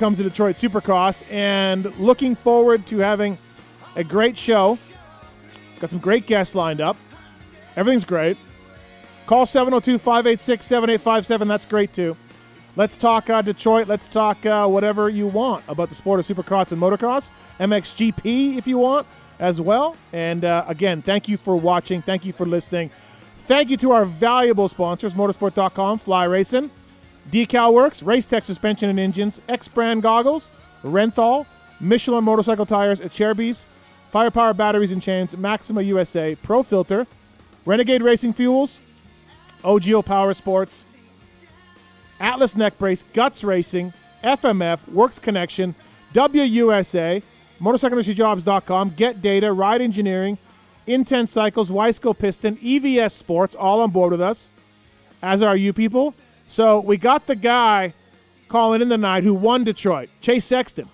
Comes to Detroit Supercross, and looking forward to having a great show. Got some great guests lined up. Everything's great. Call 702-586-7857. That's great, too. Let's talk Detroit. Let's talk whatever you want about the sport of Supercross and motocross. MXGP, if you want, as well. And, again, thank you for watching. Thank you for listening. Thank you to our valuable sponsors, motorsport.com, Fly Racing, Decal Works, Racetech Suspension and Engines, X-Brand Goggles, Renthal, Michelin Motorcycle Tires, Acherbis, Firepower Batteries and Chains, Maxima USA, Pro Filter, Renegade Racing Fuels, OGO Power Sports, Atlas Neck Brace, Guts Racing, FMF, Works Connection, WUSA, MotorcycleIndustryJobs.com, Get Data, Ride Engineering, Intense Cycles, Wiseco Piston, EVS Sports, all on board with us, as are you people. So we got the guy calling in tonight who won Detroit, Chase Sexton.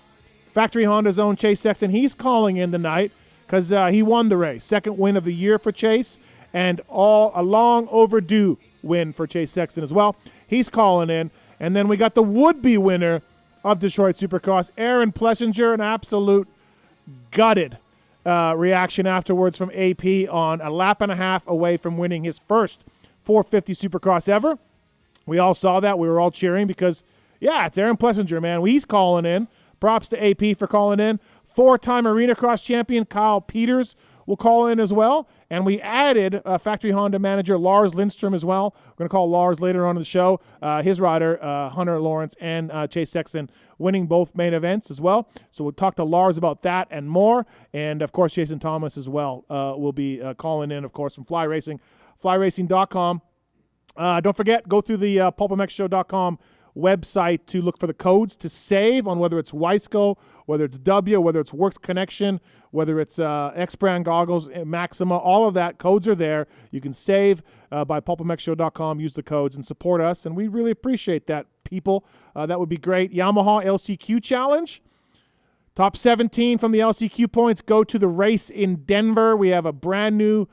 Factory Honda's own Chase Sexton. He's calling in tonight because he won the race. Second win of the year for Chase, and a long overdue win for Chase Sexton as well. He's calling in. And then we got the would-be winner of Detroit Supercross, Aaron Plessinger, an absolute gutted reaction afterwards from AP on a lap and a half away from winning his first 450 Supercross ever. We all saw that. We were all cheering because, yeah, it's Aaron Plessinger, man. He's calling in. Props to AP for calling in. Four-time Arena Cross champion Kyle Peters will call in as well. And we added Factory Honda manager Lars Lindstrom as well. We're going to call Lars later on in the show. His rider, Hunter Lawrence and Chase Sexton, winning both main events as well. So we'll talk to Lars about that and more. And, of course, Jason Thomas as well will be calling in, of course, from Fly Racing, flyracing.com. Don't forget, go through the PulpMXShow.com website to look for the codes to save on whether it's Wiseco, whether it's W, whether it's Works Connection, whether it's X-Brand Goggles, Maxima, all of that. Codes are there. You can save by PulpMXShow.com, use the codes, and support us. And we really appreciate that, people. That would be great. Yamaha LCQ Challenge. Top 17 from the LCQ points go to the race in Denver. We have a brand new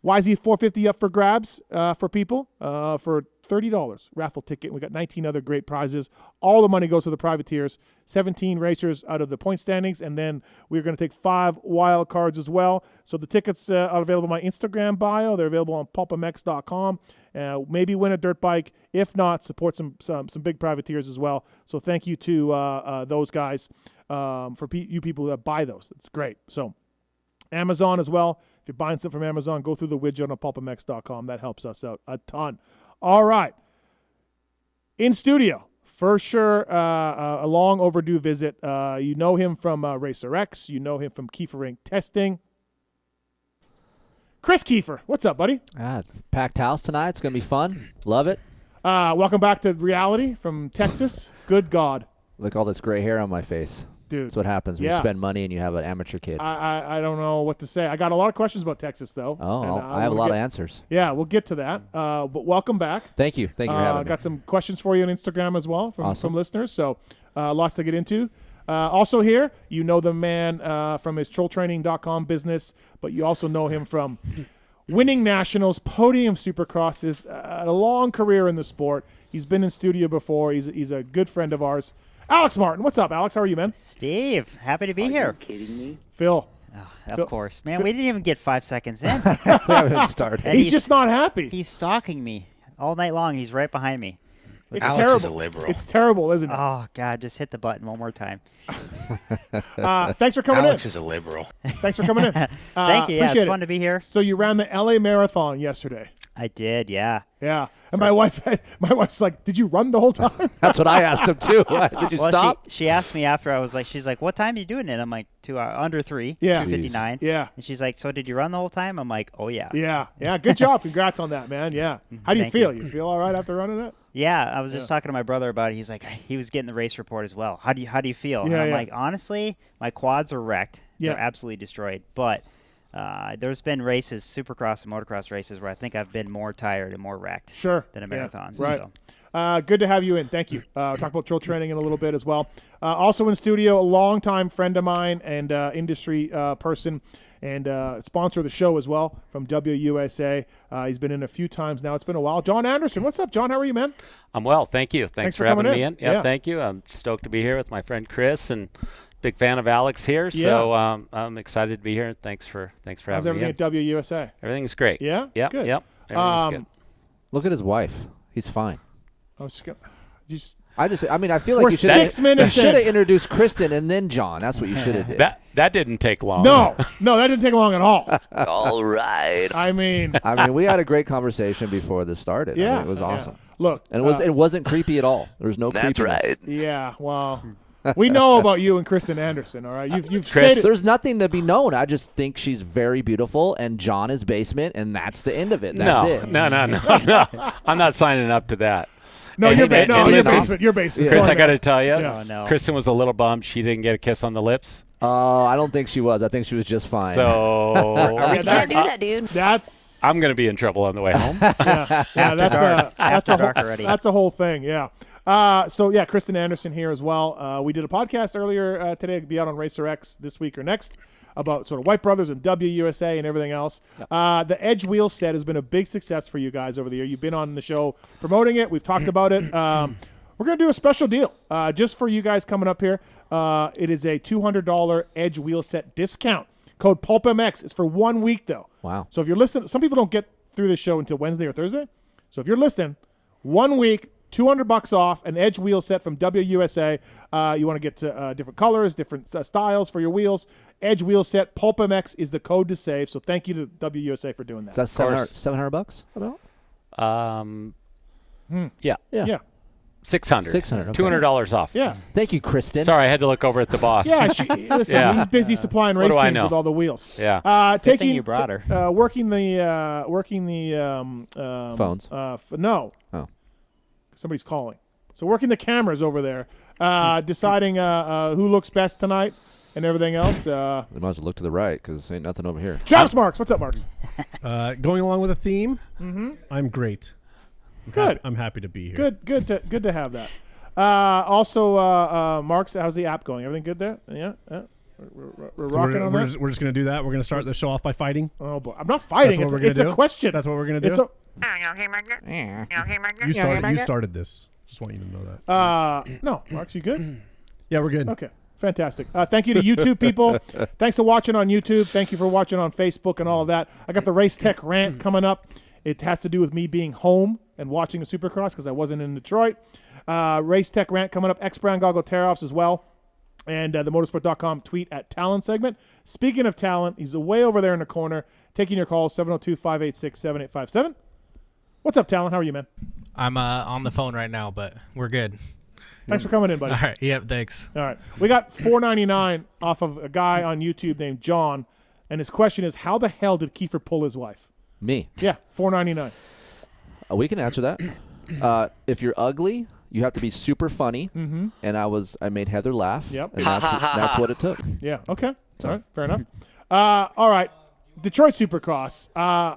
YZ450 up for grabs for people for $30 raffle ticket. We got 19 other great prizes. All the money goes to the privateers. 17 racers out of the point standings, and then we're going to take 5 wild cards as well. So the tickets are available on my Instagram bio. They're available on PulpMX.com. Maybe win a dirt bike. If not, support some big privateers as well. So thank you to those guys for you people that buy those. It's great. So Amazon as well. If you're buying something from Amazon, go through the widget on PulpMX.com. That helps us out a ton. All right. In studio, for sure, a long overdue visit. You know him from Racer X. You know him from Keefer Inc. Testing. Kris Keefer, what's up, buddy? Packed house tonight. It's going to be fun. Love it. Welcome back to reality from Texas. Good God. Look, all this gray hair on my face. Dude, that's what happens when you spend money and you have an amateur kid. I don't know what to say. I got a lot of questions about Texas, though. Oh, I have a lot of answers. Yeah, we'll get to that. But welcome back. Thank you. Thank you for having me. Got some questions for you on Instagram as well from listeners, so lots to get into. Also here, you know the man from his trolltraining.com business, but you also know him from winning nationals, podium supercrosses, a long career in the sport. He's been in studio before. He's a good friend of ours. Alex Martin, what's up, Alex? How are you, man? Steve, happy to be here. Are you kidding me? Phil. Oh, of course. Man, we didn't even get 5 seconds in. We haven't started. He's just not happy. He's stalking me all night long. He's right behind me. It's Alex terrible. is a liberal. It's terrible, isn't it? Oh, God, just hit the button one more time. Thanks for coming Alex is a liberal. Thanks for coming in. Thank you. Yeah, it's fun to be here. So you ran the LA Marathon yesterday. I did, yeah. Yeah. And my wife's like, did you run the whole time? That's what I asked him, too. Did you stop? She asked me after. She's like, what time are you doing it? I'm like, 2 hours, under 3, yeah. 2:59. Yeah. And she's like, so did you run the whole time? I'm like, oh, yeah. Yeah. Yeah. Good job. Congrats on that, man. Yeah. How do you feel? You feel all right after running it? Yeah. I was just talking to my brother about it. He's like, he was getting the race report as well. How do you feel? Yeah, and I'm like, honestly, my quads are wrecked. Yeah. They're absolutely destroyed. But there's been races, supercross and motocross races, where I think I've been more tired and more wrecked than a marathon. Yeah, right. So. Good to have you in. Thank you. We'll talk about trail training in a little bit as well. Also in studio, a longtime friend of mine and industry person, and sponsor of the show as well from WUSA. He's been in a few times now. It's been a while. John Anderson, what's up, John? How are you, man? I'm well, thank you. Thanks for having me in. Yeah, thank you. I'm stoked to be here with my friend Kris, and big fan of Alex here. Yeah. So I'm excited to be here. Thanks for having me. How's everything at WUSA? Everything's great. Yeah. Yep. Good. Yep. Everything's good. Look at his wife. He's fine. I was just gonna. I feel like We're you 6 minutes should have in. introduced Kristen and then John. That's what you should have did. That didn't take long. No, that didn't take long at all. All right. I mean, we had a great conversation before this started. Yeah. It was awesome. Yeah. Look, And it wasn't creepy at all. There was no That's creepiness. right. yeah. Well, we know about you and Kristen Anderson. All right, you've Kris, stated. There's nothing to be known. I just think she's very beautiful, and John is basement, and that's the end of it. That's it. No. I'm not signing up to that. No, And- your and- and your listen, basement. Your basement. Kris, Sorry, I got man. to tell you, Yeah. Oh, no. Kristen was a little bummed she didn't get a kiss on the lips. I don't think she was. I think she was just fine. So Yeah, You can't do that, dude. That's I'm going to be in trouble on the way home. After dark already. That's a whole thing. Yeah. Kristen Anderson here as well. We did a podcast earlier today. It'll be out on Racer X this week or next about sort of White Brothers and WUSA and everything else. The Edge wheel set has been a big success for you guys over the year. You've been on the show promoting it. We've talked about it. We're going to do a special deal just for you guys coming up here. It is a $200 Edge wheel set discount. Code PulpMX. It's for 1 week, though. Wow. So if you're listening, some people don't get through this show until Wednesday or Thursday. So if you're listening, 1 week, $200 off, an Edge wheel set from WUSA. You want to get to different colors, different styles for your wheels. Edge wheel set. PulpMX is the code to save. So thank you to WUSA for doing that. Is that $700 about? Yeah. Yeah. 600. 600, okay. $200 off. Yeah. Thank you, Kristen. Sorry, I had to look over at the boss. Yeah. Listen, Yeah. he's busy supplying What race do I teams know? with all the wheels. Yeah. Good Taking thing you brought her. working the Phones. No. Oh. Somebody's calling. So working the cameras over there, deciding who looks best tonight and everything else. We might as well look to the right because ain't nothing over here. Travis Marks, what's up, Marks? Going along with the theme, I'm great. Good. I'm happy to be here. Good to have that. Also, Marks, how's the app going? Everything good there? Yeah. We're So rocking on that. we're just going to do that. We're going to start the show off by fighting. Oh boy, I'm not fighting. That's what we're It's gonna a do? question. That's what we're going to do. It's a You started this. Just want you to know that. no, Marks, you good? Yeah, we're good. Okay, fantastic. Thank you to YouTube people. Thanks for watching on YouTube. Thank you for watching on Facebook and all of that. I got the Race Tech rant coming up. It has to do with me being home and watching a Supercross because I wasn't in Detroit. Race Tech rant coming up. X-Brown Goggle tear-offs as well. And the motorsport.com tweet at Tallon segment. Speaking of Tallon, he's way over there in the corner taking your calls, 702-586-7857. What's up, Tallon? How are you, man? I'm on the phone right now, but we're good. Thanks for coming in, buddy. All right. Yep. Thanks. All right. We got $4.99 off of a guy on YouTube named John, and his question is, how the hell did Keefer pull his wife? Me. Yeah, $4.99. We can answer that. If you're ugly, you have to be super funny. Mm-hmm. And I made Heather laugh. Yep. And that's what it took. Yeah. Okay. All right. Fair enough. All right. Detroit Supercross.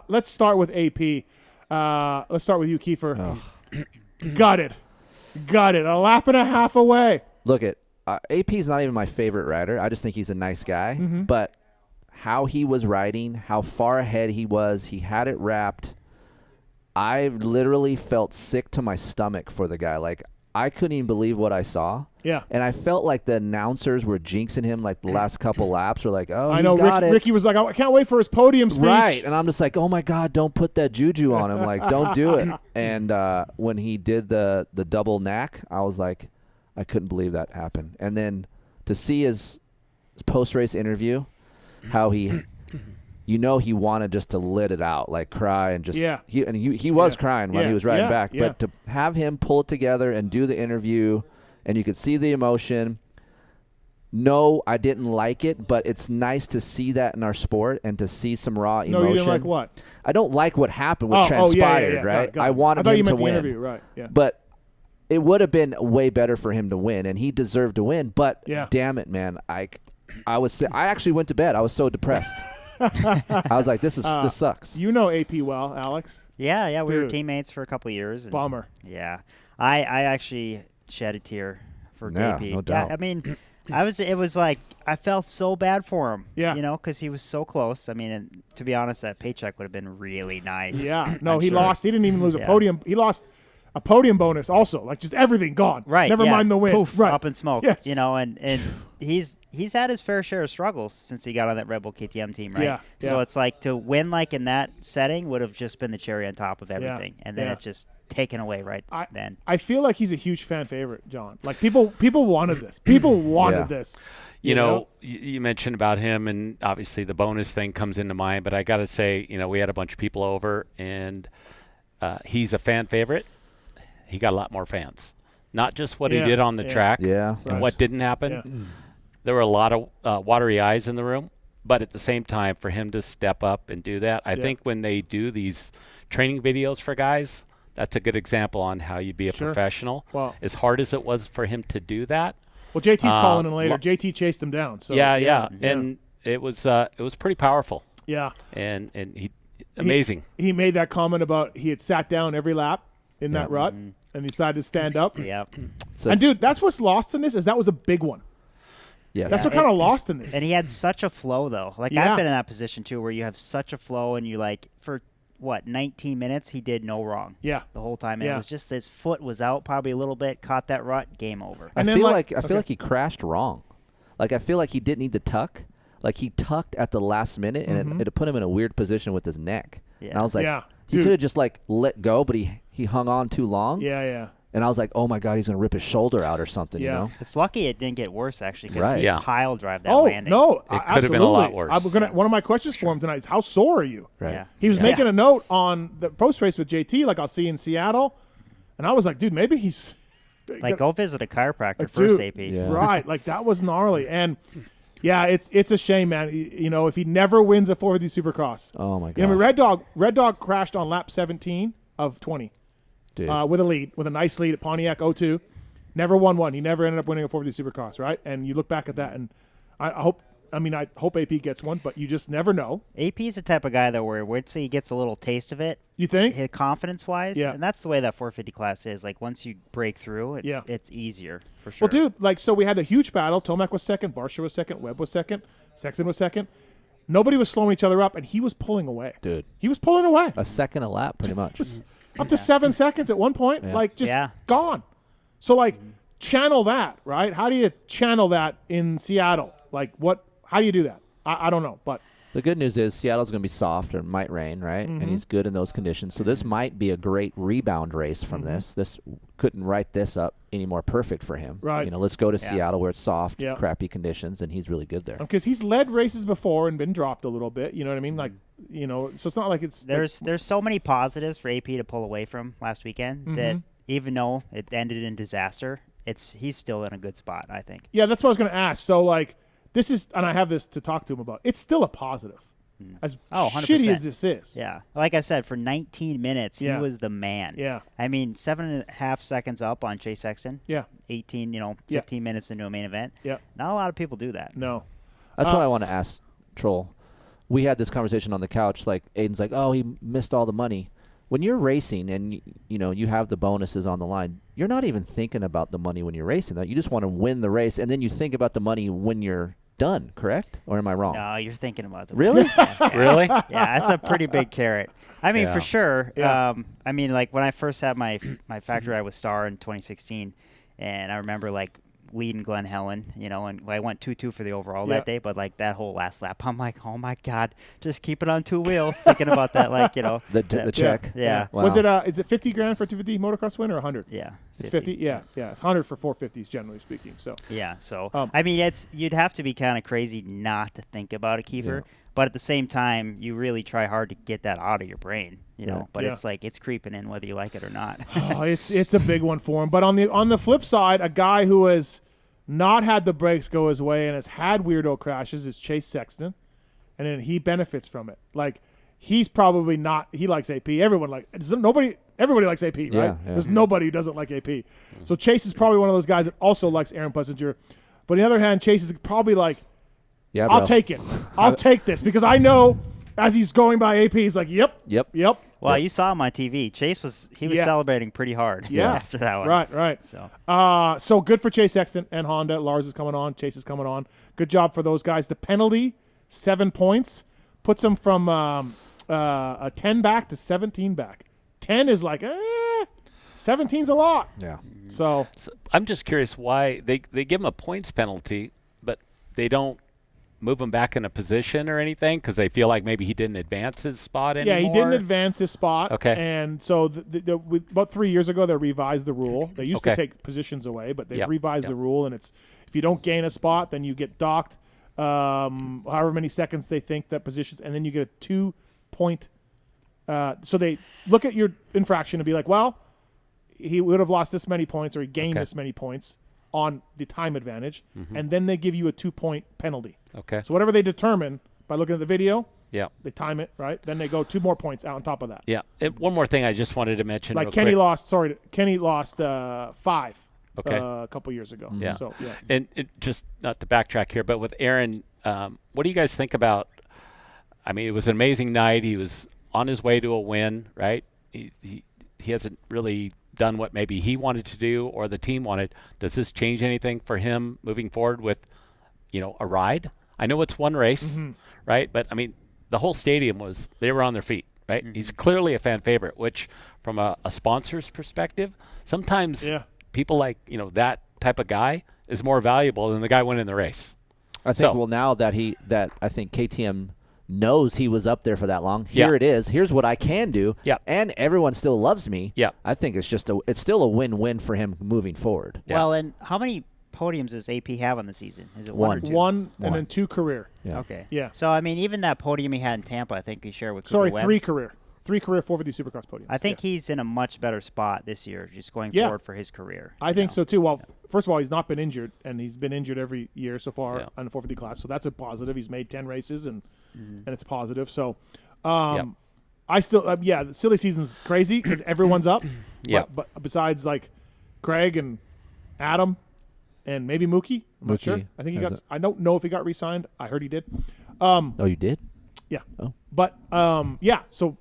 Let's start with AP. Let's start with you, Keefer. Gutted. A lap and a half away. Look at AP is not even my favorite rider. I just think he's a nice guy. Mm-hmm. But how he was riding, how far ahead he was, he had it wrapped. I literally felt sick to my stomach for the guy. Like, I couldn't even believe what I saw. Yeah. And I felt like the announcers were jinxing him like the last couple laps. Were like, oh, I know. Ricky was like, I can't wait for his podium speech. Right. And I'm just like, oh, my God, don't put that juju on him. Like, don't do it. And when he did the double knack, I was like, I couldn't believe that happened. And then to see his post-race interview, how he wanted just to let it out, like cry and just he was crying when he was riding back. But to have him pull it together and do the interview, and you could see the emotion. No, I didn't like it, but it's nice to see that in our sport and to see some raw emotion. No, you didn't like what? I don't like what happened, what transpired, right? Got I wanted him to win. Interview, right? Yeah. But it would have been way better for him to win, and he deserved to win. But damn it, man, I actually went to bed. I was so depressed. I was like, this sucks. You know AP well, Alex. Yeah, we were teammates for a couple of years. Bummer. Yeah, I actually shed a tear for AP. No doubt. I mean, It was like I felt so bad for him. Yeah. You know, because he was so close. I mean, and to be honest, that paycheck would have been really nice. Yeah. No, I'm he sure. lost. He didn't even lose a podium. He lost a podium bonus also. Like just everything gone. Right. Never mind the win. Poof, right. up in smoke. Yes. You know, and he's had his fair share of struggles since he got on that Red Bull KTM team, right? Yeah. So it's like to win like in that setting would have just been the cherry on top of everything, and then it's just taken away then. I feel like he's a huge fan favorite, John. Like people wanted this. People wanted this. You know, you mentioned about him, and obviously the bonus thing comes into mind. But I got to say, you know, we had a bunch of people over, and he's a fan favorite. He got a lot more fans. Not just what he did on the track and what didn't happen. Yeah. There were a lot of watery eyes in the room. But at the same time, for him to step up and do that, I think when they do these training videos for guys, that's a good example on how you be a professional. Well, as hard as it was for him to do that. Well, JT's calling in later. JT chased him down. So yeah. And it was pretty powerful. Yeah. And he amazing. He made that comment about he had sat down every lap in that rut and he decided to stand up. Yep. And dude, that's what's lost in this is that was a big one. Yeah. That's what kind of lost in this. And he had such a flow though. Like I've been in that position too, where you have such a flow and you like for 19 minutes he did no wrong. Yeah. The whole time. And it was just his foot was out probably a little bit, caught that rut, game over. I feel like he crashed wrong. Like I feel like he didn't need to tuck. Like he tucked at the last minute and it put him in a weird position with his neck. Yeah. And I was like, he could have just like let go, but he hung on too long. Yeah. And I was like, oh my God, he's gonna rip his shoulder out or something. You know. It's lucky it didn't get worse actually because he pile drive that landing. No, it could have been a lot worse. One of my questions for him tonight is how sore are you? Right. Yeah. He was making a note on the post race with JT, like I'll see you in Seattle, and I was like, dude, maybe he's like go visit a chiropractor dude, first, AP. Yeah. Right, like that was gnarly, and it's a shame, man. You know, if he never wins a 450 Supercross, oh my God. You know, Red Dog crashed on lap 17 of 20. Dude. With a nice lead at Pontiac 02. Never won one. He never ended up winning a 450 Supercross, right? And you look back at that, and I hope AP gets one, but you just never know. AP is the type of guy that where once he gets a little taste of it, you think, confidence-wise, and that's the way that 450 class is. Like once you break through, it's easier for sure. Well, dude, like so we had a huge battle. Tomac was second, Barsha was second, Webb was second, Sexton was second. Nobody was slowing each other up, and he was pulling away. Dude, he was pulling away. A second a lap, pretty much. Up to 7 seconds at one point, like just gone. So like channel that, right? How do you channel that in Seattle? Like how do you do that? I don't know, but the good news is Seattle's going to be soft or might rain, right? And he's good in those conditions. So this might be a great rebound race from this. This couldn't write this up any more perfect for him. Right. You know, let's go to Seattle where it's soft, crappy conditions, and he's really good there. Because he's led races before and been dropped a little bit. You know what I mean? Like, you know, so it's not like it's there's so many positives for AP to pull away from last weekend that even though it ended in disaster, he's still in a good spot, I think. Yeah, that's what I was going to ask. So like this is, and I have this to talk to him about. It's still a positive. As 100%. shitty as this is. Yeah. Like I said, for 19 minutes, he Yeah. was the man. Yeah. I mean, 7.5 seconds up on Chase Sexton. Yeah. 18, 15 minutes into a main event. Yeah. Not a lot of people do that. No. That's what I want to ask Troll. We had this conversation on the couch. Like Aiden's like, oh, he missed all the money. When you're racing and you have the bonuses on the line, you're not even thinking about the money when you're racing. You just want to win the race, and then you think about the money when you're done. Correct? Or am I wrong? No, you're thinking about the Really? Really? Yeah, that's a pretty big carrot. I mean, for sure. Yeah. I mean, like when I first had my factory, I was Star in 2016, and I remember like leading Glen Helen, and I went 2-2 for the overall that day. But like that whole last lap, I'm like, oh my God, just keep it on two wheels. Thinking about that, like the check. Yeah. Wow. Was it is it $50,000 for a 250 motocross win or 100? Yeah. It's 50. Yeah. It's 100 for 450s generally speaking. So yeah. So I mean, you'd have to be kind of crazy not to think about it, Keefer. Yeah. But at the same time, you really try hard to get that out of your brain, But Yeah. it's like it's creeping in whether you like it or not. it's a big one for him. But on the flip side, a guy who has not had the brakes go his way and has had weirdo crashes is Chase Sexton, and then he benefits from it. Like he's probably not. He likes AP. Everybody likes AP, right? Yeah. There's nobody who doesn't like AP. So Chase is probably one of those guys that also likes Aaron Plessinger. But on the other hand, Chase is probably like, I'll take it. I'll take this because I know as he's going by AP, he's like, yep. Well, you saw him on TV. Chase was celebrating pretty hard after that one. Right. So good for Chase Sexton and Honda. Lars is coming on. Chase is coming on. Good job for those guys. The penalty, 7 points, puts them from a 10 back to 17 back. 10 is like, 17's a lot. Yeah. So I'm just curious why they give him a points penalty, but they don't move him back in a position or anything because they feel like maybe he didn't advance his spot anymore? Yeah, he didn't advance his spot. Okay. And so about 3 years ago, they revised the rule. They used to take positions away, but they revised the rule, and it's if you don't gain a spot, then you get docked however many seconds they think that positions, and then you get a 2-point. So they look at your infraction and be like, well, he would have lost this many points or he gained this many points on the time advantage, and then they give you a 2-point penalty. Okay. So whatever they determine by looking at the video, they time it, right? Then they go 2 more points out on top of that. Yeah. And one more thing I just wanted to mention. Like real Kenny quick. lost 5 Okay. a couple years ago. Yeah. So, yeah. And just not to backtrack here, but with Aaron, what do you guys think about? I mean, it was an amazing night. He was on his way to a win, right? He hasn't really done what maybe he wanted to do or the team wanted. Does this change anything for him moving forward with, a ride? I know it's one race, right? But I mean, the whole stadium they were on their feet, right? He's clearly a fan favorite, which from a sponsor's perspective, sometimes people like, that type of guy is more valuable than the guy winning the race. I think, now that I think KTM knows he was up there for that long. Here it is. Here's what I can do. Yeah. And everyone still loves me. Yeah. I think it's still a win-win for him moving forward. Yeah. Well, and how many podiums does AP have on the season? Is it one or two? One and then 2 career. Yeah. Okay. Yeah. So, I mean, even that podium he had in Tampa, I think he shared with Cooper Webb. 3 career. 3 career 450 Supercross podiums. I think he's in a much better spot this year, just going forward for his career. I think so too. Well, first of all, he's not been injured, and he's been injured every year so far on the 450 class. So that's a positive. He's made 10 races, and it's a positive. So, I still, the silly season's crazy because everyone's up. But besides like Craig and Adam, and maybe Mookie. I'm not sure. I think he got. I don't know if he got re-signed. I heard he did. Oh, you did? Yeah. Oh. But so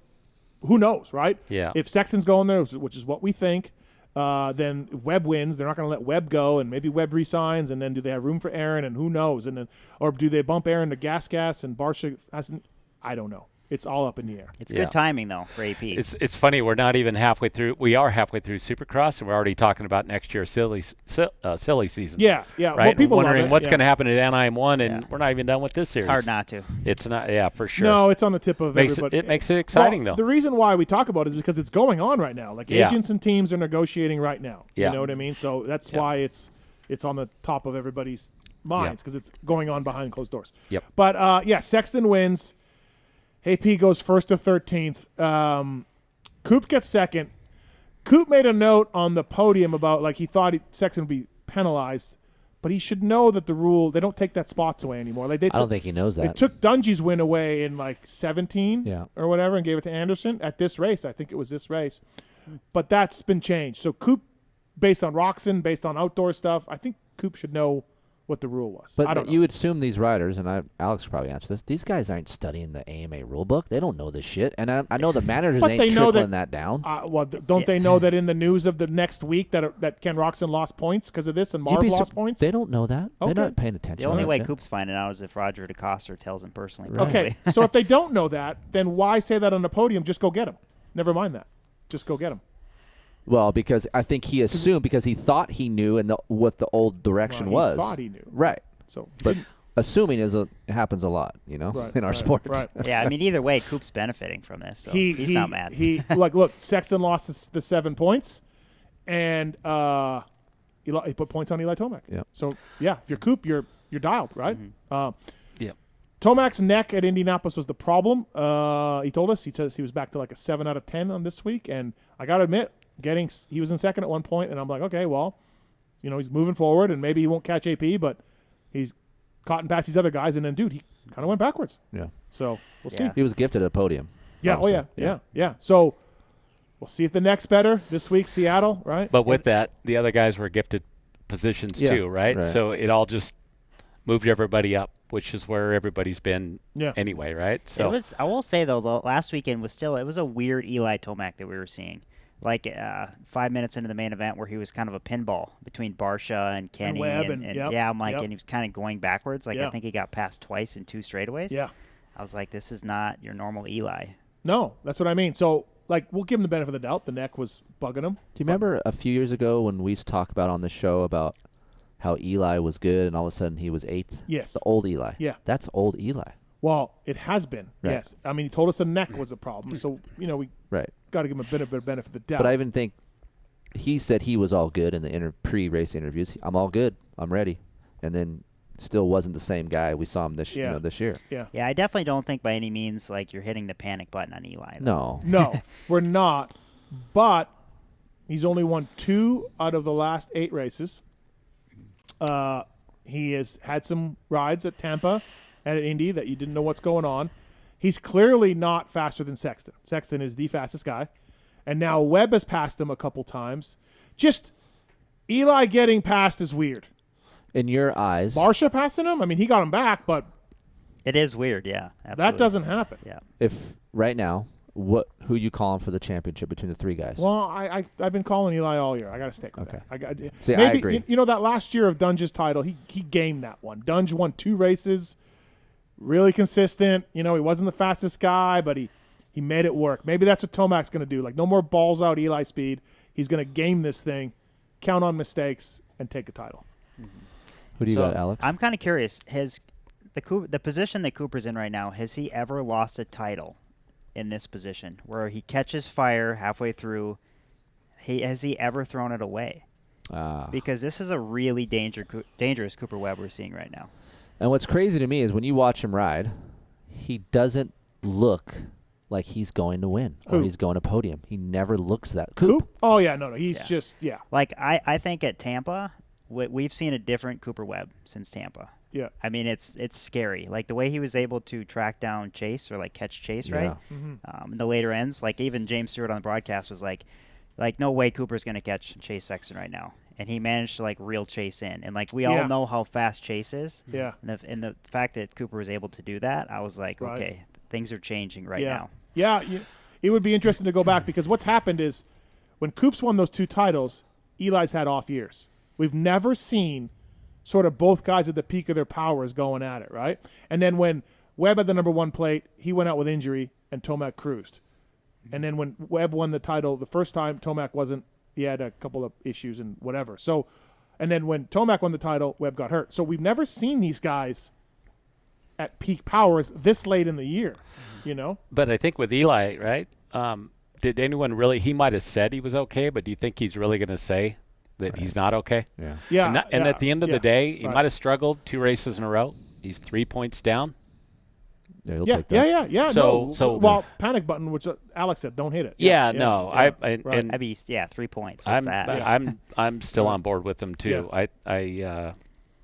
who knows, right? Yeah. If Sexton's going there, which is what we think, then Webb wins. They're not going to let Webb go, and maybe Webb resigns, and then do they have room for Aaron, and who knows? And then, or do they bump Aaron to gas, and Barsha hasn't? I don't know. It's all up in the air. It's good timing, though, for AP. It's funny. We're not even halfway through. We are halfway through Supercross, and we're already talking about next year's silly season. Yeah. Right? Well, people and wondering love it. what's going to happen at Anaheim 1, and we're not even done with this series. It's hard not to. It's not. Yeah, for sure. No, it's on the tip of everybody. It makes it exciting, though. The reason why we talk about it is because it's going on right now. Like agents and teams are negotiating right now. Yeah. You know what I mean? So that's why it's on the top of everybody's minds because it's going on behind closed doors. Yep. But Sexton wins. AP goes 1st to 13th. Coop gets 2nd. Coop made a note on the podium about like he thought Sexton would be penalized, but he should know that the rule they don't take that spots away anymore. Like I don't think he knows that. They took Dungey's win away in like 17 or whatever and gave it to Anderson at this race. I think it was this race, but that's been changed. So Coop, based on Roxon, based on outdoor stuff, I think Coop should know what the rule was. But I don't know. you would assume these riders, and Alex probably answered this, these guys aren't studying the AMA rule book. They don't know this shit. And I know the managers ain't trickling that down. Don't they know that in the news of the next week that Ken Roxon lost points because of this and Marv lost points? They don't know that. Okay. They're not paying attention. The only way shit. Coop's finding out is if Roger DeCoster tells him personally. Right. Okay, so if they don't know that, then why say that on the podium? Just go get him. Never mind that. Just go get him. Well, because I think he assumed because he thought he knew and what the old direction was. He thought he knew. Right. So, but assuming happens a lot, in our sport. Right. Yeah, I mean, either way, Coop's benefiting from this, so he's not mad. Look, Sexton lost the 7 points, and he put points on Eli Tomac. Yeah. So if you're Coop, you're dialed, right? Yeah. Tomac's neck at Indianapolis was the problem. He told us. He says he was back to like a 7 out of 10 on this week, and I got to admit, he was in second at one point, and I'm like, okay, well, he's moving forward, and maybe he won't catch AP, but he's caught and past these other guys, and then, dude, he kind of went backwards. Yeah. So we'll see. He was gifted a podium. Yeah. Obviously. Oh, yeah. So we'll see if the neck's better this week, Seattle, right? But with that, the other guys were gifted positions too, right? So it all just moved everybody up, which is where everybody's been anyway, right? So it was. I will say though, the last weekend was still. It was a weird Eli Tomac that we were seeing. Like 5 minutes into the main event, where he was kind of a pinball between Barsha and Kenny, Webb and I'm like, and he was kind of going backwards. Like I think he got passed twice in 2 straightaways. Yeah, I was like, this is not your normal Eli. No, that's what I mean. So, like, we'll give him the benefit of the doubt. The neck was bugging him. Do you remember a few years ago when we used to talk about on the show about how Eli was good and all of a sudden he was 8th? Yes. The old Eli. Yeah. That's old Eli. Well, it has been. Right. Yes. I mean, he told us the neck was a problem. So, we got to give him a bit of benefit of the doubt. But I even think he said he was all good in the pre-race interviews. I'm all good. I'm ready. And then still wasn't the same guy we saw him this year. Yeah. Yeah, I definitely don't think by any means like you're hitting the panic button on Eli. No. No, we're not. But he's only won 2 out of the last 8 races. He has had some rides at Tampa and at Indy that you didn't know what's going on. He's clearly not faster than Sexton. Sexton is the fastest guy. And now Webb has passed him a couple times. Just Eli getting passed is weird. In your eyes. Barsha passing him? I mean, he got him back, but it is weird, yeah. Absolutely. That doesn't happen. Yeah. If right now, who you calling for the championship between the 3 guys? Well, I've been calling Eli all year. I got to stick with that. See, maybe, I agree. You know, that last year of Dunge's title, he gamed that one. Dunge won 2 races, really consistent. You know, he wasn't the fastest guy, but he made it work. Maybe that's what Tomac's going to do. Like, no more balls out Eli speed. He's going to game this thing, count on mistakes, and take a title. Who do you got, Alex? I'm kind of curious. The position that Cooper's in right now, has he ever lost a title in this position where he catches fire halfway through? Has he ever thrown it away? Because this is a really dangerous Cooper Webb we're seeing right now. And what's crazy to me is when you watch him ride, he doesn't look like he's going to win or he's going to podium. He never looks that. Coop? Oh, yeah. No. He's just. Like, I think at Tampa, we've seen a different Cooper Webb since Tampa. Yeah. I mean, it's scary. Like, the way he was able to track down Chase or, like, catch Chase, right? Mm-hmm. In the later ends, like, even James Stewart on the broadcast was like, no way Cooper's going to catch Chase Sexton right now. And he managed to, like, reel Chase in. And, like, we all know how fast Chase is. Yeah. And the fact that Cooper was able to do that, I was like, okay, things are changing right now. Yeah. It would be interesting to go back because what's happened is when Coops won those 2 titles, Eli's had off years. We've never seen sort of both guys at the peak of their powers going at it, right? And then when Webb had the number 1 plate, he went out with injury and Tomac cruised. And then when Webb won the title the first time, Tomac wasn't. He had a couple of issues and whatever. So, and then when Tomac won the title, Webb got hurt. So we've never seen these guys at peak powers this late in the year, you know? But I think with Eli, right, did anyone really – he might have said he was okay, but do you think he's really going to say – that he's not okay? Yeah. And at the end of the day, he might have struggled 2 races in a row. He's 3 points down. Yeah, he'll take that. Yeah. So panic button, which Alex said, don't hit it. I'd be 3 points. What's that? I'm still on board with him too. Yeah.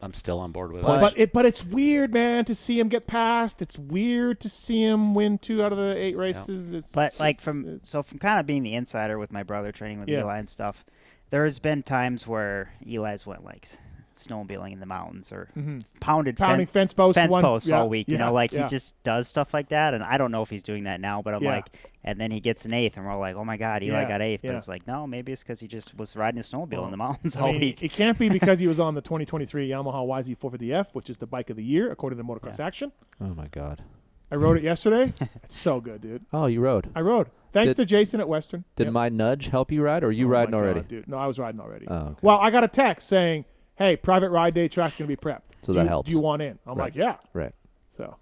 I'm still on board with it. But it's weird, man, to see him get passed. It's weird to see him win 2 out of the 8 races. Yeah. From kind of being the insider with my brother training with Eli and stuff, there's been times where Eli's went like snowmobiling in the mountains or pounding fence posts all week. You know, like he just does stuff like that. And I don't know if he's doing that now, but I'm like, and then he gets an 8th, and we're all like, oh my God, Eli got 8th. But it's like, no, maybe it's because he just was riding a snowmobile in the mountains all week. It can't be because he was on the 2023 Yamaha YZ450F, which is the bike of the year according to Motocross Action. Oh my God. I rode it yesterday. It's so good, dude. Oh, you rode? I rode. Thanks to Jason at Western. Did my nudge help you ride, or are you riding already? Dude. No, I was riding already. Oh, okay. Well, I got a text saying, hey, private ride day track's going to be prepped. So that helps. Do you want in? I'm like, yeah. Right. So.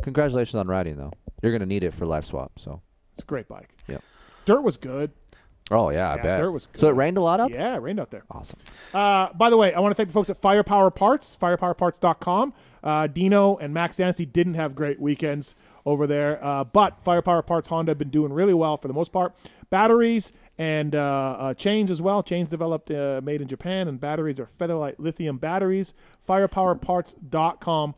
Congratulations on riding, though. You're going to need it for live swap. So. It's a great bike. Yeah. Dirt was good. Oh, yeah, I bet. Dirt was good. So it rained a lot up? Yeah, it rained out there. Awesome. By the way, I want to thank the folks at Firepower Parts, firepowerparts.com. Dino and Max Dancy didn't have great weekends over there, but Firepower Parts Honda have been doing really well for the most part. Batteries and chains as well. Chains developed, made in Japan, and batteries are Featherlight lithium batteries. Firepowerparts.com.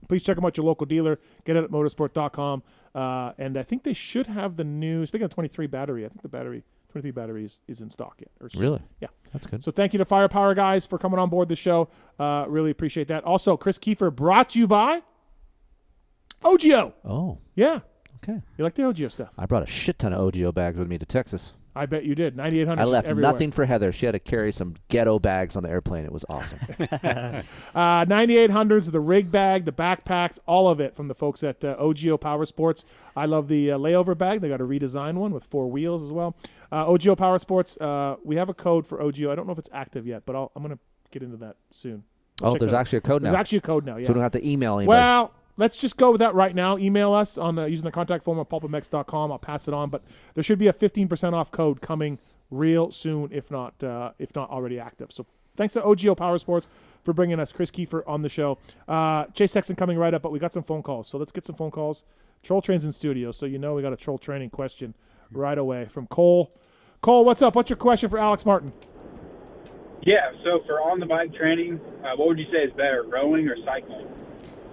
Please check them out, your local dealer. Get it at motorsport.com. And I think they should have the new, speaking of 23 battery, I think the 23 battery is in stock yet. Really? Yeah. That's good. So thank you to Firepower guys for coming on board the show. Really appreciate that. Also, Kris Keefer brought to you by OGIO. Oh, Yeah. okay. You like the OGIO stuff? I brought a shit ton of OGIO bags with me to Texas. I bet you did. 9,800. I left everywhere. nothing for Heather. She had to carry some ghetto bags on the airplane. It was awesome. 9,800s, the rig bag, the backpacks, all of it from the folks at OGIO Power Sports. I love the layover bag. They got a redesigned one with 4 wheels as well. OGIO Power Sports, we have a code for OGIO. I don't know if it's active yet, but I'm going to get into that soon. Oh, there's actually a code now. There's actually a code now, yeah. So we don't have to email anybody. Well, let's just go with that right now. Email us on using the contact form on PulpMX.com. I'll pass it on, but there should be a 15% off code coming real soon, if not already active. So thanks to OGIO Power Sports for bringing us Kris Keefer on the show. Chase Sexton coming right up, but we got some phone calls. So let's get some phone calls. Troll Train's in studio, so you know we got a troll training question right away from Cole. Cole, what's up? What's your question for Alex Martin? Yeah, so for on-the-bike training, what would you say is better, rowing or cycling?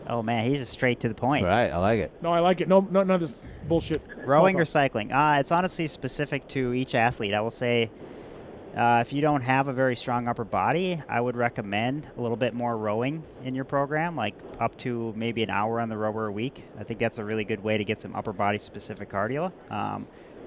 Oh, man, he's just straight to the point. Right, I like it. No, I like it. No, none of this bullshit. Rowing or cycling? It's honestly specific to each athlete. I will say if you don't have a very strong upper body, I would recommend a little bit more rowing in your program, like up to maybe an hour on the rower a week. I think that's a really good way to get some upper body specific cardio.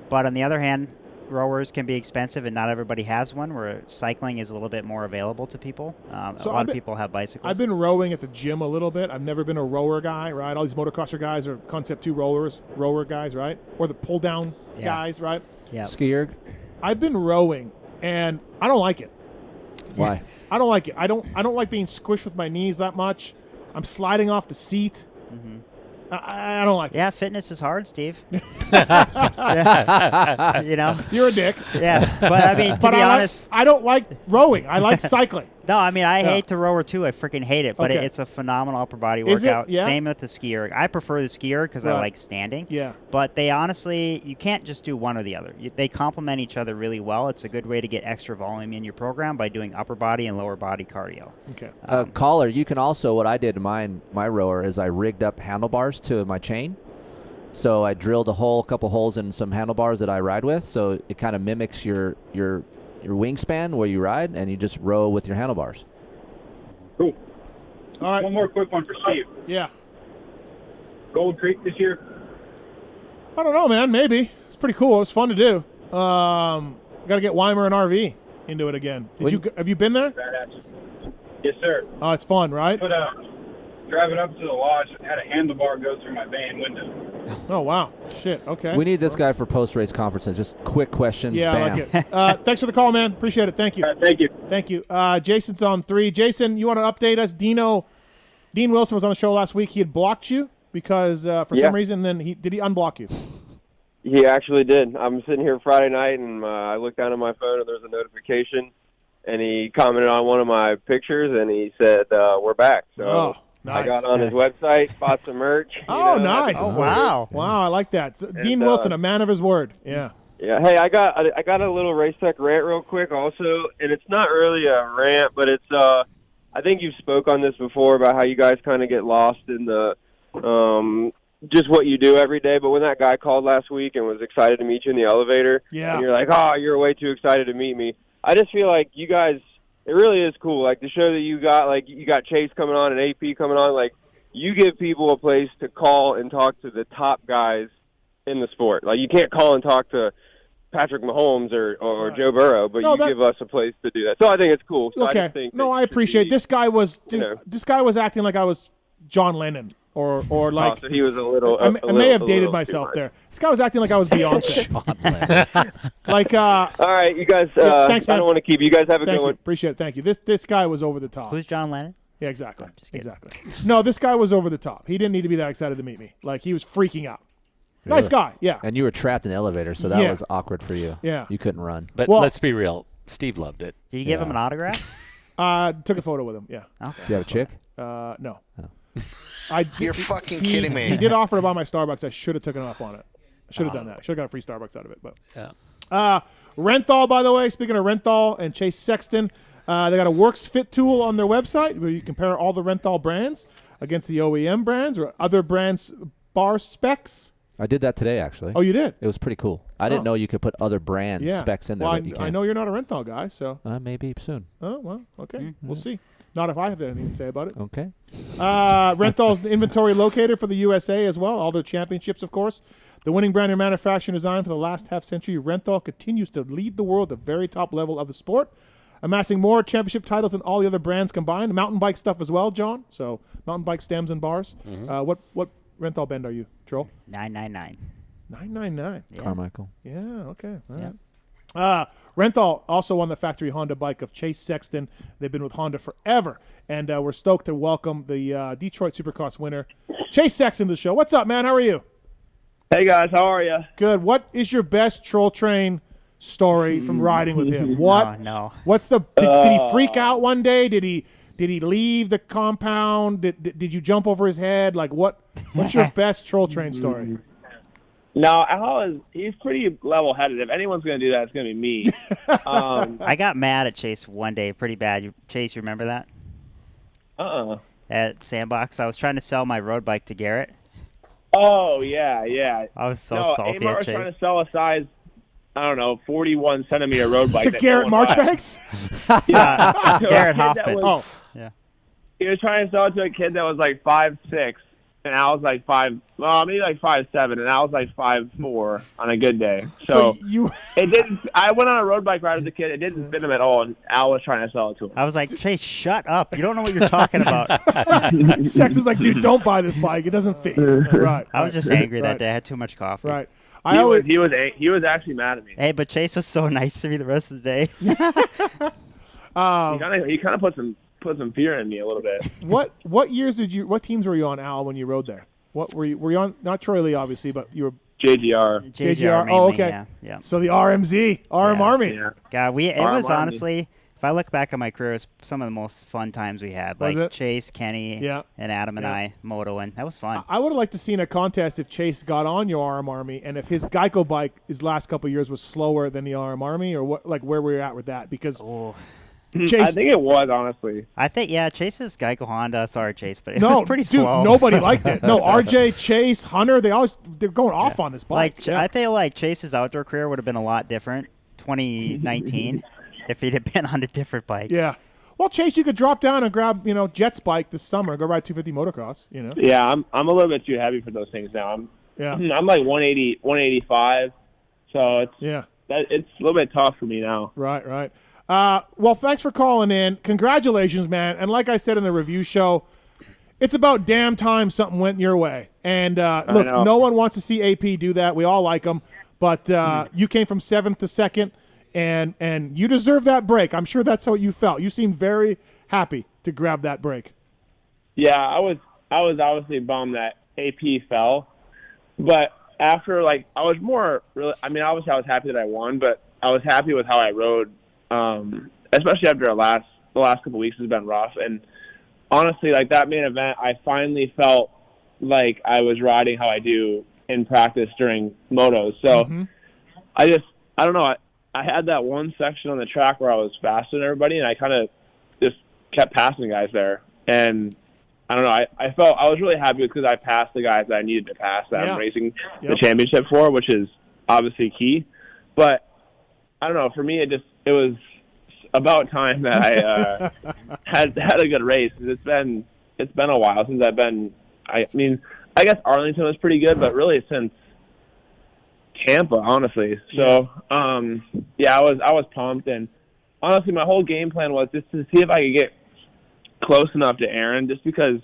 But on the other hand, rowers can be expensive and not everybody has one, where cycling is a little bit more available to people. A lot of people have bicycles. I've been rowing at the gym a little bit. I've never been a rower guy, right? All these motocrosser guys are Concept 2 rower guys, right? Or the pull-down guys, right? Yeah. Skier? I've been rowing, and I don't like it. Why? I don't like it. I don't like being squished with my knees that much. I'm sliding off the seat. Mm-hmm. I don't like it. Yeah, fitness is hard, Steve. You know? You're a dick. Yeah, but I mean, to be honest. I don't like rowing. I like cycling. No, I mean, I hate the rower too. I freaking hate it, but Okay. it's a phenomenal upper body Is it? workout. Yeah? Same with the skier. I prefer the skier because I Right. like standing. Yeah. But they honestly, you can't just do one or the other. They complement each other really well. It's a good way to get extra volume in your program by doing upper body and lower body cardio. Okay. Caller, you can also, what I did to my rower is I rigged up handlebars to my chain. So I drilled a couple holes in some handlebars that I ride with. So it kind of mimics your wingspan where you ride, and you just row with your handlebars. Cool. All right. One more quick one for Steve. Yeah. Gold Creek this year? I don't know, man. Maybe. It's pretty cool. It was fun to do. Got to get Weimer and RV into it again. Have you been there? Badass. Yes, sir. Oh, it's fun, right? Driving up to the lodge, had a handlebar go through my van window. Oh, wow. Shit. Okay. We need this guy for post-race conferences. Just quick questions. Yeah, bam. I like it. Thanks for the call, man. Appreciate it. Thank you. Thank you. Thank you. Jason's on 3. Jason, you want to update us? Dean Wilson was on the show last week. He had blocked you because for some reason. Then did he unblock you? He actually did. I'm sitting here Friday night, and I looked down at my phone, and there's a notification, and he commented on one of my pictures, and he said, "We're back." So nice. I got on his website, bought some merch. Nice. Oh, wow. Wow, I like that. Dean Wilson, a man of his word. Yeah. Yeah. Hey, I got a little race tech rant real quick also, and it's not really a rant, but it's I think you've spoke on this before about how you guys kind of get lost in the just what you do every day. But when that guy called last week and was excited to meet you in the elevator, and you're like, "Oh, you're way too excited to meet me." I just feel like you guys, it really is cool. Like the show that you got Chase coming on and AP coming on. Like you give people a place to call and talk to the top guys in the sport. Like you can't call and talk to Patrick Mahomes or Joe Burrow, but you give us a place to do that. So I think it's cool. So Okay. I just think I appreciate it. This guy was acting like I was John Lennon or like. so he was a little. I may have dated myself there. This guy was acting like I was Beyonce. Like. All right, you guys. Thanks, man. I don't want to keep you guys. Have a good one. Appreciate it. Thank you. This guy was over the top. Who's John Lennon? Yeah, exactly. Exactly. No, this guy was over the top. He didn't need to be that excited to meet me. Like he was freaking out. Nice guy. Yeah. And you were trapped in the elevator, so that was awkward for you. Yeah. You couldn't run. But let's be real. Steve loved it. Did you give him an autograph? Took a photo with him. Yeah. Okay. Do you have a chick? No. Oh. You're fucking kidding me. He did offer to buy my Starbucks. I should have taken him up on it. I should have done that. I should have got a free Starbucks out of it. But Renthal, by the way, speaking of Renthal and Chase Sexton, they got a Works Fit tool on their website where you compare all the Renthal brands against the OEM brands or other brands bar specs. I did that today, actually. Oh, you did? It was pretty cool. I didn't Oh. know you could put other brand specs in there. Well, but you I can. know you're not a Renthal guy, so. Maybe soon. Oh, well, okay. We'll see. Not if I have anything to say about it. Okay. Renthal's the inventory locator for the USA as well, all their championships, of course. The winning brand and manufacturing design for the last half-century, Renthal continues to lead the world at the very top level of the sport, amassing more championship titles than all the other brands combined. Mountain bike stuff as well, John. So mountain bike stems and bars. What Renthal bend are you, Troll? 999. 999. Yeah. Carmichael. Yeah, okay. All right. Renthal also won the factory Honda bike of Chase Sexton. They've been with Honda forever, and we're stoked to welcome the Detroit Supercross winner, Chase Sexton, to the show. What's up, man? How are you? Hey, guys. How are you? Good. What is your best Troll Train story from riding with him? What? No. What's the? Did he freak out one day? Did he leave the compound? Did you jump over his head? Like what? What's your best Troll Train story? No, he's pretty level-headed. If anyone's going to do that, it's going to be me. I got mad at Chase one day pretty bad. Chase, you remember that? At Sandbox, I was trying to sell my road bike to Garrett. Oh, yeah. I was so salty Amar at was Chase. trying to sell a size, 41-centimeter road bike. To Garrett Marchbanks? Yeah. Garrett Hoffman. Yeah. He was trying to sell it to a kid that was like 5'6", and I was like 5'7", and I was like 5'4" on a good day. So it didn't. I went on a road bike ride with the kid. It didn't fit him at all, and Al was trying to sell it to him. I was like, Chase, shut up! You don't know what you're talking about. Sexton's like, dude, don't buy this bike. It doesn't fit you. Right. I was just angry that day. I had too much coffee. Right. He was actually mad at me. Hey, but Chase was so nice to me the rest of the day. He kind of put some fear in me a little bit. What teams were you on, Al, when you rode there? What were you on? Not Troy Lee, obviously, but you were JGR. JGR. Oh, mainly, okay. Yeah. So the RM Army. Yeah. God, it RM was Army. honestly, if I look back on my career, it was some of the most fun times we had. Was Like it? Chase, Kenny, and Adam and I motoing. That was fun. I would have liked to seen a contest if Chase got on your RM Army and if his Geico bike his last couple of years was slower than the RM Army, or what, like where were you at with that? Because Chase, I think it was, honestly. I think, Chase's Geico Honda. Sorry, Chase, but it no, was pretty dude, slow. nobody liked it. No, RJ, Chase, Hunter, they're going off on this bike. I feel like Chase's outdoor career would have been a lot different 2019 if he'd have been on a different bike. Yeah. Well, Chase, you could drop down and grab, Jet's bike this summer and go ride 250 motocross, Yeah, I'm a little bit too heavy for those things now. I'm like 180, 185, so it's a little bit tough for me now. Right. Well, thanks for calling in. Congratulations, man. And like I said in the review show, it's about damn time something went your way. And look, no one wants to see AP do that. We all like him. But you came from 7th to 2nd, and you deserve that break. I'm sure that's how you felt. You seemed very happy to grab that break. Yeah, I was obviously bummed that AP fell. But after, I was obviously I was happy that I won, but I was happy with how I rode. Especially after the last couple of weeks has been rough, and honestly, that main event, I finally felt like I was riding how I do in practice during motos. So I don't know. I had that one section on the track where I was faster than everybody, and I kind of just kept passing guys there. And I don't know. I felt I was really happy because I passed the guys that I needed to pass that I'm racing the championship for, which is obviously key. But I don't know. For me, it was about time that I had a good race. It's been a while since I've been. I guess Arlington was pretty good, but really since Tampa, honestly. So I was pumped, and honestly, my whole game plan was just to see if I could get close enough to Aaron, just because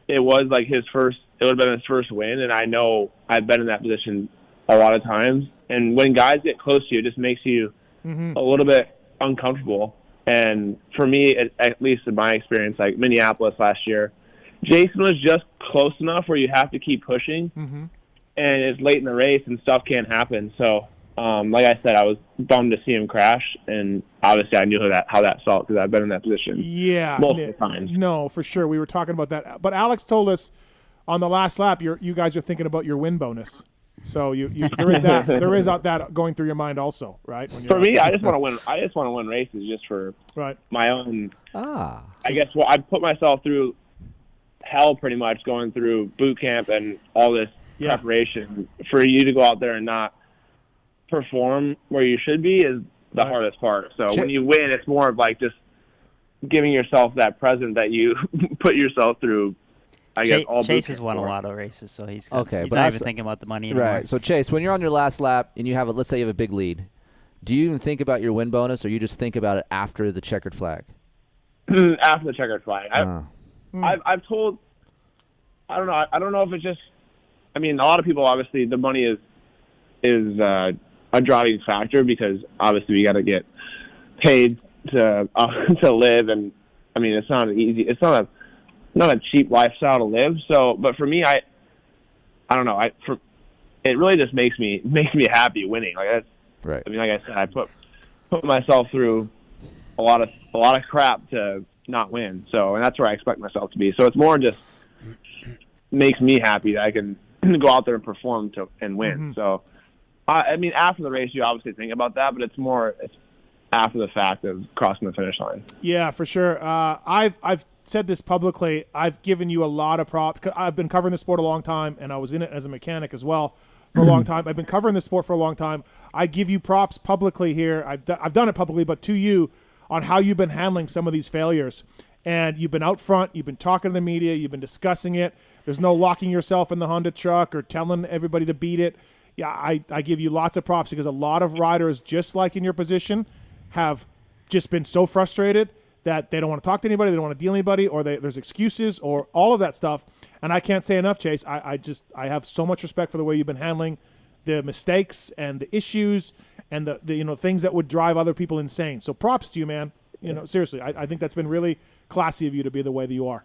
it was like his first. It would have been his first win, and I know I've been in that position a lot of times. And when guys get close to you, it just makes you a little bit uncomfortable. And for me, at least in my experience, like Minneapolis last year, Jason was just close enough where you have to keep pushing, and it's late in the race and stuff can't happen. So, like I said, I was bummed to see him crash, and obviously I knew how that felt because I've been in that position multiple times. No, for sure. We were talking about that. But Alex told us on the last lap, you guys are thinking about your win bonus. So there is that. There is that going through your mind also, right? For me, I just want to win. I just want to win races just for my own. I guess I put myself through hell pretty much going through boot camp and all this preparation. For you to go out there and not perform where you should be is the hardest part. So when you win, it's more of like just giving yourself that present that you put yourself through. I guess all Chase has won a lot of races, so he's not even thinking about the money anymore. Right. So Chase, when you're on your last lap and you have let's say you have a big lead, do you even think about your win bonus, or you just think about it after the checkered flag? After the checkered flag, I've told. I don't know. I don't know if it's just. I mean, a lot of people obviously the money is a driving factor because obviously we got to get paid to live, and I mean it's not easy. It's not a cheap lifestyle to live. So, but for me, I don't know. It really just makes me happy winning. Like that's right. I mean, like I said, I put myself through a lot of crap to not win. So, and that's where I expect myself to be. So it's more just makes me happy that I can go out there and perform and win. Mm-hmm. So, I mean, after the race, you obviously think about that, but it's after the fact of crossing the finish line. Yeah, for sure. I've said this publicly. I've given you a lot of props. I've been covering the sport a long time, and I was in it as a mechanic as well for a long time. I've been covering the sport for a long time. I give you props publicly here. I've done it publicly, but to you on how you've been handling some of these failures. And you've been out front. You've been talking to the media. You've been discussing it. There's no locking yourself in the Honda truck or telling everybody to beat it. Yeah, I give you lots of props because a lot of riders, just like in your position, have just been so frustrated that they don't want to talk to anybody, they don't want to deal with anybody, or there's excuses or all of that stuff. And I can't say enough, Chase. I have so much respect for the way you've been handling the mistakes and the issues and the things that would drive other people insane. So props to you, man. Seriously, I think that's been really classy of you to be the way that you are.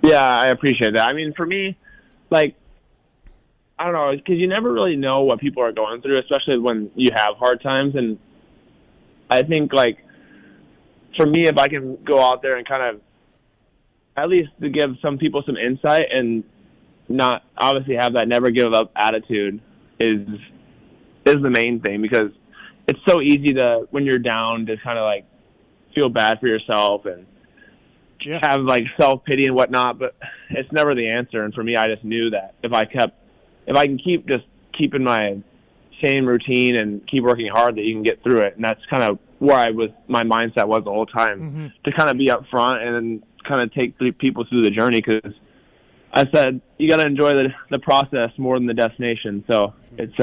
Yeah, I appreciate that. I mean, for me, like, I don't know, because you never really know what people are going through, especially when you have hard times. And I think, like, for me, if I can go out there and kind of at least to give some people some insight and not obviously have that never give up attitude is the main thing, because it's so easy to, when you're down, to kind of like feel bad for yourself and have like self-pity and whatnot, but it's never the answer. And for me, I just knew that if I can keep in my same routine and keep working hard, that you can get through it. And that's kind of where my mindset was the whole time, to kind of be up front and then kind of take people through the journey. Because I said, you got to enjoy the process more than the destination. So it's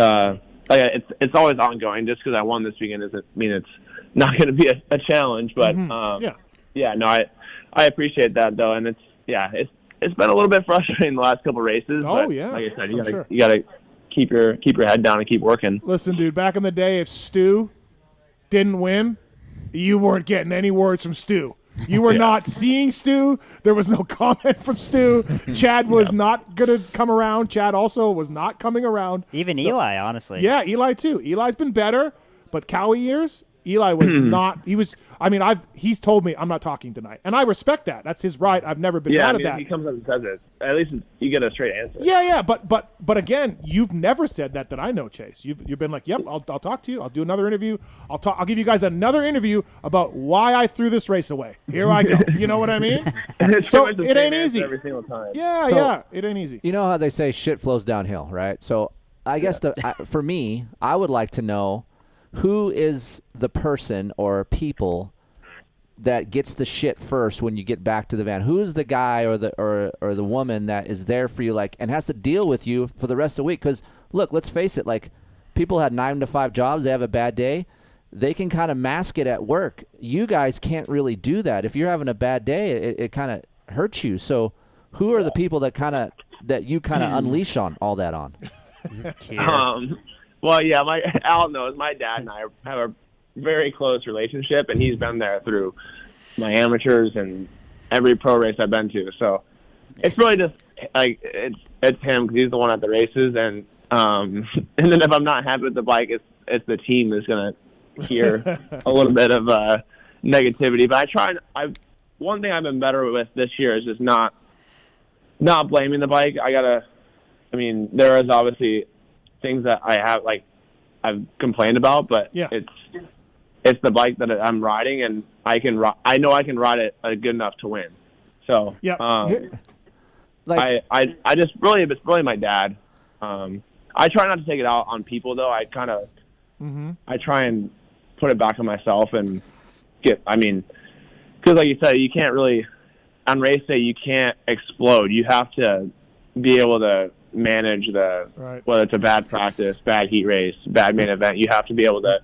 always ongoing. Just because I won this weekend doesn't mean it's not going to be a challenge, but I appreciate that though. And it's been a little bit frustrating the last couple of races. Oh but yeah. Like I said, you got to keep your head down and keep working. Listen, dude, back in the day, if Stu didn't win, you weren't getting any words from Stu. You were not seeing Stu. There was no comment from Stu. Chad was not going to come around. Chad also was not coming around. Even Eli, honestly. Yeah, Eli too. Eli's been better, but Cowie years, Eli was not. He's told me I'm not talking tonight, and I respect that. That's his right. I've never been mad at that. He comes up and says it. At least you get a straight answer. Yeah. But again, you've never said that I know, Chase. You've been like, yep, I'll talk to you. I'll do another interview. I'll give you guys another interview about why I threw this race away. Here I go. You know what I mean? So it ain't easy every single time. Yeah, it ain't easy. You know how they say shit flows downhill, right? So I guess for me, I would like to know who is the person or people that gets the shit first when you get back to the van. Who is the guy or the woman that is there for you, like, and has to deal with you for the rest of the week? Because look, let's face it, like, people had 9 to 5 jobs. They have a bad day. They can kind of mask it at work. You guys can't really do that. If you're having a bad day, it kind of hurts you. So who are the people that you kind of unleash on all that on? Well, yeah, Al knows my dad and I have a very close relationship, and he's been there through my amateurs and every pro race I've been to. So it's really just like it's him, because he's the one at the races, and then if I'm not happy with the bike, it's the team that's gonna hear a little bit of negativity. But one thing I've been better with this year is just not blaming the bike. There is obviously things that I've complained about, but it's the bike that I'm riding, and I know I can ride it good enough to win. So it's really my dad. I try not to take it out on people though. I kind of I try and put it back on myself and because like you said, you can't really on race day you can't explode. You have to be able to manage whether it's a bad practice, bad heat race, bad main event. You have to be able to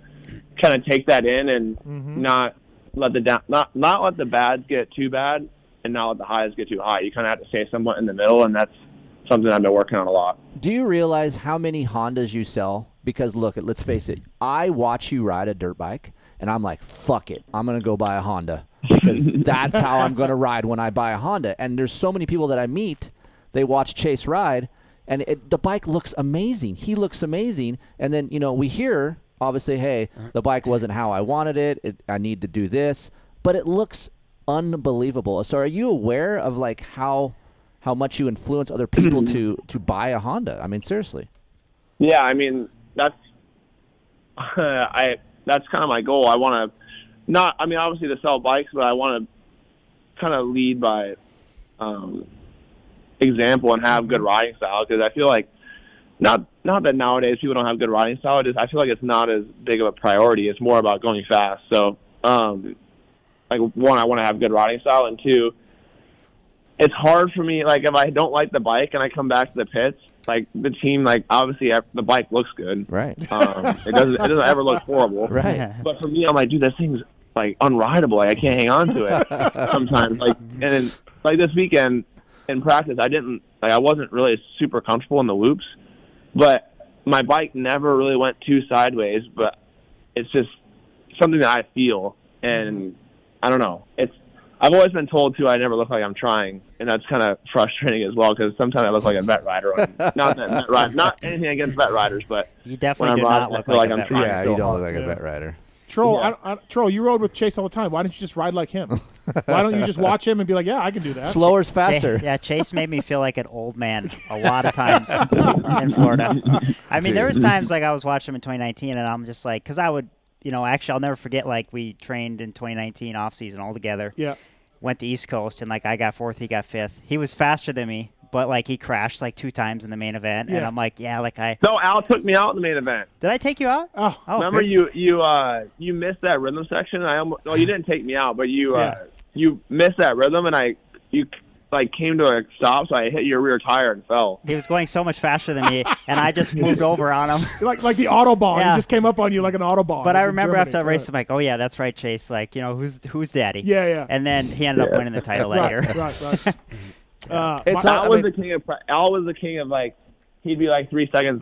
kind of take that in and not let not let the bads get too bad and not let the highs get too high. You kind of have to stay somewhat in the middle, and that's something I've been working on a lot. Do you realize how many Hondas you sell? Because look, let's face it, I watch you ride a dirt bike, and I'm like, fuck it, I'm going to go buy a Honda because that's how I'm going to ride when I buy a Honda. And there's so many people that I meet, they watch Chase ride, and the bike looks amazing. He looks amazing. And then, we hear, obviously, hey, the bike wasn't how I wanted it. I need to do this. But it looks unbelievable. So are you aware of, like, how much you influence other people to buy a Honda? I mean, seriously. Yeah, I mean, that's that's kind of my goal. I want to obviously to sell bikes, but I want to kind of lead by example and have good riding style, because I feel like not that nowadays people don't have good riding style. I feel like it's not as big of a priority. It's more about going fast. So, like, one, I want to have good riding style, and two, it's hard for me, like, if I don't like the bike and I come back to the pits, like, the team, like, obviously the bike looks good. Right. It doesn't ever look horrible. Right. But for me, I'm like, dude, this thing's, like, unrideable. Like, I can't hang on to it sometimes. Like, and then, like, this weekend in practice, I wasn't really super comfortable in the loops, but my bike never really went too sideways, but it's just something that I feel, and I don't know. I've always been told, too, I never look like I'm trying, and that's kind of frustrating as well, because sometimes I look like a vet rider. Not anything against vet riders, but you definitely do not look like a vet rider. Yeah, you don't look like a vet rider. Troll, Troll, you rode with Chase all the time. Why don't you just ride like him? Why don't you just watch him and be like, yeah, I can do that? Slower's faster. Yeah, Chase made me feel like an old man a lot of times in Florida. I mean, there was times, like, I was watching him in 2019, and I'm just like, because I would, actually, I'll never forget, like, we trained in 2019 off-season all together. Yeah. Went to East Coast, and, like, I got fourth, he got fifth. He was faster than me, but, like, he crashed, like, 2 times in the main event, and I'm like, yeah, like, No, Al took me out in the main event. Did I take you out? Oh, remember good. you missed that rhythm section. You didn't take me out, but you missed that rhythm, and you came to a stop, so I hit your rear tire and fell. He was going so much faster than me, and I just moved over on him. Like the Autobahn. Yeah. He just came up on you like an Autobahn. But I remember after that race, I'm like, oh, yeah, that's right, Chase. Like, who's daddy? Yeah, yeah. And then he ended up winning the title that year. Right. Al was the king of, like, he'd be like 3 seconds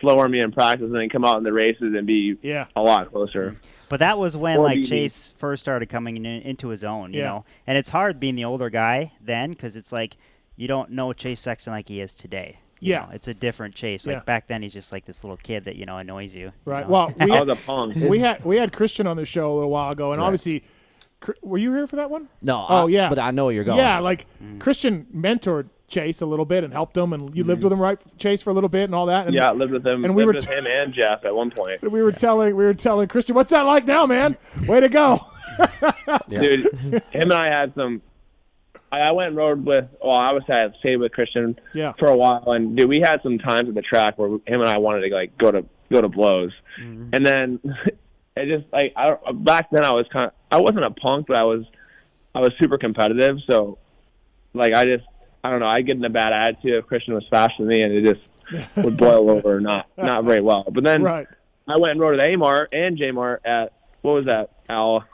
slower than me in practice, and then come out in the races and be a lot closer. But that was when, like, Chase first started coming into his own, you know. And it's hard being the older guy then, because it's like you don't know Chase Sexton like he is today. You know, it's a different Chase. Like, back then, he's just like this little kid that, annoys you. Right. You know? Well, I was a punk. we had Christian on the show a little while ago, and obviously, were you here for that one? No. Oh, but I know where you're going. Yeah, like Christian mentored Chase a little bit and helped him, and you lived with him, right, Chase, for a little bit and all that. And, I lived with him. And with him and Jeff at one point. We were telling Christian, what's that like now, man? Way to go, dude. Him and I had some. I went and rode with. Well, obviously I stayed with Christian for a while, and dude, we had some times at the track where him and I wanted to, like, go to blows, and then it just, like, back then I wasn't a punk, but I was super competitive, so, like, I don't know, I get in a bad attitude if Christian was faster than me, and it just would boil over not very well. But then I went and rode at A-Mart and J-Mart at, what was that, Al?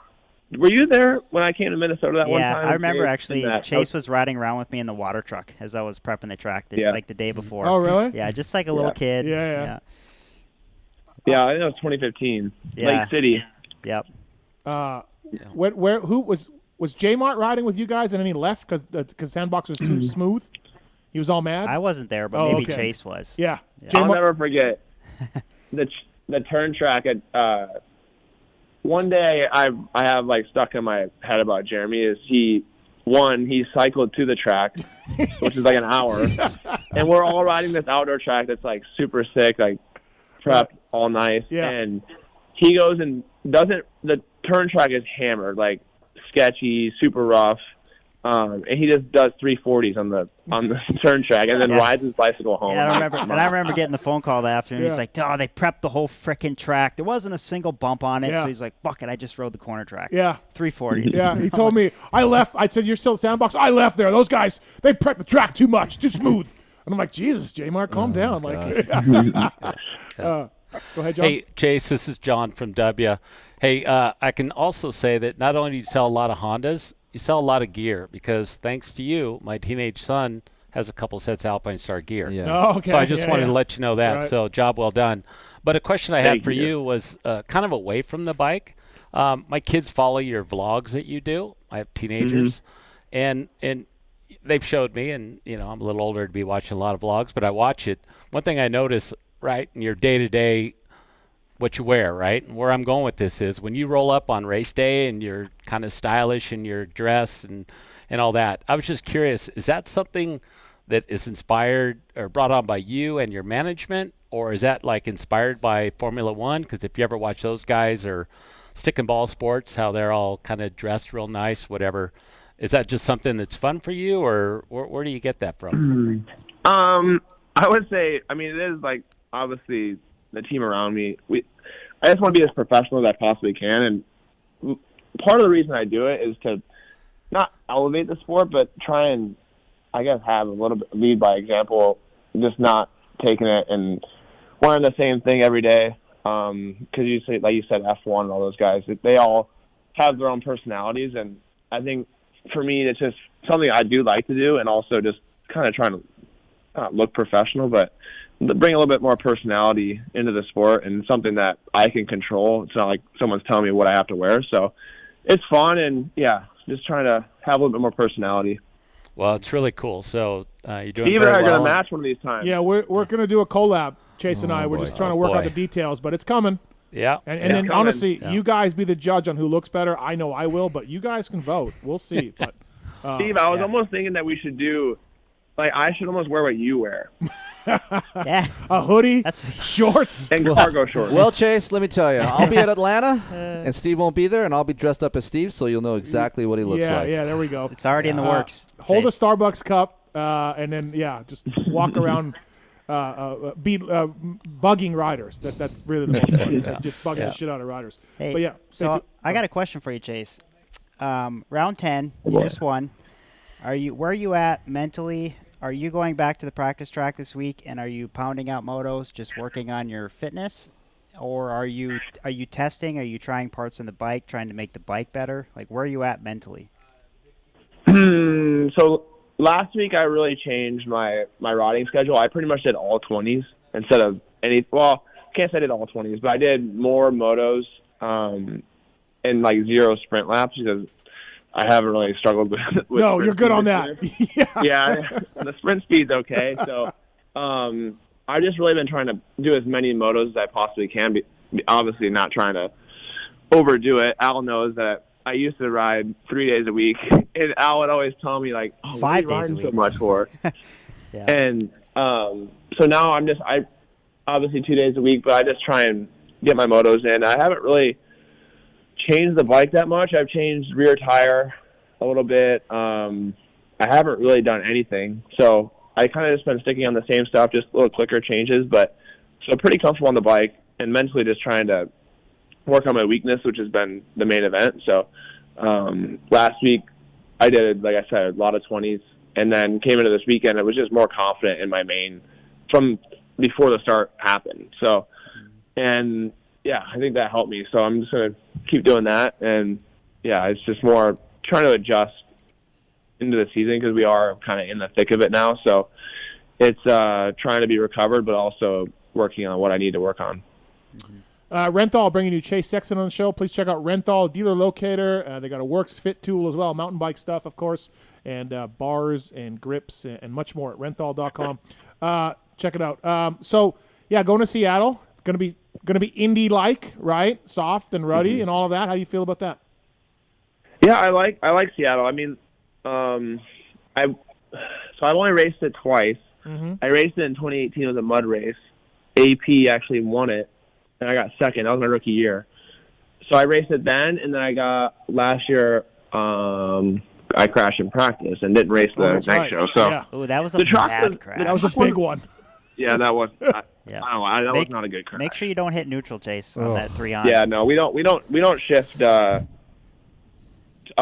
Were you there when I came to Minnesota that one time? Yeah, I remember actually Chase was riding around with me in the water truck as I was prepping the track like the day before. Oh, really? Yeah, just like a little kid. Yeah. Yeah, I think it was 2015. Lake City. Yep. Who was J-Mart riding with you guys, and then he left because Sandbox was too smooth? He was all mad? I wasn't there, but maybe Chase was. Yeah. I'll never forget the turn track at one day I have, like, stuck in my head about Jeremy is he cycled to the track, which is like an hour, and we're all riding this outdoor track that's, like, super sick, like, prepped all nice, and he goes and the turn track is hammered, like, sketchy, super rough, And he just does 340s on the turn track and then rides his bicycle home. Yeah, I remember getting the phone call that afternoon. Yeah. He's like, "Oh, they prepped the whole frickin' track. There wasn't a single bump on it." Yeah. So he's like, "Fuck it, I just rode the corner track." Yeah. 340s. Yeah, he told me, I left. I said, "You're still at Sandbox?" I left there. Those guys, they prepped the track too much, too smooth. And I'm like, Jesus, J-Mark, calm down. Like, go ahead, John. Hey, Chase, this is John from W. Hey, I can also say that not only do you sell a lot of Hondas, you sell a lot of gear because thanks to you, my teenage son has a couple sets of Alpine Star gear. Yeah. Oh, okay. So I just wanted to let you know that. Right. So job well done. But a question I had Thank for you. you was kind of away from the bike. My kids follow your vlogs that you do. I have teenagers, and they've showed me, and I'm a little older to be watching a lot of vlogs, but I watch it. One thing I notice, right, in your day-to-day, what you wear, right, and where I'm going with this is when you roll up on race day and you're kind of stylish in your dress and all that. I was just curious, is that something that is inspired or brought on by you and your management, or is that like inspired by Formula One? Because if you ever watch those guys or stick and ball sports, how they're all kind of dressed real nice, whatever. Is that just something that's fun for you, or where do you get that from? I would say, I mean, it is like obviously the team around me. I just want to be as professional as I possibly can, and part of the reason I do it is to not elevate the sport, but try and, I guess, have a little bit lead by example, just not taking it and wearing the same thing every day. Because you say, like you said, F1 and all those guys, they all have their own personalities, and I think for me, it's just something I do like to do, and also just kind of trying to not look professional, but bring a little bit more personality into the sport and something that I can control. It's not like someone's telling me what I have to wear. So it's fun, and just trying to have a little bit more personality. Well, it's really cool. So you're doing Even very I well. going to match one of these times. Yeah, we're going to do a collab, Chase and I. We're just trying to work out the details, but it's coming. Yeah. And then coming. honestly, you guys be the judge on who looks better. I know I will, but you guys can vote. We'll see. But Steve, I was almost thinking that we should do, like, I should almost wear what you wear. Yeah. A hoodie, shorts, and cargo shorts. Well, Chase, let me tell you, I'll be at Atlanta, and Steve won't be there, and I'll be dressed up as Steve, so you'll know exactly what he looks like. Yeah, there we go. It's already in the works. Hold a Chase. Starbucks cup, and then just walk around, bugging riders. That's really the most fun. Just bugging the shit out of riders. Hey, But so I got a question for you, Chase. Round 10, you just won. Where are you at mentally? Are you going back to the practice track this week, and are you pounding out motos, just working on your fitness, or are you testing? Are you trying parts on the bike, trying to make the bike better? Like, where are you at mentally? So last week I really changed my riding schedule. I pretty much did all 20s instead of any. Well, I can't say I did all 20s, but I did more motos and like 0 sprint laps because I haven't really struggled with no, you're good on that. Yeah, the sprint speed's okay. So I've just really been trying to do as many motos as I possibly can. Obviously not trying to overdo it. Al knows that I used to ride 3 days a week, and Al would always tell me, like, oh, 5 what are you days a riding so week. much for? Yeah. And so now I obviously 2 days a week, but I just try and get my motos in. I haven't really changed the bike that much. I've changed rear tire a little bit. I haven't really done anything. So I kind of just been sticking on the same stuff, just little clicker changes. But so pretty comfortable on the bike and mentally just trying to work on my weakness, which has been the main event. So last week I did, like I said, a lot of 20s, and then came into this weekend. I was just more confident in my main from before the start happened. So, and yeah, I think that helped me. So I'm just going to keep doing that. And yeah, it's just more trying to adjust into the season because we are kind of in the thick of it now. So it's trying to be recovered, but also working on what I need to work on. Renthal bringing you Chase Sexton on the show. Please check out Renthal Dealer Locator. They got a Works Fit tool as well, mountain bike stuff, of course, and bars and grips and much more at renthal.com. Check it out. So yeah, going to Seattle. Going to be Indy-like, right? Soft and ruddy and all of that. How do you feel about that? Yeah, I like Seattle. I mean, I've only raced it twice. I raced it in 2018. It was a mud race. AP actually won it, and I got second. That was my rookie year. So I raced it then, and then I got last year I crashed in practice and didn't race the night show. So yeah. Oh, that was a the track bad crash. That was a big one. Yeah, that was. Yeah. I don't know. That was not a good crash. Make sure you don't hit neutral, Chase, on that 3-on. Yeah, no, we don't shift up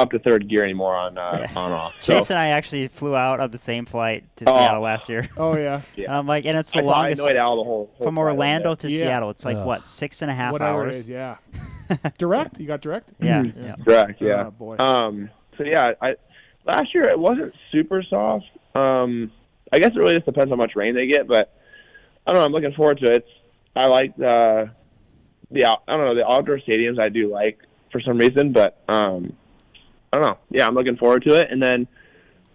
to third gear anymore on off. So. Chase and I actually flew out on the same flight to Seattle last year. Oh yeah. And I'm like, and it's the I longest annoyed Al the whole from flight Orlando to Yeah. Seattle. It's like what, 6.5 Whatever hours? it is, yeah. Direct? You got direct? Yeah. Correct. Yeah. Oh, boy. So yeah, last year it wasn't super soft. I guess it really just depends how much rain they get, but I don't know. I'm looking forward to it. I like the outdoor stadiums. I do like for some reason, but I don't know. Yeah, I'm looking forward to it, and then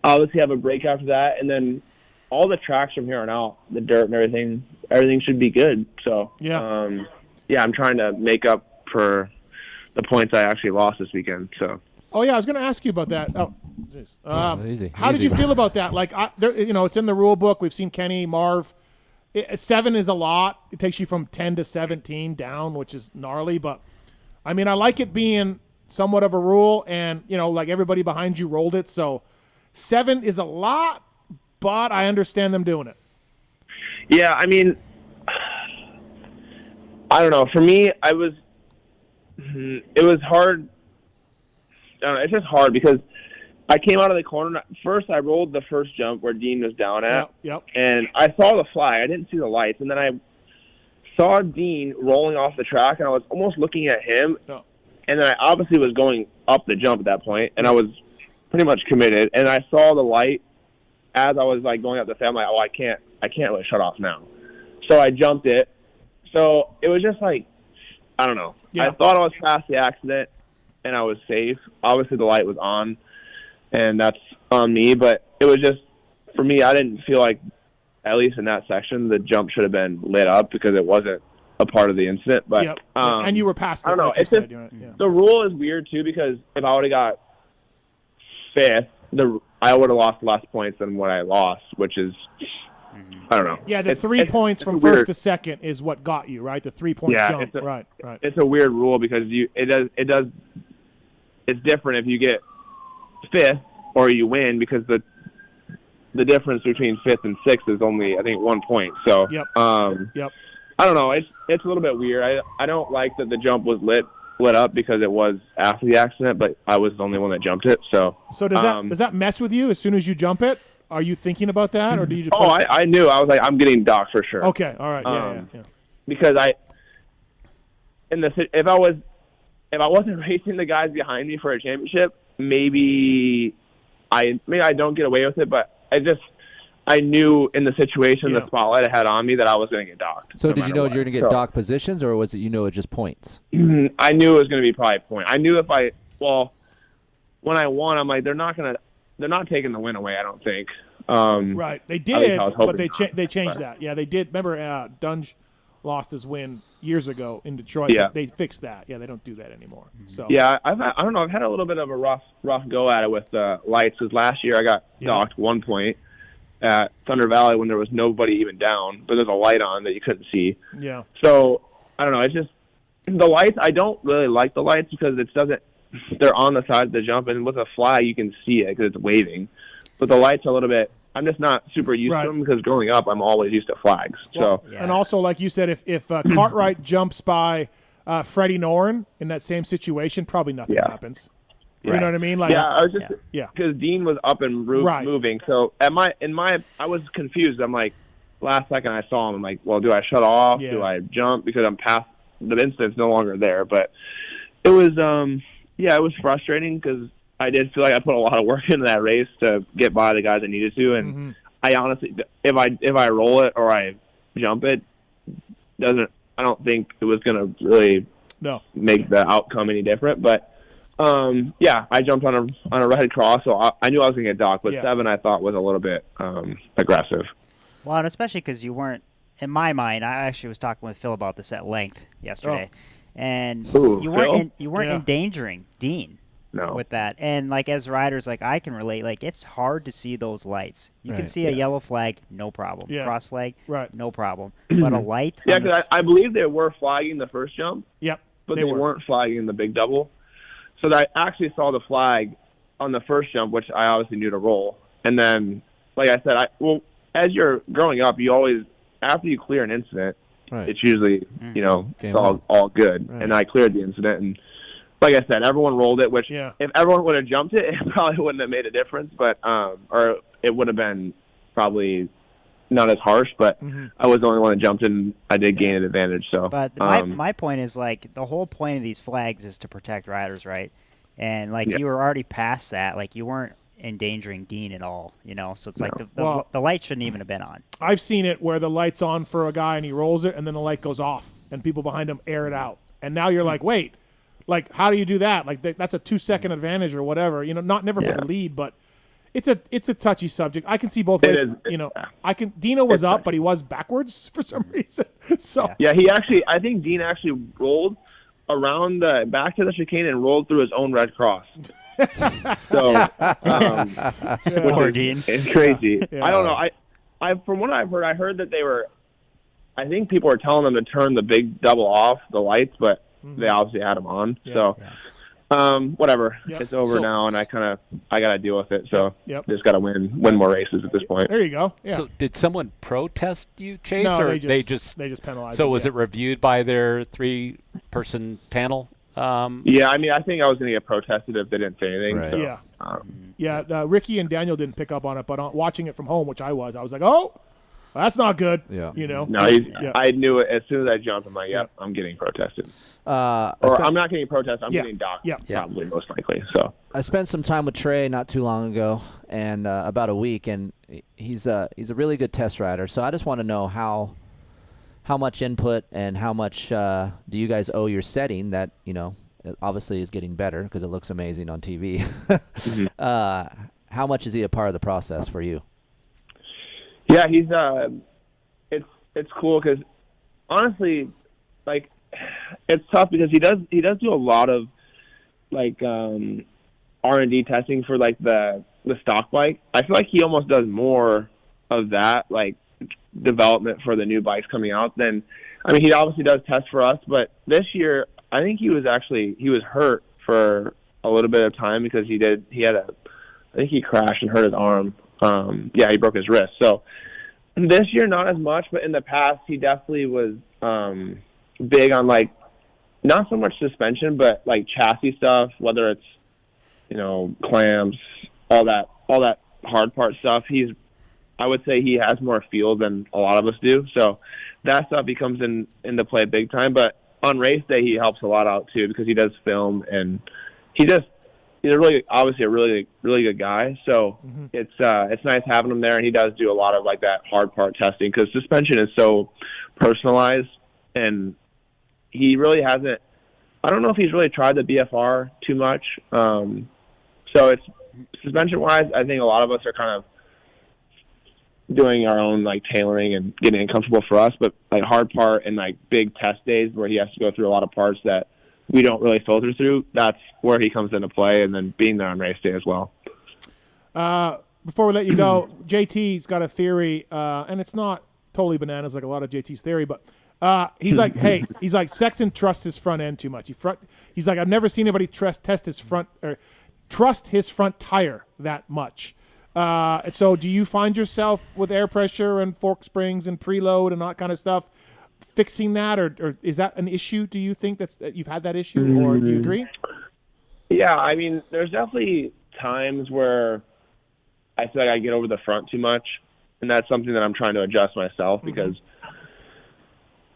obviously have a break after that, and then all the tracks from here on out, the dirt and everything should be good. So yeah, I'm trying to make up for the points I actually lost this weekend. So. Oh yeah, I was going to ask you about that. Oh, easy. How did you feel about that? Like, it's in the rule book. We've seen Kenny, Marv. 7 is a lot. It takes you from 10 to 17 down, which is gnarly. But I mean, I like it being somewhat of a rule, and like everybody behind you rolled it. So 7 is a lot, but I understand them doing it. Yeah, I mean, I don't know. For me, it was hard. I don't know, it's just hard because I came out of the corner. First, I rolled the first jump where Dean was down at. Yep. And I saw the flag. I didn't see the lights. And then I saw Dean rolling off the track, and I was almost looking at him. Oh. And then I obviously was going up the jump at that point, and I was pretty much committed. And I saw the light as I was like going up the thing. I'm like, I can't really shut off now. So I jumped it. So it was just like, I don't know. Yeah. I thought I was past the accident, and I was safe. Obviously, the light was on, and that's on me. But it was just, for me, I didn't feel like, at least in that section, the jump should have been lit up because it wasn't a part of the incident. But Yep. And you were past it. I don't know. Like It's you just, said, the rule is weird, too, because if I would have got 5th, I would have lost less points than what I lost, which is, I don't know. Yeah, the 3 points from weird. first to second is what got you, right? The 3-point jump. Right. It's a weird rule because it's different if you get 5th or you win because the difference between 5th and 6th is only, I think, 1 point. So, Yep. I don't know. It's a little bit weird. I don't like that the jump was lit up because it was after the accident, but I was the only one that jumped it. So does that mess with you as soon as you jump it? Are you thinking about that, or do you just? Oh, I knew. I was like, I'm getting docked for sure. Okay, all right, yeah. Because if I wasn't racing the guys behind me for a championship, maybe I don't get away with it. But I knew in the situation, the spotlight I had on me, that I was going to get docked. So did you know you were going to get docked positions, or was it it was just points? I knew it was going to be probably a point. I knew when I won, I'm like, they're not taking the win away, I don't think. Right, they did, but they changed but. that. Yeah, they did. Remember, Dunge lost his win years ago in Detroit. Yeah. They fixed that. Yeah, they don't do that anymore. So yeah, I don't know. I've had a little bit of a rough go at it with lights. Because last year I got docked 1 point at Thunder Valley when there was nobody even down, but there's a light on that you couldn't see. Yeah. So I don't know. It's just the lights. I don't really like the lights because they're on the side of the jump, and with a flag you can see it because it's waving. But the lights are a little bit. I'm just not super used to them because growing up I'm always used to flags. Well, and also, like you said, if Cartwright jumps by Freddie Noren in that same situation, probably nothing happens. You know what I mean? Like, I was just because Dean was up and moving. So I was confused. I'm like, last second I saw him. I'm like, well, do I shut off? Do I jump because I'm past the incident's no longer there? But it was it was frustrating because I did feel like I put a lot of work into that race to get by the guys I needed to, and I honestly, if I roll it or I jump it, I don't think it was gonna really make the outcome any different. But I jumped on a red cross, so I knew I was gonna get docked. But 7 I thought was a little bit aggressive. Well, and especially because you weren't, in my mind, I actually was talking with Phil about this at length yesterday, and you weren't endangering Dean. No. With that. And like as riders, like I can relate, like it's hard to see those lights. You can see a yellow flag, no problem. Cross flag, no problem. But a light. Yeah, because I believe they were flagging the first jump. Yep. But they weren't flagging the big double. So I actually saw the flag on the first jump, which I obviously knew to roll. And then, like I said, as you're growing up, you always, after you clear an incident, it's usually, it's all good. Right. And I cleared the incident. And like I said, everyone rolled it, which if everyone would have jumped it, it probably wouldn't have made a difference. But, or it would have been probably not as harsh, but I was the only one that jumped and I did gain an advantage. So, but my point is, like, the whole point of these flags is to protect riders, right? And like you were already past that, like you weren't endangering Dean at all, So it's like the light shouldn't even have been on. I've seen it where the light's on for a guy and he rolls it, and then the light goes off, and people behind him air it out, and now you're like, wait, like how do you do that? Like that's a 2-second advantage or whatever, not never for the lead, but. It's a touchy subject. I can see both ways. Dino was up, but he was backwards for some reason. So I think Dean actually rolled around the back to the chicane and rolled through his own red cross. So, poor Dean. It's crazy. Yeah. I don't know. I from what I've heard, I heard that I think people were telling them to turn the big double off the lights, but they obviously had them on. Yeah. So. Yeah. Whatever. Yep. It's over now, and I got to deal with it. So just got to win more races at this point. There you go. Yeah. So did someone protest you, Chase, no, or they just penalized? So was it reviewed by their 3-person panel? Yeah, I mean, I think I was going to get protested if they didn't say anything. Right. So, Ricky and Daniel didn't pick up on it, but watching it from home, which I was like, oh. That's not good. Yeah. No, I knew it as soon as I jumped. I'm like, I'm getting protested. I'm not getting protested. I'm getting docked. Probably most likely. So I spent some time with Trey not too long ago, and about a week, and he's a really good test rider. So I just want to know how much input and how much do you guys owe your setting that it obviously is getting better because it looks amazing on TV. How much is he a part of the process for you? Yeah, he's it's cool because honestly, like it's tough because he does do a lot of like R&D testing for like the stock bike. I feel like he almost does more of that like development for the new bikes coming out than he obviously does tests for us, but this year I think he was hurt for a little bit of time because I think he crashed and hurt his arm. He broke his wrist. So this year, not as much, but in the past, he definitely was big on like not so much suspension, but like chassis stuff. Whether it's clamps, all that hard part stuff. I would say he has more feel than a lot of us do. So that stuff he comes into play big time. But on race day, he helps a lot out too because he does film and he's obviously a really, really good guy. So it's nice having him there, and he does do a lot of like that hard part testing because suspension is so personalized, and he really hasn't. I don't know if he's really tried the BFR too much. So it's suspension wise. I think a lot of us are kind of doing our own like tailoring and getting it comfortable for us, but like hard part and like big test days where he has to go through a lot of parts that we don't really filter through, that's where he comes into play, and then being there on race day as well. Before we let you go, JT's got a theory, and it's not totally bananas like a lot of JT's theory, but he's like, Sexton trusts his front end too much. He's like, I've never seen anybody trust his front tire that much. So do you find yourself with air pressure and fork springs and preload and all that kind of stuff fixing that, or is that an issue? Do you think that you've had that issue, or do you agree? Yeah, I mean, there's definitely times where I feel like I get over the front too much, and that's something that I'm trying to adjust myself because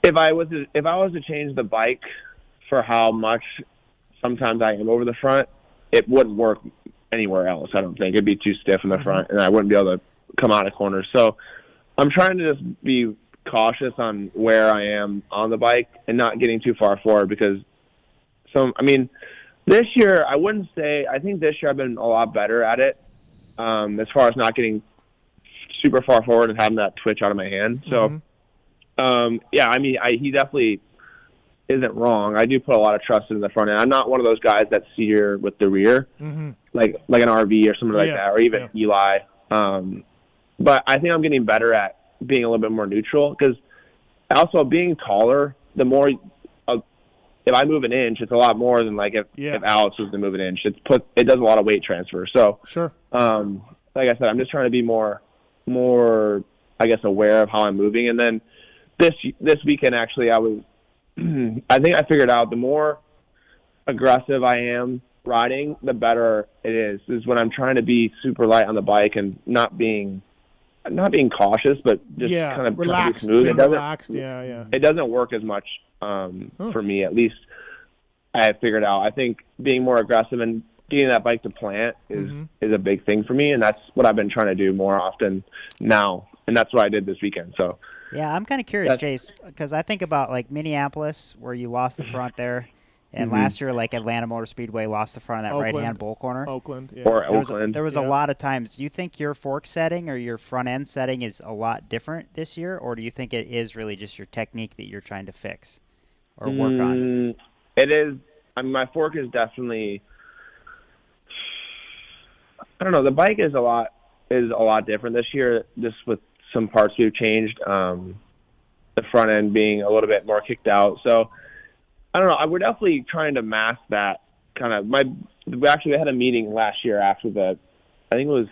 if I was to change the bike for how much sometimes I am over the front, it wouldn't work anywhere else. I don't think it'd be too stiff in the front, and I wouldn't be able to come out of corners. So I'm trying to just be cautious on where I am on the bike and not getting too far forward because this year I think this year I've been a lot better at it as far as not getting super far forward and having that twitch out of my hand. So he definitely isn't wrong. I do put a lot of trust in the front end. I'm not one of those guys that steer with the rear like an RV or something like that, or even Eli. But I think I'm getting better at being a little bit more neutral because also being taller, the more if I move an inch, it's a lot more than like if Alex was to move an inch. It does a lot of weight transfer. So sure. Like I said, I'm just trying to be more, I guess, aware of how I'm moving. And then this weekend, actually, I think I figured out the more aggressive I am riding, the better it is when I'm trying to be super light on the bike and not being cautious, but just kind of relaxed. Smooth. It doesn't work as much for me, at least. I have figured out. I think being more aggressive and getting that bike to plant is a big thing for me, and that's what I've been trying to do more often now, and that's what I did this weekend. So yeah, I'm kind of curious, Chase, because I think about like Minneapolis, where you lost the front there. And last year, like Atlanta Motor Speedway lost the front of that right-hand bull corner. Oakland, There was a lot of times. Do you think your fork setting or your front end setting is a lot different this year, or do you think it is really just your technique that you're trying to fix or work on? It is. I mean, my fork is definitely. I don't know. The bike is a lot different this year, just with some parts we've changed. The front end being a little bit more kicked out, so. I don't know. We're definitely trying to mask that kind of. We had a meeting last year after I think it was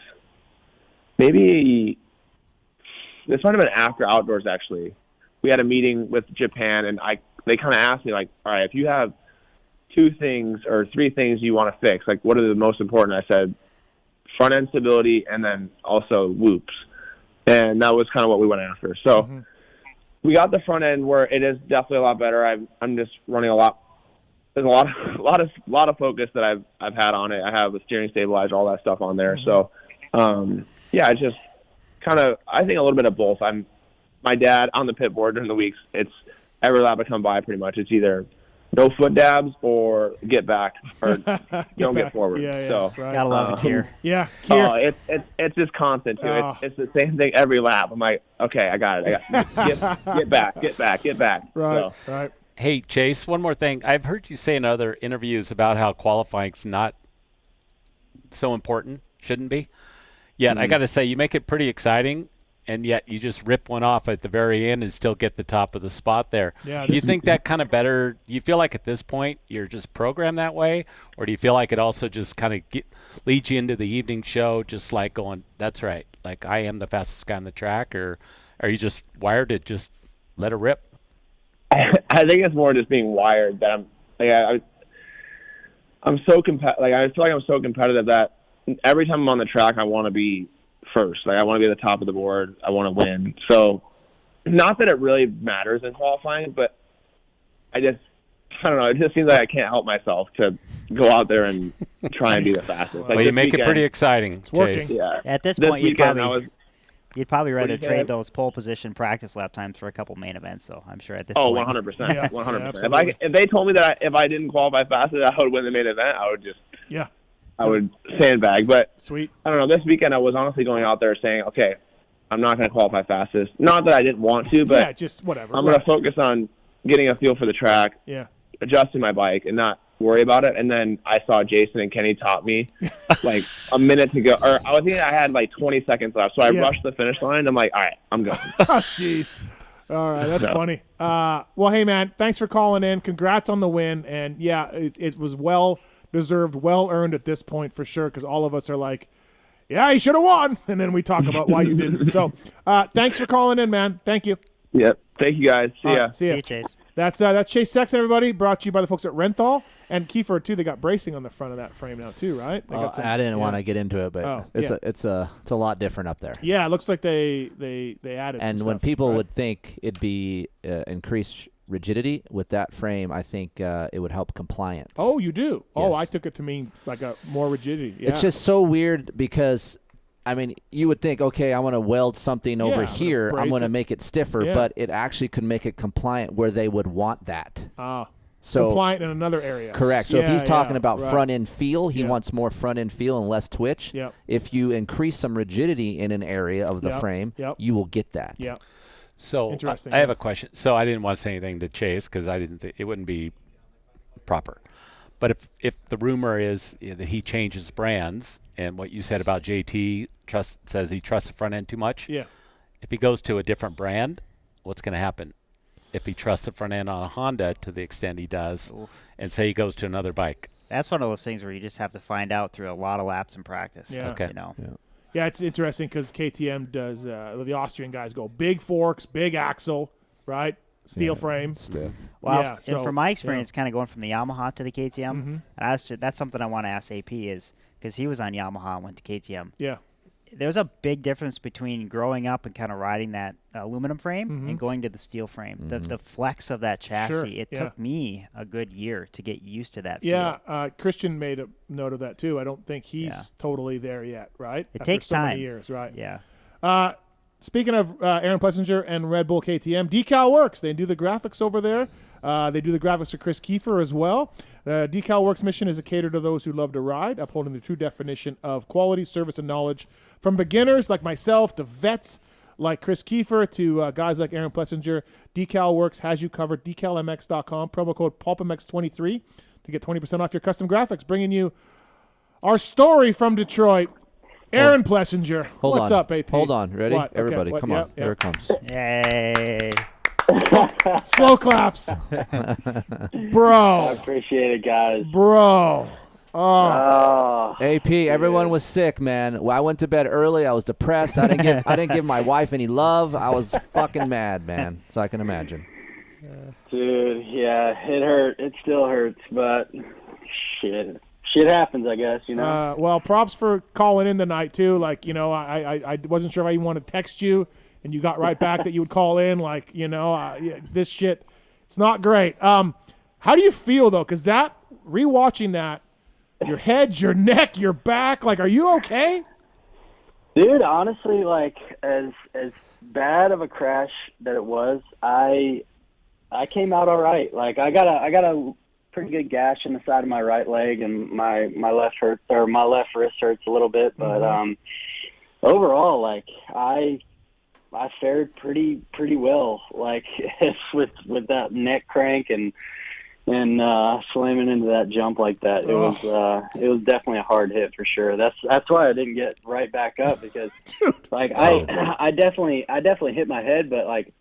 maybe this might have been after Outdoors. Actually, we had a meeting with Japan, and they kind of asked me like, all right, if you have 2 things or 3 things you want to fix, like what are the most important? I said front end stability, and then also whoops, and that was kind of what we went after. So. We got the front end where it is definitely a lot better. I'm just running a lot. There's a lot of focus that I've had on it. I have a steering stabilizer, all that stuff on there. So, it's just kind of I think a little bit of both. My dad on the pit board during the weeks. It's every lap I come by pretty much. It's either no foot dabs or get back or don't get forward. So gotta love Keefer. Yeah, Keefer. It's just constant too. It's the same thing every lap. I'm like, okay, I got it. Get back. Right, right. Hey, Chase, one more thing. I've heard you say in other interviews about how qualifying's not so important, shouldn't be. Yet I got to say, you make it pretty exciting. And yet you just rip one off at the very end and still get the top of the spot there. Yeah, do you think that kind of better? You feel like at this point you're just programmed that way, or do you feel like it also just kind of leads you into the evening show, just like going, "That's right, like I am the fastest guy on the track," or are you just wired to just let it rip? I think it's more just being wired that I'm so I feel like I'm so competitive that every time I'm on the track I want to be first. Like I want to be at the top of the board. I want to win. So not that it really matters in qualifying, but I don't know. It just seems like I can't help myself to go out there and try and be the fastest. Well, you make it pretty exciting. It's working. Chase. Yeah. At this point, you'd probably rather trade those pole position practice lap times for a couple main events, though. I'm sure at this point. 100%. 100%. If they told me that if I didn't qualify fastest, I would win the main event, I would just I would sandbag. But sweet. I don't know. This weekend, I was honestly going out there saying, okay, I'm not going to qualify fastest. Not that I didn't want to, but just whatever. I'm going to focus on getting a feel for the track, adjusting my bike, and not worry about it. And then I saw Jason and Kenny top me like a minute to go. Or I was thinking I had like 20 seconds left. So I rushed the finish line. I'm like, all right, I'm going. Jeez. All right, that's funny. Well, hey, man, thanks for calling in. Congrats on the win. And, it was well-deserved, well-earned at this point for sure, because all of us are like, yeah, he should have won. And then we talk about why you didn't. So thanks for calling in, man. Thank you. Yep. Thank you, guys. See ya. See you, Chase. That's Chase Sexton, everybody. Brought to you by the folks at Renthal and Keefer too. They got bracing on the front of that frame now too, right? They got I didn't want to get into it, but it's a lot different up there. Yeah, it looks like they added. And some when stuff, people right? would think it'd be increased rigidity with that frame, I think it would help compliance. Oh, you do? Yes. Oh, I took it to mean like a more rigidity. Yeah. It's just so weird because. I mean, you would think, okay, I want to weld something over here. I'm going to make it stiffer, but it actually could make it compliant where they would want that. So compliant in another area. Correct. So if he's talking about right. front-end feel, he wants more front-end feel and less twitch. Yep. If you increase some rigidity in an area of the frame, you will get that. Yeah. So interesting. I have a question. So I didn't want to say anything to Chase because I didn't think it wouldn't be proper. But if the rumor is that he changes brands, and what you said about JT says he trusts the front end too much. Yeah. If he goes to a different brand, what's going to happen? if he trusts the front end on a Honda to the extent he does, and say he goes to another bike. That's one of those things where you just have to find out through a lot of laps in practice. Yeah. Okay. You know. Yeah, it's interesting because KTM does the Austrian guys go big forks, big axle, right? Steel frame. Stiff. Well, and from my experience, kind of going from the Yamaha to the KTM, that's something I want to ask AP is because he was on Yamaha and went to KTM. Yeah. There's a big difference between growing up and kind of riding that aluminum frame and going to the steel frame. The flex of that chassis, it took me a good year to get used to that feel. Yeah, Christian made a note of that too. I don't think he's totally there yet, right? It After takes so time. many years, right? Yeah. Speaking of Aaron Plessinger and Red Bull KTM, Decal Works. They do the graphics over there. They do the graphics for Kris Keefer as well. Decal Works' mission is to cater to those who love to ride, upholding the true definition of quality, service, and knowledge. From beginners like myself to vets like Kris Keefer to guys like Aaron Plessinger, Decal Works has you covered. DecalMX.com, promo code PulpMX23 to get 20% off your custom graphics. Bringing you our story from Detroit. Aaron Plessinger. What's up, AP? Hold on. Ready? What? Everybody, Okay. come on. Here it comes. Yay. Slow claps. Bro. I appreciate it, guys. Bro. Oh. AP, everyone was sick, man. I went to bed early. I was depressed. I didn't give my wife any love. I was fucking mad, man. So I can imagine. Dude, yeah, it hurt. It still hurts, but shit happens, I guess, you know. Well, props for calling in tonight too. Like, you know, I wasn't sure if I even wanted to text you, and you got right back that you would call in. Like, you know, this shit, it's not great. How do you feel though? Because rewatching that, your head, your neck, your back, like, are you okay? Dude, honestly, like, as bad of a crash that it was, I came out all right. Like, I got a pretty good gash in the side of my right leg, and my left wrist hurts a little bit. But overall, like, I fared pretty well. Like, with that neck crank and slamming into that jump like that, it was definitely a hard hit for sure. That's why I didn't get right back up, because like I definitely hit my head, but like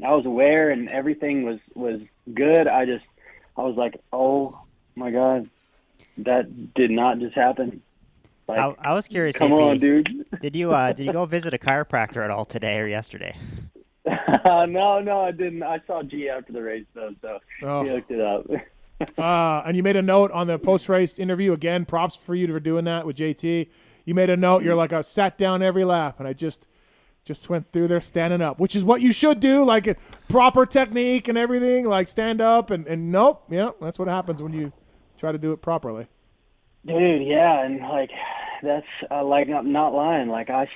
I was aware and everything was good. I was like, oh my God, that did not just happen. Like, I was curious. Come on, dude. Did you go visit a chiropractor at all today or yesterday? No, I didn't. I saw G after the race though, so he hooked it up. And you made a note on the post-race interview. Again, props for you for doing that with JT. You made a note. You're like, I sat down every lap, and I just went through there standing up, which is what you should do, like a proper technique and everything, like stand up. And nope, yeah, that's what happens when you try to do it properly. Dude, yeah, and like that's like I'm not lying. Like I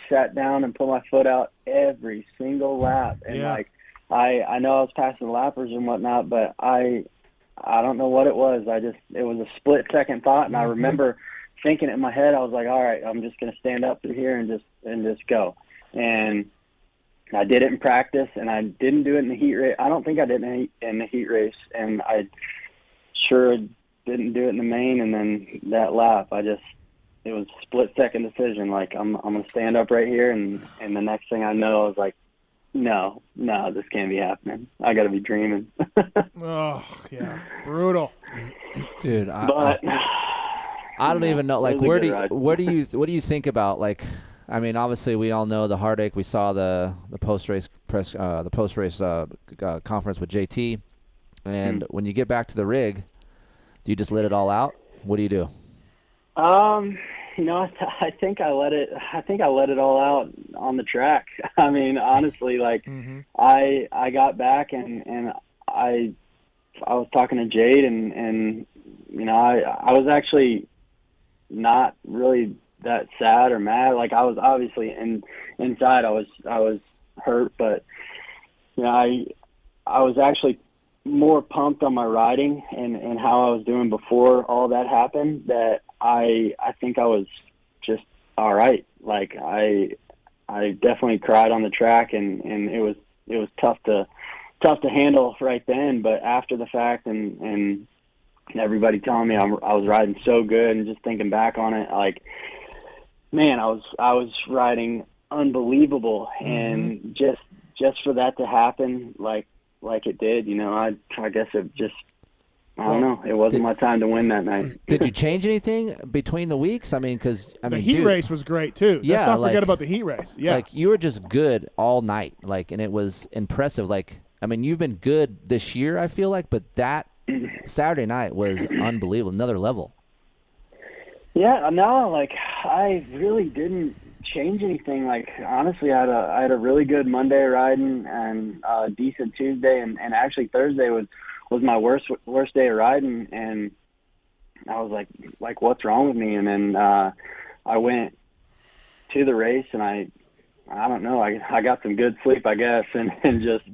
sat down and put my foot out every single lap, and like I know I was passing the lappers and whatnot, but I don't know what it was. It was a split second thought, and I remember thinking it in my head. I was like, all right, I'm just gonna stand up through here and just go. And I did it in practice, and I didn't do it in the heat race. I don't think I did it in the heat race, and I sure didn't do it in the main. And then that lap, it was a split-second decision. Like, I'm going to stand up right here, and the next thing I know, I was like, no, this can't be happening. I got to be dreaming. Oh, yeah, brutal. Dude, I don't even know. Like, what do you think about, like, I mean, obviously we all know the heartache. We saw the post-race press, the post-race conference with JT, and when you get back to the rig, do you just let it all out? What do you do? You know, I think I let it all out on the track. I mean, honestly, like I got back and I was talking to Jade and you know, I was actually not really that sad or mad. Like, I was obviously inside I was hurt, but you know, I was actually more pumped on my riding and how I was doing before all that happened, that I think I was just all right. Like, I definitely cried on the track, and it was tough to handle right then, but after the fact and everybody telling me I was riding so good, and just thinking back on it, like, man, I was riding unbelievable, and just for that to happen, like, like it did. I guess it just, I don't know. It wasn't my time to win that night. Did you change anything between the weeks? I mean, because the heat race was great too. Yeah, let's not forget about the heat race. Yeah, like you were just good all night, and it was impressive. I mean, you've been good this year, I feel like, but that Saturday night was unbelievable, another level. Yeah, no, I really didn't change anything. Honestly, I had a really good Monday riding and decent Tuesday, and actually Thursday was my worst day of riding, and I was like what's wrong with me? And then I went to the race, and I don't know, I got some good sleep, I guess, and just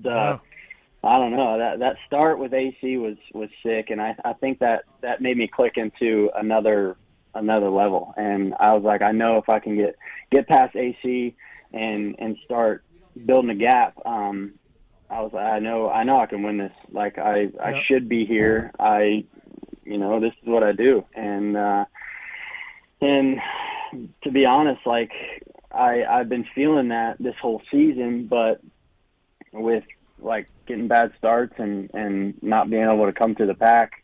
I don't know, that start with AC was sick, and I think that made me click into another level, and I was like, I know if I can get past AC and start building a gap, I was like, I know I can win this. I should be here. This is what I do. And to be honest, I've been feeling that this whole season, but with getting bad starts and not being able to come to the pack,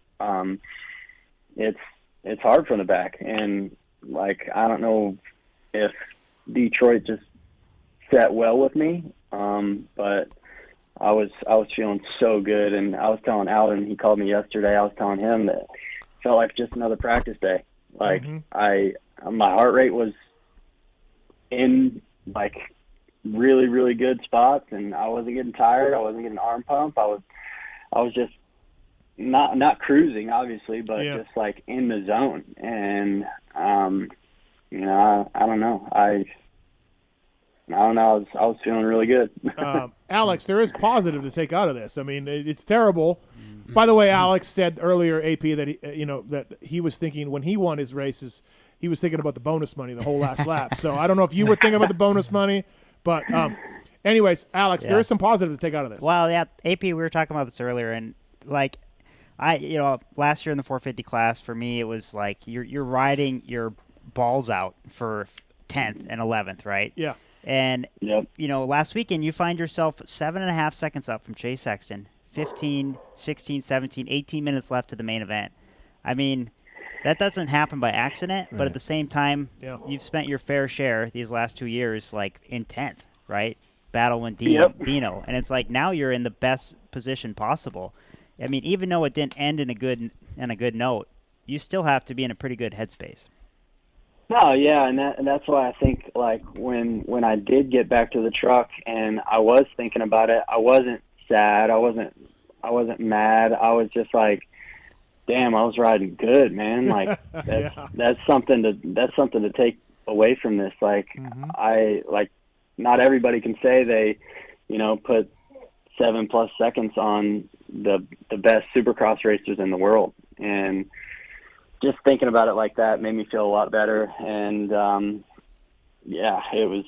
it's hard from the back. And I don't know if Detroit just sat well with me, but I was feeling so good, and I was telling Alden, he called me yesterday, I was telling him that it felt like just another practice day. My heart rate was in really, really good spots, and I wasn't getting tired, I wasn't getting arm pump, I was just not cruising, obviously, but just in the zone. And I don't know, I was feeling really good. Alex, there is positive to take out of this. I mean, it's terrible. By the way, Alex said earlier, AP, that that he was thinking when he won his races, he was thinking about the bonus money the whole last lap. So I don't know if you were thinking about the bonus money, but anyways, Alex, there is some positive to take out of this. Well, yeah, AP, we were talking about this earlier, and last year in the 450 class, for me, it was you're riding your balls out for 10th and 11th, right? Yeah. And, last weekend you find yourself 7.5 seconds up from Chase Sexton, 15, 16, 17, 18 minutes left to the main event. I mean, that doesn't happen by accident, but at the same time, you've spent your fair share these last 2 years, in 10th, right? Battling Dino. And it's now you're in the best position possible. I mean, even though it didn't end in a good note, you still have to be in a pretty good headspace. No, yeah, and that's why I think when I did get back to the truck and I was thinking about it, I wasn't sad, I wasn't mad, I was just damn, I was riding good, man. That's something to take away from this. Not everybody can say they, put 7+ seconds on the best Supercross racers in the world, and just thinking about it like that made me feel a lot better. And it was.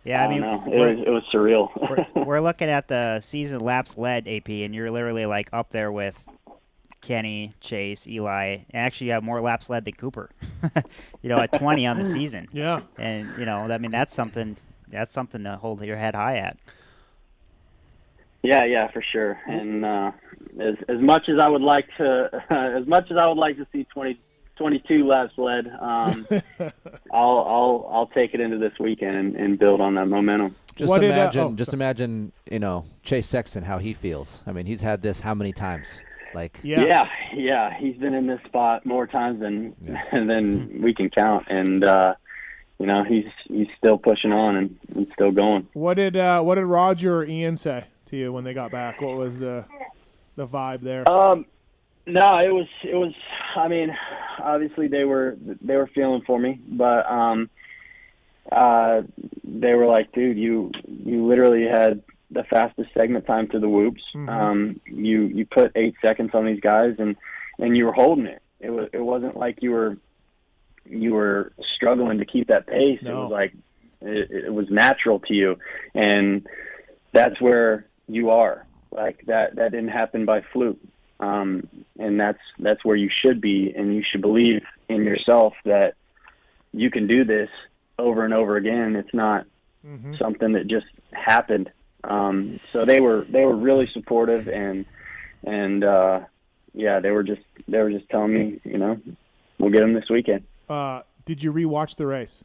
Yeah, I mean, it was surreal. we're looking at the season laps led, AP, and you're literally up there with Kenny, Chase, Eli, and actually you have more laps led than Cooper. At 20 on the season. Yeah. And I mean that's something to hold your head high at. Yeah, for sure. And as much as I would like to see 22 laps led, I'll take it into this weekend and build on that momentum. Just imagine, Chase Sexton, how he feels. I mean, he's had this how many times? Yeah, he's been in this spot more times than we can count, and he's still pushing on and still going. What did Roger or Ian say to you when they got back? What was the vibe there? No, it was. I mean, obviously they were feeling for me, but they were like, dude, you literally had the fastest segment time to the whoops. Mm-hmm. You put 8 seconds on these guys, and you were holding it. It wasn't like you were struggling to keep that pace. No. It was like it was natural to you, and that's where you are. That didn't happen by fluke. And that's where you should be, and you should believe in yourself that you can do this over and over again. It's not something that just happened. So they were really supportive, and yeah, they were just telling me, you know, we'll get them this weekend. Did you rewatch the race?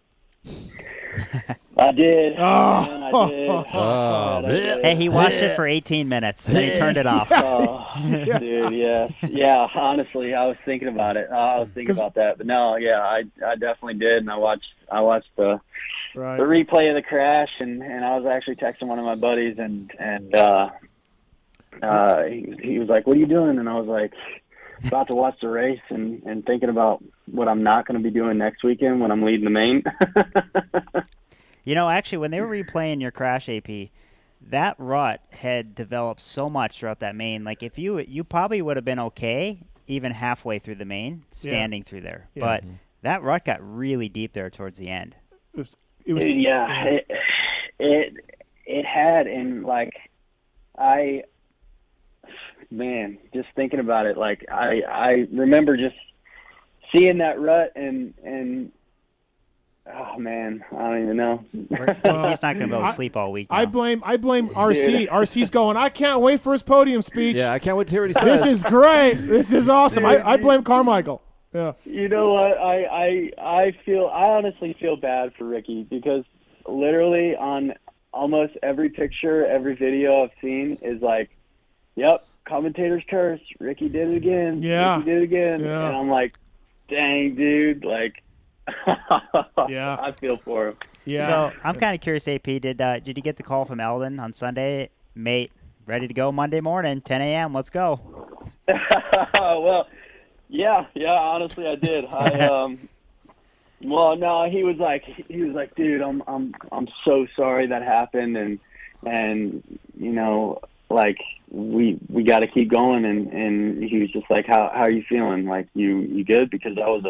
I did. Oh. Man, I did. Oh, I did. Hey, he watched it for 18 minutes, and then he turned it off. Oh, dude, yes. Yeah, honestly, I was thinking about it. I was thinking about that. But no, yeah, I definitely did. And I watched the replay of the crash, and I was actually texting one of my buddies, and he was like, "What are you doing?" And I was like, about to watch the race and thinking about what I'm not going to be doing next weekend when I'm leading the main. You know, actually, when they were replaying your crash, AP, that rut had developed so much throughout that main. Like, if you probably would have been okay even halfway through the main, standing through there. Yeah. But that rut got really deep there towards the end. It had, and like man, just thinking about it, like I remember just seeing that rut and oh man, I don't even know. He's not going to be able to sleep all week now. I blame RC. RC's going, I can't wait for his podium speech. Yeah, I can't wait to hear what he says. This is great. This is awesome. I blame Carmichael. Yeah. You know what? I honestly feel bad for Ricky, because literally on almost every picture, every video I've seen is like, yep, commentator's curse. Ricky did it again. Yeah. Ricky did it again. Yeah. And I'm like, dang, dude, like, yeah, I feel for him. Yeah. So I'm kind of curious, AP, did you get the call from Eldon on Sunday? Mate, ready to go Monday morning, 10 a.m., let's go. Well, yeah, honestly I did. Well, no, he was like, dude, I'm so sorry that happened, and you know, like we got to keep going, and he was just like, how are you feeling? Like you good? Because that was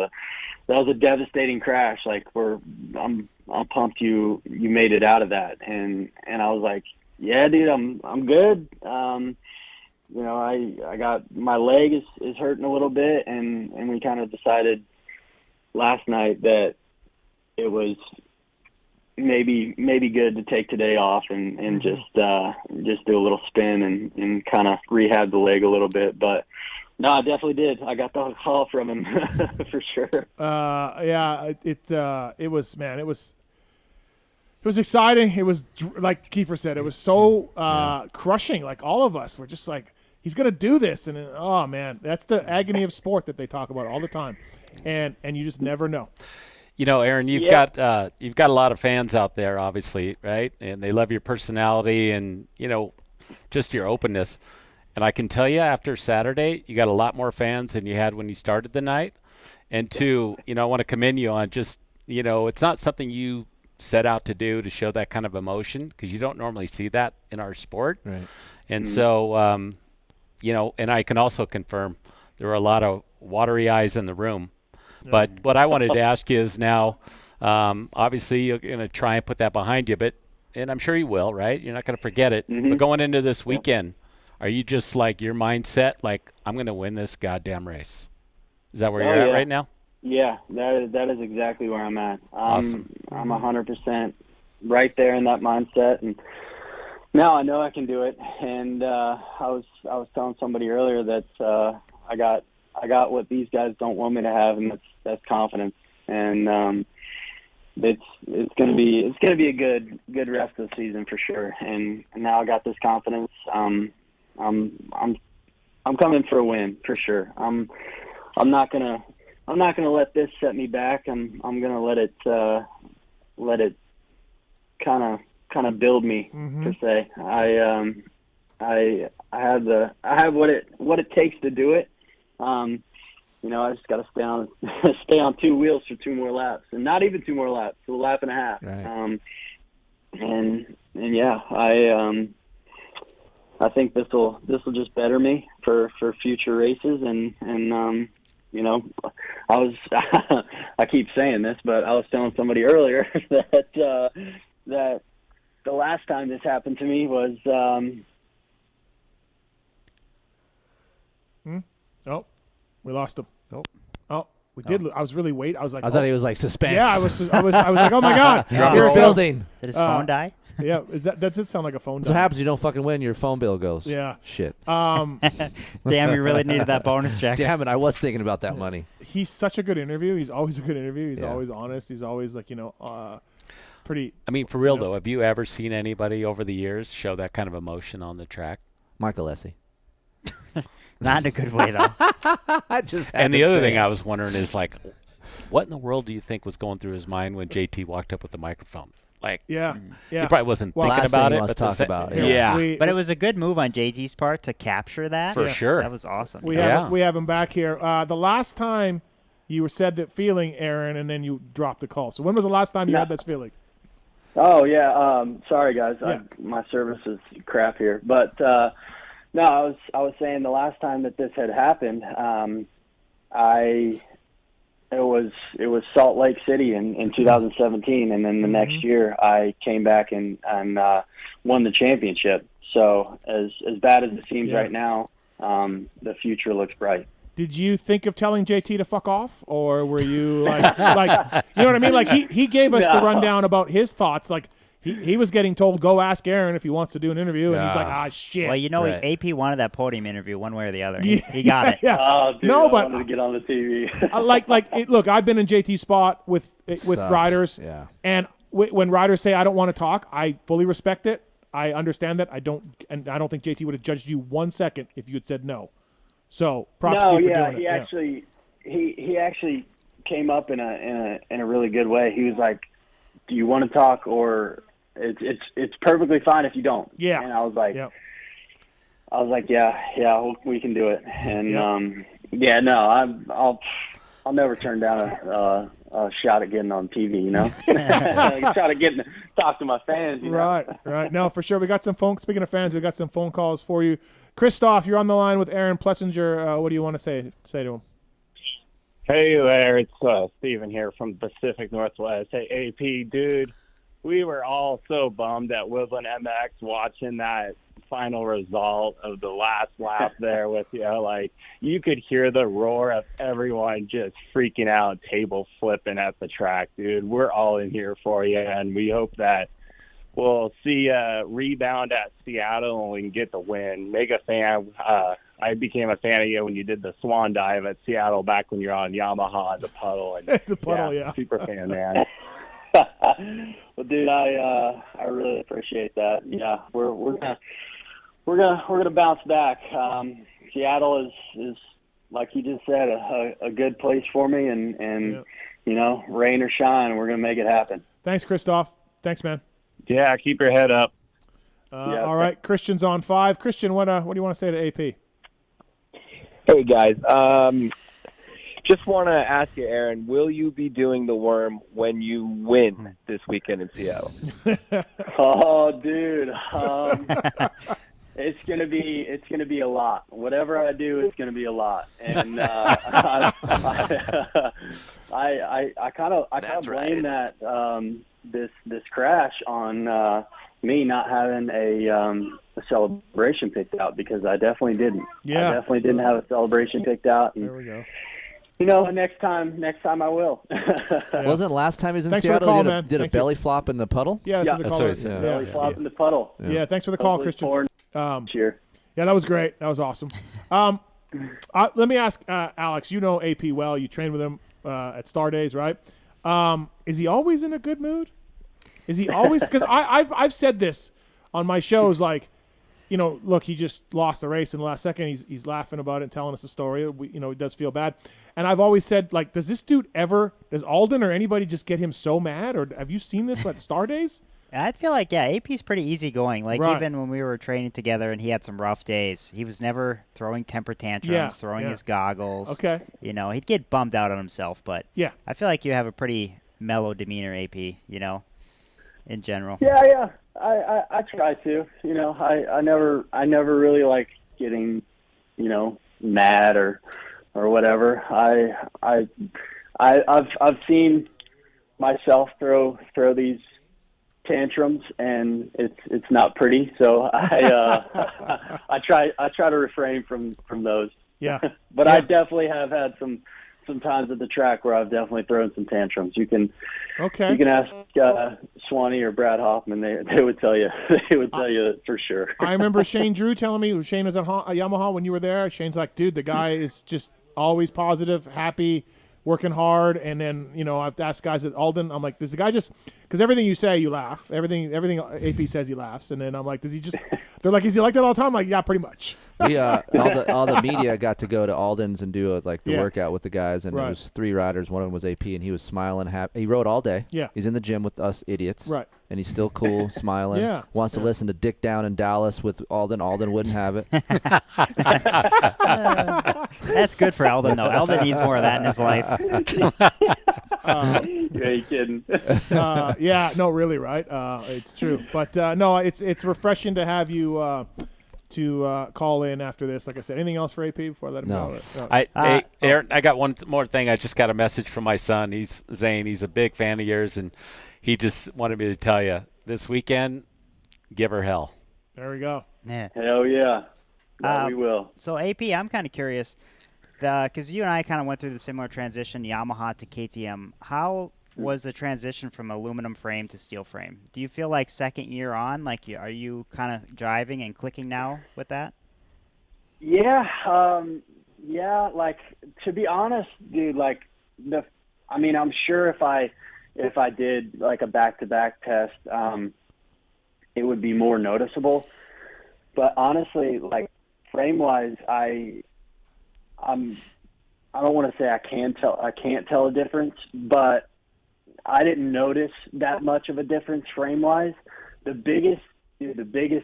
a devastating crash. Like I'm pumped you made it out of that, and I was like, yeah, dude, I'm good. You know, I got my leg is hurting a little bit, and we kind of decided last night that it was maybe good to take today off and just do a little spin and kind of rehab the leg a little bit. But no, I definitely did. I got the call from him for sure. Yeah, it was, man, it was exciting. It was, like Keefer said, it was so crushing. Like, all of us were just like, he's gonna do this, and oh man, that's the agony of sport that they talk about all the time, and you just never know. You know, Aaron, you've got a lot of fans out there, obviously, right? And they love your personality and, you know, just your openness. And I can tell you, after Saturday, you got a lot more fans than you had when you started the night. And two, you know, I want to commend you on just, you know, it's not something you set out to do, to show that kind of emotion, because you don't normally see that in our sport. Right. And so, you know, and I can also confirm there were a lot of watery eyes in the room. But what I wanted to ask you is now, obviously you're going to try and put that behind you, and I'm sure you will, right? You're not going to forget it. Mm-hmm. But going into this weekend, are you just like your mindset, like, I'm going to win this goddamn race? Is that where you're at right now? Yeah, that is exactly where I'm at. Awesome. I'm 100% right there in that mindset, and now I know I can do it. And I was telling somebody earlier that I got what these guys don't want me to have, and that's confidence. And it's gonna be a good rest of the season for sure. And now I got this confidence. I'm coming for a win for sure. I'm not gonna let this set me back. I'm gonna let it kind of build me, per se. I have what it takes to do it. You know, I just got to stay on two wheels for 2 more laps, and not even 2 more laps, a lap and a half. Right. And yeah, I think this will just better me for future races, and you know, I keep saying this, but I was telling somebody earlier that the last time this happened to me was Oh, we lost him. Oh, we did. I was really waiting. I was like, I thought he was like suspense. Yeah, I was like, oh my god, He's building. Did his phone die? Yeah, that did sound like a phone. That's what happens. You don't fucking win. Your phone bill goes. Yeah. Shit. Damn, you really needed that bonus check. Damn it, I was thinking about that money. He's such a good interview. He's always a good interview. He's Yeah. always honest. He's always like, pretty. I mean, for real though, have you ever seen anybody over the years show that kind of emotion on the track? Michael Essie. Not in a good way though. I just had And to the other say thing it. I was wondering is like, what in the world do you think was going through his mind when JT walked up with the microphone? Like, Yeah. he probably wasn't Well, thinking last thing about he it. wants But to talk the about, yeah. But it was a good move on JT's part to capture that. For sure. That was awesome. We have him back here. The last time you were said that feeling, Aaron, and then you dropped the call. So when was the last time you had that feeling? Oh yeah. Sorry guys, my service is crap here. But no, I was saying the last time that this had happened, it was Salt Lake City in 2017, and then the next year I came back and won the championship. So as bad as it seems right now, the future looks bright. Did you think of telling JT to fuck off, or were you like you know what I mean? Like he gave us the rundown about his thoughts. Like he was getting told, go ask Aaron if he wants to do an interview, and he's like, shit. Well, AP wanted that podium interview one way or the other. He got it. Yeah. Oh, dude, No, I but wanted to get on the TV. look, I've been in JT's spot with riders, and when riders say I don't want to talk, I fully respect it. I understand that. I don't think JT would have judged you 1 second if you had said no. So props to you for doing it. He actually came up in a really good way. He was like, "Do you want to talk, or it's perfectly fine if you don't." Yeah. And I was like, yeah, we can do it. And I'll never turn down a shot at getting on TV. You know, a shot at getting to talk to my fans. You know? Right. No, for sure. We got some speaking of fans, we got some phone calls for you. Christoph, you're on the line with Aaron Plessinger. What do you want to say to him? Hey there, it's Steven here from the Pacific Northwest. Hey, AP, dude, we were all so bummed at Woodland MX watching that final result of the last lap there with you. Like, you could hear the roar of everyone just freaking out, table flipping at the track, dude. We're all in here for you, and we hope that we'll see a rebound at Seattle and we can get the win. Mega fan. I became a fan of you when you did the swan dive at Seattle back when you're on Yamaha in the puddle. And the puddle, yeah. Super fan, man. Well, dude, I really appreciate that. Yeah, we're gonna bounce back. Seattle is like you just said, a good place for me, and you know, rain or shine, we're gonna make it happen. Thanks, Christoph. Thanks, man. Yeah, keep your head up. All right, Christian's on 5. Christian, what do you want to say to AP? Hey, guys. Just want to ask you, Aaron, will you be doing the worm when you win this weekend in Seattle? Oh, dude. It's gonna be a lot. Whatever I do, it's gonna be a lot. And I kind of blame that this crash on me not having a celebration picked out, because I definitely didn't. Yeah. I definitely didn't have a celebration picked out. And, there we go. You know, next time I will. Wasn't last time he was in Thanks for the Seattle? call, he man. did a Thank you. belly flop in the puddle? Yeah, that's what he said. Belly flop in the puddle. Yeah, thanks for the call, Hopefully Christian. Cheer. Yeah, that was great. That was awesome. Let me ask Alex. You know AP well. You trained with him at Star Days, right? Is he always in a good mood? Is he always? Because I've said this on my shows, like, you know, look, he just lost the race in the last second. He's laughing about it and telling us the story. You know, he does feel bad. And I've always said, like, does Alden or anybody just get him so mad? Or have you seen this at Star Days? I feel like, AP's pretty easygoing. Like, Right. even when we were training together and he had some rough days, he was never throwing temper tantrums, throwing his goggles. Okay. You know, he'd get bummed out on himself, but I feel like you have a pretty mellow demeanor, AP, you know, in general. Yeah. I try to. You know, I never really like getting, you know, mad or whatever. I've seen myself throw these tantrums, and it's not pretty. So I try to refrain from those. Yeah. But I definitely have had some some times at the track where I've definitely thrown some tantrums. You can ask Swanee or Brad Hoffman. They would tell you. They would tell you for sure. I remember Shane Drew telling me, Shane was at Yamaha when you were there. Shane's like, dude, the guy is just always positive, happy, working hard. And then, I've asked guys at Alden, I'm like, does the guy just – because everything you say, you laugh. Everything AP says, he laughs. And then I'm like, does he just – they're like, is he like that all the time? I'm like, yeah, pretty much. We all the media got to go to Alden's and do the workout with the guys, and it was 3 riders. One of them was AP, and he was smiling, happy. He rode all day. Yeah. He's in the gym with us idiots. Right. And he's still cool, smiling. Yeah. Wants to listen to Dick Down in Dallas with Alden. Alden wouldn't have it. That's good for Alden, though. Alden needs more of that in his life. Yeah, you kidding? Yeah, no, really, right? It's true, but no, it's refreshing to have you to call in after this. Like I said, anything else for AP before I let him go? No. Aaron, I got one more thing. I just got a message from my son. Zane. He's a big fan of yours, and he just wanted me to tell you this weekend, give her hell. There we go. Yeah. Hell yeah. We will. So AP, I'm kind of curious, because you and I kind of went through the similar transition, Yamaha to KTM. How was the transition from aluminum frame to steel frame? Do you feel like second year on, are you kind of driving and clicking now with that? Yeah, to be honest, dude, I'm sure if I did a back-to-back test, it would be more noticeable. But honestly, frame-wise, I don't want to say I can't tell a difference, but I didn't notice that much of a difference frame-wise. The biggest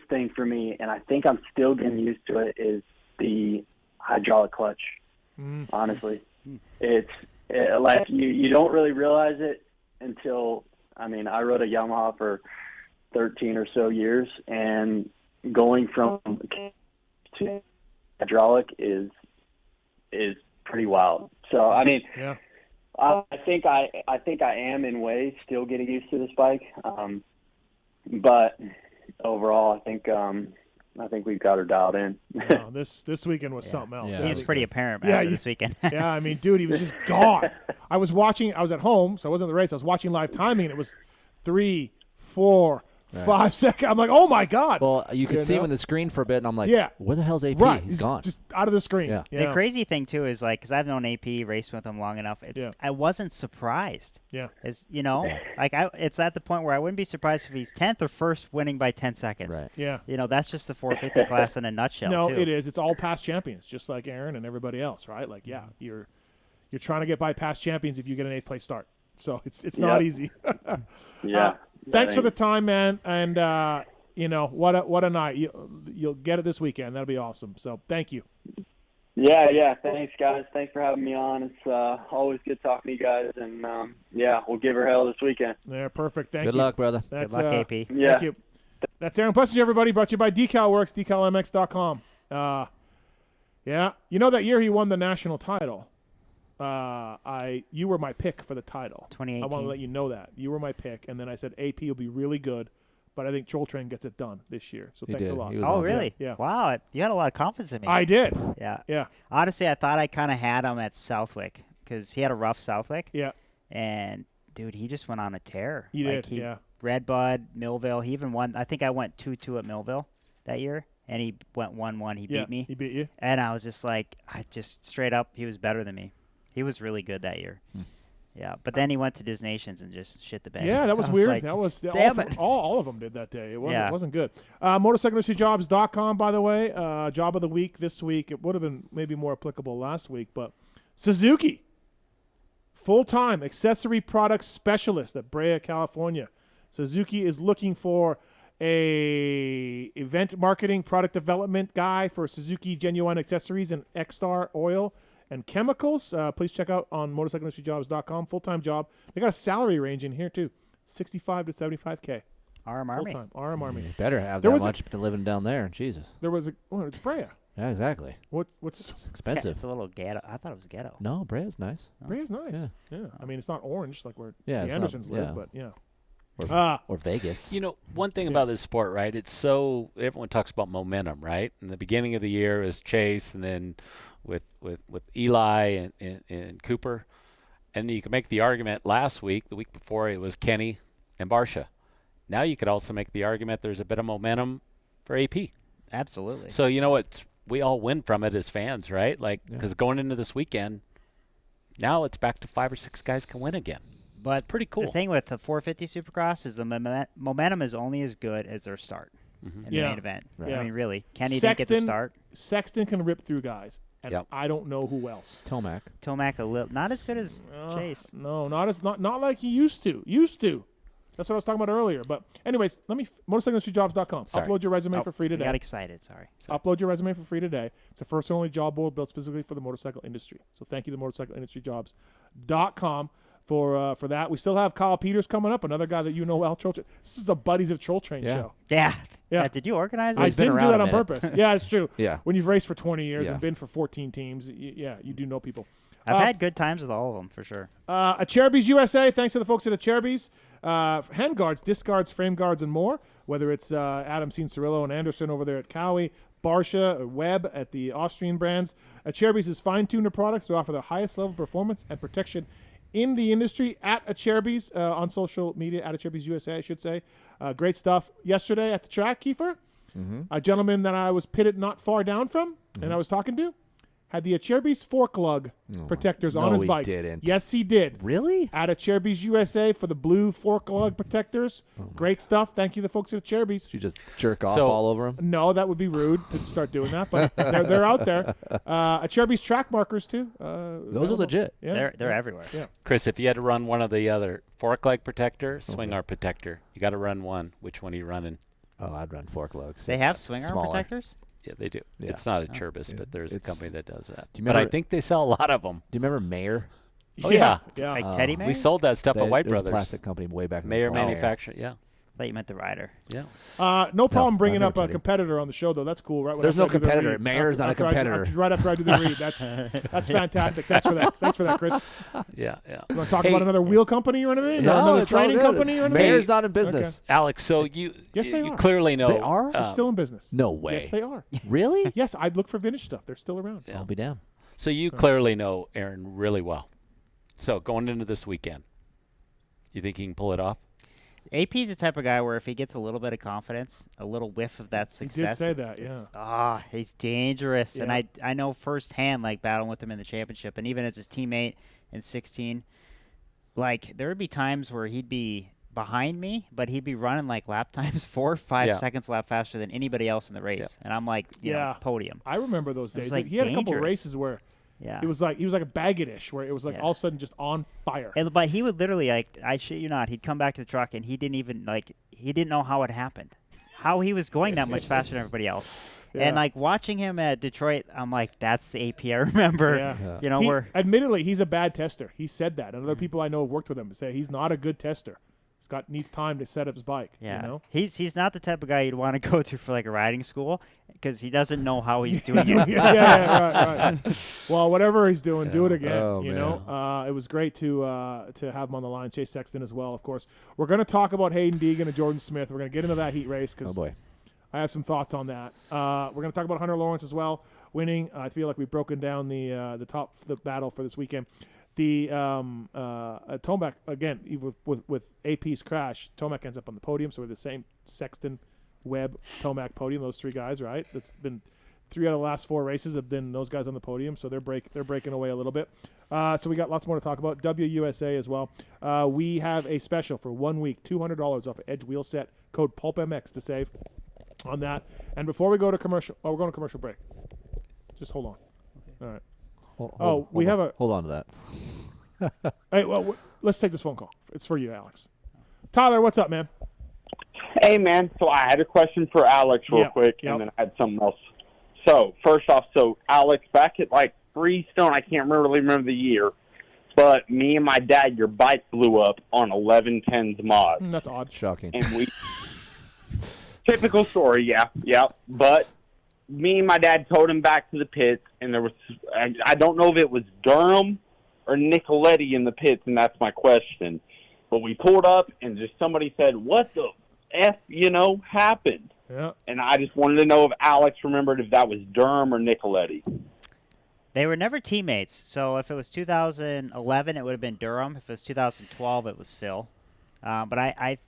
thing for me, and I think I'm still getting used to it, is the hydraulic clutch. Honestly, it's you don't really realize it until I rode a Yamaha for 13 or so years, and going from to hydraulic is pretty wild. So yeah. I think I am in ways still getting used to this bike, but overall I think we've got her dialed in. No, this weekend was something else. Yeah. Seems pretty apparent after this weekend. Yeah, dude, he was just gone. I was at home, so I wasn't at the race. I was watching live timing, and it was 3, 4, 5 seconds. I'm like, oh my God. Well, you could see him in the screen for a bit, and I'm like, where the hell's AP? Right. He's gone. Just out of the screen. Yeah. The crazy thing too is because I've known AP, raced with him long enough. I wasn't surprised. Yeah. It's it's at the point where I wouldn't be surprised if he's 10th or first, winning by 10 seconds. Right. Yeah. That's just the 450 class in a nutshell. No, too. it is. It's all past champions, just like Aaron and everybody else, right? You're trying to get by past champions if you get an 8th place start. So it's not easy. Yeah. Thanks for the time, man, and what a night. You'll get it this weekend. That'll be awesome. So thank you. Yeah. Thanks, guys. Thanks for having me on. It's always good talking to you guys, and we'll give her hell this weekend. Yeah, perfect. Thank you. Good luck, brother. That's, good luck, AP. Yeah. Thank you. That's Aaron Plessinger, everybody. Brought to you by DecalWorks, DecalMX.com. That year he won the national title. You were my pick for the title. 2018. I want to let you know that. You were my pick, and then I said AP will be really good, but I think Troll Train gets it done this year. So thanks a lot. Oh, really? Yeah. Wow, you had a lot of confidence in me. I did. Yeah. Yeah. Honestly, I thought I kind of had him at Southwick because he had a rough Southwick. Yeah. And, dude, he just went on a tear. He did, yeah. Redbud, Millville. He even won. I think I went 2-2 at Millville that year, and he went 1-1. He beat me. He beat you. And I was just straight up, he was better than me. He was really good that year. Yeah, but then he went to Dis Nations and just shit the bed. Yeah, that was weird. That was all of them did that day. It wasn't good. MotorcycleIndustryJobs.com, by the way. Job of the week this week. It would have been maybe more applicable last week, but Suzuki, full-time accessory product specialist at Brea, California. Suzuki is looking for a event marketing product development guy for Suzuki Genuine Accessories and X-Star Oil and Chemicals. Please check out on motorcycleindustryjobs.com. Full-time job. They got a salary range in here too, 65 to 75K. RM Army. Full-time. RM Army. You better have that much to living down there. Jesus. There was it's Brea. Yeah, exactly. What's it's expensive? It's a little ghetto. I thought it was ghetto. No, Brea's nice. Brea's nice. Yeah. I mean, it's not orange like where the Andersons live, but yeah. Or Vegas. One thing about this sport, right? It's everyone talks about momentum, right? In the beginning of the year is Chase, and then with Eli and Cooper. And you can make the argument the week before, it was Kenny and Barsha. Now you could also make the argument there's a bit of momentum for AP. Absolutely. So, we all win from it as fans, right? Because going into this weekend, now it's back to 5 or 6 guys can win again. But it's pretty cool. The thing with the 450 Supercross is the momentum is only as good as their start in the main event. Right. I mean, really. Kenny didn't get the start. Sexton can rip through guys. And I don't know who else. Tomac a little, not as good as Chase. No, not like he used to. That's what I was talking about earlier. But anyways, motorcycleindustryjobs.com. Upload your resume for free today. I got excited. Sorry. Upload your resume for free today. It's the first and only job board built specifically for the motorcycle industry. So thank you to motorcycleindustryjobs.com for that. We still have Kyle Peters coming up, another guy that you know well. This is the Buddies of Troll Train show. Yeah. Did you organize it? I didn't do that on purpose. Yeah, it's true. Yeah. When you've raced for 20 years and been for 14 teams, you do know people. I've had good times with all of them, for sure. At Cherubies USA, thanks to the folks at the Cherubies. Hand guards, disc guards, frame guards, and more. Whether it's Adam Cianciarillo and Anderson over there at Cowie, Barsha, Webb at the Austrian brands. Cherubies is fine-tuned their products to offer the highest level of performance and protection in the industry. At Cherubies on social media, at Cherubies USA, I should say. Great stuff. Yesterday at the track, Keefer, a gentleman that I was pitted not far down from, and I was talking to, had the Cherubies fork lug protectors on his bike. No, he didn't. Yes, he did. Really? At Cherubies USA for the blue fork lug protectors. Great stuff. Thank you to the folks at Cherubies. Did you just jerk off all over him? No, that would be rude to start doing that, but they're out there. Cherubies track markers, too. Those are legit. Yeah. They're everywhere. Yeah. Chris, if you had to run one of the other fork leg protector, swing arm protector, you got to run one. Which one are you running? Oh, I'd run fork lugs. They have swing arm protectors? Yeah, they do. Yeah. It's not a Cherubies, but there's a company that does that. Do you remember, but I think they sell a lot of them. Do you remember Mayer? Oh, yeah. Like Teddy Mayer? We sold that stuff at White Brothers. A plastic company way back in Mayer the manufacturer, yeah. I thought you meant the rider. Yeah. No problem bringing up a competitor on the show, though. That's cool, right? There's no competitor. Mayer's not a competitor. Right after I do the read. That's fantastic. Thanks for that, Chris. Yeah. You want to talk about another wheel company you're running in? No, another training company you're running in? Mayer's not in business. Okay. Alex, so you clearly know. They are? They're still in business. No way. Yes, they are. Really? Yes, I'd look for vintage stuff. They're still around. Yeah. I'll be damned. So you clearly know Aaron really well. So going into this weekend, you think he can pull it off? AP's the type of guy where if he gets a little bit of confidence, a little whiff of that success. He did say that, yeah. He's dangerous. Yeah. And I know firsthand, battling with him in the championship, and even as his teammate in 16, there would be times where he'd be behind me, but he'd be running lap times 4 or 5 seconds lap faster than anybody else in the race. Yeah. And I'm you know, podium. I remember those days. He had a couple of races where it was he was like a Baggett-ish, where it was all of a sudden just on fire. But he would literally, I shit you not, he'd come back to the truck and he didn't even, he didn't know how it happened. How he was going that much faster than everybody else. Yeah. And watching him at Detroit, I'm that's the AP I remember. Yeah. You know, admittedly, he's a bad tester. He said that. And other people I know have worked with him say he's not a good tester. Needs time to set up his bike. Yeah, you know? He's not the type of guy you'd want to go to for a riding school because he doesn't know how he's doing it. right. Well, whatever he's doing, do it again. Oh, you know, it was great to have him on the line. Chase Sexton as well, of course. We're going to talk about Hayden Deegan and Jordan Smith. We're going to get into that heat race because I have some thoughts on that. We're going to talk about Hunter Lawrence as well, winning. I feel like we've broken down the battle for this weekend. The Tomac, again, with AP's crash, Tomac ends up on the podium, so we're the same Sexton, Webb, Tomac podium, those three guys, right? That's been 3 out of the last 4 races have been those guys on the podium, so they're breaking away a little bit. So we got lots more to talk about. WUSA as well. We have a special for 1 week, $200 off an Edge wheel set, code PulpMX to save on that. And before we go to commercial, we're going to commercial break. Just hold on. All right. Hold on to that. Hey, well, let's take this phone call. It's for you, Alex. Tyler, what's up, man? Hey, man. So I had a question for Alex real quick, and then I had something else. So first off, Alex, back at Freestone, I can't really remember the year, but me and my dad, your bike blew up on 1110's mod. That's odd. Shocking. And typical story, yeah. But me and my dad towed him back to the pits, and there was, I don't know if it was Durham or Nicoletti in the pits, and that's my question. But we pulled up, and just somebody said, what the F, happened? Yeah. And I just wanted to know if Alex remembered if that was Durham or Nicoletti. They were never teammates. So if it was 2011, it would have been Durham. If it was 2012, it was Phil. But I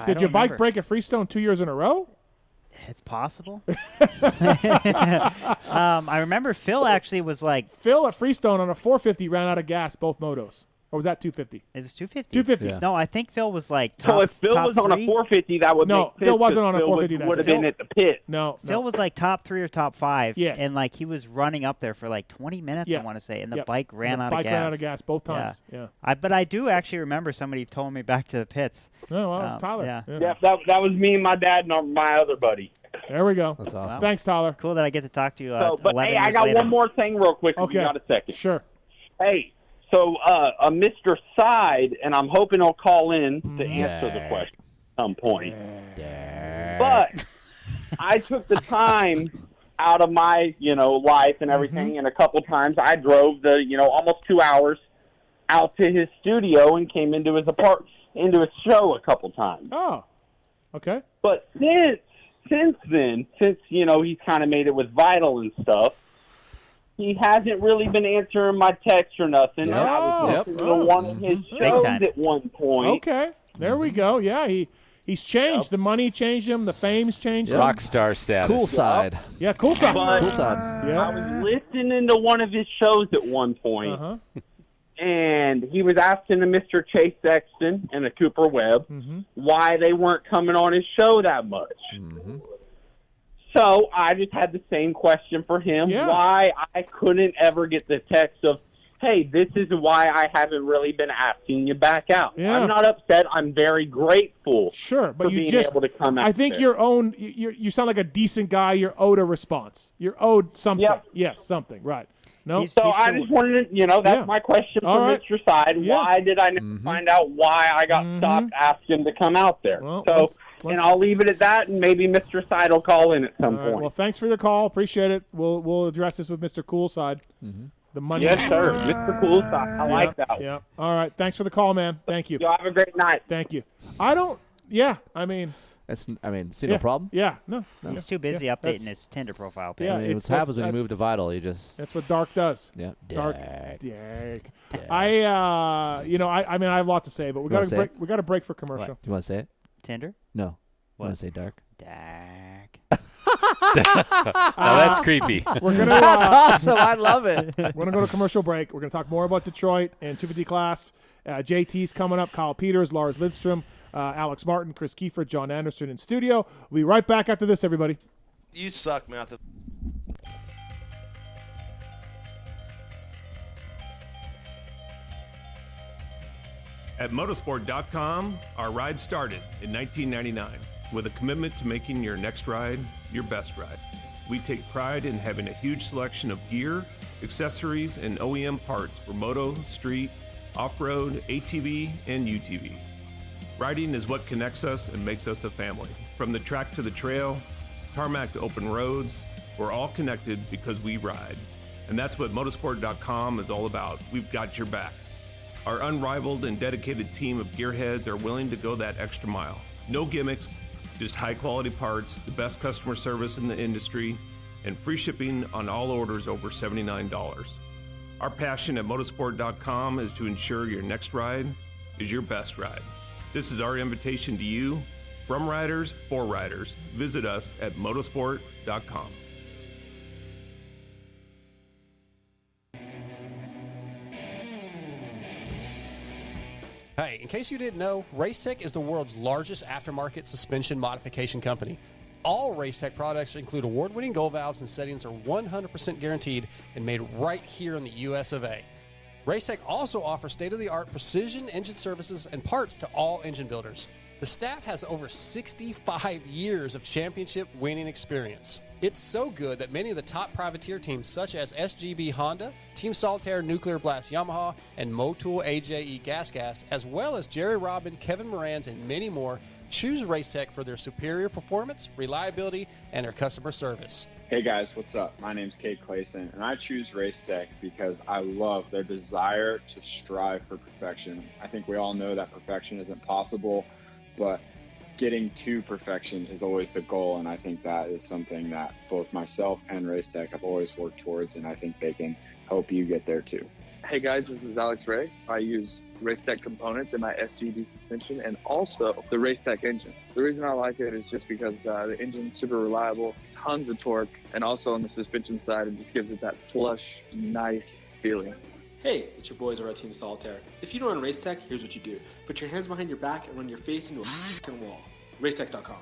Did your bike break at Freestone 2 years in a row? It's possible. I remember Phil actually was like... Phil at Freestone on a 450 ran out of gas, both motos. Or was that 250? It was 250. 250. Yeah. No, I think Phil was like top. So if Phil top was on a 3. 450, that would No, make sense. Phil wasn't on a Phil 450 that would have day. been at the pit. No. Phil was like top 3 or top 5. Yes. And like he was running up there for like 20 minutes, Yeah. I want to say, and the Yep. bike ran The out bike of gas. ran out of gas both times. Yeah. But I do actually remember somebody told me back to the pits. Oh, well, it's Tyler. Yeah. Yeah, that was me and my dad and my other buddy. There we go. That's awesome. Thanks, Tyler. Cool that I get to talk to you. But 11 hey, I years got later. one more thing real quick. If Okay. you got a second. Sure. Hey, so Mr. Side, and I'm hoping he'll call in to answer the question at some point. But I took the time out of my, life and everything, and a couple times I drove the, almost 2 hours out to his studio and came into his his show a couple times. Oh, okay. But since then, he's kind of made it with Vital and stuff, he hasn't really been answering my text or nothing. Yep. And I was listening to one of his shows at one point. Okay. There we go. Yeah, he's changed. The money changed him. The fame's changed him. Rock star status. Cool side. Yeah, cool side. But Cool side. Yeah. I was listening to one of his shows at one point, Uh-huh. and he was asking the Mr. Chase Sexton and the Cooper Webb why they weren't coming on his show that much. Mm-hmm. So I just had the same question for him, why I couldn't ever get the text of, hey, this is why I haven't really been asking you back out. Yeah. I'm not upset. I'm very grateful Sure, but for you being just able to come out I think there. you sound like a decent guy. You're owed a response. You're owed something. Yep. Yes, something. Right. No. So I just wanted to, that's my question All from right. Mr. Side. Yeah. Why did I never find out why I got stopped asking to come out there? Well, so, and I'll leave it at that, and maybe Mr. Side will call in at some All right, point. well, thanks for the call. Appreciate it. We'll address this with Mr. Coolside. The money. Yes, sir. Mr. Coolside. I like that one. Yeah. All right. Thanks for the call, man. Thank you. Y'all have a great night. Thank you. I don't. Yeah. I mean. See, no problem. Yeah. No. He's too busy updating his Tinder profile page. Yeah. I mean, what happens when you move to Vital? You just. That's what Dark does. Yeah. Dark. I mean, I have a lot to say, but we got to break. We got to break for commercial. Do you want to say it? Tinder? No. What? Want to say Dark? Dark. Now that's creepy. We're gonna. That's awesome. I love it. We're gonna go to commercial break. We're gonna talk more about Detroit and 250 class. JT's coming up. Kyle Peters, Lars Lindstrom, Alex Martin, Kris Keefer, John Anderson in studio. We'll be right back after this, everybody. You suck, Matthew. At motorsport.com, our ride started in 1999 with a commitment to making your next ride your best ride. We take pride in having a huge selection of gear, accessories, and OEM parts for moto, street, off-road, ATV, and UTV. Riding is what connects us and makes us a family. From the track to the trail, tarmac to open roads, we're all connected because we ride. And that's what motorsport.com is all about. We've got your back. Our unrivaled and dedicated team of gearheads are willing to go that extra mile. No gimmicks, just high quality parts, the best customer service in the industry, and free shipping on all orders over $79. Our passion at motorsport.com is to ensure your next ride is your best ride. This is our invitation to you, from riders for riders. Visit us at motorsport.com. Hey, in case you didn't know, Racetech is the world's largest aftermarket suspension modification company. All Racetech products include award-winning gold valves and settings are 100% guaranteed and made right here in the US of A. Racetech also offers state-of-the-art precision engine services and parts to all engine builders. The staff has over 65 years of championship winning experience. It's so good that many of the top privateer teams such as SGB Honda, Team Solitaire Nuclear Blast Yamaha, and Motul AJE Gas, as well as Jerry Robin, Kevin Morans, and many more, choose Racetech for their superior performance, reliability, and their customer service. Hey guys, what's up? My name's Kate Clayson, and I choose Racetech because I love their desire to strive for perfection. I think we all know that perfection isn't possible, but getting to perfection is always the goal, and I think that is something that both myself and Racetech have always worked towards, and I think they can help you get there too. Hey guys, this is Alex Ray. I use Racetech components in my SGD suspension and also the Racetech engine. The reason I like it is just because the engine's super reliable, tons of torque, and also on the suspension side, it just gives it that plush, nice feeling. Hey, it's your boys over at Team Solitaire. If you don't run Racetech, here's what you do. Put your hands behind your back and run your face into a f***ing wall. Racetech.com.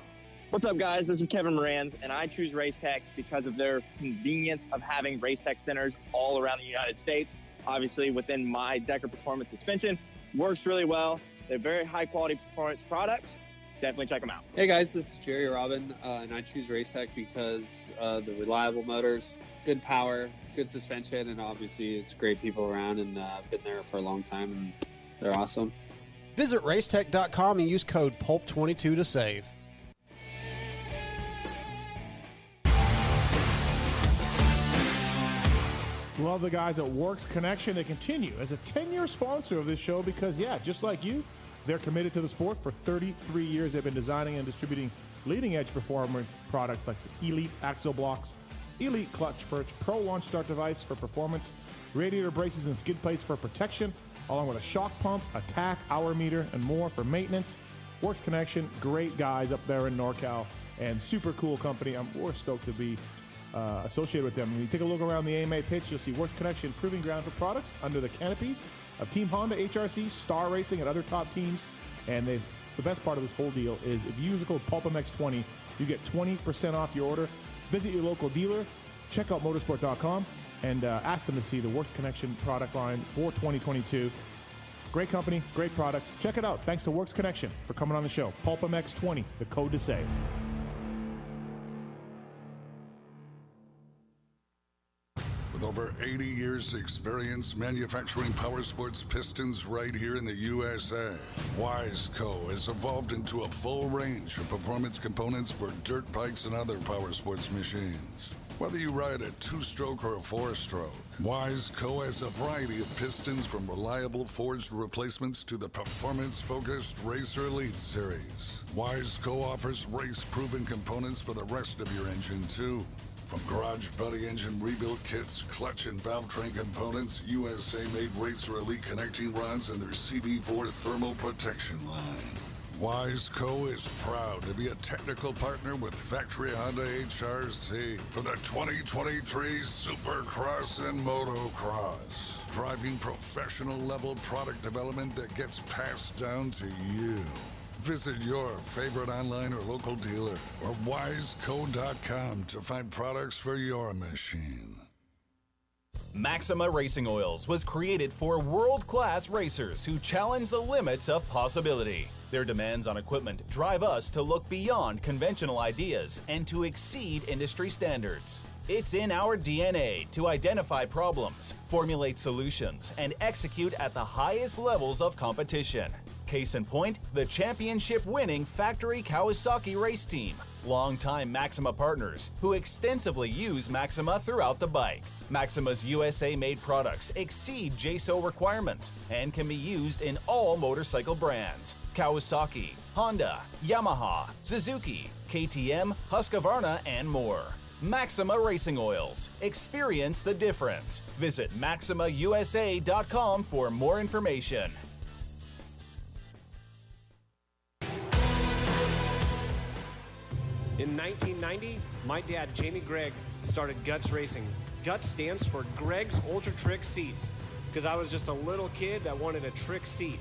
What's up, guys? This is Kevin Moranz, and I choose Racetech because of their convenience of having Racetech centers all around the United States. Obviously, within my Decker Performance suspension, works really well. They're very high-quality performance products. Definitely check them out. Hey, guys, this is Jerry Robin, and I choose Racetech because of the reliable motors, good power, good suspension, and obviously it's great people around, and I've been there for a long time, and they're awesome. Visit Racetech.com and use code PULP22 to save. Love the guys at Works Connection. They continue as a 10-year sponsor of this show because, yeah, just like you, they're committed to the sport. For 33 years, they've been designing and distributing leading-edge performance products like the Elite Axle Blocks, Elite Clutch Perch, Pro Launch Start Device for performance, radiator braces and skid plates for protection, along with a shock pump, a tack, hour meter, and more for maintenance. Works Connection, great guys up there in NorCal, and super cool company. We're stoked to be associated with them. When you take a look around the AMA pitch, you'll see Works Connection proving ground for products under the canopies of Team Honda, HRC, Star Racing, and other top teams. And the best part of this whole deal is if you use the code PulpMX20, you get 20% off your order. Visit your local dealer, check out motorsport.com, and ask them to see the Works Connection product line for 2022. Great company, great products. Check it out. Thanks to Works Connection for coming on the show. PulpMX20, the code to save. With over 80 years' experience manufacturing power sports pistons right here in the USA, Wiseco has evolved into a full range of performance components for dirt bikes and other power sports machines. Whether you ride a 2-stroke or a 4-stroke, Wiseco has a variety of pistons from reliable forged replacements to the performance-focused Racer Elite series. Wiseco offers race-proven components for the rest of your engine, too. From garage buddy engine rebuild kits, clutch and valve train components, USA-made Racer Elite connecting rods, and their CB4 thermal protection line. Wiseco is proud to be a technical partner with Factory Honda HRC for the 2023 Supercross and Motocross, driving professional-level product development that gets passed down to you. Visit your favorite online or local dealer or wiseco.com to find products for your machine. Maxima Racing Oils was created for world-class racers who challenge the limits of possibility. Their demands on equipment drive us to look beyond conventional ideas and to exceed industry standards. It's in our DNA to identify problems, formulate solutions, and execute at the highest levels of competition. Case in point, the championship-winning Factory Kawasaki race team, longtime Maxima partners who extensively use Maxima throughout the bike. Maxima's USA-made products exceed JSO requirements and can be used in all motorcycle brands: Kawasaki, Honda, Yamaha, Suzuki, KTM, Husqvarna, and more. Maxima Racing Oils. Experience the difference. Visit MaximaUSA.com for more information. In 1990, my dad, Jamie Gregg, started Guts Racing. Guts stands for Greg's Ultra Trick Seats, because I was just a little kid that wanted a trick seat.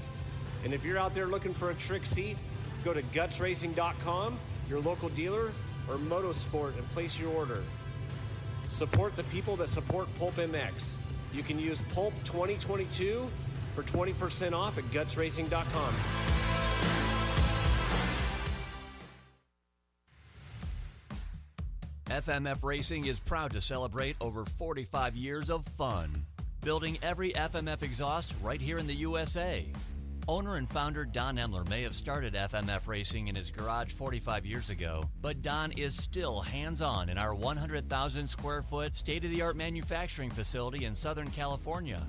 And if you're out there looking for a trick seat, go to gutsracing.com, your local dealer, or Motosport, and place your order. Support the people that support PulpMX. You can use Pulp 2022 for 20% off at gutsracing.com. FMF Racing is proud to celebrate over 45 years of fun, building every FMF exhaust right here in the USA. Owner and founder Don Emler may have started FMF Racing in his garage 45 years ago, but Don is still hands-on in our 100,000 square foot state-of-the-art manufacturing facility in Southern California.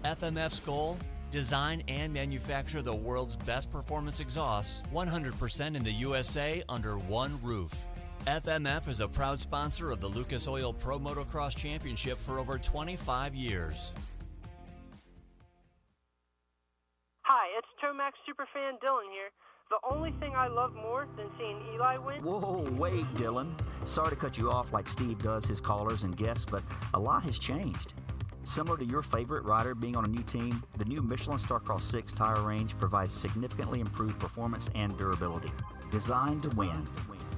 FMF's goal? Design and manufacture the world's best performance exhausts, 100% in the USA under one roof. FMF is a proud sponsor of the Lucas Oil Pro Motocross Championship for over 25 years. Hi, it's Tomax Superfan Dylan here. The only thing I love more than seeing Eli win... Whoa, wait, Dylan. Sorry to cut you off like Steve does his callers and guests, but a lot has changed. Similar to your favorite rider being on a new team, the new Michelin Starcross 6 tire range provides significantly improved performance and durability. Designed to win.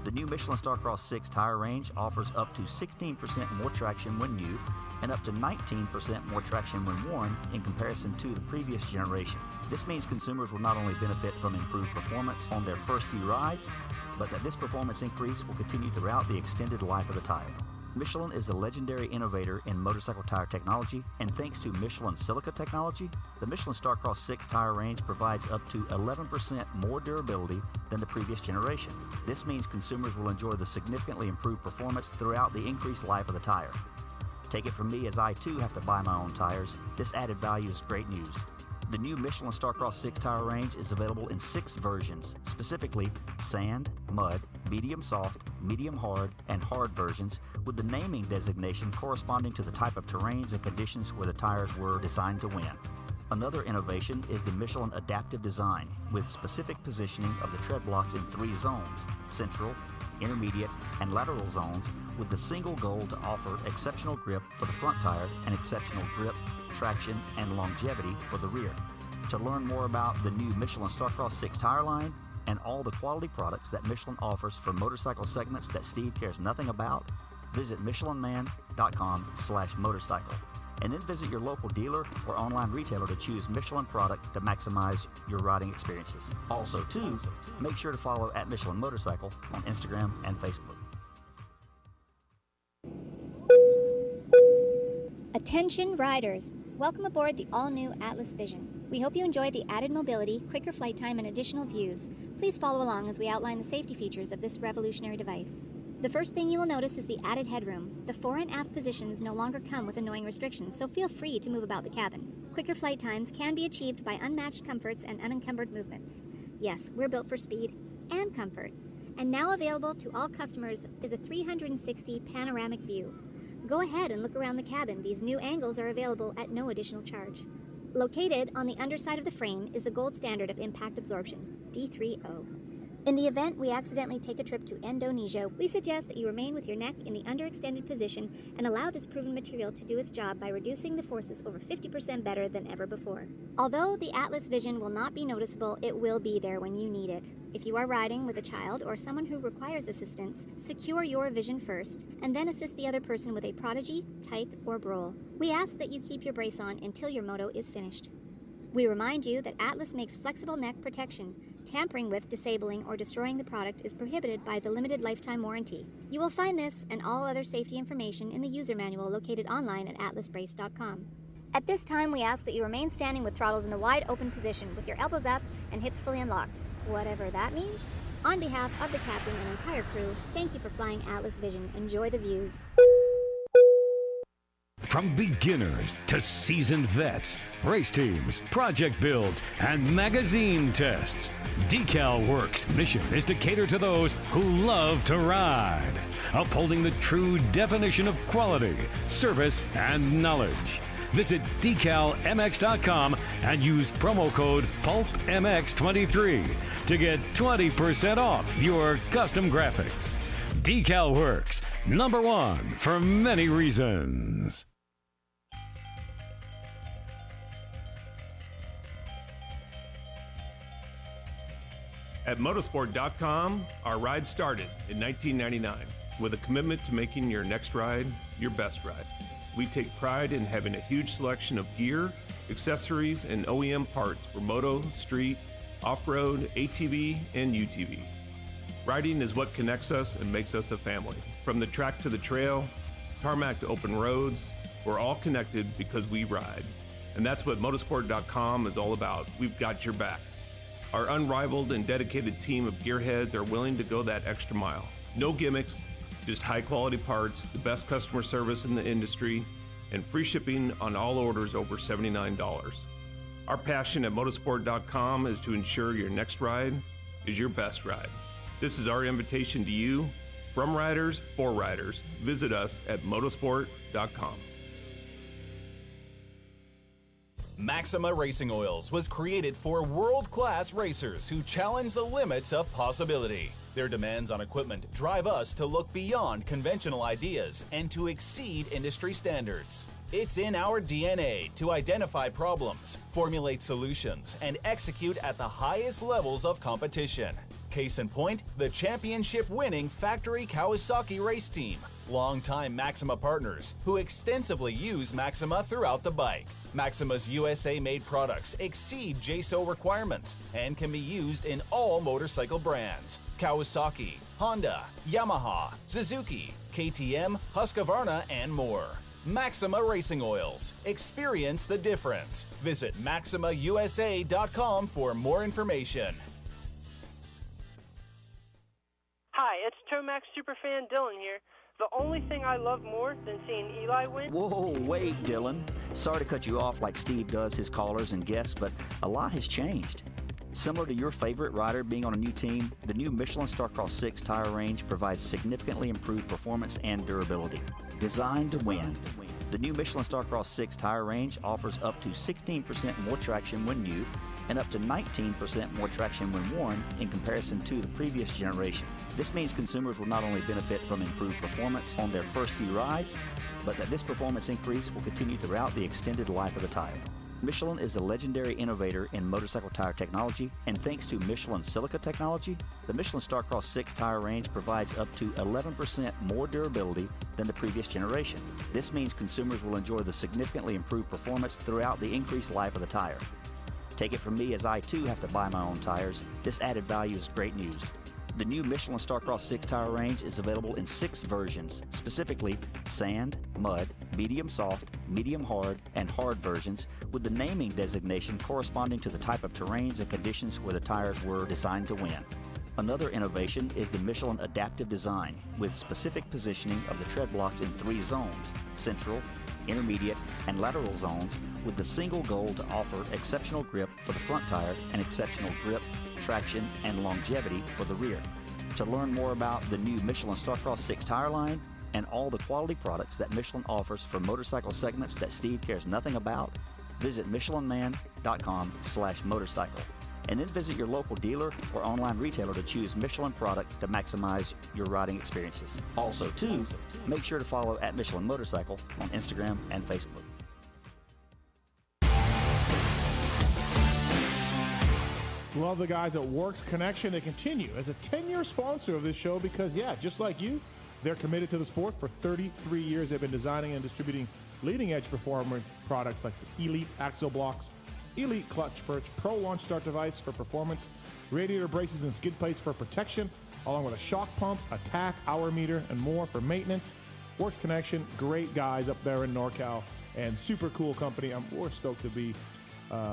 The new Michelin Starcross 6 tire range offers up to 16% more traction when new and up to 19% more traction when worn in comparison to the previous generation. This means consumers will not only benefit from improved performance on their first few rides, but that this performance increase will continue throughout the extended life of the tire. Michelin is a legendary innovator in motorcycle tire technology, and thanks to Michelin silica technology, the Michelin Starcross 6 tire range provides up to 11% more durability than the previous generation. This means consumers will enjoy the significantly improved performance throughout the increased life of the tire. Take it from me, as I too have to buy my own tires, this added value is great news. The new Michelin Starcross 6 tire range is available in 6 versions, specifically sand, mud, medium soft, medium hard, and hard versions, with the naming designation corresponding to the type of terrains and conditions where the tires were designed to win. Another innovation is the Michelin adaptive design, with specific positioning of the tread blocks in 3 zones: central, intermediate, and lateral zones, with the single goal to offer exceptional grip for the front tire and exceptional grip, traction, and longevity for the rear. To learn more about the new Michelin Starcross 6 tire line and all the quality products that Michelin offers for motorcycle segments that Steve cares nothing about, visit michelinman.com/motorcycle. And then visit your local dealer or online retailer to choose Michelin product to maximize your riding experiences. Also, too, make sure to follow @Michelin Motorcycle on Instagram and Facebook. Attention riders! Welcome aboard the all-new Atlas Vision. We hope you enjoy the added mobility, quicker flight time, and additional views. Please follow along as we outline the safety features of this revolutionary device. The first thing you will notice is the added headroom. The fore and aft positions no longer come with annoying restrictions, so feel free to move about the cabin. Quicker flight times can be achieved by unmatched comforts and unencumbered movements. Yes, we're built for speed and comfort. And now available to all customers is a 360 panoramic view. Go ahead and look around the cabin. These new angles are available at no additional charge. Located on the underside of the frame is the gold standard of impact absorption, D3O. In the event we accidentally take a trip to Indonesia, we suggest that you remain with your neck in the underextended position and allow this proven material to do its job by reducing the forces over 50% better than ever before. Although the Atlas Vision will not be noticeable, it will be there when you need it. If you are riding with a child or someone who requires assistance, secure your vision first, and then assist the other person with a Prodigy, Type, or Brole. We ask that you keep your brace on until your moto is finished. We remind you that Atlas makes flexible neck protection. Tampering with, disabling, or destroying the product is prohibited by the limited lifetime warranty. You will find this and all other safety information in the user manual located online at atlasbrace.com. At this time, we ask that you remain standing with throttles in the wide open position with your elbows up and hips fully unlocked, whatever that means. On behalf of the captain and entire crew, thank you for flying Atlas Vision. Enjoy the views. From beginners to seasoned vets, race teams, project builds, and magazine tests, Decal Works' mission is to cater to those who love to ride, upholding the true definition of quality, service, and knowledge. Visit decalmx.com and use promo code PulpMX23 to get 20% off your custom graphics. Decal Works, #1 for many reasons. At motorsport.com, our ride started in 1999 with a commitment to making your next ride your best ride. We take pride in having a huge selection of gear, accessories, and OEM parts for moto, street, off-road, ATV, and UTV. Riding is what connects us and makes us a family. From the track to the trail, tarmac to open roads, we're all connected because we ride. And that's what motorsport.com is all about. We've got your back. Our unrivaled and dedicated team of gearheads are willing to go that extra mile. No gimmicks, just high-quality parts, the best customer service in the industry, and free shipping on all orders over $79. Our passion at motorsport.com is to ensure your next ride is your best ride. This is our invitation to you, from riders for riders. Visit us at motorsport.com. Maxima Racing Oils was created for world-class racers who challenge the limits of possibility. Their demands on equipment drive us to look beyond conventional ideas and to exceed industry standards. It's in our DNA to identify problems, formulate solutions, and execute at the highest levels of competition. Case in point, the championship-winning factory Kawasaki race team, longtime Maxima partners who extensively use Maxima throughout the bike. Maxima's USA-made products exceed JSO requirements and can be used in all motorcycle brands: Kawasaki, Honda, Yamaha, Suzuki, KTM, Husqvarna, and more. Maxima Racing Oils. Experience the difference. Visit MaximaUSA.com for more information. Hi, it's Tomax Superfan Dylan here. The only thing I love more than seeing Eli win... Whoa, wait, Dylan. Sorry to cut you off like Steve does his callers and guests, but a lot has changed. Similar to your favorite rider being on a new team, the new Michelin Starcross 6 tire range provides significantly improved performance and durability. Designed to win, the new Michelin Starcross 6 tire range offers up to 16% more traction when new and up to 19% more traction when worn in comparison to the previous generation. This means consumers will not only benefit from improved performance on their first few rides, but that this performance increase will continue throughout the extended life of the tire. Michelin is a legendary innovator in motorcycle tire technology, and thanks to Michelin silica technology, the Michelin Starcross 6 tire range provides up to 11% more durability than the previous generation. This means consumers will enjoy the significantly improved performance throughout the increased life of the tire. Take it from me, as I too have to buy my own tires, this added value is great news. The new Michelin Starcross 6 tire range is available in 6 versions, specifically sand, mud, medium soft, medium hard, and hard versions, with the naming designation corresponding to the type of terrains and conditions where the tires were designed to win. Another innovation is the Michelin adaptive design, with specific positioning of the tread blocks in 3 zones: central, intermediate, and lateral zones, with the single goal to offer exceptional grip for the front tire and exceptional grip, traction, and longevity for the rear. To learn more about the new Michelin Starcross 6 tire line and all the quality products that Michelin offers for motorcycle segments that Steve cares nothing about, visit michelinman.com/motorcycle. And then visit your local dealer or online retailer to choose Michelin product to maximize your riding experiences. Also, too, make sure to follow at Michelin Motorcycle on Instagram and Facebook. Love the guys at Works Connection. They continue as a 10-year sponsor of this show because, yeah, just like you, they're committed to the sport. For 33 years, they've been designing and distributing leading-edge performance products like Elite Axle Blocks, Elite Clutch Perch, Pro Launch Start Device for performance, radiator braces and skid plates for protection, along with a shock pump, attack, hour meter, and more for maintenance. Works Connection, great guys up there in NorCal, and super cool company. We're stoked to be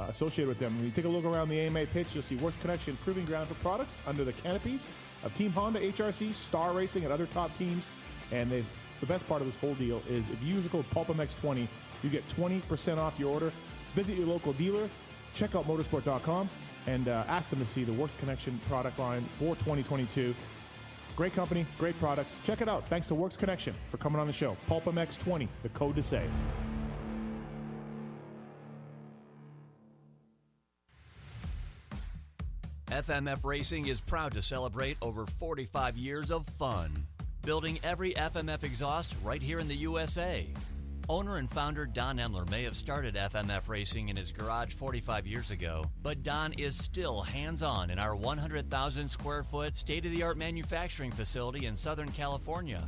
associated with them. When you take a look around the AMA pitch, you'll see Works Connection proving ground for products under the canopies of Team Honda, HRC, Star Racing, and other top teams. And the best part of this whole deal is if you use the code PulpMX20, you get 20% off your order. Visit your local dealer, check out motorsport.com, and ask them to see the Works Connection product line for 2022. Great company, great products. Check it out. Thanks to Works Connection for coming on the show. PulpMX20, the code to save. FMF Racing is proud to celebrate over 45 years of fun, building every FMF exhaust right here in the USA. Owner and founder Don Emler may have started FMF Racing in his garage 45 years ago, but Don is still hands-on in our 100,000 square foot state-of-the-art manufacturing facility in Southern California.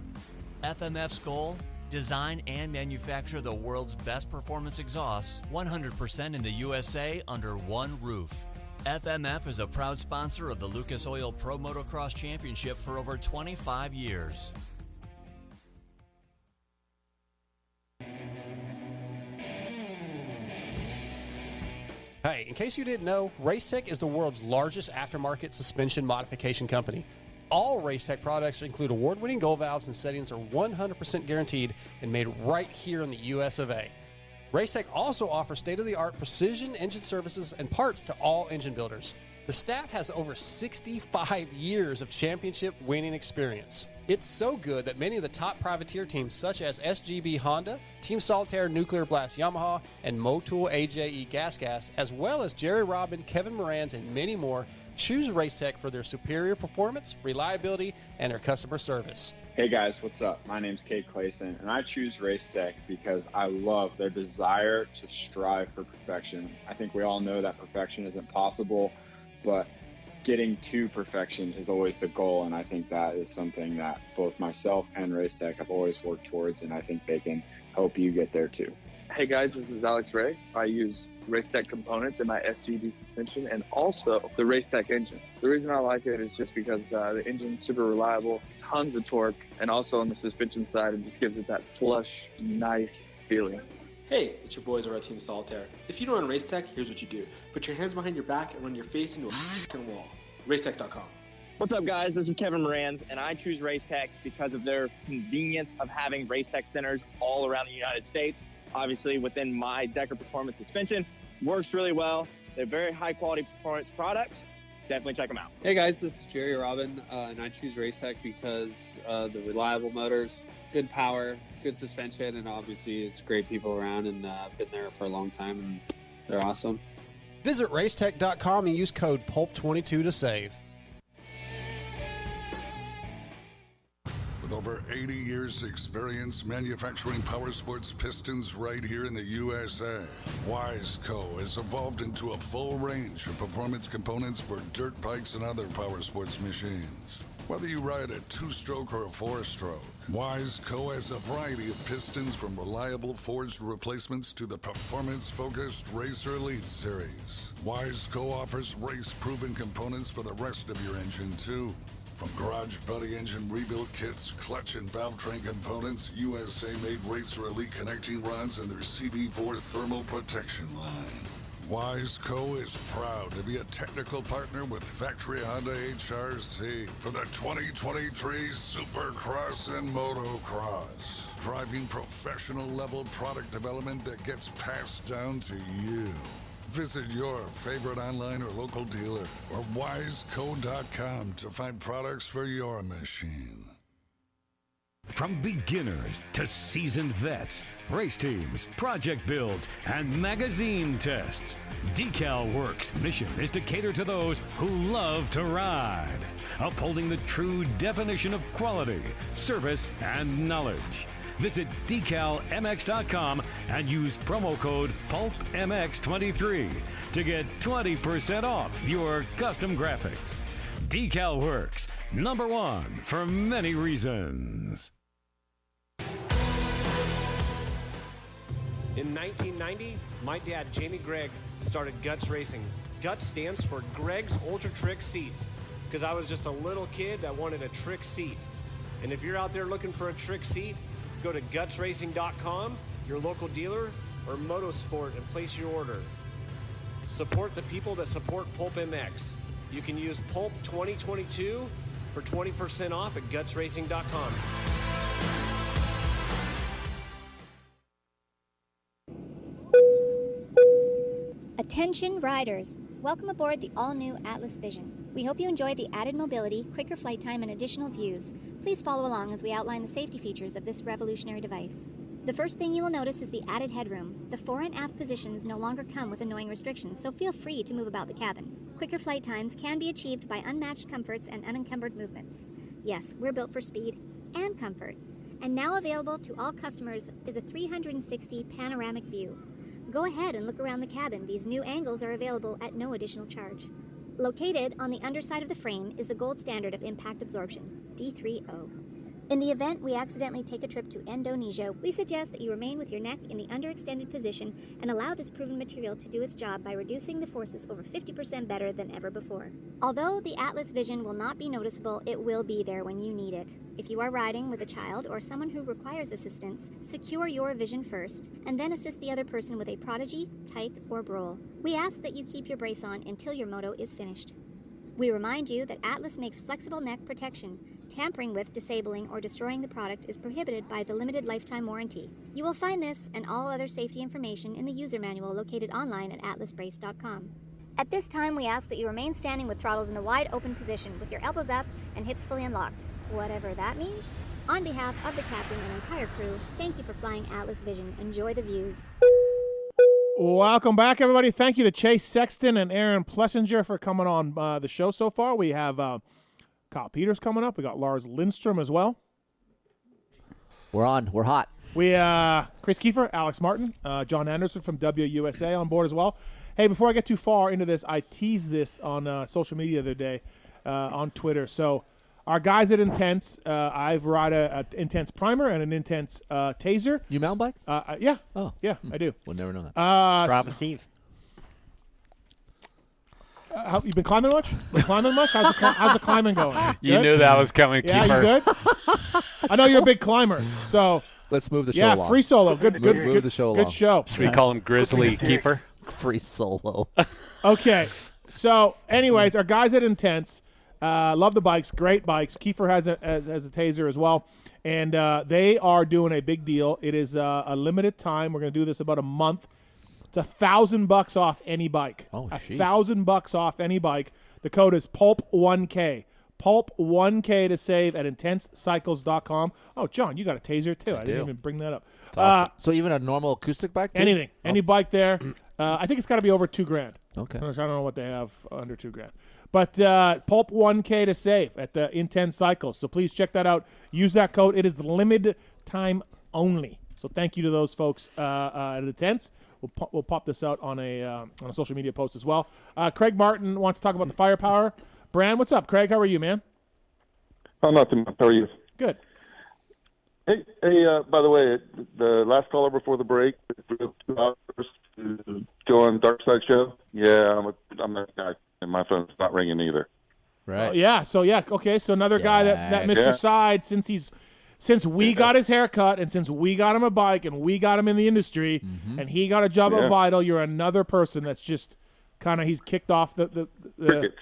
FMF's goal? Design and manufacture the world's best performance exhausts 100% in the USA under one roof. FMF is a proud sponsor of the Lucas Oil Pro Motocross Championship for over 25 years. Hey, in case you didn't know, Racetech is the world's largest aftermarket suspension modification company. All Racetech products include award-winning gold valves and settings are 100% guaranteed and made right here in the US of A. Racetech also offers state-of-the-art precision engine services and parts to all engine builders. The staff has over 65 years of championship-winning experience. It's so good that many of the top privateer teams such as SGB Honda, Team Solitaire Nuclear Blast Yamaha, and Motul AJE Gas, as well as Jerry Robin, Kevin Moran's, and many more, choose Racetech for their superior performance, reliability, and their customer service. Hey guys, what's up? My name's Kate Clayson, and I choose Racetech because I love their desire to strive for perfection. I think we all know that perfection isn't possible, but getting to perfection is always the goal, and I think that is something that both myself and Racetech have always worked towards, and I think they can help you get there too. Hey guys, this is Alex Ray. I use Racetech components in my SGD suspension and also the Racetech engine. The reason I like it is just because the engine's super reliable, tons of torque, and also on the suspension side, it just gives it that flush, nice feeling. Hey, it's your boys over at Team Solitaire. If you don't run Racetech, here's what you do. Put your hands behind your back and run your face into a wall. Racetech.com. What's up, guys? This is Kevin Moran's, and I choose Racetech because of their convenience of having Racetech centers all around the United States. Obviously, within my Decker Performance suspension, works really well. They're very high-quality performance products. Definitely check them out. Hey guys, this is Jerry Robin, and I choose Racetech because the reliable motors, good power, good suspension, and obviously it's great people around, and I've been there for a long time, and they're awesome. Visit racetech.com and use code PULP22 to save. With over 80 years' experience manufacturing power sports pistons right here in the USA, Wiseco has evolved into a full range of performance components for dirt bikes and other power sports machines. Whether you ride a 2-stroke or a 4-stroke, Wiseco has a variety of pistons from reliable forged replacements to the performance-focused Racer Elite series. Wiseco offers race-proven components for the rest of your engine, too. From Garage Buddy engine rebuild kits, clutch and valve train components, USA-made Racer Elite connecting rods, and their CV4 thermal protection line. Wiseco is proud to be a technical partner with Factory Honda HRC for the 2023 Supercross and Motocross, driving professional-level product development that gets passed down to you. Visit your favorite online or local dealer or wiseco.com to find products for your machine. From beginners to seasoned vets, race teams, project builds, and magazine tests, Decal Works' mission is to cater to those who love to ride, upholding the true definition of quality, service, and knowledge. Visit decalmx.com and use promo code PulpMX23 to get 20% off your custom graphics. Decal Works, #1 for many reasons. In 1990, my dad, Jamie Gregg, started Guts Racing. Guts stands for Gregg's Ultra Trick Seats, because I was just a little kid that wanted a trick seat. And if you're out there looking for a trick seat, go to gutsracing.com, your local dealer, or Motosport and place your order. Support the people that support PulpMX. You can use Pulp2022 for 20% off at gutsracing.com. Attention riders! Welcome aboard the all-new Atlas Vision. We hope you enjoy the added mobility, quicker flight time, and additional views. Please follow along as we outline the safety features of this revolutionary device. The first thing you will notice is the added headroom. The fore and aft positions no longer come with annoying restrictions, so feel free to move about the cabin. Quicker flight times can be achieved by unmatched comforts and unencumbered movements. Yes, we're built for speed and comfort. And now available to all customers is a 360 panoramic view. Go ahead and look around the cabin. These new angles are available at no additional charge. Located on the underside of the frame is the gold standard of impact absorption, D3O. In the event we accidentally take a trip to Indonesia, we suggest that you remain with your neck in the underextended position and allow this proven material to do its job by reducing the forces over 50% better than ever before. Although the Atlas Vision will not be noticeable, it will be there when you need it. If you are riding with a child or someone who requires assistance, secure your vision first, and then assist the other person with a Prodigy, Tyke, or Brole. We ask that you keep your brace on until your moto is finished. We remind you that Atlas makes flexible neck protection. Tampering with, disabling, or destroying the product is prohibited by the limited lifetime warranty. You will find this and all other safety information in the user manual located online at atlasbrace.com. At this time, we ask that you remain standing with throttles in the wide open position with your elbows up and hips fully unlocked, whatever that means. On behalf of the captain and entire crew, thank you for flying Atlas Vision. Enjoy the views. Welcome back, everybody. Thank you to Chase Sexton and Aaron Plessinger for coming on the show so far. We have Kyle Peters coming up. We got Lars Lindstrom as well. We're on. We're hot. We Kris Keefer, Alex Martin, John Anderson from WUSA on board as well. Hey, before I get too far into this, I teased this on social media the other day on Twitter. So our guys at Intense, I've ride a Intense Primer and an Intense Taser. You mountain bike? Yeah. Oh. Yeah, I do. We'll never know that. Strava Steve. You been climbing much? How's the climbing going? You Good? knew that was coming, Yeah, Keefer. you good? I know you're a big climber, so let's move the show along. Yeah, free solo. Good the show along. Good show. Should we call him Grizzly Keeper? Free solo. Okay. So, anyways, our guys at Intense love the bikes. Great bikes. Keefer has a Taser as well. And they are doing a big deal. It is a limited time. We're going to do this about a month. It's $1,000 off any bike. Oh, sheesh. $1,000 off any bike. The code is PulpMX. PulpMX to save at intensecycles.com. Oh, John, you got a Taser too. I didn't even bring that up. Awesome. So even a normal acoustic bike too? Anything. Any bike there. I think it's got to be over $2,000. Okay. I don't know what they have under $2,000. But Pulp1K to save at the Intense Cycles. So please check that out. Use that code. It is limited time only. So thank you to those folks at Intense. We'll pop this out on a social media post as well. Craig Martin wants to talk about the firepower. Brand, what's up, Craig? How are you, man? Oh, nothing. How are you? Good. Hey, by the way, the last caller before the break, 2 hours to go on Dark Side Show. Yeah, I'm that guy, and my phone's not ringing either. Right. Okay. So another guy that Mr. Side, since we got his haircut and since we got him a bike and we got him in the industry and he got a job at Vital, you're another person that's just kind of he's kicked off the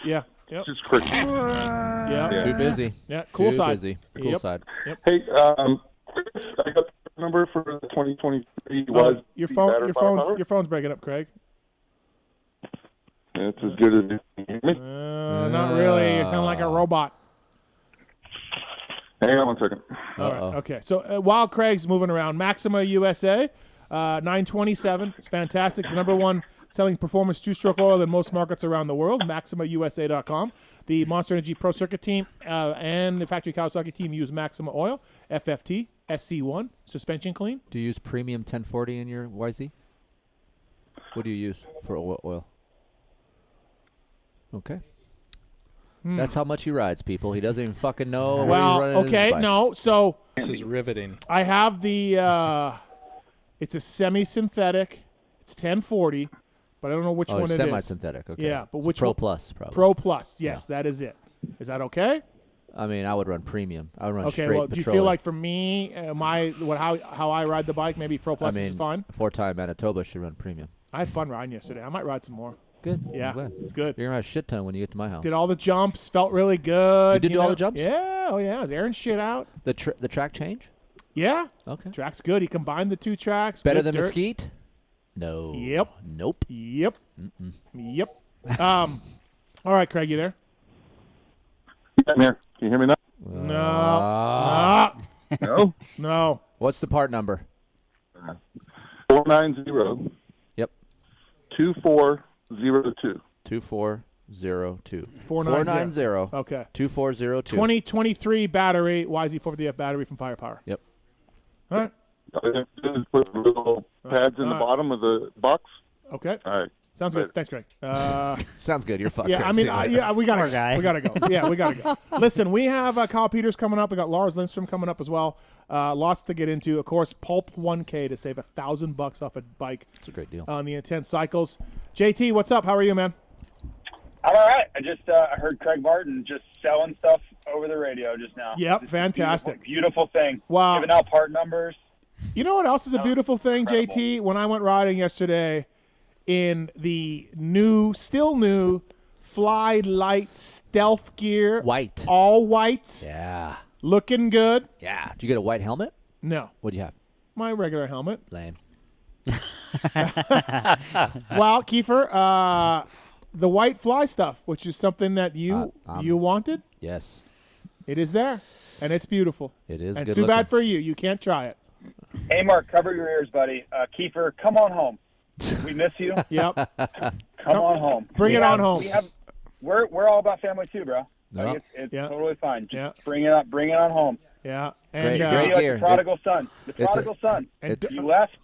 yeah. Yep. Just cricket. Yeah. Too busy. Yeah. Cool Too side. busy. Cool side. Yep. Hey, I got the number for the 2023. Your phone's breaking up, Craig. It's as good as you hear me. Not really. You sound like a robot. Hang on one second. All right. Okay. So while Craig's moving around, Maxima USA, 927. It's fantastic. The number one selling performance two-stroke oil in most markets around the world. MaximaUSA.com. The Monster Energy Pro Circuit team and the Factory Kawasaki team use Maxima oil, FFT, SC1, suspension clean. Do you use premium 1040 in your YZ? What do you use for oil? Okay. That's how much he rides, people. He doesn't even fucking know. Well, where he's running his bike. no. So this is riveting. I have the. It's a semi-synthetic. It's 1040, but I don't know which one it is. Semi-synthetic. Okay. Yeah, but which Pro one? Plus, probably. Pro Plus. Yes, that is it. Is that okay? I mean, I would run premium. I would run straight well, do you petroleum. feel like for me, how I ride the bike, maybe Pro Plus is fine? 4-time Manitoba should run premium. I had fun riding yesterday. I might ride some more. Good. Yeah, I'm glad. it's good. You're gonna have a shit ton when you get to my house. Did all the jumps, felt really good. You did all the jumps? Yeah, I was airing shit out. The track change? Yeah. Okay. Track's good. He combined the two tracks. Better good than dirt. Mesquite? No. Yep. Nope. Yep. Mm-mm. Yep. All right, Craig, you there? I'm here. Can you hear me now? No. No? No. What's the part number? 490. Yep. 2402. 2402. 490. Okay. 2402. 2023 battery, YZ450F battery from Firepower. Yep. All right. All you have to do is put little pads in the bottom of the box. Okay. All right. Sounds good. Thanks, Greg. Sounds good. You're fucked. Yeah, Craig. I mean, we gotta go. We gotta go. Yeah, we gotta go. Listen, we have Kyle Peters coming up. We got Lars Lindstrom coming up as well. Lots to get into. Of course, Pulp1K to save $1,000 off a bike. It's a great deal on the Intense Cycles. JT, what's up? How are you, man? I'm all right. I just heard Craig Martin just selling stuff over the radio just now. Yep, fantastic. Beautiful thing. Wow. Giving out part numbers. You know what else is a beautiful thing, JT? When I went riding yesterday in the still new Fly Light stealth gear. White. All white. Yeah. Looking good. Yeah. Did you get a white helmet? No. What do you have? My regular helmet. Lame. Well, Keefer, the white fly stuff, which is something that you wanted. Yes. It is there, and it's beautiful. It is and good too looking. bad for you. You can't try it. Hey, Mark, cover your ears, buddy. Keefer, come on home. We miss you. Yep. Come on home. Bring it on home. We're all about family too, bro. Yeah. Like it's Yeah. totally fine. Just bring it up. Bring it on home. Yeah. Great, And great Be like gear. the prodigal son. The prodigal son. And You left.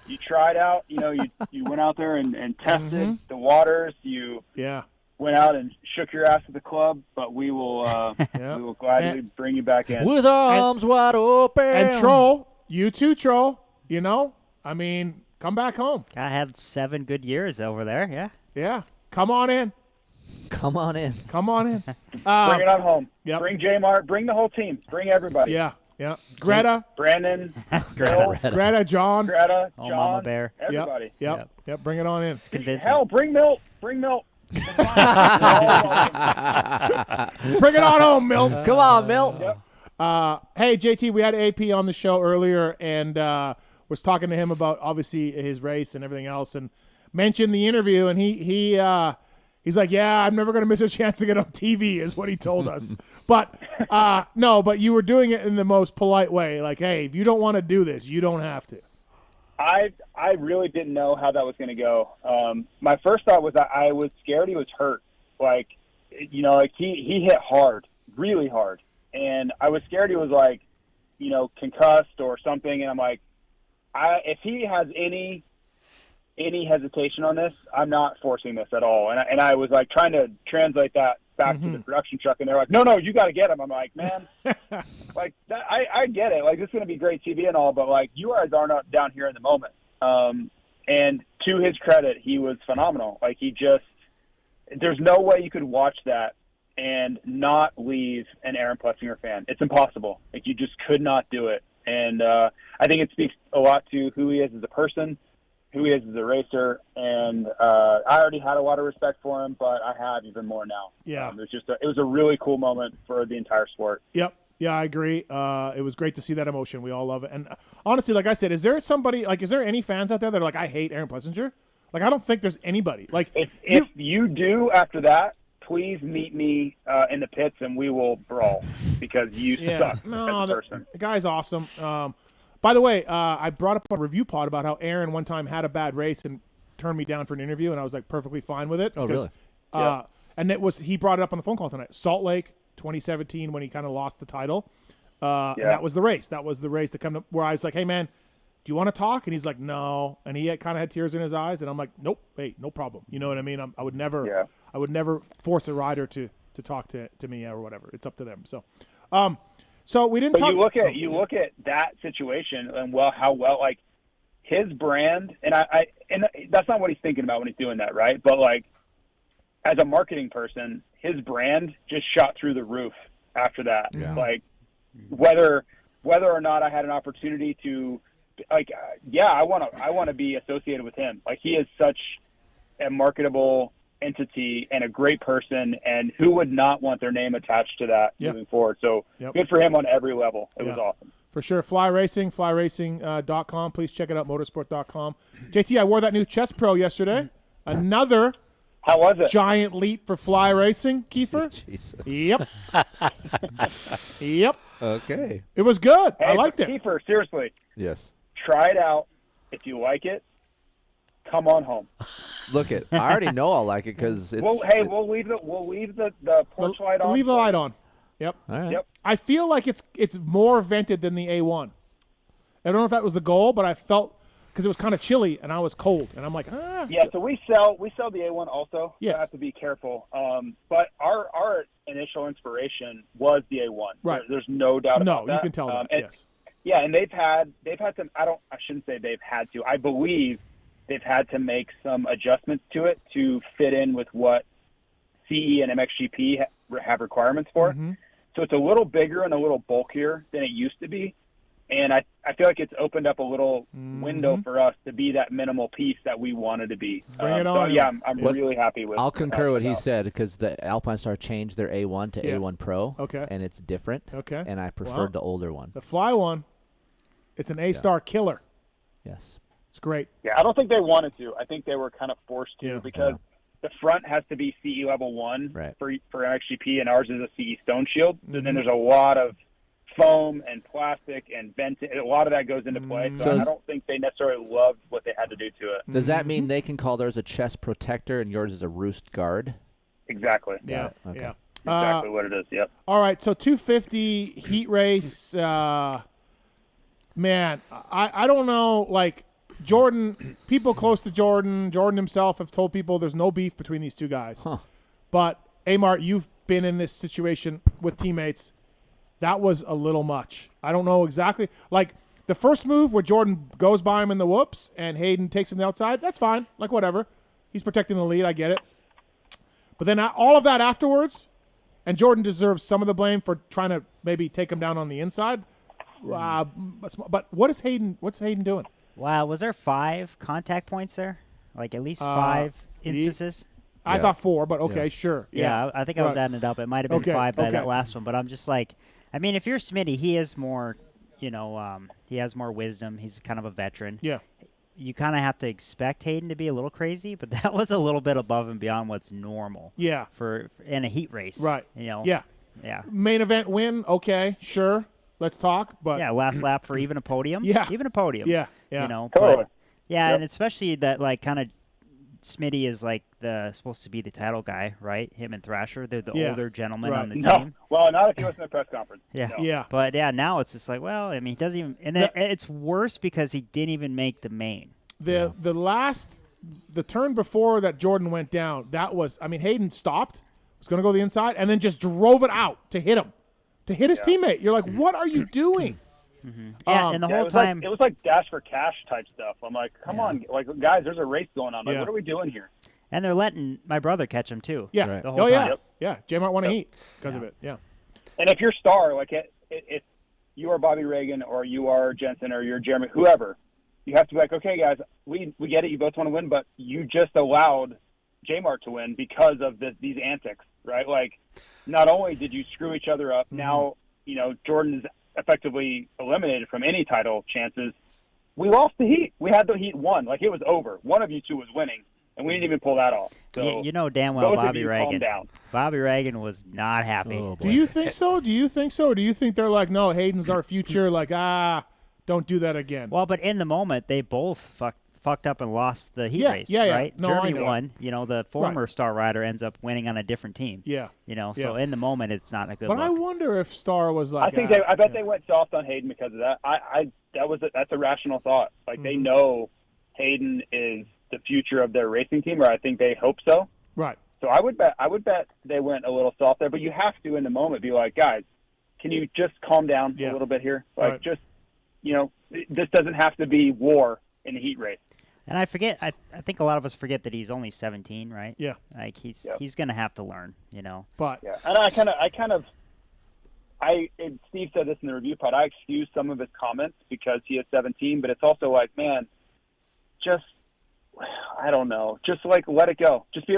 You tried out. You went out there and tested Mm-hmm. the waters. You yeah. went out and shook your ass at the club. But we will we will gladly bring you back in. With arms wide open. And Troll, you too, Troll. I mean, come back home. I have 7 good years over there. Yeah. Yeah. Come on in. Come on in. Come on in. Bring it on home. Yep. Bring J-Mart. Bring the whole team. Bring everybody. Yeah. Yeah. Greta. Brandon. Bill, Greta, John. Greta, Oh, John. Mama Bear. Everybody. Yep. Bring it on in. It's convincing. Hell, bring Milt. Bring Milt. Bring it on home, Milt. Come on, Milt. Yep. Hey, JT, we had AP on the show earlier and was talking to him about obviously his race and everything else, and mentioned the interview. And he's like, "Yeah, I'm never going to miss a chance to get on TV," is what he told us. But no, but you were doing it in the most polite way. Like, hey, if you don't want to do this, you don't have to. I really didn't know how that was going to go. My first thought was that I was scared he was hurt. Like, he hit hard, really hard. And I was scared he was like, concussed or something. And I'm like, if he has any hesitation on this, I'm not forcing this at all. And I was like trying to translate that back to the production truck, and they're like, no, you got to get him. I'm like, man, like that, I get it. Like, this is going to be great TV and all, but like, you guys are not down here in the moment. And to his credit, he was phenomenal. Like, there's no way you could watch that and not leave an Aaron Plessinger fan. It's impossible. Like, you just could not do it. And I think it speaks a lot to who he is as a person, who he is as a racer, and I already had a lot of respect for him, but I have even more now. Yeah. It was a really cool moment for the entire sport. Yep. Yeah, I agree. It was great to see that emotion. We all love it. And honestly, like I said, is there any fans out there that are like, I hate Aaron Plessinger? Like, I don't think there's anybody. Like, if you do after that, please meet me in the pits and we will brawl, because you suck as a person. The guy's awesome. By the way, I brought up a review pod about how Aaron one time had a bad race and turned me down for an interview, and I was like perfectly fine with it. Oh, really? And he brought it up on the phone call tonight. Salt Lake, 2017, when he kind of lost the title. And that was the race. That was the race that come to where I was like, hey, man, do you want to talk? And he's like, no. And he kind of had tears in his eyes. And I'm like, nope, hey, no problem. You know what I mean? I would never force a rider to talk to me or whatever. It's up to them. So we didn't But talk. you look at that situation and how well like his brand, and and that's not what he's thinking about when he's doing that, right? But like, as a marketing person, his brand just shot through the roof after that. Yeah. Like, whether or not I had an opportunity to, like, I want to be associated with him. Like, he is such a marketable entity and a great person, and who would not want their name attached to that moving forward? So good for him on every level. It was awesome. For sure. Fly Racing, flyracing.com. Please check it out, motorsport.com. JT, I wore that new Chest Pro yesterday. Another How was it? giant leap for Fly Racing, Keefer. Jesus. Yep. Yep. Okay. It was good. Hey, I liked it. Keefer, seriously, Yes. try it out. If you like it, come on home. Look it. I already know I'll like it because it's. We'll leave the porch light on. Leave the light on. Yep. All right. Yep. I feel like it's more vented than the A1. I don't know if that was the goal, but I felt because it was kind of chilly and I was cold, and I'm like, Yeah, so we sell the A1 also. Yes. So I have to be careful. But our initial inspiration was the A1. Right. There's no doubt about that. No, you can tell that. Yes. Yeah, and they've had some. I shouldn't say they've had to. I believe they've had to make some adjustments to it to fit in with what CE and MXGP have requirements for. Mm-hmm. So it's a little bigger and a little bulkier than it used to be. And I I feel like it's opened up a little window for us to be that minimal piece that we wanted to be. Bring it on. So yeah, I'm really happy with. I'll concur what he out. said because the Alpine Star changed their A1 to A1 Pro. Okay. And it's different. Okay. And I preferred the older one. The Fly one, it's an A-star killer. Yes. It's great. Yeah, I don't think they wanted to. I think they were kind of forced to because the front has to be CE level 1 for MXGP, and ours is a CE Stone Shield. And then there's a lot of foam and plastic and venting. A lot of that goes into play. So I don't think they necessarily loved what they had to do to it. Does that mean they can call theirs a chest protector and yours is a roost guard? Exactly. Yeah. Okay. Yeah. Exactly what it is. Yep. All right. So 250 heat race. Man, I don't know. Like Jordan, people close to Jordan himself have told people there's no beef between these two guys. Huh. But Amart, you've been in this situation with teammates. That was a little much. I don't know exactly. Like the first move where Jordan goes by him in the whoops and Hayden takes him to the outside, that's fine. Like whatever. He's protecting the lead. I get it. But then all of that afterwards, and Jordan deserves some of the blame for trying to maybe take him down on the inside. But what's Hayden doing? Wow, was there 5 contact points there? Like at least 5 instances? I thought 4, but okay, sure. Yeah, I think I was adding it up. It might have been 5 by that last one, but I'm just like, I mean, if you're Smitty, he is more, he has more wisdom. He's kind of a veteran. Yeah. You kind of have to expect Hayden to be a little crazy, but that was a little bit above and beyond what's normal. Yeah. For in a heat race. Right. Yeah. Yeah. Main event win, okay, sure. Let's talk. But yeah, last lap for even a podium. Yeah. Even a podium. Yeah. Totally. But, and especially that like kind of Smitty is like supposed to be the title guy, right? Him and Thrasher, they're the older gentlemen on the team. Well, not if you listen to the press conference. Yeah, no. Yeah. But yeah, now it's just like, well, I mean, he doesn't even, and then it's worse because he didn't even make the main. The turn before that Jordan went down, that was, I mean, Hayden stopped, was going to go the inside, and then just drove it out to hit him, to hit his teammate. You're like, what are you doing? Yeah, and the whole time it was like dash for cash type stuff. I'm like, come on, like guys, there's a race going on. Like, what are we doing here? And they're letting my brother catch him too. Yeah. The whole time. Yeah. J-Mart won a heat because of it. Yeah. And if you're Star, like if you are Bobby Reagan or you are Jensen or you're Jeremy, whoever, you have to be like, okay, guys, we get it. You both want to win, but you just allowed J-Mart to win because of these antics, right? Like, not only did you screw each other up, now Jordan is effectively eliminated from any title chances. We lost the heat. We had the heat won. Like, it was over. One of you two was winning, and we didn't even pull that off. So you know damn well Bobby Reagan. Down. Bobby Reagan was not happy. Do you think so? Or do you think they're like, no, Hayden's our future? Like, don't do that again. Well, but in the moment, they both fucked up and lost the heat race, right? No, Jeremy I know. won. The former Star Rider ends up winning on a different team. Yeah. So in the moment, it's not a good But look. I wonder if Star was like, I bet they went soft on Hayden because of that. That's a rational thought. Like, they know Hayden is the future of their racing team, or I think they hope so. Right. So I would bet they went a little soft there, but you have to in the moment be like, guys, can you just calm down a little bit here? Like, just this doesn't have to be war in the heat race. And I think a lot of us forget that he's only 17, right? Yeah. Like he's going to have to learn, But yeah, and and Steve said this in the review pod. I excuse some of his comments because he is 17, but it's also like, man, I don't know, just like let it go. Just be.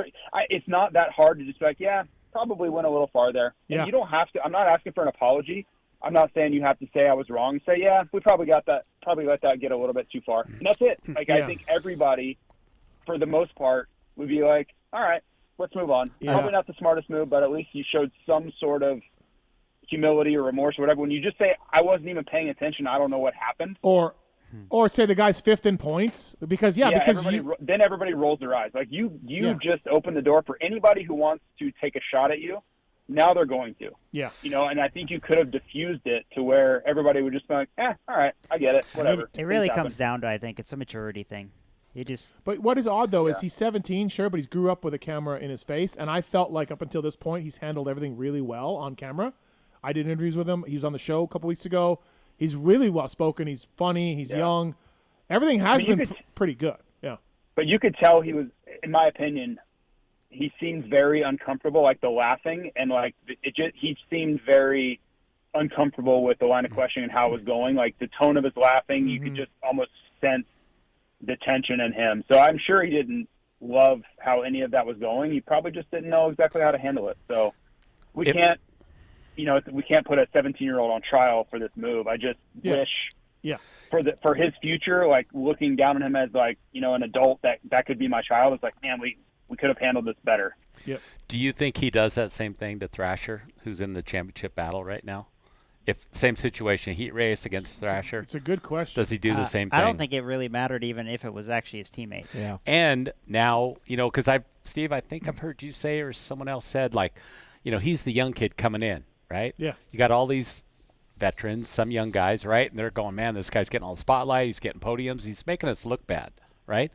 It's not that hard to just be like, yeah, probably went a little far there. Yeah. And you don't have to. I'm not asking for an apology. I'm not saying you have to say I was wrong. Say, yeah, we probably got that. Probably let that get a little bit too far. And that's it. Like, I think everybody, for the most part, would be like, all right, let's move on. Yeah. Probably not the smartest move, but at least you showed some sort of humility or remorse or whatever. When you just say, I wasn't even paying attention, I don't know what happened. Or say the guy's 5th in points because then everybody rolls their eyes. Like, you just opened the door for anybody who wants to take a shot at you. Now they're going to. Yeah. And I think you could have diffused it to where everybody would just be like, all right, I get it, whatever. It really comes down to, I think, it's a maturity thing. But what is odd, though, is he's 17, sure, but he's grew up with a camera in his face, and I felt like up until this point he's handled everything really well on camera. I did interviews with him. He was on the show a couple weeks ago. He's really well-spoken. He's funny. He's young. Everything has been pretty good. Yeah. But you could tell he was, in my opinion, he seemed very uncomfortable, like the laughing, and like he seemed very uncomfortable with the line of questioning and how it was going. Like the tone of his laughing, you could just almost sense the tension in him. So I'm sure he didn't love how any of that was going. He probably just didn't know exactly how to handle it. So we can't put a 17-year-old on trial for this move. I just wish for his future, like looking down on him as like, an adult that could be my child. It's like, man, we could have handled this better. Yep. Do you think he does that same thing to Thrasher, who's in the championship battle right now? If same situation, heat race against Thrasher. It's a good question. Does he do the same thing? I don't think it really mattered even if it was actually his teammate. Yeah. And now, because Steve, I think I've heard you say or someone else said, like, he's the young kid coming in, right? Yeah. You got all these veterans, some young guys, right? And they're going, man, this guy's getting all the spotlight. He's getting podiums. He's making us look bad, right?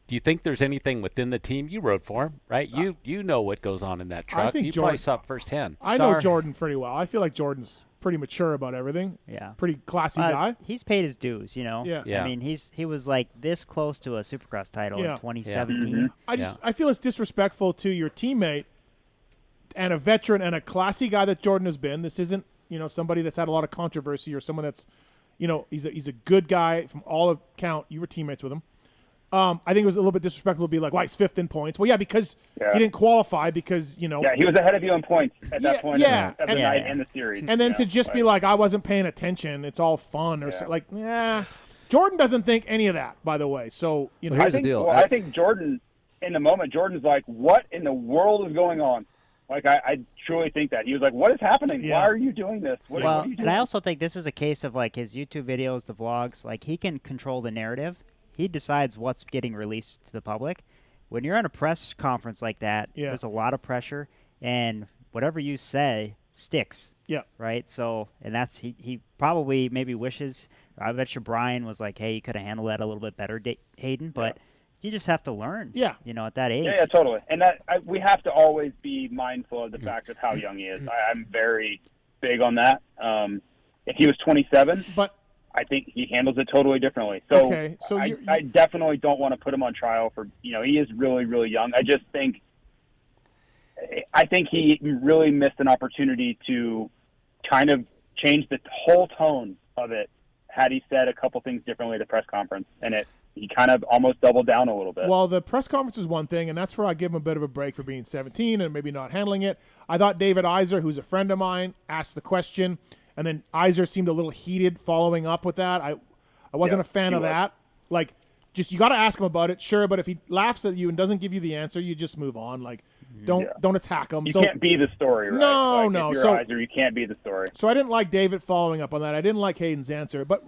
Do you think there's anything within the team? You rode for him, right? You know what goes on in that truck. I think you probably saw it firsthand. I know Jordan pretty well. I feel like Jordan's pretty mature about everything. Yeah. Pretty classy guy. He's paid his dues, Yeah. I mean, he was like this close to a Supercross title in 2017. I feel it's disrespectful to your teammate and a veteran and a classy guy that Jordan has been. This isn't, somebody that's had a lot of controversy or someone that's, he's a good guy from all account. You were teammates with him. I think it was a little bit disrespectful to be like, why he's fifth in points? Well, because he didn't qualify because, Yeah, he was ahead of you in points at that point of the night in the series. And then to just be like, I wasn't paying attention, it's all fun or so, like, Jordan doesn't think any of that, by the way. So, here's the deal. Well, I think Jordan, in the moment, Jordan's like, what in the world is going on? Like, I truly think that. He was like, what is happening? Yeah. Why are you doing this? What are you doing? And I also think this is a case of like his YouTube videos, the vlogs, like he can control the narrative. He decides what's getting released to the public. When you're in a press conference like that, there's a lot of pressure, and whatever you say sticks. Yeah. Right? So, and that's, he probably maybe wishes, I bet you Brian was like, hey, you could have handled that a little bit better, Hayden, but you just have to learn. Yeah. At that age. Yeah, totally. And we have to always be mindful of the fact of how young he is. I'm very big on that. If he was 27, I think he handles it totally differently. So, I definitely don't want to put him on trial for, he is really, really young. I think he really missed an opportunity to kind of change the whole tone of it had he said a couple things differently at the press conference. And he kind of almost doubled down a little bit. Well, the press conference is one thing, and that's where I give him a bit of a break for being 17 and maybe not handling it. I thought David Iser, who's a friend of mine, asked the question, and then Iser seemed a little heated following up with that. I wasn't a fan of that. Like, just you got to ask him about it, sure, but if he laughs at you and doesn't give you the answer, you just move on. Like, don't attack him. You can't be the story, right? No. If you're Iser, you can't be the story. So I didn't like David following up on that. I didn't like Hayden's answer. But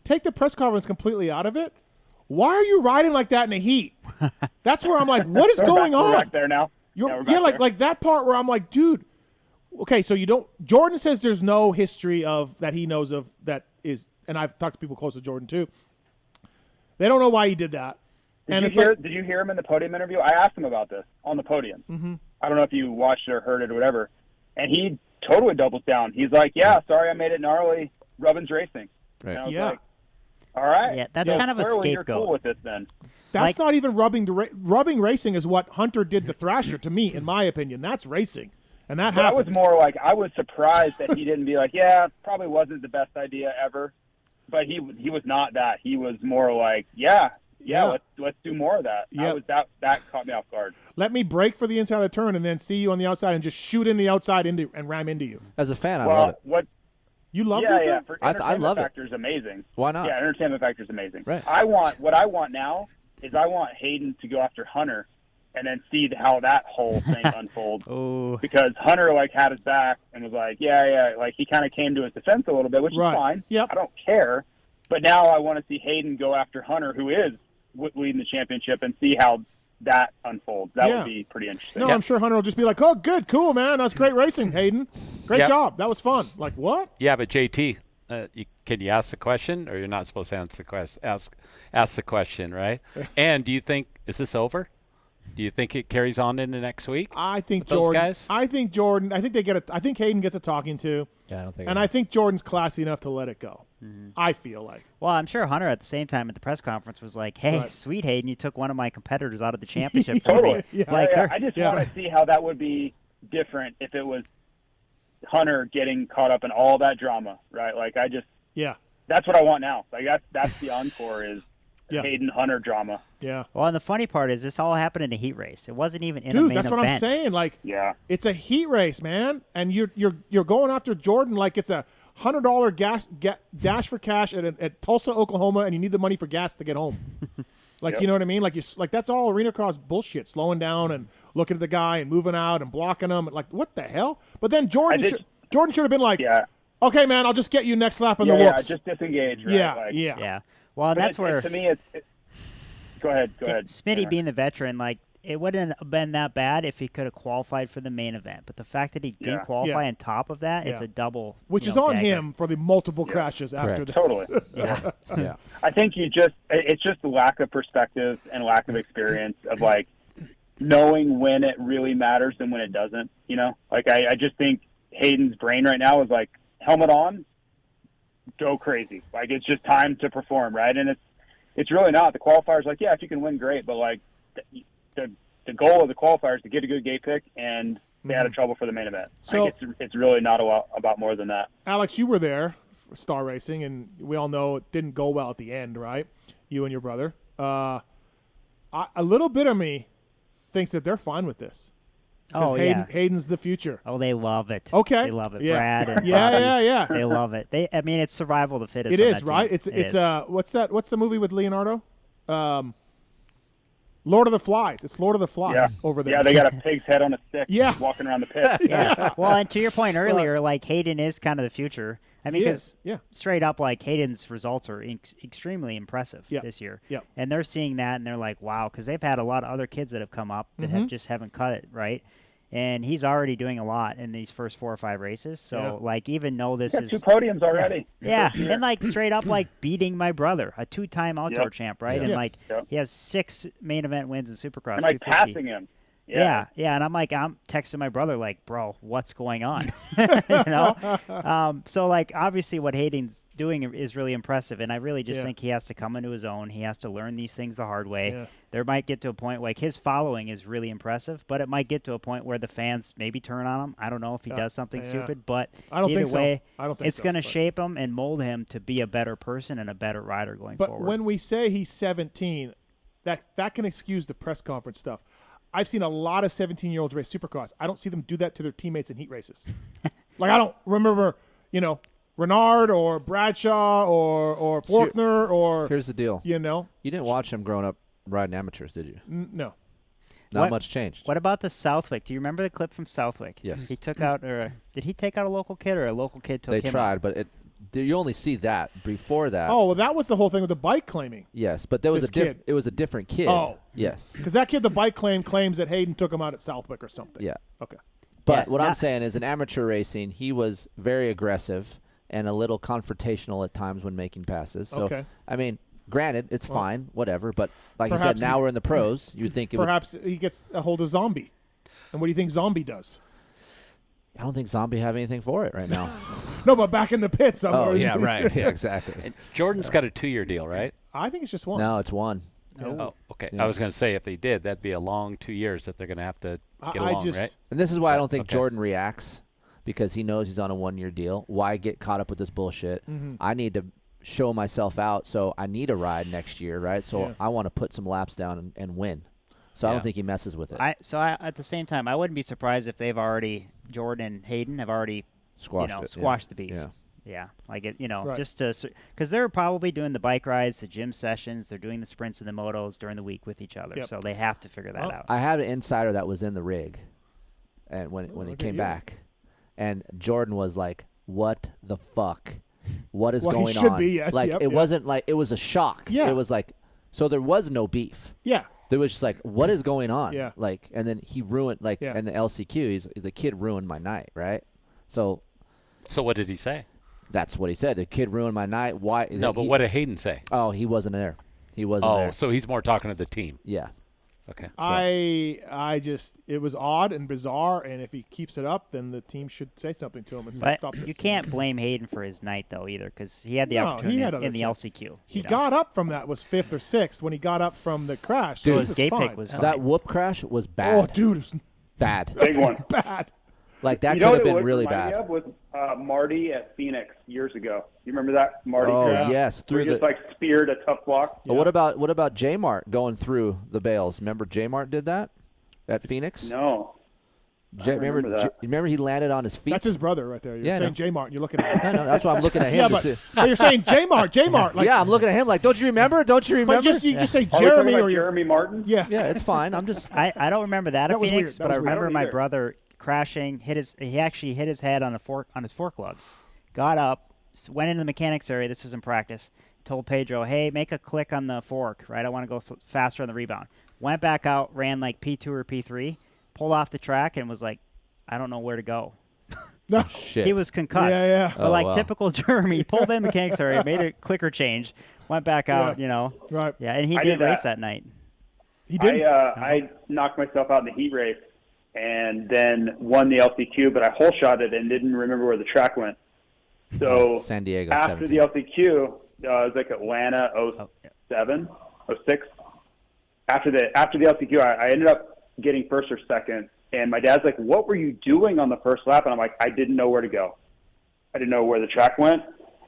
take the press conference completely out of it. Why are you riding like that in the heat? That's where I'm like, what is going on? We're back there now. Like that part where I'm like, dude. Okay, so Jordan says there's no history of that he knows of that is, and I've talked to people close to Jordan too. They don't know why he did that. Did you hear him in the podium interview? I asked him about this on the podium. Mm-hmm. I don't know if you watched it or heard it or whatever. And he totally doubles down. He's like, yeah, sorry I made it gnarly. Rubbin's racing. Right. And I was like, all right. Yeah, that's kind of a clearly scapegoat. You're cool with this then. That's not even rubbing. Rubbing racing is what Hunter did to Thrasher, to me, in my opinion. That's racing. And that happens. That was more like, I was surprised that he didn't be like, yeah, probably wasn't the best idea ever. But he was not that. He was more like, let's do more of that. Yeah. That caught me off guard. Let me brake for the inside of the turn and then see you on the outside and just shoot in the outside and ram into you. As a fan, I love it. You love it? it? Yeah, for I love it. factor is amazing. Why not? Yeah, entertainment factor is amazing. Right. What I want now is I want Hayden to go after Hunter and then see how that whole thing unfolds. Oh. Because Hunter had his back and was like, like he kind of came to his defense a little bit, which is fine. Yep. I don't care. But now I want to see Hayden go after Hunter, who is leading the championship, and see how that unfolds. That would be pretty interesting. No, I'm sure Hunter will just be like, oh, good, cool, man. That's great racing, Hayden. Great job. That was fun. Like, what? Yeah, but JT, can you ask the question, or you're not supposed to answer the question? Ask the question, right? And do you think, is this over? Do you think it carries on into next week? I think those Jordan. guys? I think Jordan. I think they get it. I think Hayden gets a talking to. Yeah, I don't think. And I think Jordan's classy enough to let it go. Mm-hmm. I feel like. Well, I'm sure Hunter at the same time at the press conference was like, "Hey, sweet Hayden, you took one of my competitors out of the championship." Totally. Yeah. I just want to see how that would be different if it was Hunter getting caught up in all that drama, right? Like that's what I want now. Like that's the encore is Hayden Hunter drama. Yeah. Well, and the funny part is this all happened in a heat race. It wasn't even in a Dude, main that's event. what I'm saying. Like, it's a heat race, man, and you're going after Jordan like it's a $100 dash for cash at Tulsa, Oklahoma, and you need the money for gas to get home. Like, you know what I mean? Like that's all arena cross bullshit. Slowing down and looking at the guy and moving out and blocking him. Like, what the hell? But then Jordan should have been like, okay, man, I'll just get you next lap in the whoops. Yeah, just disengage. Right? Yeah. Well, and that's where to me it's. Go ahead. Smitty being the veteran, like it wouldn't have been that bad if he could have qualified for the main event. But the fact that he didn't qualify on top of that, it's a double. Which is on him for the multiple crashes after this. Totally. Yeah. I think it's just the lack of perspective and lack of experience of like knowing when it really matters and when it doesn't. You know, like I just think Hayden's brain right now is like helmet on, go crazy. Like it's just time to perform, right? And it's really not. The qualifiers, like, if you can win, great, but like the goal of the qualifiers is to get a good gate pick and stay out of trouble for the main event. So like it's really not about more than that. Alex, you were there for Star Racing, and we all know it didn't go well at the end, right? You and your brother. A little bit of me thinks that they're fine with this. Oh, Hayden's the future. Oh, they love it. Okay. They love it. Yeah. Brad and yeah. They love it. I mean, it's survival of the fittest. It on is, that right? team. What's the movie with Leonardo? Lord of the Flies. It's Lord of the Flies over there. Yeah, they got a pig's head on a stick walking around the pit. Yeah. Well, and to your point earlier, like Hayden is kind of the future. I mean, because straight up, like Hayden's results are extremely impressive this year. Yeah. And they're seeing that, and they're like, wow, because they've had a lot of other kids that have come up that haven't cut it, right? And he's already doing a lot in these first 4 or 5 races. So, like, even though this is 2 podiums already. Yeah, and like straight up, like beating my brother, a 2-time outdoor champ, right? And like he has 6 main event wins in Supercross. And like 250. passing him. Yeah, and I'm texting my brother like, bro, what's going on? You know? So like obviously what Hayden's doing is really impressive, and I really just think he has to come into his own. He has to learn these things the hard way. Yeah. There might get to a point like his following is really impressive, but it might get to a point where the fans maybe turn on him. I don't know if he does something stupid, but I don't either think way, so. I don't think it's so, going to shape him and mold him to be a better person and a better rider going forward. But when we say he's 17, that can excuse the press conference stuff. I've seen a lot of 17-year-olds race Supercross. I don't see them do that to their teammates in heat races. Like I don't remember, Renard or Bradshaw or Faulkner or. Here's the deal. You didn't watch him growing up riding amateurs, did you? No. Not much changed. What about the Southwick? Do you remember the clip from Southwick? Yes. He took out, did he take out a local kid, or a local kid took him out? They tried, but you only see that. Before that. Oh, well, that was the whole thing with the bike claiming. Yes, but there was it was a different kid. Oh. Yes. Because that kid, the bike claims that Hayden took him out at Southwick or something. Yeah. Okay. But what I'm saying is in amateur racing, he was very aggressive and a little confrontational at times when making passes. So, I mean, granted, it's fine, whatever. But like you said, now we're in the pros. You would think perhaps he gets a hold of Zombie. And what do you think Zombie does? I don't think Zombie have anything for it right now. No, but back in the pits. Oh, yeah, right. Yeah, exactly. And Jordan's got a 2-year deal, right? I think it's just one. No, it's one. Oh, okay. Yeah. I was going to say if they did, that'd be a long 2 years that they're going to have to get along, right? And this is why I don't think Jordan reacts, because he knows he's on a 1-year deal. Why get caught up with this bullshit? I need to show myself out, so I need a ride next year, right? So I want to put some laps down and win. So I don't think he messes with it. At the same time, I wouldn't be surprised if they've already, Jordan and Hayden have already squashed the beef. Yeah, like it, just to, because they're probably doing the bike rides, the gym sessions, they're doing the sprints and the motos during the week with each other, so they have to figure that out. I had an insider that was in the rig, and when he came back, and Jordan was like, "What the fuck? What is going on?" Be, yes. Like it wasn't like it was a shock. Yeah. It was like, so there was no beef. Yeah. There was just like, what is going on? Yeah. Like, and then he ruined and the LCQ. The kid ruined my night, right? So what did he say? That's what he said. The kid ruined my night. Why? No, but what did Hayden say? Oh, he wasn't there. He wasn't there. Oh, so he's more talking to the team. Yeah. Okay. So. I just, it was odd and bizarre, and if he keeps it up, then the team should say something to him and say, stop this. You can't blame Hayden for his night, though, either, because he had the opportunity in the LCQ. He got up from that, was 5th or 6th when he got up from the crash. So his gate pick was fine. That whoop crash was bad. Oh, dude, it was bad. Big one. Bad. Like that You could know have what it been was really reminded bad. me of was Marty at Phoenix years ago. You remember that Marty? Oh, grab? yes, Where through he just the- like speared a tough block. But what about J Mart going through the bales? Remember J Mart did that at Phoenix? No. Remember he landed on his feet. That's his brother right there. You're saying J Mart. You're looking at him. No, that's why I'm looking at him. Yeah, to but, see. but you're saying J Mart. Like, yeah, I'm looking at him like, don't you remember? Don't you remember? But you just say Are we talking Jeremy about or Jeremy Martin? Yeah. Yeah, it's fine. I'm just. I don't remember that at was Phoenix, weird. That but I was weird. remember I don't my either. brother crashing. He actually hit his head on his fork lug. Got up, went into the mechanics area. This was in practice. Told Pedro, "Hey, make a click on the fork. Right, I want to go faster on the rebound." Went back out, ran like P2 or P3, pulled off the track, and was like, "I don't know where to go." No. Shit. He was concussed. Yeah. But like typical Jeremy, pulled in mechanics area, made a clicker change, went back out. Yeah. You know. Right. Yeah, and he I did did race that. that night. He did. I knocked myself out in the heat race and then won the LCQ, but I hole shot it and didn't remember where the track went. So San Diego. after 17. the LCQ, it was like Atlanta 07, 06. After the LCQ, I ended up getting first or second, and my dad's like, "What were you doing on the first lap?" And I'm like, "I didn't know where to go. I didn't know where the track went."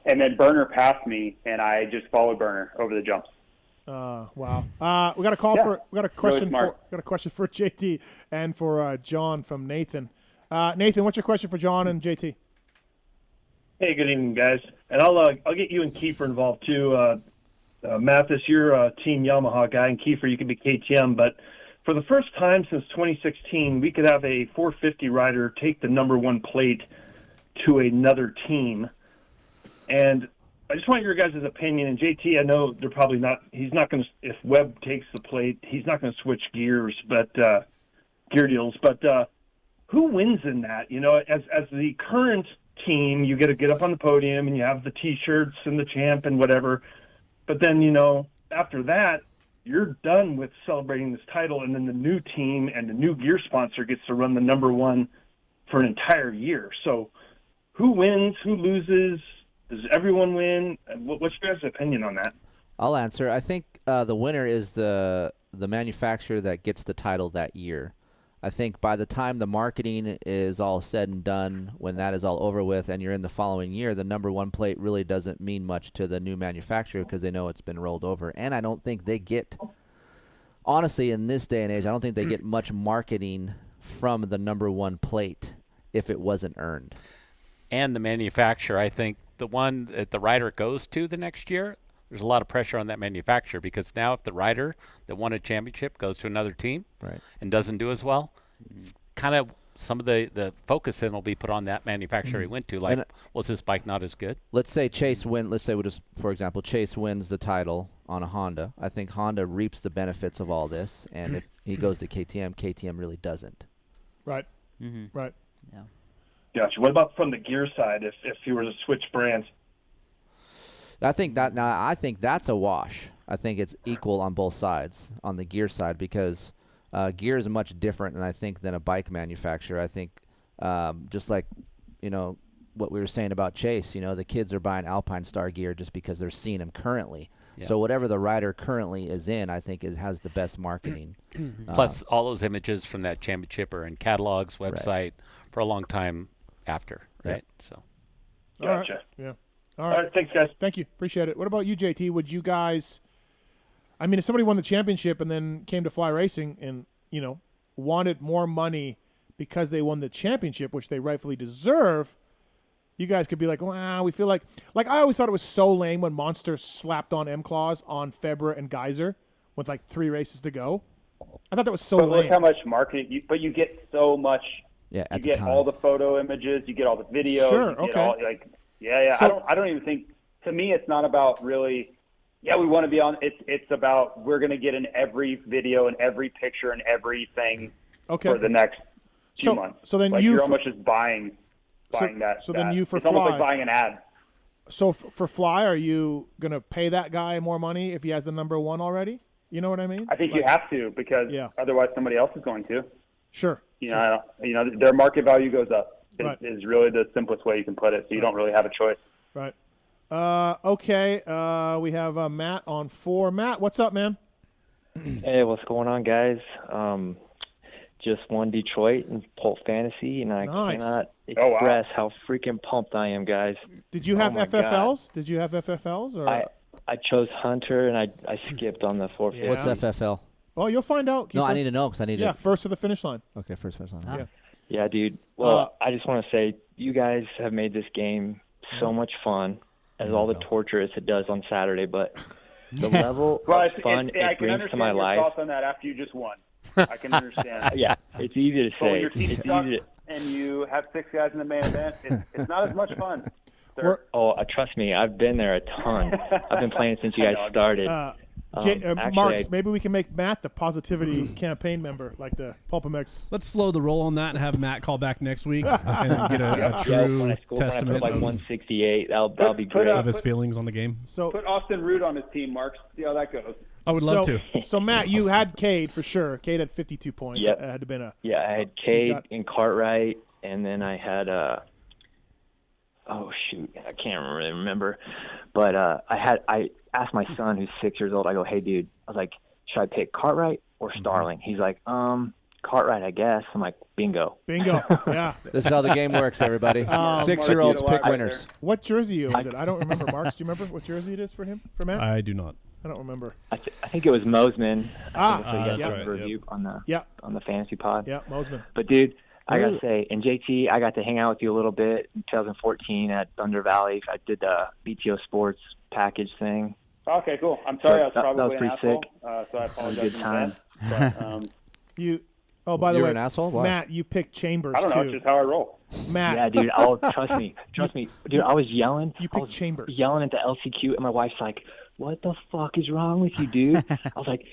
And then Burner passed me, and I just followed Burner over the jumps. Wow. We got a call Yeah. we got a question Really for JT and for John from Nathan. Nathan, what's your question for John and JT? Hey, good evening, guys. And I'll get you and Keefer involved too. Mathis, you're a Team Yamaha guy, and Keefer, you can be KTM. But for the first time since 2016, we could have a 450 rider take the number one plate to another team. And I just want your guys' opinion. And JT, I know they're probably not. He's not going to. If Webb takes the plate, he's not going to switch gears, but gear deals. But who wins in that? You know, as the current team, you get to get up on the podium and you have the T-shirts and the champ and whatever. But then, you know, after that, you're done with celebrating this title, and then the new team and the new gear sponsor gets to run the number one for an entire year. So who wins? Who loses? Does everyone win? What's your guys' opinion on that? I'll answer. I think the winner is the manufacturer that gets the title that year. I think by the time the marketing is all said and done, when that is all over with and you're in the following year, the number one plate really doesn't mean much to the new manufacturer because they know it's been rolled over. And I don't think they get, honestly, in this day and age, I don't think they get much marketing from the number one plate if it wasn't earned. And the manufacturer, I think the one that the rider goes to the next year, there's a lot of pressure on that manufacturer because now if the rider that won a championship goes to another team and doesn't do as well, kind of some of the focus then will be put on that manufacturer he went to. Like, was this bike not as good? Let's say Chase win. Let's say for example, Chase wins the title on a Honda. I think Honda reaps the benefits of all this, and if he goes to KTM, KTM really doesn't. Right. Mm-hmm. Right. Yeah. Gotcha. What about from the gear side? If you were to switch brands? I think that's a wash. I think it's equal on both sides on the gear side because gear is much different, and I think than a bike manufacturer. I think just like what we were saying about Chase, the kids are buying Alpine Star gear just because they're seeing him currently. Yeah. So whatever the rider currently is in, I think it has the best marketing. Plus, all those images from that championship are in catalogs, website for a long time after, right? So. Gotcha. Right. Yeah. All right, thanks, guys. Thank you. Appreciate it. What about you, JT? Would you guys, I mean, if somebody won the championship and then came to Fly Racing and, wanted more money because they won the championship, which they rightfully deserve, you guys could be like, we feel like I always thought it was so lame when Monster slapped on M-Claws on Febvre and Geyser with like 3 races to go. I thought that was so but lame. Look how much marketing, but you get so much. Yeah, you get all the photo images, you get all the videos. Sure, you get okay. all, yeah. So, I don't even think. To me, it's not about really. Yeah, we want to be on. It's about we're going to get in every video and every picture and everything for the next few months. So then you're almost just buying that. So then you for it's Fly. almost like buying an ad. So for Fly, are you going to pay that guy more money if he has the number one already? You know what I mean? I think you have to because otherwise somebody else is going to. Sure. Their market value goes up. Is really the simplest way you can put it. So you don't really have a choice. Right. Okay. We have Matt on 4. Matt, what's up, man? Hey, what's going on, guys? just won Detroit in Pulp Fantasy, and I Nice. cannot Oh, wow. express how freaking pumped I am, guys. Did you have Oh my God. FFLs? Did you have FFLs? Or I chose Hunter, and I skipped on the 450. What's FFL? Oh, you'll find out. No, I Keefer. need to know because I need Yeah, to. first to the finish line. Okay, first line. Yeah. Yeah, dude. Well, I just want to say you guys have made this game so much fun, as all the torture as it does on Saturday. But the level Well, of fun I it can brings understand to my your life. thoughts on that after you just won. I can understand. Yeah, it's easy to But when say. your team It's sucks easy to, and you have 6 guys in the main event, it's not as much fun. trust me, I've been there a ton. I've been playing since you guys started. Actually, Marks, maybe we can make Matt the positivity campaign member, like the PulpMX. Let's slow the roll on that and have Matt call back next week and get a Yeah, true when I put testament like of, 168, that'll be great. of his feelings on the game. So Put Austin Root on his team, Marks. See how that goes. I would love to. So Matt, you had Cade for sure. Cade had 52 points. Yep. It had to been a. Yeah, I had Cade and Cartwright, and then I had oh shoot, I can't really remember, but I asked my son who's 6 years old. I go, hey dude, I was like, should I pick Cartwright or Starling? He's like, Cartwright, I guess. I'm like, bingo. Bingo. Yeah. This is how the game works, everybody. 6-year-olds pick winners. What jersey is it? I don't remember. Marks, do you remember what jersey it is for him? For Matt? I do not. I don't remember. I think it was Mosman. Ah, so you guys that's did right, a review on the Yeah. on the fantasy pod. Yeah, Mosman. But dude, I gotta say, and JT, I got to hang out with you a little bit in 2014 at Thunder Valley. I did the BTO Sports package thing. Okay, cool. I'm sorry, I was That was probably an pretty asshole, sick. so I That was a apologize good in time. advance. But, You. Oh, by the You way, were an asshole? Why? Matt, you picked Chambers I don't know. too. It's just how I roll. Matt. Yeah, dude. Trust me, dude. I was yelling. You picked Chambers. Yelling at the LCQ, and my wife's like, "What the fuck is wrong with you, dude?" I was like,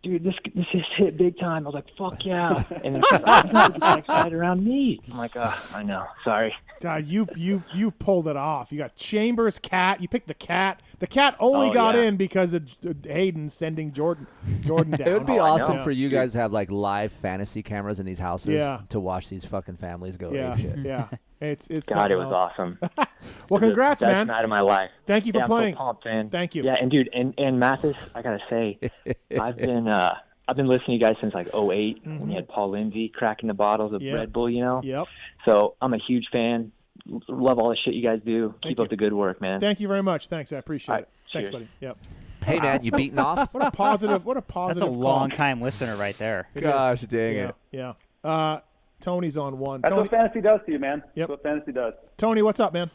"Dude, this just hit big time." I was like, "Fuck yeah!" And then she's like, "Not get excited around me." I'm like, I know. Sorry. God, you pulled it off. You got Chambers, Cat. You picked the Cat. The Cat only got in because of Hayden sending Jordan down. It would be awesome for you guys to have like live fantasy cameras in these houses Yeah. to watch these fucking families go Yeah, apeshit. yeah. It's God, it something was else. awesome. Well, congrats, Best man. night of my life. Thank you for Yeah, playing. I'm so pumped, man. Thank you. Yeah, and dude, and Mathis, I gotta say, I've been listening to you guys since like 2008 when you had Paul Lindsay cracking the bottles of Yeah. Red Bull, you know. Yep. So I'm a huge fan. Love all the shit you guys do. Keep up the good work, man. Thank you very much. Thanks, I appreciate All it. right, Thanks, cheers. buddy. Yep. Hey, man, you beating off? What a positive. What a That's positive. a call. long-time listener right there. It Gosh, is. dang Yeah, it. Yeah. Tony's on one. That's Tony, what fantasy does to you, man. Yep. That's what fantasy does. Tony, what's up, man?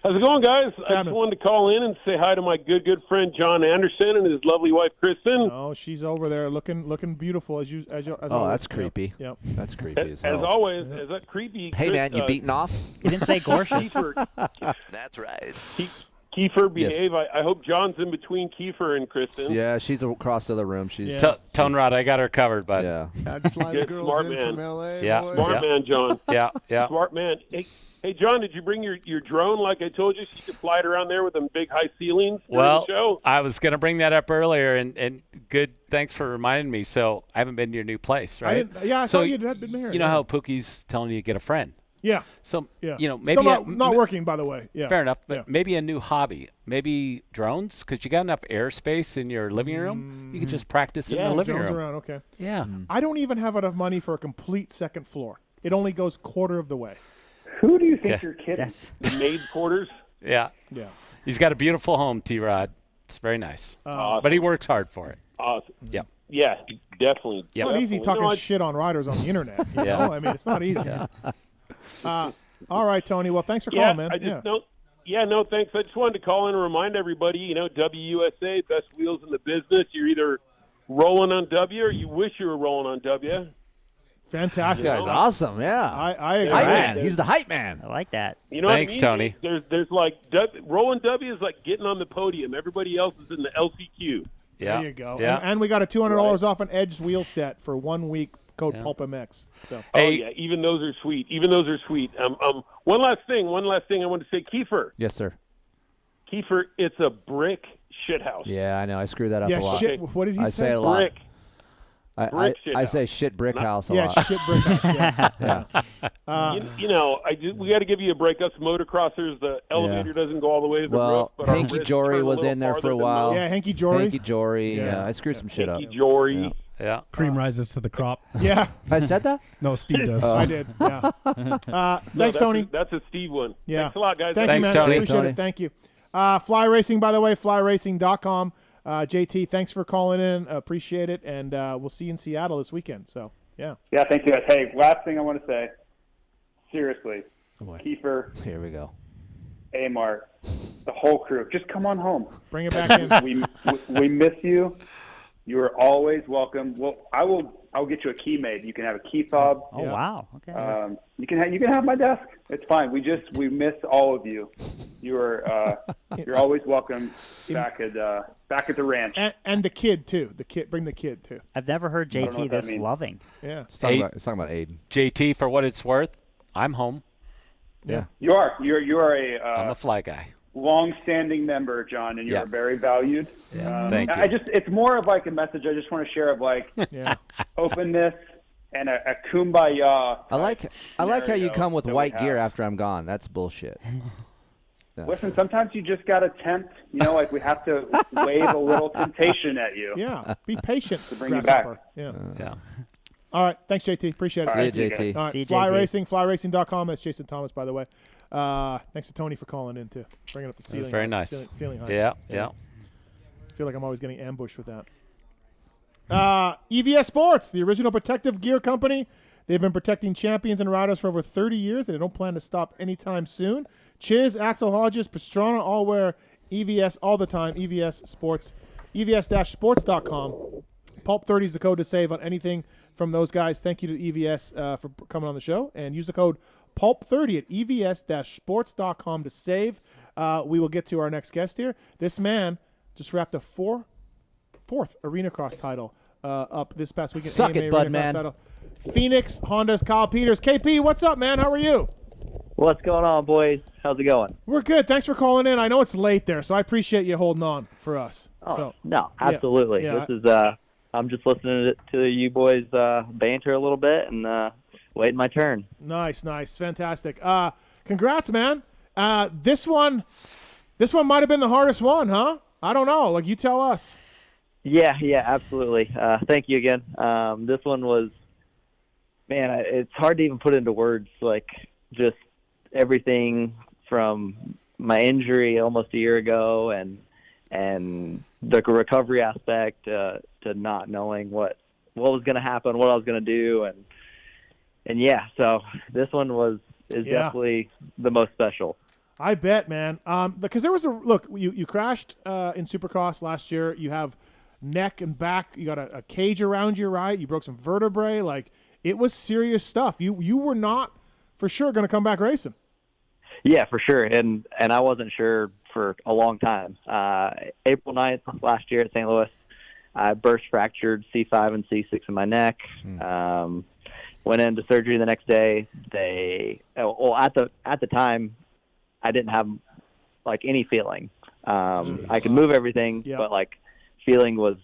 How's it going, guys? I happening? just wanted to call in and say hi to my good friend John Anderson and his lovely wife Kristen. Oh, she's over there looking beautiful as Oh, always. that's creepy. Yep. That's creepy as As hell. always, is that creepy? Hey, man, you beating off? He didn't say gorgeous. That's right. Kiefer, behave. I hope John's in between Kiefer and Kristen. Yeah, she's across the other room. She's Tone Rod, I got her covered, bud. Yeah. Good, smart man. Yeah. Smart man, John. Yeah, yeah. Smart man. Hey, John, did you bring your drone like I told you so you could fly it around there with them big high ceilings during Well, the show? I was going to bring that up earlier, and good. Thanks for reminding me. So I haven't been to your new place, right? I so thought you had been here. You know yeah. how Pookie's telling you to get a friend. Yeah. So Yeah. you know maybe Still not working, by the way. Yeah. Fair enough, but Yeah. maybe a new hobby, maybe drones, because you got enough airspace in your living room. You could just practice in the living drones room. around. Okay. Yeah. I don't even have enough money for a complete second floor. It only goes quarter of the way. Who do you think Yeah. you're kidding? The maid quarters. Yeah. Yeah. He's got a beautiful home, T-Rod. It's very nice, but he works hard for it. Awesome. Yep. Yeah, definitely. It's not easy talking shit on riders on the internet. You Yeah. know? I mean, it's not easy. Yeah. All right, Tony. Well, thanks for calling, man. I just no, thanks. I just wanted to call in and remind everybody, WUSA, best wheels in the business. You're either rolling on W or you wish you were rolling on W. Fantastic. This guy's awesome, yeah. I agree. Hype man. He's the hype man. I like that. You know Thanks, what I mean? Tony. There's like rolling W is like getting on the podium. Everybody else is in the LCQ. Yeah. There you go. Yeah. And we got a $200 off an Edge wheel set for 1 week. Code PulpMX. So. Oh yeah, even those are sweet. One last thing I want to say, Keefer. Yes, sir. Keefer, it's a brick shithouse. Yeah, I know. I screw that up a lot. Shit. What did he I say it a lot. Brick. I shit say shit brick house a lot. Yeah, shit brick house. Yeah. We got to give you a break. Us motocrossers, the elevator doesn't go all the way to the roof. But our Hanky wrists Jory turn a was little in there for farther a than while. most. Yeah, Hanky Jory. Hanky Jory. Yeah, I screwed some shit up. Hanky Jory. Yeah. Cream rises to the crop. Yeah. I said that? No, Steve does. I did. Yeah. Thanks, Tony. That's a Steve one. Yeah. Thanks a lot, guys. Thank you, man. Tony. Appreciate it. Thank you. Fly Racing, by the way, flyracing.com. JT, thanks for calling in. Appreciate it. And we'll see you in Seattle this weekend. So, yeah. Yeah, thank you guys. Hey, last thing I want to say, seriously, Keefer, Here we go. Amar, the whole crew, just come on home. Bring it back in. we miss you. You are always welcome. Well, I'll get you a key made. You can have a key fob. Oh, wow. Okay. You can have my desk. It's fine. We miss all of you. You're always welcome back at the ranch. And the kid, too. Bring the kid, too. I've never heard don't know JT what that this means. loving. Yeah. It's talking about Aiden. JT, for what it's worth, I'm home. Yeah. You are. You are I'm a fly guy. long-standing member, John, and you're very valued. Thank you. It's more of like a message I just want to share of like openness and a kumbaya. I like how you come with white gear after I'm gone. That's bullshit. Listen, sometimes you just got to tempt, like we have to wave a little temptation at you. Yeah, be patient to bring you back. Yeah. Yeah. All right, thanks, JT. Appreciate it. See you, JT. All right, See you, Fly JT. Racing, flyracing.com. That's Jason Thomas, by the way. Thanks to Tony for calling in, too. Bringing up the ceiling. Very nice. Ceiling heights. Yeah. I feel like I'm always getting ambushed with that. EVS Sports, the original protective gear company. They've been protecting champions and riders for over 30 years, and they don't plan to stop anytime soon. Chiz, Axel Hodges, Pastrana all wear EVS all the time. EVS Sports, EVS-sports.com. Pulp30 is the code to save on anything from those guys. Thank you to EVS for coming on the show. And use the code PULP30 at EVS-sports.com to save. We will get to our next guest here. This man just wrapped a fourth Arena Cross title up this past weekend. Suck AMA it, bud, Arena Cross man. title. Phoenix Honda's Kyle Peters. KP, what's up, man? How are you? What's going on, boys? How's it going? We're good. Thanks for calling in. I know it's late there, so I appreciate you holding on for us. Oh, no, absolutely. Yeah. This is I'm just listening to you boys banter a little bit and waiting my turn. Nice. Fantastic. Congrats, man. This one might have been the hardest one, huh? I don't know. Like, you tell us. Yeah, absolutely. Thank you again. This one was, man, it's hard to even put into words, like just everything from my injury almost a year ago and the recovery aspect to not knowing what was going to happen, what I was going to do. And yeah, so this one is definitely the most special. I bet, man. Because there was you crashed in Supercross last year. You have neck and back. You got a cage around you, right? You broke some vertebrae. Like, it was serious stuff. You were not for sure going to come back racing. Yeah, for sure. And I wasn't sure for a long time. April 9th last year at St. Louis, I burst fractured C5 and C6 in my neck. Went into surgery the next day. At the time, I didn't have like any feeling. I could move everything, but like feeling was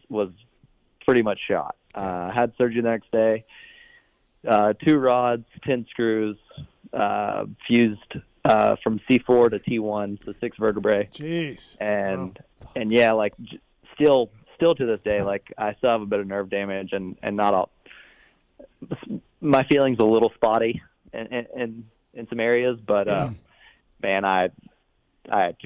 pretty much shot. Had surgery the next day. 2 rods, 10 screws, fused from C4 to T1, so 6 vertebrae. Jeez. And yeah, like still to this day, like I still have a bit of nerve damage and not all. My feelings a little spotty in some areas, but man, I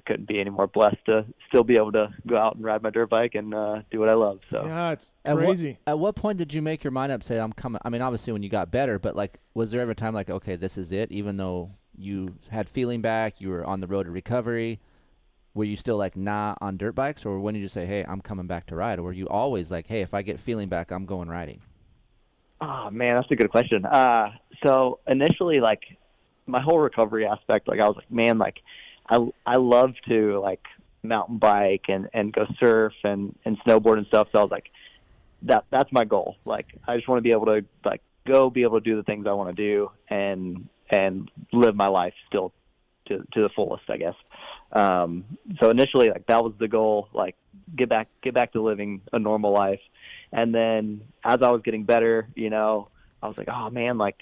couldn't be any more blessed to still be able to go out and ride my dirt bike and do what I love. So yeah, it's crazy. At what point did you make your mind up? Say, I'm coming. I mean, obviously when you got better, but like, was there ever a time like, okay, this is it? Even though you had feeling back, you were on the road to recovery. Were you still like on dirt bikes, or when did you say, hey, I'm coming back to ride? Or were you always like, hey, if I get feeling back, I'm going riding? Oh man, that's a good question. So initially, like my whole recovery aspect, like I was like, man, like I love to like mountain bike and go surf and snowboard and stuff. So I was like, that's my goal. Like I just want to be able to like be able to do the things I want to do and live my life still to the fullest, I guess. So initially, like that was the goal, like get back to living a normal life. And then as I was getting better, I was like, oh man, like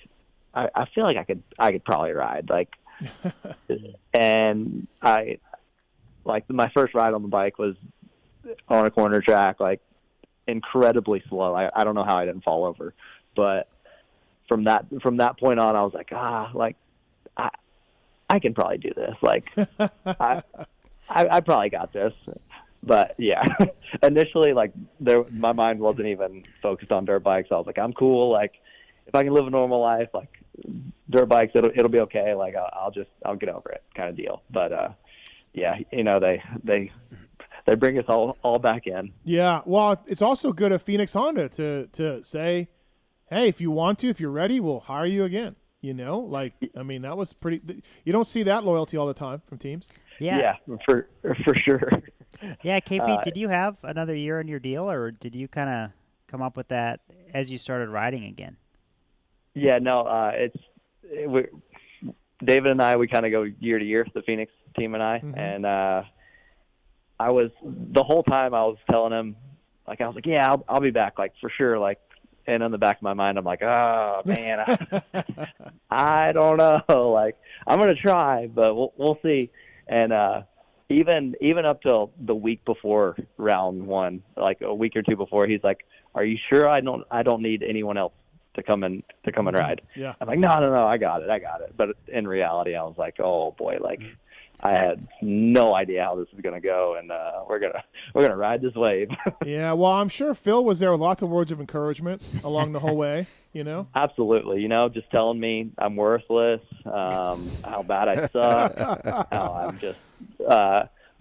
I feel like I could probably ride, like, and I like my first ride on the bike was on a corner track, like incredibly slow. I don't know how I didn't fall over, but from that point on, I was like, I can probably do this. Like, I probably got this. But yeah, initially, like, my mind wasn't even focused on dirt bikes. I was like, I'm cool. Like, if I can live a normal life, like dirt bikes, it'll be okay. Like, I'll get over it, kind of deal. But yeah, you know, they bring us all back in. Yeah, well, it's also good of Phoenix Honda to say, hey, if you want to, if you're ready, we'll hire you again. You know, like, I mean, that was pretty. You don't see that loyalty all the time from teams. Yeah, for sure. Yeah, KP, did you have another year in your deal, or did you kind of come up with that as you started riding again? Yeah, no, David and I, we kind of go year to year, the Phoenix team and I, and I was, the whole time I was telling him, like, I was like, yeah, I'll be back, like, for sure, like, and in the back of my mind, I'm like, oh, man, I don't know, like, I'm going to try, but we'll see. And even up till the week before round one, like a week or two before, he's like, are you sure I don't need anyone else to come and ride? Yeah. I'm like, no, I got it. But in reality, I was like, oh boy, like, I had no idea how this was gonna go, and we're gonna ride this wave. Yeah, well, I'm sure Phil was there with lots of words of encouragement along the whole way. You know, absolutely. You know, just telling me I'm worthless, how bad I suck, how I'm just.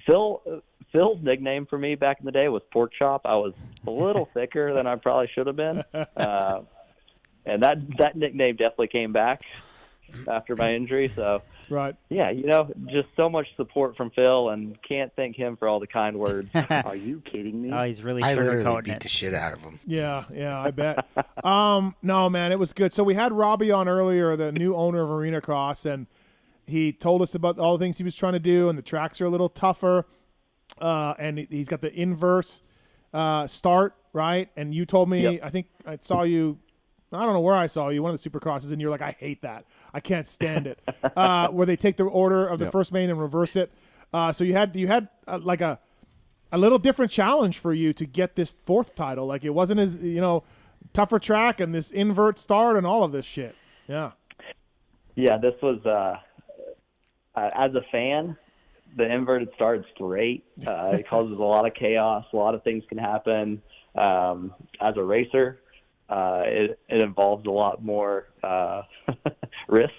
Phil's nickname for me back in the day was Pork Chop. I was a little thicker than I probably should have been, and that nickname definitely came back after my injury. So. Right. Yeah, you know, just so much support from Phil, and can't thank him for all the kind words. Are you kidding me? Oh, he's really I literally sugarcoating beat it. the shit out of him. Yeah, I bet. No, man, it was good. So we had Robbie on earlier, the new owner of Arena Cross, and he told us about all the things he was trying to do, and the tracks are a little tougher, and he's got the inverse start, right? And you told me, I think I saw you, I don't know where I saw you, one of the Supercrosses, and you're like, I hate that. I can't stand it. Where they take the order of the first main and reverse it. So you had like a little different challenge for you to get this fourth title. Like, it wasn't as, you know, tougher track and this invert start and all of this shit. Yeah. Yeah, this was, as a fan, the inverted start's great. It causes a lot of chaos. A lot of things can happen. As a racer, it involves a lot more risk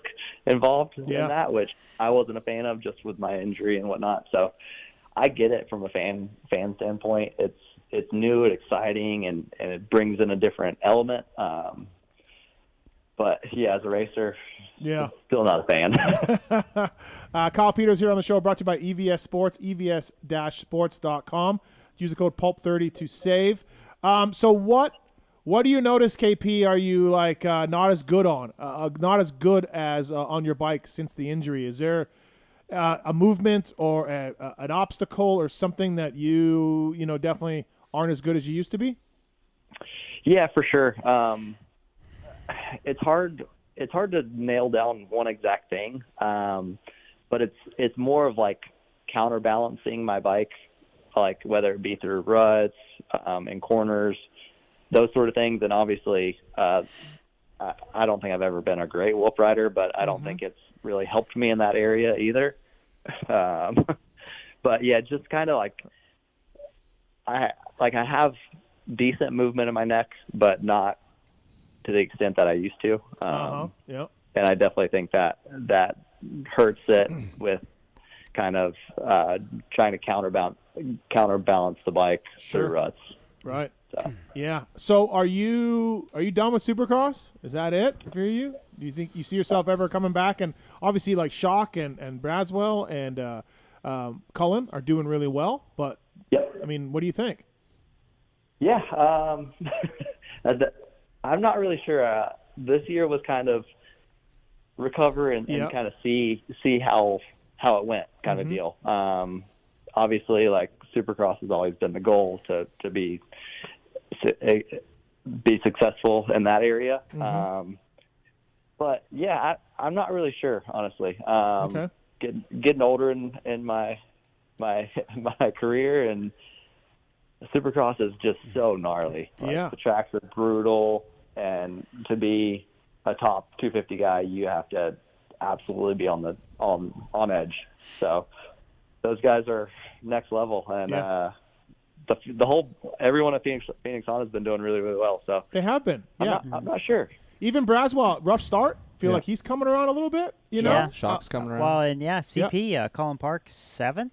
involved in that, which I wasn't a fan of just with my injury and whatnot. So I get it from a fan standpoint. It's new and exciting, and it brings in a different element. But yeah, as a racer, still not a fan. Kyle Peters here on the show, brought to you by EVS Sports, evs-sports.com. Use the code PULP30 to save. So what do you notice, KP, are you like not as good as on your bike since the injury? Is there a movement or an obstacle or something that you definitely aren't as good as you used to be? Yeah, for sure. It's hard to nail down one exact thing, but it's more of like counterbalancing my bike, like whether it be through ruts, in corners, those sort of things. And obviously, I don't think I've ever been a great whoop rider, but I don't think it's really helped me in that area either. But yeah, just kind of like I have decent movement in my neck, but not to the extent that I used to. Yep. And I definitely think that hurts it with kind of trying to counterbalance the bike through ruts. Right. So. Yeah. So are you done with Supercross? Is that it for you? Do you think you see yourself ever coming back? And obviously, like Shock and Braswell and Cullen are doing really well. But I mean, what do you think? Yeah. I'm not really sure. This year was kind of recover and kind of see how it went kind of deal. Obviously, like Supercross has always been the goal to be successful in that area. But yeah, I'm not really sure, honestly. Getting older in my career, and Supercross is just so gnarly. Like, the tracks are brutal, and to be a top 250 guy, you have to absolutely be on edge. So those guys are next level, and the whole everyone at Phoenix Honda has been doing really, really well. So they have been. Yeah, I'm not sure. Even Braswell, rough start. Feel like he's coming around a little bit. You know, Shock's coming around. Well, and CP Colin Park 7th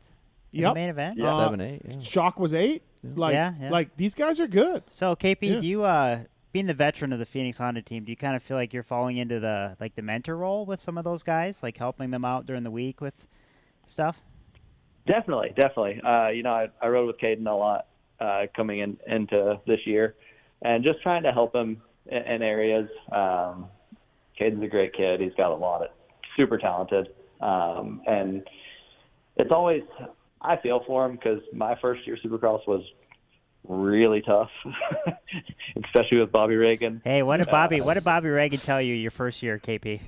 in the main event. 7, 8. Yeah. Shock was 8. Like these guys are good. So KP, do you being the veteran of the Phoenix Honda team, do you kind of feel like you're falling into the mentor role with some of those guys, like helping them out during the week with stuff? Definitely. I rode with Caden a lot coming into this year, and just trying to help him in areas. Caden's a great kid. He's got a lot of super talented, and it's always I feel for him because my first year Supercross was really tough, especially with Bobby Reagan. Hey, what did Bobby Reagan tell you your first year, KP?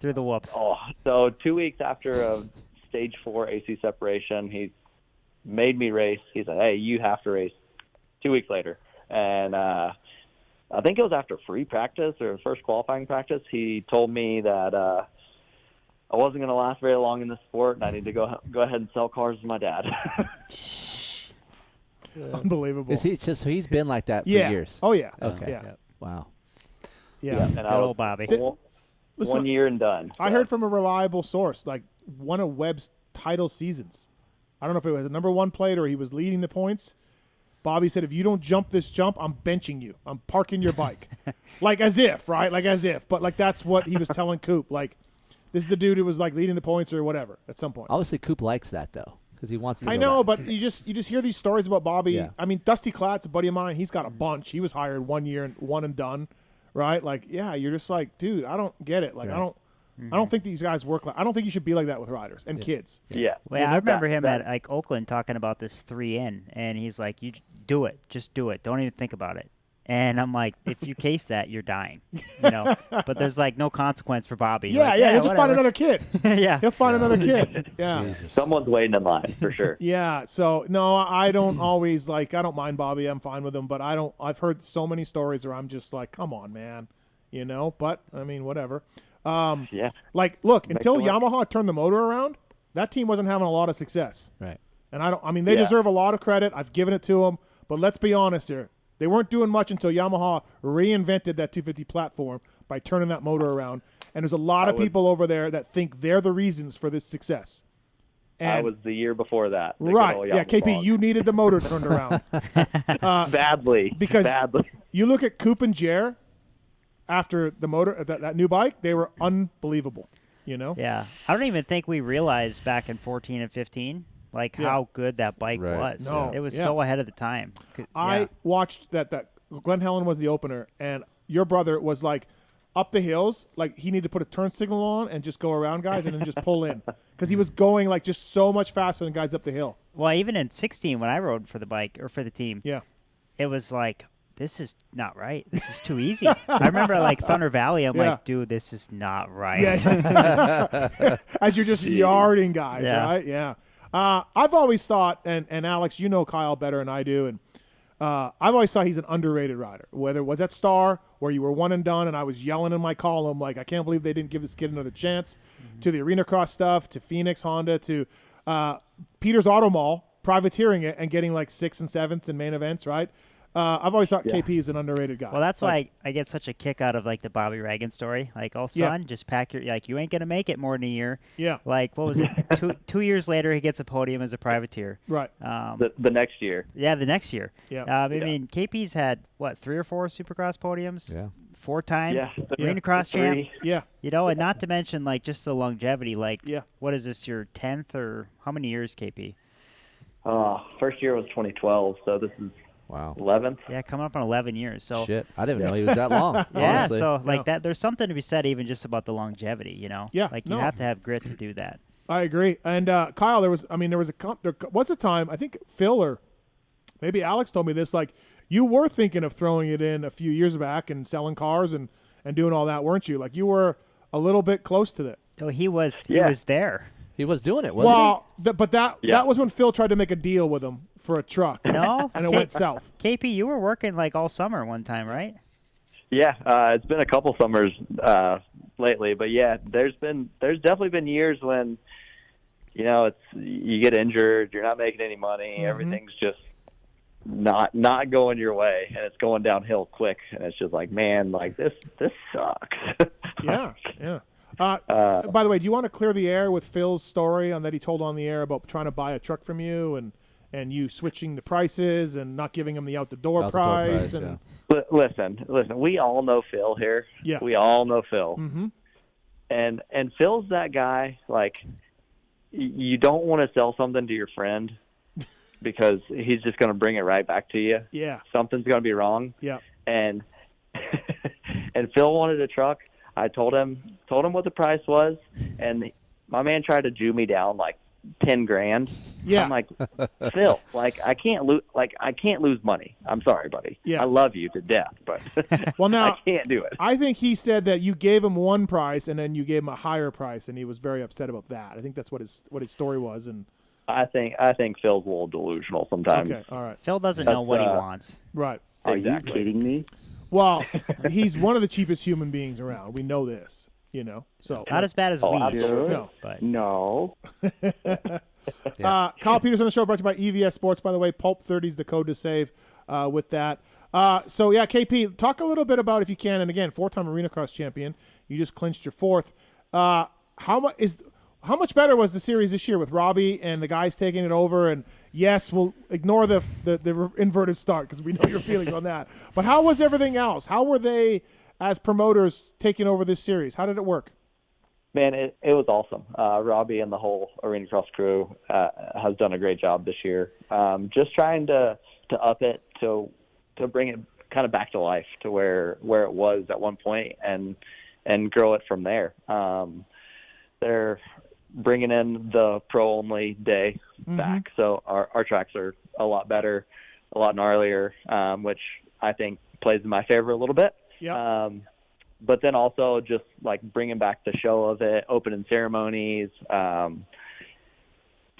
Through the whoops. Oh, so 2 weeks after a stage 4 AC separation, he made me race. He said, "Hey, you have to race." 2 weeks later, and I think it was after free practice or first qualifying practice, he told me that I wasn't going to last very long in this sport, and I need to go ahead and sell cars to my dad. Unbelievable. Is he just so he's been like that for years? Oh yeah. Okay. Yeah. Wow. Yeah. And Good old Bobby. One year and done. I heard from a reliable source, like one of Webb's title seasons. I don't know if it was a number 1 plate or he was leading the points. Bobby said, "If you don't jump this jump, I'm benching you. I'm parking your bike." Like as if, right? Like as if. But like that's what he was telling Coop. Like this is the dude who was like leading the points or whatever at some point. Obviously, Coop likes that though because he wants to. I know, but you just hear these stories about Bobby. Yeah. I mean, Dusty Klatt's a buddy of mine. He's got a bunch. He was hired 1 year and one and done, right? Like, yeah, you're just like, dude, I don't get it. Like, I don't think these guys work like. I don't think you should be like that with riders and kids. Yeah. Well, I remember him at like Oakland talking about this 3-in, and he's like, "You do it, just do it. Don't even think about it." And I'm like, if you case that, you're dying, you know. But there's like no consequence for Bobby. Yeah, like, he'll just find another kid. Yeah, he'll find another kid. Yeah, someone's waiting in line for sure. Yeah. So no, I don't always like. I don't mind Bobby. I'm fine with him. But I don't. I've heard so many stories where I'm just like, come on, man, you know. But I mean, whatever. Yeah. Like, look, until Yamaha turned the motor around, that team wasn't having a lot of success. Right. And I mean, they deserve a lot of credit. I've given it to them. But let's be honest here. They weren't doing much until Yamaha reinvented that 250 platform by turning that motor around. And there's a lot of people over there that think they're the reasons for this success. And I was the year before that. Right. Yeah, KP, you needed the motor turned around. Badly. Because you look at Coop and Jer after the motor, that new bike, they were unbelievable, you know? Yeah. I don't even think we realized back in 14 and 15 how good that bike was. No, it was so ahead of the time. I watched that Glen Helen was the opener, and your brother was like up the hills, like he needed to put a turn signal on and just go around guys and then just pull in because he was going like just so much faster than guys up the hill. Well, even in 16 when I rode for the bike or for the team, it was like, this is not right. This is too easy. I remember like Thunder Valley. I'm like, dude, this is not right. Yeah. As you're just yarding guys, right? Yeah. I've always thought, and Alex, you know Kyle better than I do, and I've always thought he's an underrated rider. Whether it was at Star, where you were one and done, and I was yelling in my column, like, I can't believe they didn't give this kid another chance, to the Arena Cross stuff, to Phoenix Honda, to Peter's Auto Mall, privateering it and getting like 6th and 7th in main events, right? I've always thought KP is an underrated guy. Well, that's why I get such a kick out of like the Bobby Reagan story. Like, oh son, just pack your you ain't gonna make it more than a year. Yeah. Like, what was it? two years later, he gets a podium as a privateer. Right. The next year. Yeah, the next year. Yeah. I mean, KP's had what 3 or 4 Supercross podiums. Yeah. 4-time Arena Cross champ. Yeah. You know, and not to mention like just the longevity. Like, what is this? Your 10th or how many years, KP? First year was 2012, so this is. Wow. 11th. Yeah, coming up on 11 years. So shit, I didn't know he was that long. Yeah, honestly. so like that, there's something to be said even just about the longevity. You know. Yeah. Like you have to have grit to do that. I agree. And Kyle, there was a time I think Phil or maybe Alex told me this. Like you were thinking of throwing it in a few years back and selling cars and doing all that, weren't you? Like you were a little bit close to that. Oh, he was there. He was doing it, wasn't Well, but that was when Phil tried to make a deal with him for a truck. No, and it went south. KP, you were working like all summer one time, right? Yeah, it's been a couple summers lately, but yeah, there's definitely been years when, you know, you get injured, you're not making any money, everything's just not going your way, and it's going downhill quick, and it's just like, man, like this sucks. Yeah. By the way, do you want to clear the air with Phil's story on that he told on the air about trying to buy a truck from you and you switching the prices and not giving him the out the door price? And Listen, we all know Phil here. Yeah. We all know Phil. Mm-hmm. And Phil's that guy, like, you don't want to sell something to your friend because he's just going to bring it right back to you. Yeah. Something's going to be wrong. Yeah. And and Phil wanted a truck. I told him what the price was, and my man tried to Jew me down like $10,000. Yeah. I'm like, Phil, like I can't lose money. I'm sorry, buddy. Yeah. I love you to death, but well, now I can't do it. I think he said that you gave him one price and then you gave him a higher price, and he was very upset about that. I think that's what his story was. And I think Phil's a little delusional sometimes. Okay, all right. Phil doesn't know what he wants. Right. Are you kidding me? Well, he's one of the cheapest human beings around. We know this, you know. So Not as bad as we. No. But no. Kyle Peters on the show, brought to you by EVS Sports, by the way. Pulp30 is the code to save with that. So, yeah, KP, talk a little bit about, if you can, and again, 4-time Arena Cross champion. You just clinched your 4th. How much better was the series this year with Robbie and the guys taking it over? And, yes, we'll ignore the inverted start because we know your feelings on that. But how was everything else? How were they, as promoters, taking over this series? How did it work? Man, it was awesome. Robbie and the whole Arena Cross crew has done a great job this year. Just trying to up it to bring it kind of back to life to where it was at one point and grow it from there. They're bringing in the pro-only day back, so our tracks are a lot better, a lot gnarlier, which I think plays in my favor a little bit. Yeah. But then also just like bringing back the show of it, opening ceremonies. For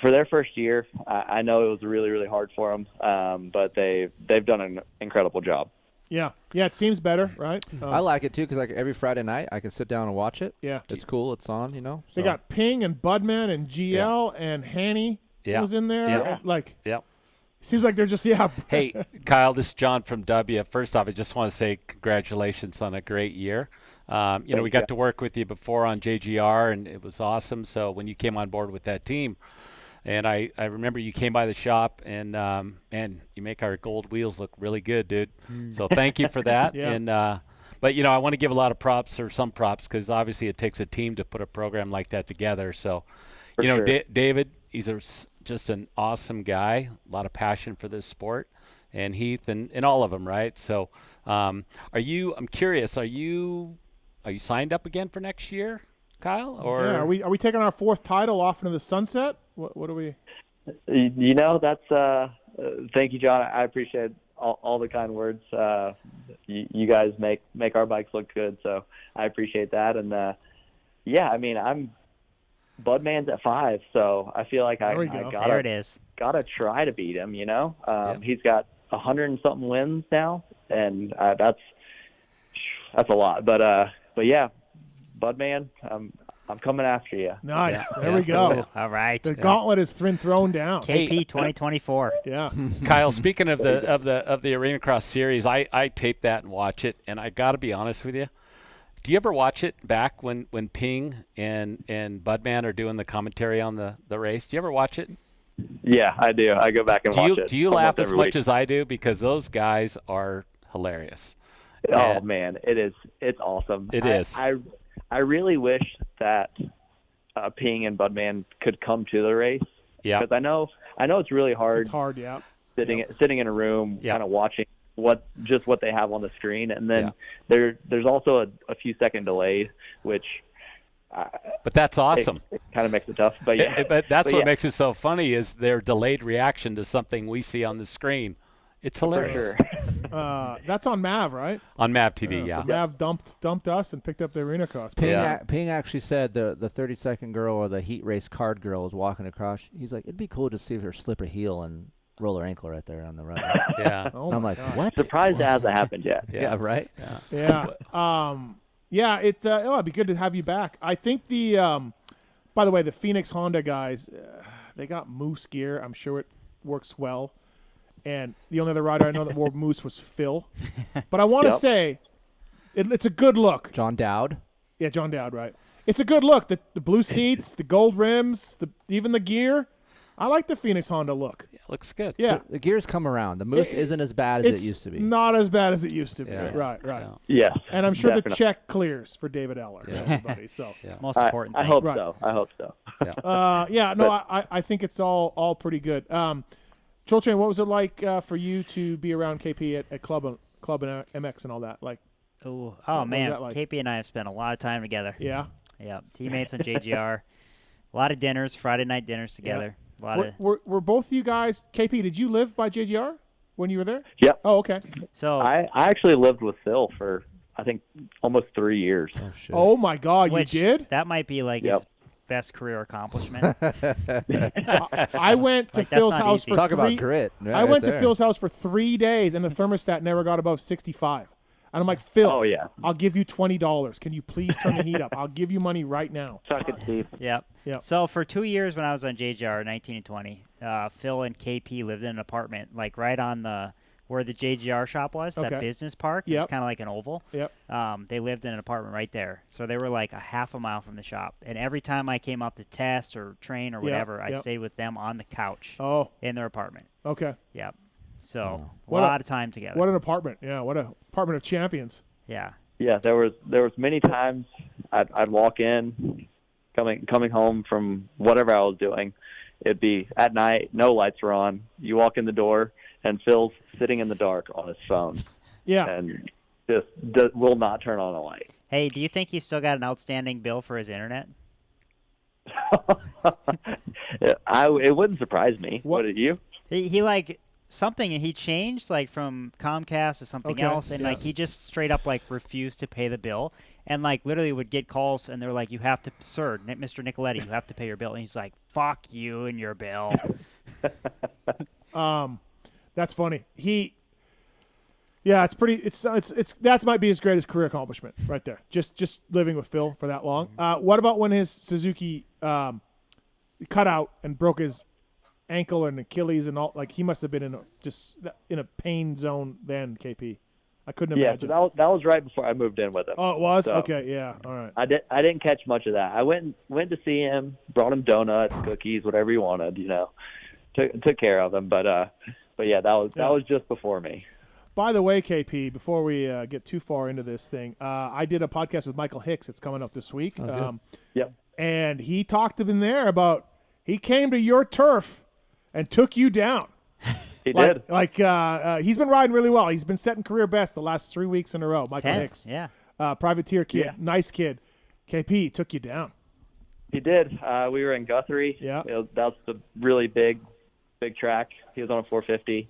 their first year, I know it was really, really hard for them, but they've done an incredible job. Yeah, it seems better, right? I like it too because like every Friday night I can sit down and watch it. Yeah, it's cool. It's on, you know. They got Ping and Budman and GL and Hanny was in there. Yeah. Like, yep. Seems like they're just Hey, Kyle, this is John from W. First off, I just want to say congratulations on a great year. We got to work with you before on JGR, and it was awesome. So when you came on board with that team, and I remember you came by the shop, and you make our gold wheels look really good, dude. So thank you for that. Yeah. And but I want to give a lot of props or some props because obviously it takes a team to put a program like that together. So, For sure. David, he's just an awesome guy, a lot of passion for this sport, and Heath and all of them, right? So, I'm curious, are you signed up again for next year, Kyle? Or are we taking our 4th title off into the sunset? What are we? That's thank you, John. I appreciate all the kind words. You guys make our bikes look good, so I appreciate that. And I'm Budman's at 5, so I feel like I gotta try to beat him. He's got 100 and something wins now, and that's a lot. But yeah, Budman, I'm coming after you. Nice. There we go. All right. The gauntlet is thrown down. KP 2024. Yeah. Kyle, speaking of the Arena Cross series, I tape that and watch it, and I got to be honest with you. Do you ever watch it back when Ping and Budman are doing the commentary on the race? Do you ever watch it? Yeah, I do. I go back and watch it. Do you laugh as much as I do? Because those guys are hilarious. Oh, man, it is. It's awesome. It is. I really wish that Ping and Budman could come to the race. Yeah. Because I know it's really hard. It's hard, yeah. Sitting in a room, kind of watching what they have on the screen, and then there's also a few second delay, which. But that's awesome. It kind of makes it tough, but what makes it so funny is their delayed reaction to something we see on the screen. It's hilarious. That's on Mav, right? On Mav TV, yeah. So Mav dumped us and picked up the arena cost. Ping actually said the 30-second girl or the heat race card girl was walking across. He's like, it'd be cool to see her slip a heel and roll her ankle right there on the run. Yeah. Oh I'm like, what? Surprised it hasn't happened yet. Yeah, right? Yeah. Yeah, it'd be good to have you back. I think by the way, the Phoenix Honda guys, they got Moose gear. I'm sure it works well. And the only other rider I know that wore Moose was Phil. But I want to say it's a good look. John Dowd? Yeah, John Dowd, right. It's a good look. The blue seats, the gold rims, even the gear. I like the Phoenix Honda look. Yeah, looks good. Yeah. The gears come around. The Moose isn't as bad as it used to be. Not as bad as it used to be. Yeah. Right. Yeah. And I'm sure definitely. the check clears for David Eller and everybody. So most important I thing. hope Right. so. I hope so. I think it's all pretty good. Joel Train, what was it like for you to be around KP at Club and MX and all that? Like, Oh was man, that like? KP and I have spent a lot of time together. Yeah. Yeah, teammates on JGR. A lot of dinners, Friday night dinners together. A lot of. Were both you guys KP? Did you live by JGR when you were there? Yep. Oh, okay. So I actually lived with Phil for I think almost 3 years. Oh shit. Oh my God, which, you did? That might be like his best career accomplishment. I went to Like, that's Phil's not house easy. for Talk about 3 grit. I right went to there. Phil's house for 3 days, and the thermostat never got above 65. And I'm like, Phil, Oh yeah. I'll give you $20. Can you please turn the heat up? I'll give you money right now. Suck it, Steve. Yep. Yep. So for 2 years when I was on JGR, 19 and 20, Phil and KP lived in an apartment like right on where the JGR shop was, Okay. that business park. It was Yep. kind of like an oval. Yep. They lived in an apartment right there. So they were like a half a mile from the shop. And every time I came up to test or train or whatever, I yep. stayed with them on the couch Oh, in their apartment. okay. Yep. So a What lot of time together. What an apartment. Yeah, what a apartment of champions. Yeah. Yeah, there was many times I'd walk in, coming home from whatever I was doing. It'd be at night, no lights were on. You walk in the door, and Phil's sitting in the dark on his phone. Yeah. And just will not turn on a light. Hey, do you think he's still got an outstanding bill for his internet? It wouldn't surprise me. What? Would it you? He like something he changed like from Comcast to something Okay, else, and yeah. like he just straight up like refused to pay the bill, and like literally would get calls and they're like, "You have to, sir, Mr. Nicoletti, you have to pay your bill," and he's like, "Fuck you and your bill." That's funny. It's pretty. It's that might be his greatest career accomplishment right there. Just living with Phil for that long. What about when his Suzuki cut out and broke his ankle and Achilles and all? Like he must have been in a pain zone then. KP, I couldn't Yeah, imagine. so that was right before I moved in with him. Oh, it was? So Okay, yeah, all right. I didn't catch much of that. I went to see him, brought him donuts, cookies, whatever he wanted. Took care of him. But yeah, that was just before me. By the way, KP, before we get too far into this thing, I did a podcast with Michael Hicks. It's coming up this week. good. Yep. And he talked in there about he came to your turf and took you down. He did. He's been riding really well. He's been setting career best the last 3 weeks in a row. Michael 10, Hicks. yeah. Privateer kid. Yeah. Nice kid. KP took you down. He did. We were in Guthrie. Yeah. That was the really big track. He was on a 450.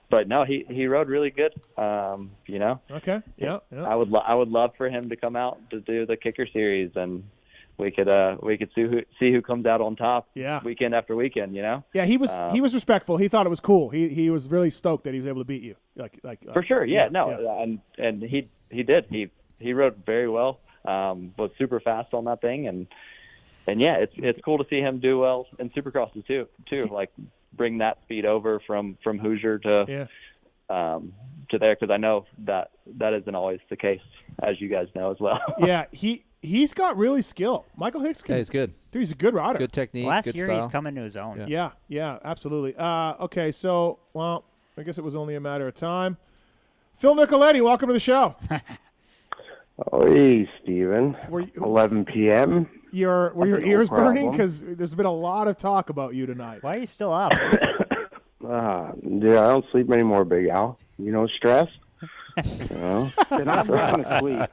But no, he rode really good. Okay. Yeah. I would love for him to come out to do the Kicker Series, and we could see who comes out on top. Yeah. Weekend after weekend. Yeah, he was respectful. He thought it was cool. He was really stoked that he was able to beat you. For sure. Yeah. And he did. He rode very well. Was super fast on that thing, and yeah, it's cool to see him do well in Supercrosses too. Like bring that speed over from Hoosier to there, because I know that isn't always the case, as you guys know as well. Yeah, he's got really skill. Michael Hicks Yeah, he's good. Dude, he's a good rider. Good technique. Last good year style. he's coming to his own. Yeah, absolutely. Okay, so I guess it was only a matter of time. Phil Nicoletti, welcome to the show. Oh, hey, Steven. 11 p.m. Were your No ears burning? problem. Because there's been a lot of talk about you tonight. Why are you still up? Dude, I don't sleep anymore, Big Al. Stress? And I'm trying to sleep.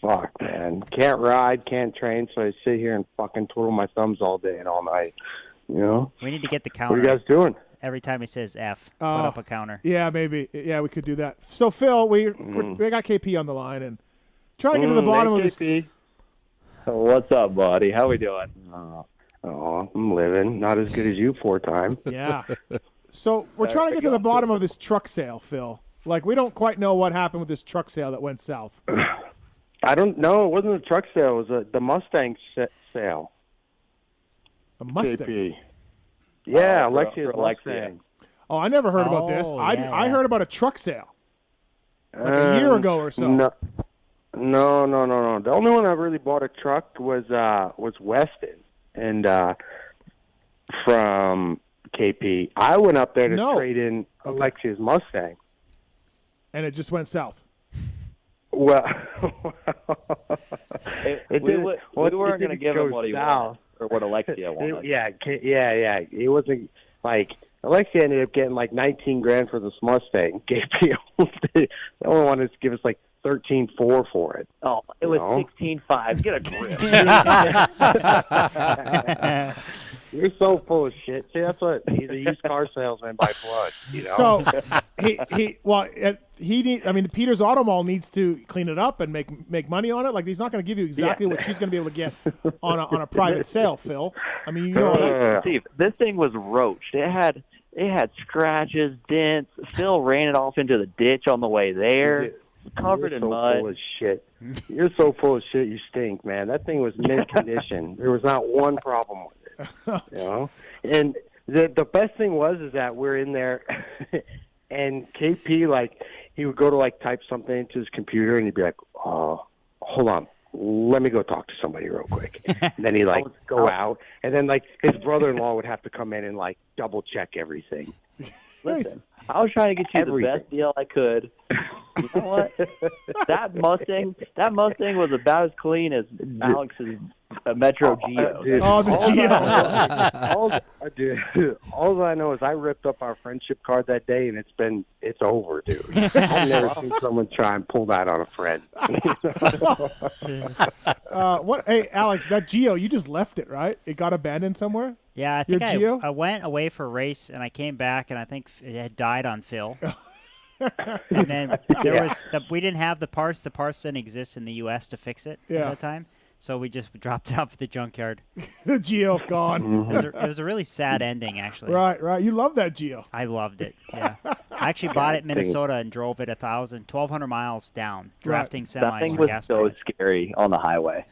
Fuck, man. Can't ride, can't train, so I sit here and fucking twiddle my thumbs all day and all night. We need to get the counter. What are you guys doing? every time he says F, put up a counter. Yeah, maybe. Yeah, we could do that. So, Phil, we got KP on the line and trying to get to the bottom of this. KP. What's up, buddy? How we doing? Oh, I'm living. Not as good as you 4-time. Yeah. So we're trying to get to the bottom of this truck sale, Phil. Like, we don't quite know what happened with this truck sale that went south. I don't know. It wasn't a truck sale. It was the Mustang sale. A Mustang? KP. Yeah, for Alexia's Alexia. Mustang. Oh, I never heard about this. I heard about a truck sale. Like a year ago or so. No. The only one that really bought a truck was Weston and from KP. I went up there to trade in Alexia's Mustang. And it just went south. Well, we weren't going to give him what he wanted or what Alexia wanted. Yeah. It wasn't like Alexia ended up getting like $19,000 for this Mustang. KP only wanted to give us like $13,400 for it. Oh, it was $16,500. Get a grip. You're so full of shit. See, that's what he's a used car salesman by blood. You know? So Peter's Auto Mall needs to clean it up and make money on it. Like, he's not going to give you exactly what she's going to be able to get on a private sale, Phil. I mean, you know that. Steve, this thing was roached. It had scratches, dents. Phil ran it off into the ditch on the way there. Covered in mud. Full of shit. You're so full of shit. You stink, man. That thing was mint condition. There was not one problem with it. You know, and the best thing is that we're in there, and KP, like, he would go to like type something into his computer, and he'd be like, "Oh, hold on, let me go talk to somebody real quick." And then he like go out, and then like his brother-in-law would have to come in and like double check everything. Listen, I was trying to get you the best deal I could. You know what? That Mustang was about as clean as Alex's Metro Geo. Dude, the Geo. All I know is I ripped up our friendship card that day, and it's over, dude. I've never seen someone try and pull that on a friend. What? Hey, Alex, that Geo, you just left it, right? It got abandoned somewhere? Yeah, I think I went away for a race, and I came back, and I think it had died on Phil. And then we didn't have the parts. The parts didn't exist in the U.S. to fix it at that time. So we just dropped out for the junkyard. The Geo gone. It was a really sad ending, actually. Right. You love that Geo. I loved it, yeah. I actually bought it in Minnesota and drove it 1,200 miles down, drafting semis. That thing for was gas so prices. scary on the highway.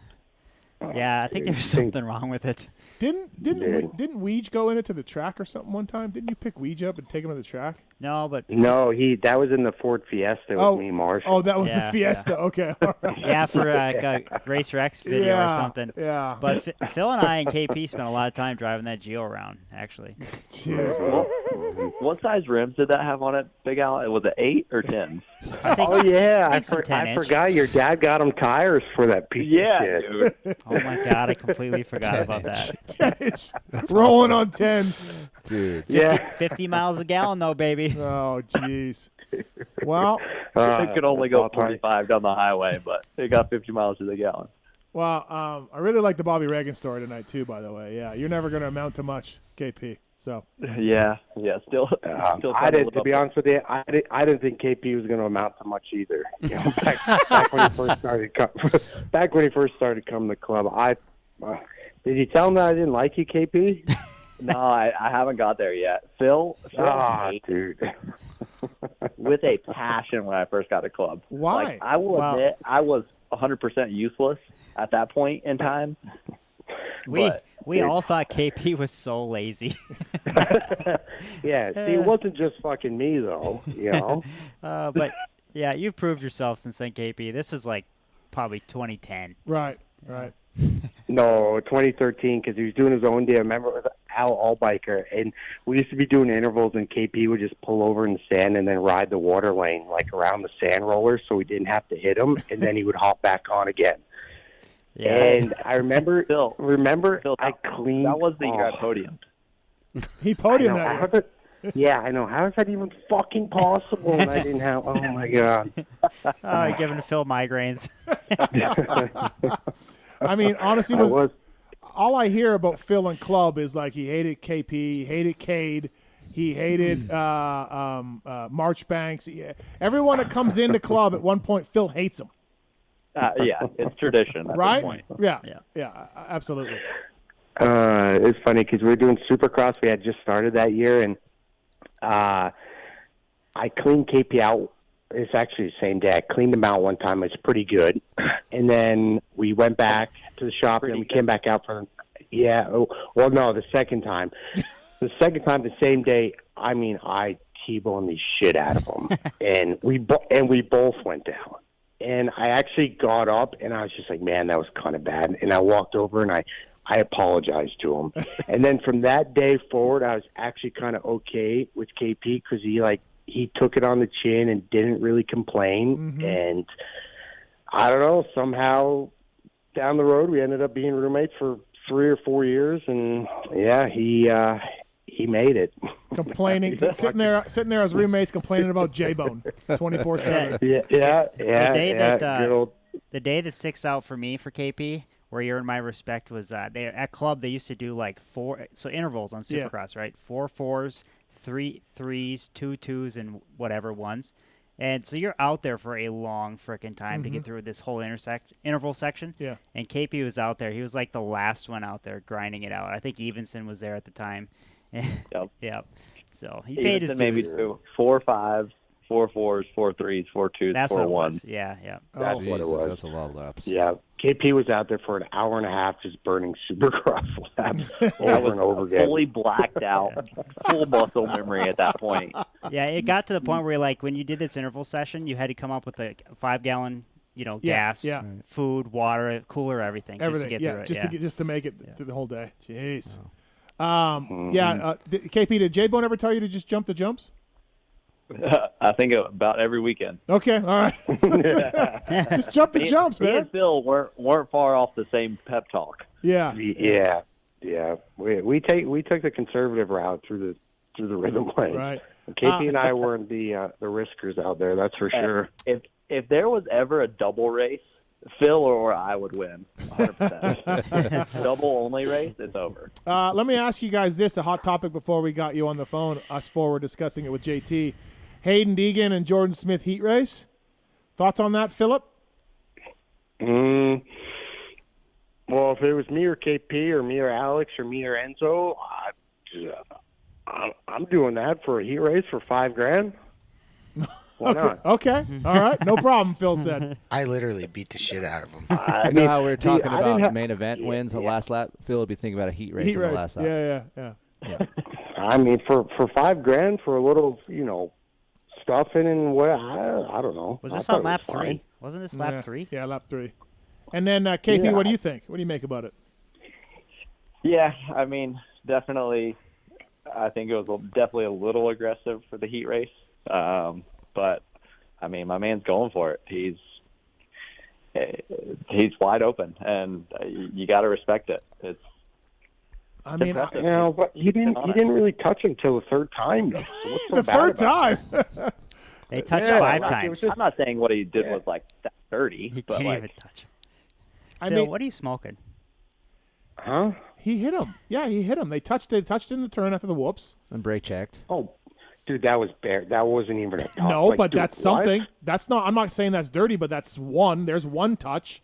Yeah, I think there's something wrong with it. Didn't Weege go in it to the track or something one time? Didn't you pick Weege up and take him to the track? No, but that was in the Ford Fiesta with me, Marshall. Oh, that was the Fiesta. Yeah. Okay. All right. Yeah, for a Racer X video or something. Yeah. But Phil and I and KP spent a lot of time driving that Geo around, actually. What size rims did that have on it, Big Al? Was it 8 or 10? I forgot your dad got him tires for that piece of shit. Dude. Oh my God, I completely forgot about that. Rolling on 10s. Dude. 50 miles a gallon, though, baby. Oh, jeez. Well, it could only go 45 down the highway, but it got 50 miles to the gallon. Well, I really like the Bobby Reagan story tonight, too, by the way. Yeah, you're never going to amount to much, KP. So. Yeah, still. I did, to be honest with you, I didn't think KP was going to amount to much either. You know, back when he first started, coming to the club, did you tell him that I didn't like you, KP? No, I haven't got there yet. Phil dude. with a passion when I first got to club. Why? Like, I will admit I was 100% useless at that point in time. We all thought KP was so lazy. Yeah, see, it wasn't just fucking me, though, you know. But, yeah, you've proved yourself since then, KP. This was, like, probably 2010. Right. No, 2013, because he was doing his own deal. I remember it was Al Allbiker, and we used to be doing intervals, and KP would just pull over in the sand and then ride the water lane, like, around the sand rollers, so we didn't have to hit him, and then he would hop back on again. Yeah. And I remember, Phil, I cleaned. That was the year I podiumed. He podiumed that year. Yeah, I know. How is that even fucking possible? And I didn't have. Oh my God. You're giving Phil migraines. I mean, honestly, all I hear about Phil and club is like he hated KP, he hated Cade, He hated Marchbanks. Everyone that comes into club at one point, Phil hates him. Yeah, it's tradition. At Right? This point. Yeah, absolutely. It's funny because we were doing Supercross. We had just started that year, and I cleaned KP out. It's actually the same day. I cleaned him out one time. It's pretty good. And then we went back to the shop, and we came back out for the second time. The second time, the same day, I mean, I T-boned the shit out of him. and we both went down. And I actually got up, and I was just like, man, that was kind of bad. And I walked over, and I apologized to him. And then from that day forward, I was actually kind of okay with KP because he took it on the chin and didn't really complain. Mm-hmm. And I don't know, somehow down the road, we ended up being roommates for 3 or 4 years. And yeah, he made it. Complaining, sitting there as roommates, complaining about J-Bone 24/7. The day that sticks out for me for KP, where you earned my respect, was at club they used to do like 4 intervals on Supercross, right? 4 4s, 3 3s, 2 2s, and whatever ones. And so you're out there for a long frickin' time to get through this whole interval section. Yeah. And KP was out there. He was like the last one out there grinding it out. I think Evenson was there at the time. Yep. So he paid his dues. Maybe 2, 4 5s, 4 4s, 4 3s, 4 2s, That's 4 what it 1s. was. Yeah. That's what it was. That's a lot of laps. Yeah, KP was out there for an hour and a half just burning Supercross laps over and over again. Fully blacked out, full muscle memory at that point. Yeah, it got to the point where when you did this interval session, you had to come up with a 5-gallon, gas, food, water, cooler, everything. Just to get through it. Just to make it through the whole day. Jeez. KP, did J-Bone ever tell you to just jump the jumps? I think about every weekend. Okay, all right. Just jump the jumps, man. Me and Phil weren't far off the same pep talk. Yeah. We took the conservative route through the rhythm lane. Right. And KP and I weren't the riskers out there. That's for sure. If there was ever a double race, Phil or I would win 100%. Double only race, it's over. Let me ask you guys this, a hot topic before we got you on the phone. Us four were discussing it with JT. Hayden Deegan and Jordan Smith heat race. Thoughts on that, Philip? Well, if it was me or KP or me or Alex or me or Enzo, I'm doing that for a heat race for $5,000. Why not? Okay. All right. No problem, Phil said. I literally beat the shit out of him. I know how we were talking about main event wins the last lap. Phil would be thinking about a heat race in the last lap. Yeah. I mean, for $5,000 for a little, stuffing and what? I don't know. Was this on lap 3? Wasn't this lap 3? Yeah, lap 3. And then KP, what do you think? What do you make about it? Yeah, I mean, definitely. I think it was definitely a little aggressive for the heat race. But I mean, my man's going for it. He's wide open, and you got to respect it. It's impressive. But he didn't really touch him till the third time. Though. So what's so the bad third about time. They touched 5 times. I'm not saying what he did was that dirty. He but didn't even touch him. Phil, what are you smoking? Huh? He hit him. Yeah, he hit him. They touched in the turn after the whoops. And brake checked. Oh. Dude, that was bare. That wasn't even a touch. No, but dude, that's something. That's not. I'm not saying that's dirty, but that's one. There's one touch.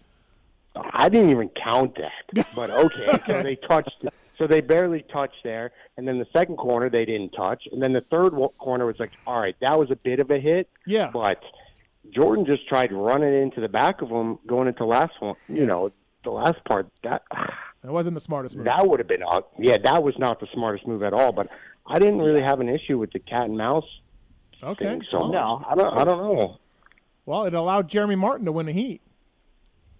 I didn't even count that. But okay. Okay. So they touched. So they barely touched there, and then the second corner they didn't touch, and then the third corner was like, all right, that was a bit of a hit. Yeah. But Jordan just tried running into the back of him, going into the last one. The last part that wasn't the smartest move. That would have been. That was not the smartest move at all. But I didn't really have an issue with the cat and mouse. Okay. Thing, so no, I don't know. Well, it allowed Jeremy Martin to win the heat.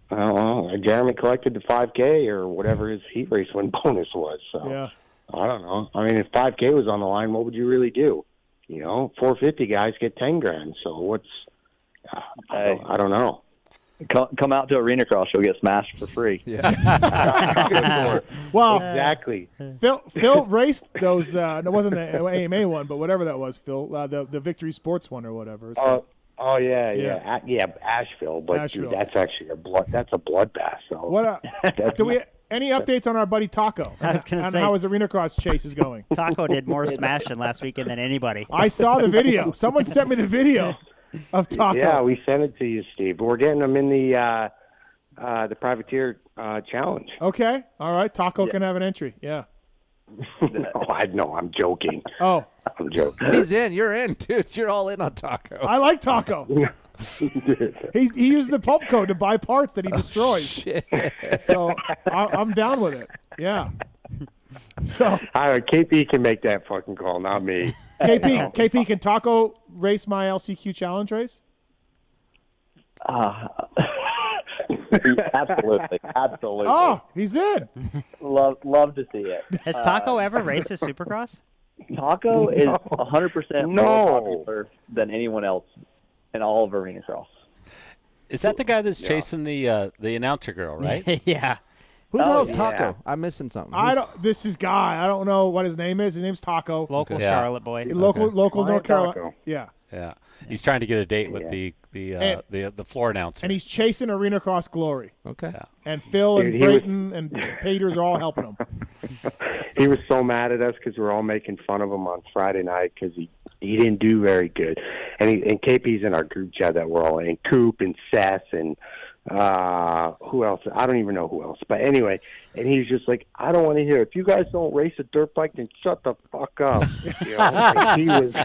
Jeremy collected the 5K or whatever his heat race win bonus was. So yeah. I don't know. I mean, if 5K was on the line, what would you really do? 450 guys get $10,000. So what's? I don't know. Come out to Arena Cross, you'll get smashed for free. Yeah. Well, exactly. Phil raced those. It wasn't the AMA one, but whatever that was, Phil, the Victory Sports one or whatever. So. Yeah, Asheville. But Asheville. Dude, that's actually a bloodbath. So what? Do we? Any updates on our buddy Taco? I was gonna on say- how his arena cross chase is going. Taco did more smashing last weekend than anybody. I saw the video. Someone sent me the video of Taco. Yeah, we sent it to you, Steve. We're getting them in the privateer challenge. Okay. All right. Taco can have an entry. Yeah. No, I know. I'm joking. Oh. I'm joking. He's in. You're in, dude. You're all in on Taco. I like Taco. he used the pulp code to buy parts that he destroys. Shit. So I'm down with it. Yeah. So KP can make that fucking call, not me. KP, can Taco race my LCQ challenge race? Absolutely. Oh, he's in. Love to see it. Has Taco ever raced a Supercross? Taco is 100% No. more popular than anyone else in all of arena cross. Is that the guy that's chasing the announcer girl, right? Yeah. Who the hell's yeah. Taco? I'm missing something. This is guy. I don't know what his name is. His name's Taco. Local Yeah. Charlotte boy. Local North Carolina. Taco. Yeah. Yeah. He's trying to get a date with the floor announcer. And he's chasing arena cross glory. Okay. Yeah. And Phil Dude, and he was- Brayton and Peters are all helping him. He was so mad at us because we're all making fun of him on Friday night because he didn't do very good. And KP's in our group chat that we're all in. Coop and Seth and who else? I don't even know who else. But anyway, and he's just like, I don't want to hear it. If you guys don't race a dirt bike, then shut the fuck up. You know?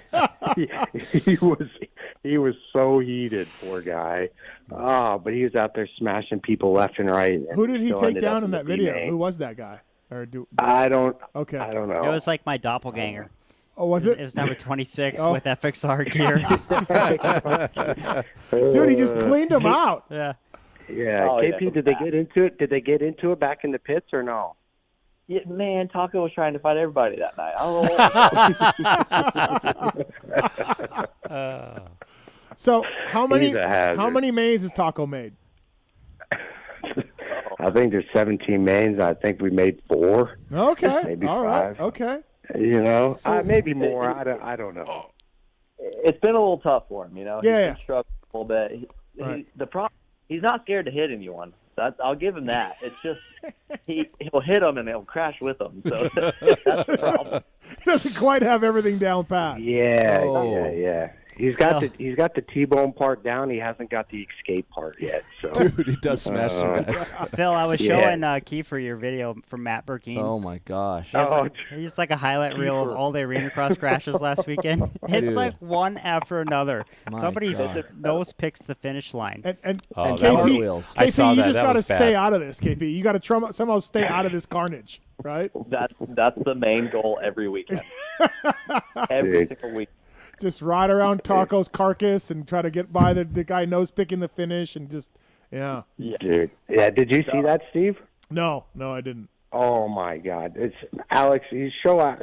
he was so heated, poor guy. But he was out there smashing people left and right. And Who did he still take ended down up in the that video? B-main. Who was that guy? Or I don't know. It was like my doppelganger. Oh, was it? It was number 26 Oh. with FXR gear. Dude, he just cleaned him out. Yeah. Yeah, Oh, KP, yeah. did they get into it? Did they get into it back in the pits or no? Yeah, man, Taco was trying to fight everybody that night. So how He's a hazard. many mains has Taco made? I think there's 17 mains. I think we made 4. Okay. Maybe All right. 5. Okay. You know, So- maybe more. I don't know. It's been a little tough for him, you know. Yeah, He's yeah. been struggling a little bit. Right. The problem, he's not scared to hit anyone. I'll give him that. It's just he'll hit them and he'll crash with them. So that's the problem. He doesn't quite have everything down pat. Yeah, Oh. yeah. He's got the T-bone part down. He hasn't got the escape part yet. So Dude, he does smash some guys. Phil, I was Yeah. showing Keefer your video from Matt Burkeen. Oh my gosh. He's like a highlight reel of all the arena cross crashes last weekend. It's Dude. like one after another. My Somebody God. nose picks the finish line. And Oh, And that was- KP, wheels. I saw you that. just That got to was stay bad. out of this, KP. You got to somehow stay out of this carnage, right? That's the main goal every weekend. Every single week. Just ride around Taco's carcass and try to get by the guy nose picking the finish and just yeah. dude, yeah. Did you see that, Steve? No, I didn't. Oh my God! It's Alex. You show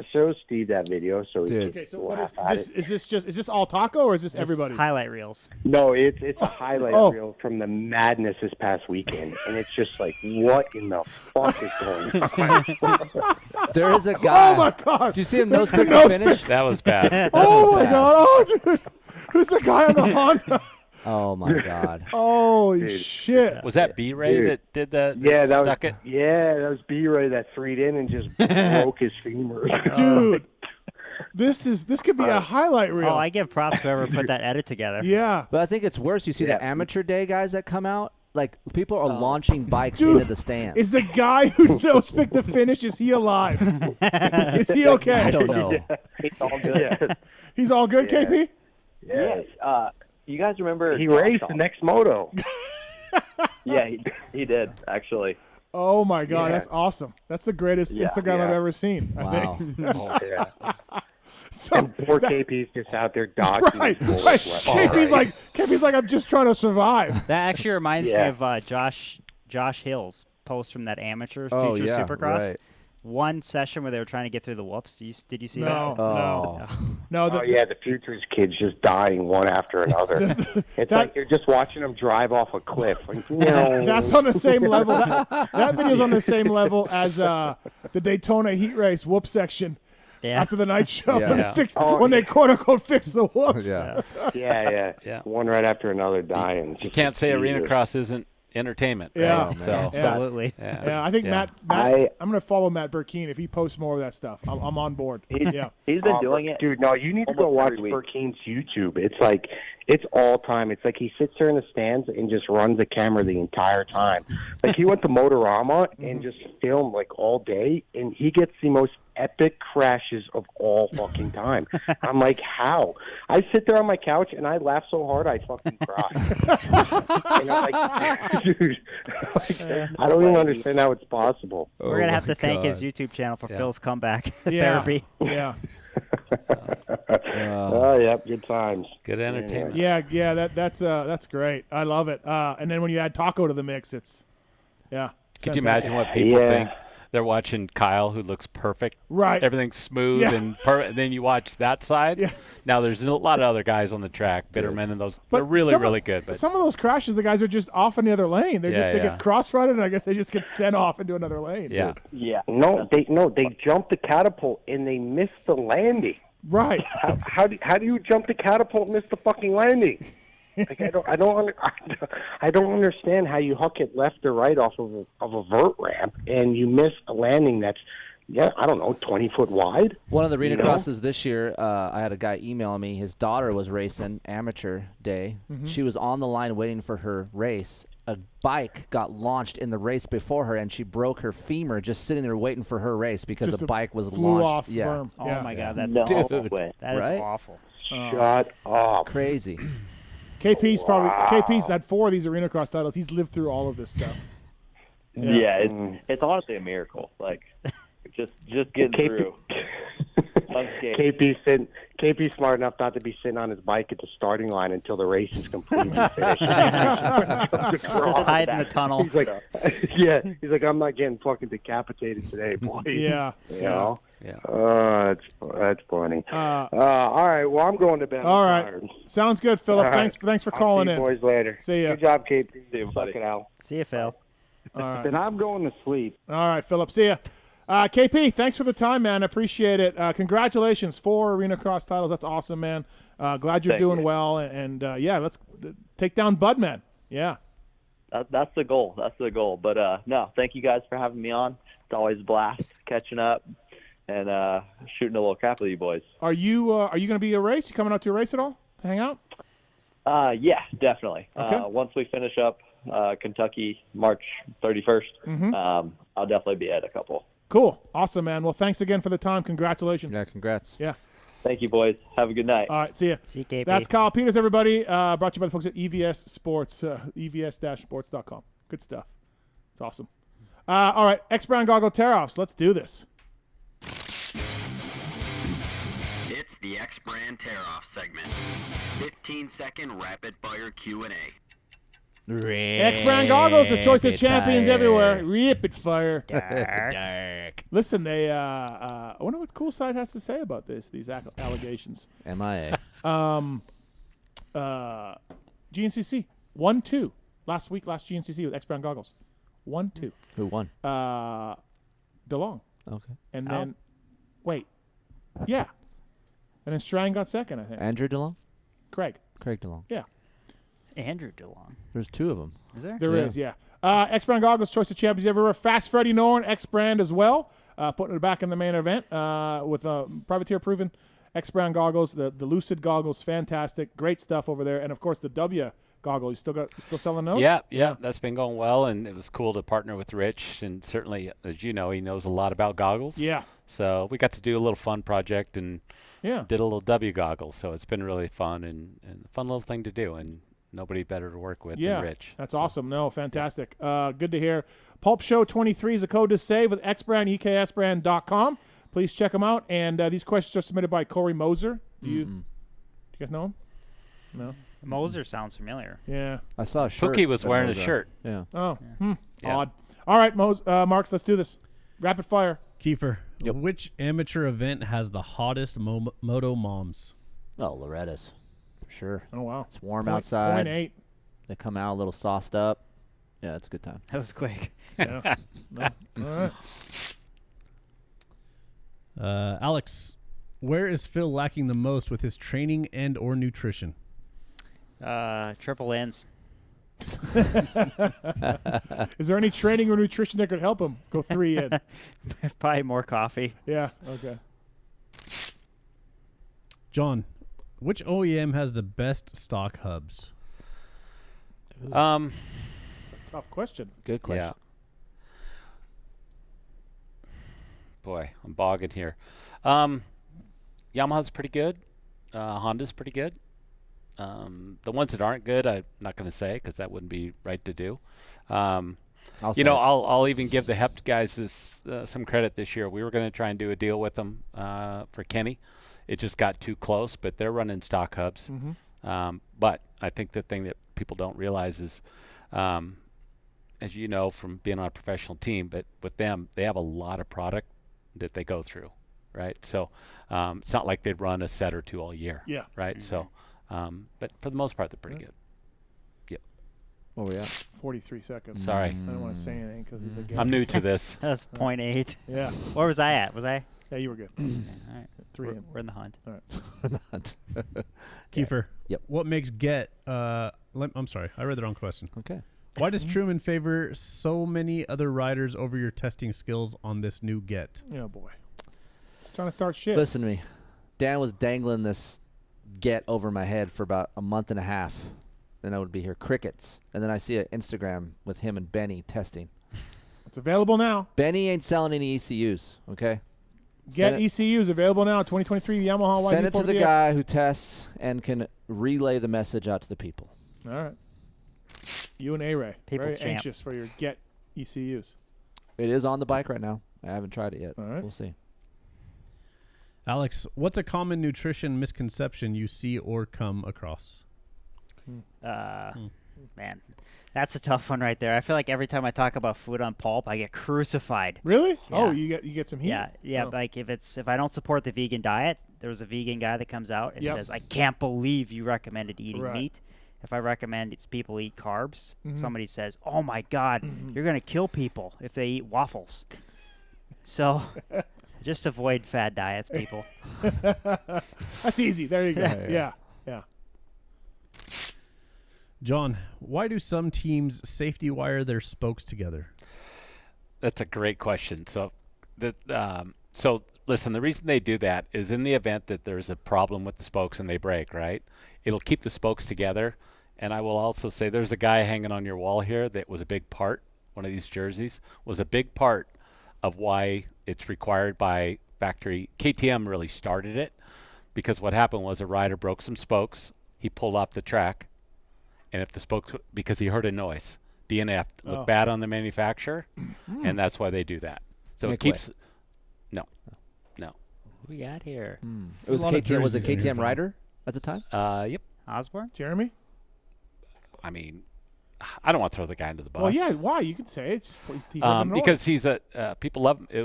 Steve that video so he Dude. can Okay, so what is laugh at this? it. Is this all Taco or is this It's everybody? highlight reels. No, it's a highlight Oh. reel from the madness this past weekend, and it's just like, what in the fuck is going on? There is a guy. Oh my God! Do you see him nose pick the Nose finish? That was bad. Oh my bad. God! Oh, dude, who's the guy on the Honda? Oh my God. Holy Dude. shit! Was that B-Ray Dude. that did that? Yeah, that stuck was it. that was B-Ray that freed in and just broke his femur. Dude, this could be a highlight reel. Oh, I give props to whoever put that edit together. Yeah. But I think it's worse. You see Yeah. the amateur day guys that come out. Like people are launching bikes Dude, into the stands. Is the guy who nose picked the finish? Is he alive? Is he okay? I don't know. He's all good. He's all good, Yeah. KP. Yes. You guys remember? He raced the next moto. Yeah, he did actually. Oh my God, Yeah. that's awesome. That's the greatest Yeah. Instagram I've Yeah. ever seen. I Wow. think. Oh, yeah. So And poor KP's just out there dodging. right, bullets right. left and right. KP's like, I'm just trying to survive. That actually reminds Yeah. me of Josh Hill's post from that amateur Oh, Future yeah, Supercross. right. One session where they were trying to get through the whoops. Did you see No, that? Oh. no. Oh yeah, the Futures kids just dying one after another. It's like you're just watching them drive off a cliff. Like, no. That's on the same level. That video's on the same level as the Daytona heat race whoop section. Yeah. After the night show, Yeah. when, Yeah. they fix, Oh, when they yeah. quote unquote fix the whoops. Yeah. Yeah. Yeah. One right after another dying. You can't say arena Jesus. cross isn't entertainment. Yeah. Right? So, Absolutely. Yeah, I think Yeah. I'm going to follow Matt Burkeen. If he posts more of that stuff, I'm on board. Yeah. He's been doing it. Dude, no, you need to go almost watch every week. Burkeen's YouTube. It's like, it's all time. It's like he sits there in the stands and just runs the camera the entire time. Like he went to Motorama and just filmed like all day, and he gets the most epic crashes of all fucking time. I'm like, how? I sit there on my couch and I laugh so hard I fucking cry. And I'm like, dude, I don't even understand how it's possible. We're gonna have to thank his YouTube channel for Phil's comeback Yeah. therapy. Yeah. Oh, yeah, good times. Good entertainment. Yeah, that's great. I love it. And then when you add Taco to the mix, it's Could you imagine what people think? They're watching Kyle, who looks perfect. Right. Everything's smooth and then you watch that side. Yeah. Now there's a lot of other guys on the track, Bitterman and those. They're really good. But some of those crashes, the guys are just off in the other lane. They get cross-rutted, and I guess they just get sent off into another lane. Yeah. Yeah. No, they jumped the catapult and they missed the landing. Right. How do you jump the catapult and miss the fucking landing? Like I don't understand how you hook it left or right off of a vert ramp and you miss a landing that's I don't know, 20 foot wide. One of the arena crosses this year, I had a guy emailing me. His daughter was racing amateur day. Mhm. She was on the line waiting for her race. A bike got launched in the race before her, and she broke her femur just sitting there waiting for her race because Just the bike was flew launched. off Yeah. berm. Oh Yeah. my God, that's Dude, that is right? awful. Shut up. Crazy. KP's had 4 of these arena cross titles. He's lived through all of this stuff. Yeah, it's honestly a miracle. Like, just getting through. KP's smart enough not to be sitting on his bike at the starting line until the race is completely finished. Just hide in the tunnel. He's like, he's like, I'm not getting fucking decapitated today, boy. Yeah. You know? Yeah. That's funny. All right, well, I'm going to bed. All I'm right. tired. Sounds good, Philip. All right. Thanks for I'll calling see in. you boys later. See ya. Good job, KP. See you, buddy. Fucking out. See you, Phil. All right. Then I'm going to sleep. All right, Philip. See ya. KP, thanks for the time, man. Appreciate it. Congratulations, 4 arena cross titles. That's awesome, man. Glad you're Thank doing you. well. And let's take down Budman. Yeah. That's the goal. That's the goal. But no, thank you guys for having me on. It's always a blast catching up and shooting a little crap with you boys. Are you going to be at a race? You coming out to a race at all to hang out? Yeah, definitely. Okay. Once we finish up Kentucky March 31st, Mhm. I'll definitely be at a couple. Cool. Awesome, man. Well, thanks again for the time. Congratulations. Yeah, congrats. Yeah. Thank you, boys. Have a good night. All right. See ya. See you, KP. That's Kyle Peters, everybody. Brought to you by the folks at EVS Sports, evs-sports.com. Good stuff. It's awesome. All right. X-Brand Goggle Tear-Offs. Let's do this. It's the X-Brand Tear-Off segment. 15-second rapid-fire Q&A. X-Brand Goggles, the choice of champions everywhere. Rapid fire. Dark. Listen, they. I wonder what Cool Side has to say about these allegations. MIA. GNCC 1-2 last GNCC with X-Brand Goggles. 1-2. Who won? DeLong. Okay. And then, wait, yeah, and then Strang got second, I think. Andrew DeLong? Craig DeLong. Yeah. Andrew DeLong. There's 2 of them. Is there? There is, yeah. X-Brand Goggles, choice of champions everywhere. Fast Freddy Norn, X-Brand as well. Putting it back in the main event with privateer proven X-Brand Goggles. The Lucid Goggles, fantastic. Great stuff over there. And, of course, the W Goggles. You still selling those? Yeah. That's been going well, and it was cool to partner with Rich. And certainly, as you know, he knows a lot about goggles. Yeah. So we got to do a little fun project and did a little W goggles. So it's been really fun and a fun little thing to do. And nobody better to work with than Rich. That's awesome. No, fantastic. Good to hear. Pulp Show 23 is a code to save with XBrand, EKSbrand.com. Please check them out. And these questions are submitted by Corey Moser. Do you guys know him? No. Moser sounds familiar. Yeah. I saw a shirt. Cookie was wearing a shirt. Yeah. Oh, Yeah. odd. All right, Marks, let's do this. Rapid fire. Keefer, which amateur event has the hottest moto moms? Oh, Loretta's. For sure. Oh, wow. It's warm outside. 0.8. They come out a little sauced up. Yeah, it's a good time. That was quick. Yeah. No. All right. Alex, where is Phil lacking the most with his training and or nutrition? Triple N's. Is there any training or nutrition that could help him go 3 in? Probably more coffee. Yeah. Okay. John, which OEM has the best stock hubs? It's a tough question. Good question. Yeah. Boy, I'm bogging here. Yamaha's pretty good. Honda's pretty good. The ones that aren't good, I'm not going to say because that wouldn't be right to do. I'll even give the Hept guys some credit this year. We were going to try and do a deal with them for Kenny. It just got too close, but they're running stock hubs. Mm-hmm. But I think the thing that people don't realize is, as you know from being on a professional team, but with them, they have a lot of product that they go through, right? So it's not like they'd run a set or two all year. Yeah. Right? Mm-hmm. So, but for the most part, they're pretty good. Yep. Oh, yeah. 43 seconds. Sorry. I don't want to say anything because he's a guest. I'm new to this. That's 0.8. Yeah. Where was I at? Was I? Yeah, you were good. All right. 3 in. We're in the hunt. All right. Keefer. Yep. What makes Get? I'm sorry, I read the wrong question. Okay. Why does Truman favor so many other riders over your testing skills on this new Get? Oh, boy. He's trying to start shit. Listen to me. Dan was dangling this Get over my head for about a month and a half. Then I would be here crickets. And then I see an Instagram with him and Benny testing. It's available now. Benny ain't selling any ECUs, okay? Get ECUs available now. 2023 Yamaha YZ4. Send it to the guy who tests and can relay the message out to the people. All right. You and A-Ray. People's Very champ. anxious for your Get ECUs. It is on the bike right now. I haven't tried it yet. All right. We'll see. Alex, what's a common nutrition misconception you see or come across? Man, that's a tough one right there. I feel like every time I talk about food on Pulp, I get crucified. Really? Yeah. Oh, you get some heat? Yeah. Oh. Like if I don't support the vegan diet, there's a vegan guy that comes out and Yep. says, "I can't believe you recommended eating Right. meat." If I recommend it's people eat carbs, Mhm. somebody says, "Oh my God, Mhm. you're gonna kill people if they eat waffles." So, just avoid fad diets, people. That's easy. There you go. Yeah. John, why do some teams safety wire their spokes together? That's a great question. So listen, the reason they do that is in the event that there's a problem with the spokes and they break, right? It'll keep the spokes together. And I will also say there's a guy hanging on your wall here that was a big part, one of these jerseys, was a big part of why it's required by factory. KTM really started it because what happened was a rider broke some spokes. He pulled off the track. And if the spokes, because he heard a noise, DNF, look bad on the manufacturer, and that's why they do that. So it keeps. No. Who we got here? It was KTM. Was it KTM rider at the time? Yep. Osborne? Jeremy? I mean, I don't want to throw the guy into the bus. Well, yeah. Why? You can say it. It's just, he heard the noise. Because he's people love him. It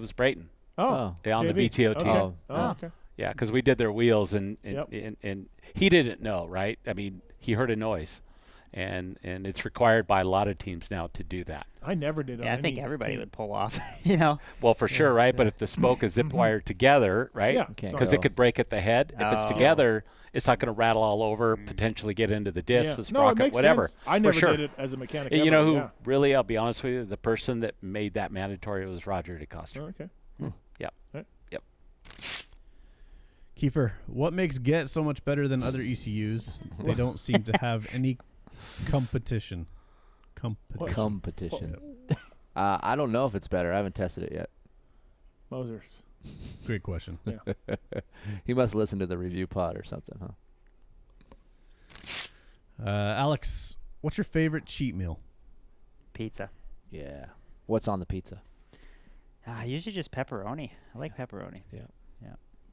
was Brayton. Oh. Yeah, on the JB. BTO team. Okay. Oh, okay. Yeah, because we did their wheels and Yep. and he didn't know, right? I mean, he heard a noise, and it's required by a lot of teams now to do that. I never did. Yeah, on I think any everybody team. would pull off, you know. Well, for sure, right? But if the spoke is zip wired together, right? Yeah. Because it could break at the head. If it's Oh. together, it's not going to rattle all over, potentially get into the disc, Yeah. the No, it sprocket, makes whatever. sense. I For never sure. did it as a mechanic. And you know ever, who yeah. really, I'll be honest with you, the person that made that mandatory was Roger DeCoster. Oh, okay. Yep. Right. Yep. Keefer, what makes Get so much better than other ECUs? They don't seem to have any competition. Competition. I don't know if it's better. I haven't tested it yet. Mosers. Great question. Yeah. He must listen to the review pod or something, huh? Alex, what's your favorite cheat meal? Pizza. Yeah. What's on the pizza? Usually just pepperoni. I like pepperoni. Yeah.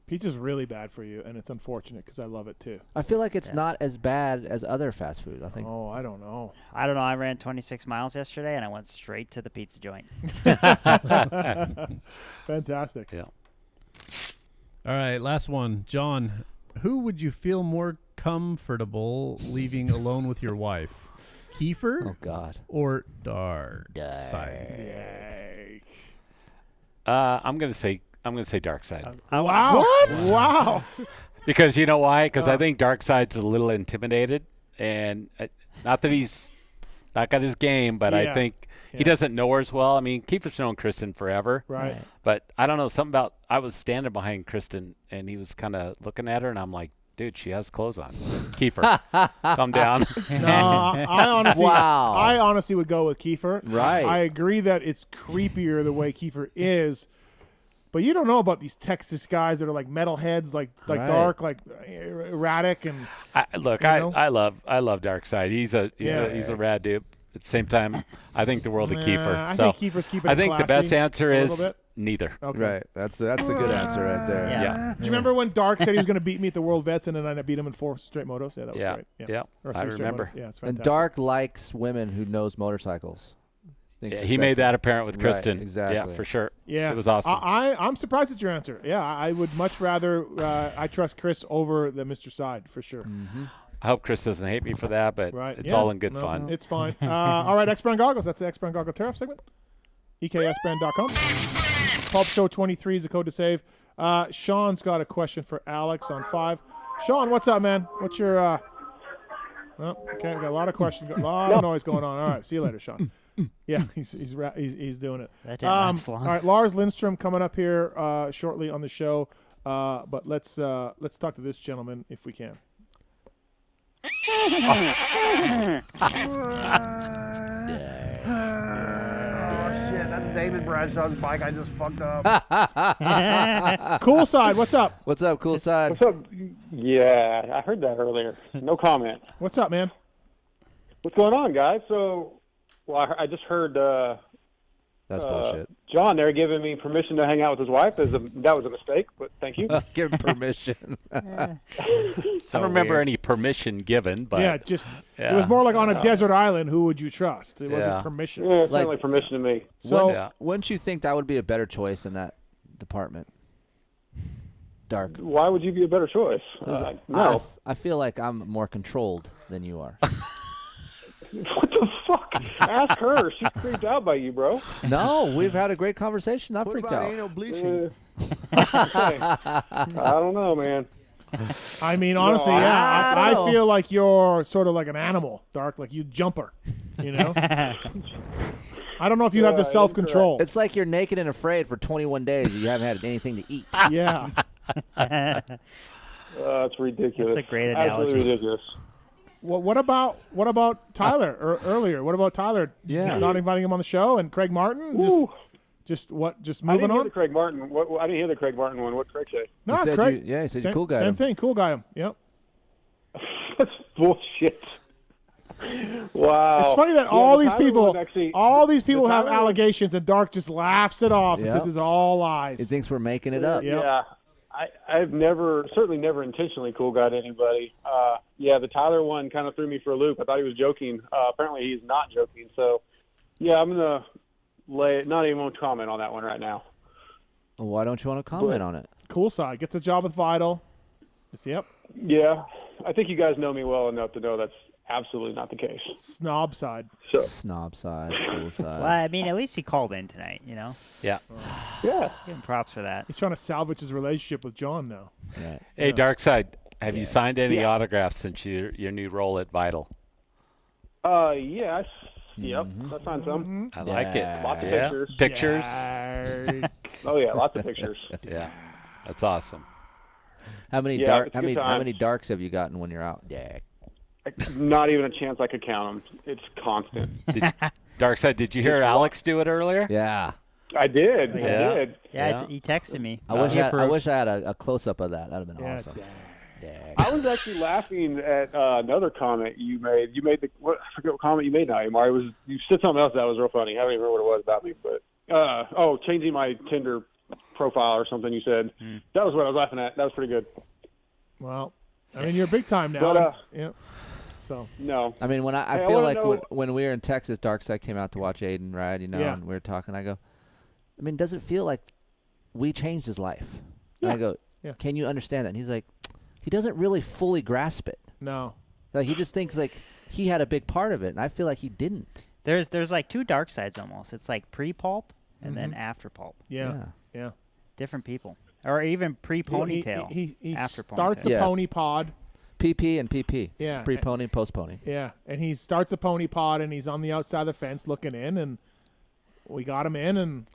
Pizza's really bad for you, and it's unfortunate because I love it too. I feel like it's not as bad as other fast food. I think. Oh, I don't know. I ran 26 miles yesterday, and I went straight to the pizza joint. Fantastic. Yeah. All right, last one. John, who would you feel more comfortable leaving alone with your wife? Keefer? Oh, God. Or Dark Side? I'm gonna say Dark Side. Wow. What? Wow. Because you know why? Because I think Dark Side's a little intimidated, and not that he's not got his game, but I Yeah. think he doesn't know her as well. I mean, Keefer's known Kristen forever. Right. But I don't know, something about, I was standing behind Kristen, and he was kind of looking at her, and I'm like, dude, she has clothes on. Keefer, calm down. No, I honestly would go with Keefer. Right. I agree that it's creepier the way Keefer is, but you don't know about these Texas guys that are like metalheads, like Right. dark, like erratic, and Look, you know? I love Darkseid. He's a rad dude. At the same time, I think the world of Keefer. I So think Keefer's keeping I it think the best classy answer a is little bit. neither. Okay. Right. That's the good answer right there. Yeah. Do you remember when Dark said he was going to beat me at the World Vets, and then I beat him in 4 straight motos? Yeah, that was great. Yeah. Or I 3 straight remember. motos. Yeah, it's And fantastic. Dark likes women who knows motorcycles. Thinks Yeah, they're he made sexy. that apparent with Kristen. Right, exactly. Yeah, for sure. Yeah, It was awesome. I'm surprised at your answer. Yeah, I would much rather I trust Kris over the Mr. Side for sure. I hope Kris doesn't hate me for that, but Right. it's Yeah. all in good No, fun. It's fine. All right, X-Brand Goggles. That's the X-Brand Goggle Tear-Off segment. EKSbrand.com. Pulp Show 23 is the code to save. Sean's got a question for Alex on 5. Sean, what's up, man? What's your okay, we got a lot of questions. Got a lot of noise going on. All right, see you later, Sean. Yeah, he's doing it. That didn't last long. All right, Lars Lindstrom coming up here shortly on the show. But let's talk to this gentleman if we can. Shit, that's David Bradshaw's bike. I just fucked up. Cool Side, what's up? What's up, Cool Side? What's up? Yeah, I heard that earlier. No comment. What's up, man? What's going on, guys? So, well, I just heard That's bullshit. John there giving me permission to hang out with his wife. That was a mistake, but thank you. Give him permission. I don't remember any permission given, but yeah, it was more like on a desert island. Who would you trust? It wasn't permission. Yeah, it's like permission to me. So wouldn't you think that would be a better choice in that department? Dark. Why would you be a better choice? No. I feel like I'm more controlled than you are. What the fuck? Ask her. She's creeped out by you, bro. No, we've had a great conversation. Not What freaked about out. anal bleaching? I don't know, man. I mean, honestly, No, yeah, I I don't know. feel like you're sort of like an animal, Dark, like you jumper, you know? I don't know if you have the self-control. It's like you're naked and afraid for 21 days. And you haven't had anything to eat. Yeah. It's ridiculous. That's a great Absolutely analogy. ridiculous. Well, what about Tyler earlier? What about Tyler? Yeah. Not inviting him on the show, and Craig Martin. Just I moving didn't hear on. the Craig Martin. I didn't hear the Craig Martin one. What Craig say? No, He said Craig. he said you same, cool guy Same him. thing, cool guy him. Yep. That's bullshit. Wow. It's funny that Yeah, all the these Tyler people, one actually- have Tyler one- allegations, and Dark just laughs it off and Yep. says it's all lies. He thinks we're making it up. Yep. Yeah. I've certainly never intentionally cool guyed anybody. Yeah, the Tyler one kind of threw me for a loop. I thought he was joking. Apparently he's not joking. So, yeah, I'm going to not even want to comment on that one right now. Well, why don't you want to comment on it? Cool Side gets a job with Vital. Just, yep. Yeah, I think you guys know me well enough to know that's absolutely not the case. Snob Side. So, Snob side, cool side. Well, I mean, at least he called in tonight, you know? Yeah. Yeah. Give him props for that. He's trying to salvage his relationship with John now. Right. Hey, Yeah. Darkseid, have you signed any Yeah. autographs since your new role at Vital? Yes. Yep. I signed some. I like it. Lots of Yeah. pictures. Pictures? Oh, yeah, lots of pictures. Yeah. That's awesome. How many Yeah, dark? it's a How good many? How time. many darks have you gotten when you're out? Yeah. Not even a chance I could count them. It's constant. Darkseid, did you hear Alex do it earlier? Yeah. I did. Yeah. I did. Yeah, he texted me. I wish He I approved. wish I had a close up of that. That'd have been Yeah, awesome. I was actually laughing at another comment you made. You made I forget what comment you made now, Amar. You said something else that was real funny. I don't even remember what it was about me, but changing my Tinder profile or something. You said that was what I was laughing at. That was pretty good. Well, I mean, you're big time now. But, yeah. So No, I mean, when I Hey, I feel wanna like know- when we were in Texas, Darkseid came out to watch Aiden ride, Yeah. and we were talking. I go, I mean, does it feel like we changed his life? And Yeah. I go, Yeah. can you understand that? And he's like, he doesn't really fully grasp it. No. Like he just thinks like he had a big part of it, and I feel like he didn't. There's like two dark sides almost. It's like pre-pulp and then after pulp. Yeah. Yeah. Different people. Or even pre-ponytail He after starts ponytail. the pony pod. PP and PP. Yeah. Pre-pony, post-pony. Yeah, and he starts a pony pod, and he's on the outside of the fence looking in, and we got him in, and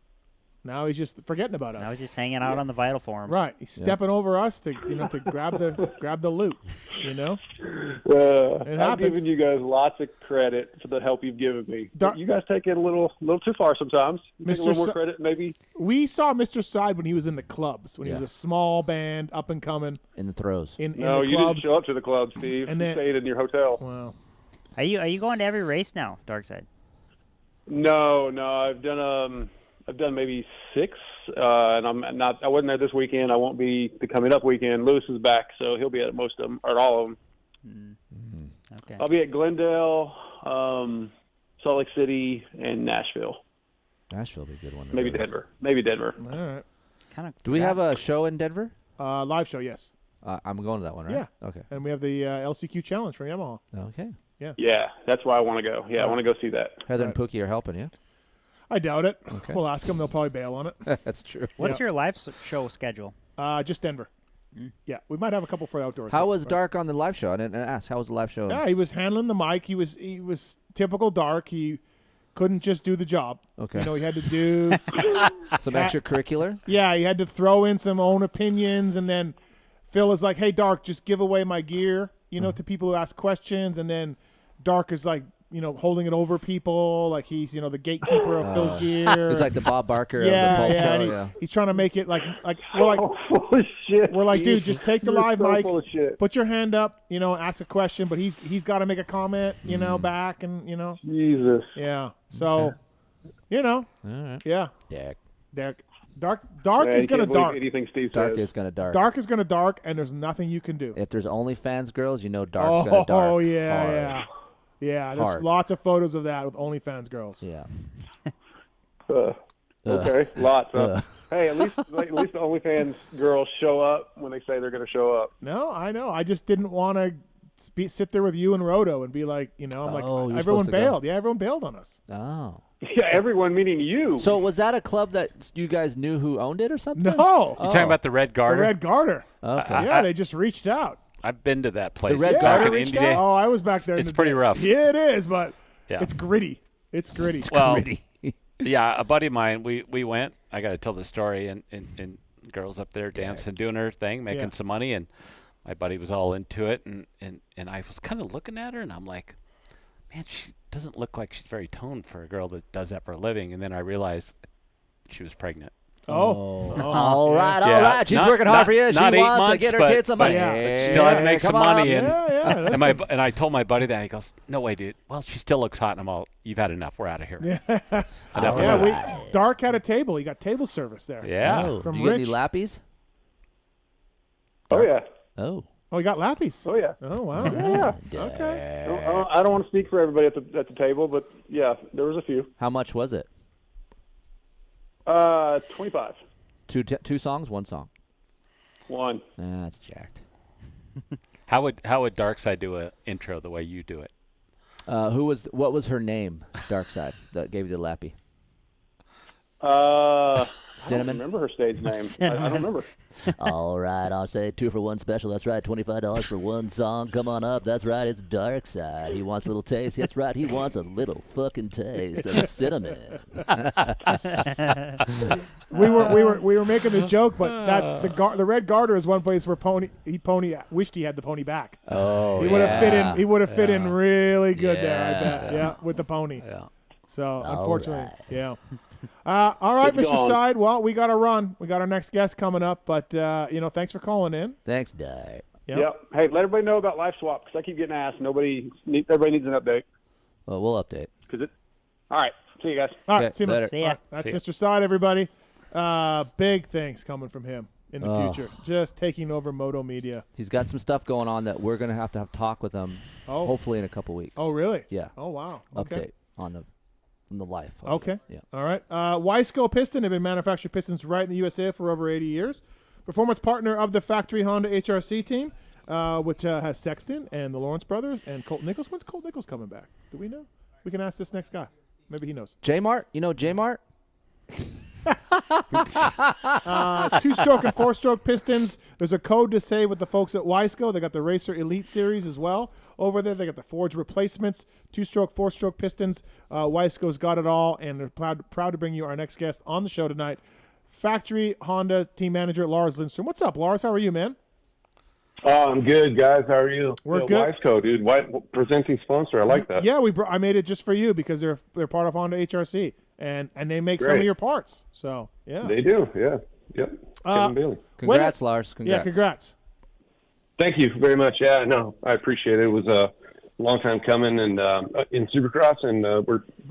now he's just forgetting about us. Now he's just hanging out on the Vital forums. Right, he's stepping over us to to grab the loot. I'm happens. giving you guys lots of credit for the help you've given me. But you guys take it a little too far sometimes. You take a little more credit, maybe. We saw Mr. Side when he was in the clubs, when he was a small band, up and coming. In the throws. In No, the you clubs. didn't show up to the club, Steve. And you stayed in your hotel. Wow. Are you going to every race now, Darkside? No, I've done maybe 6, and I wasn't there this weekend. I won't be the coming up weekend. Lewis is back, so he'll be at most of them, or all of them. Okay. I'll be at Glendale, Salt Lake City, and Nashville. Nashville will be a good one. Maybe Denver. All right. Do we have a show in Denver? Live show, yes. I'm going to that one, right? Yeah. Okay. And we have the LCQ Challenge from Yamaha. Okay. Yeah. Yeah, that's why I want to go. Yeah, I want to go see that. Heather and Pookie are helping you. I doubt it. Okay. We'll ask them. They'll probably bail on it. That's true. What's your live show schedule? Just Denver. Yeah, we might have a couple for outdoors. How was Dark on the live show? I didn't ask. How was the live show? Yeah, he was handling the mic. He was typical Dark. He couldn't just do the job. Okay. He had to do some extracurricular. Yeah, he had to throw in some own opinions, and then Phil is like, "Hey, Dark, just give away my gear, to people who ask questions," and then Dark is like, holding it over people, like he's, the gatekeeper of Phil's gear. He's like the Bob Barker of the Pulp show. And he's trying to make it like we're like, we're like, dude, just take the live mic, put your hand up, ask a question, but he's got to make a comment, back, and Jesus. Yeah. So, All right. yeah. Derek. Dark Yeah, is you gonna can't believe dark. anything Steve Dark says. is gonna dark. Dark is gonna dark, and there's nothing you can do. If there's OnlyFans girls, Dark's gonna dark. Oh yeah, hard. yeah. Yeah, there's Hard. lots of photos of that with OnlyFans girls. Yeah. Okay, lots. Hey, at least the OnlyFans girls show up when they say they're going to show up. No, I know. I just didn't want to sit there with you and Roto and be like, I'm like, you're everyone supposed to go. bailed. Yeah, everyone bailed on us. Oh. Yeah, everyone meaning you. So was that a club that you guys knew who owned it or something? No. You talking about the Red Garter? The Red Garter. Okay. Yeah, they just reached out. I've been to that place. The Red back Garter in reached Indy Day. Oh, I was back there. It's pretty rough. Yeah, it is, but Yeah. it's gritty. It's gritty. Gritty. Yeah, a buddy of mine, we went. I got to tell the story, and girls up there dancing, doing her thing, making some money, and my buddy was all into it, and I was kind of looking at her, and I'm like, man, she doesn't look like she's very toned for a girl that does that for a living. And then I realized she was pregnant. All right. She's working hard for you. She not 8 wants to months, get her kids some money. She still had to make some money. And Yeah, and I told my buddy that. He goes, "No way, dude. Well, she still looks hot." And I'm all, "You've had enough. We're out of here." Yeah, Dark had a table. He got table service there. Yeah. Oh, From did you get any Rich. lappies? Oh, yeah. Oh. Oh, he got lappies. Oh, yeah. Oh, wow. Yeah. Okay. I don't want to speak for everybody at the table, but, yeah, there was a few. How much was it? 25. Two songs, one song. One. That's jacked. How would Darkside do an intro the way you do it? What was her name? Darkside that gave you the lappy. Cinnamon. I don't remember her stage name. I don't remember. All right, I'll say 2 for 1 special. That's right, $25 for one song. Come on up. That's right, it's Darkside. He wants a little taste. That's right, he wants a little fucking taste of cinnamon. we were making the joke, but the Red Garter is one place where Pony wished he had the pony back. Oh, he would have fit in. He would have fit in really good there. I bet. Yeah, with the pony. Yeah. So unfortunately, yeah. All right, Mr. Side. Well, we got to run. We got our next guest coming up, but thanks for calling in. Thanks, Dave. Yep. Hey, let everybody know about Life Swap because I keep getting asked. Everybody needs an update. Well, we'll update. All right. See you guys. All right. See you later. See ya. All right, that's Mr. Side, everybody. Big things coming from him in the future. Just taking over Moto Media. He's got some stuff going on that we're going to have talk with him. Hopefully in a couple weeks. Oh, really? Yeah. Oh, wow. Okay. Update on the life. Okay. Yeah. All right. Wiseco Piston have been manufacturing pistons right in the USA for over 80 years. Performance partner of the factory Honda HRC team, which has Sexton and the Lawrence brothers and Colt Nichols. When's Colt Nichols coming back? Do we know? We can ask this next guy. Maybe he knows. J-Mart? You know J-Mart? Two-stroke and four-stroke pistons. There's a code to save with the folks at Wiseco. They got the Racer Elite Series as well over there. They got the Forge replacements, two-stroke, four-stroke pistons. Wiseco's got it all, and they're proud to bring you our next guest on the show tonight, Factory Honda team manager Lars Lindstrom. What's up, Lars? How are you, man? Oh, I'm good, guys. How are you? We're good. Wiseco, dude. Presenting sponsor. I like that. Yeah, I made it just for you because they're part of Honda HRC, and they make some Great. of your parts. So yeah, They do. Yeah. Yep. Kevin Bailey. Congrats, Lars. Congrats. Yeah, congrats. Thank you very much. Yeah, no, I appreciate it. It was a long time coming, and in Supercross, and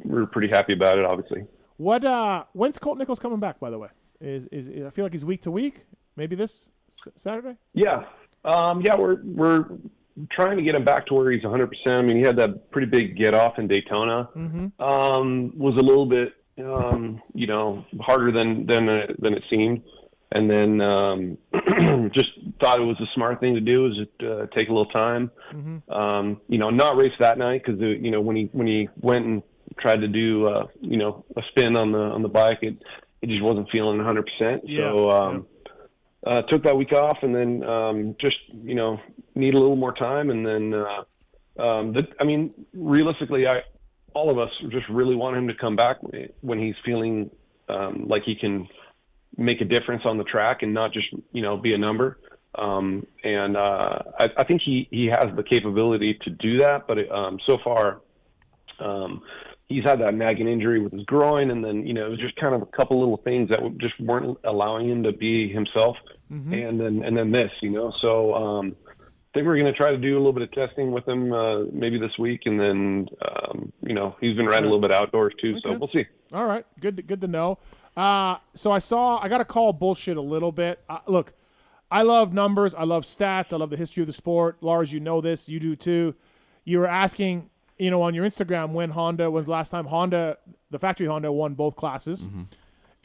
we're pretty happy about it. Obviously. When's Colt Nichols coming back? By the way, is I feel like he's week to week. Maybe this Saturday. Yeah. We're trying to get him back to where he's 100%. I mean, he had that pretty big get off in Daytona. Mm-hmm. Was a little bit, harder than it seemed, and then just thought it was a smart thing to do, was just take a little time. Mm-hmm. Not race that night because when he went and tried to do a spin on the bike, it just wasn't feeling 100%. Yeah. So. Took that week off, and then just need a little more time, and then realistically, all of us just really want him to come back when he's feeling like he can make a difference on the track and not just be a number. I think he has the capability to do that, but so far he's had that nagging injury with his groin, and then it was just kind of a couple little things that just weren't allowing him to be himself. Mm-hmm. And then this, so I think we're going to try to do a little bit of testing with him maybe this week, and then he's been riding a little bit outdoors too, so we'll see. All right, good to know. So I got to call bullshit a little bit. Look, I love numbers, I love stats, I love the history of the sport. Lars, you know this, you do too. You were asking, on your Instagram when the last time the factory Honda won both classes. Mm-hmm.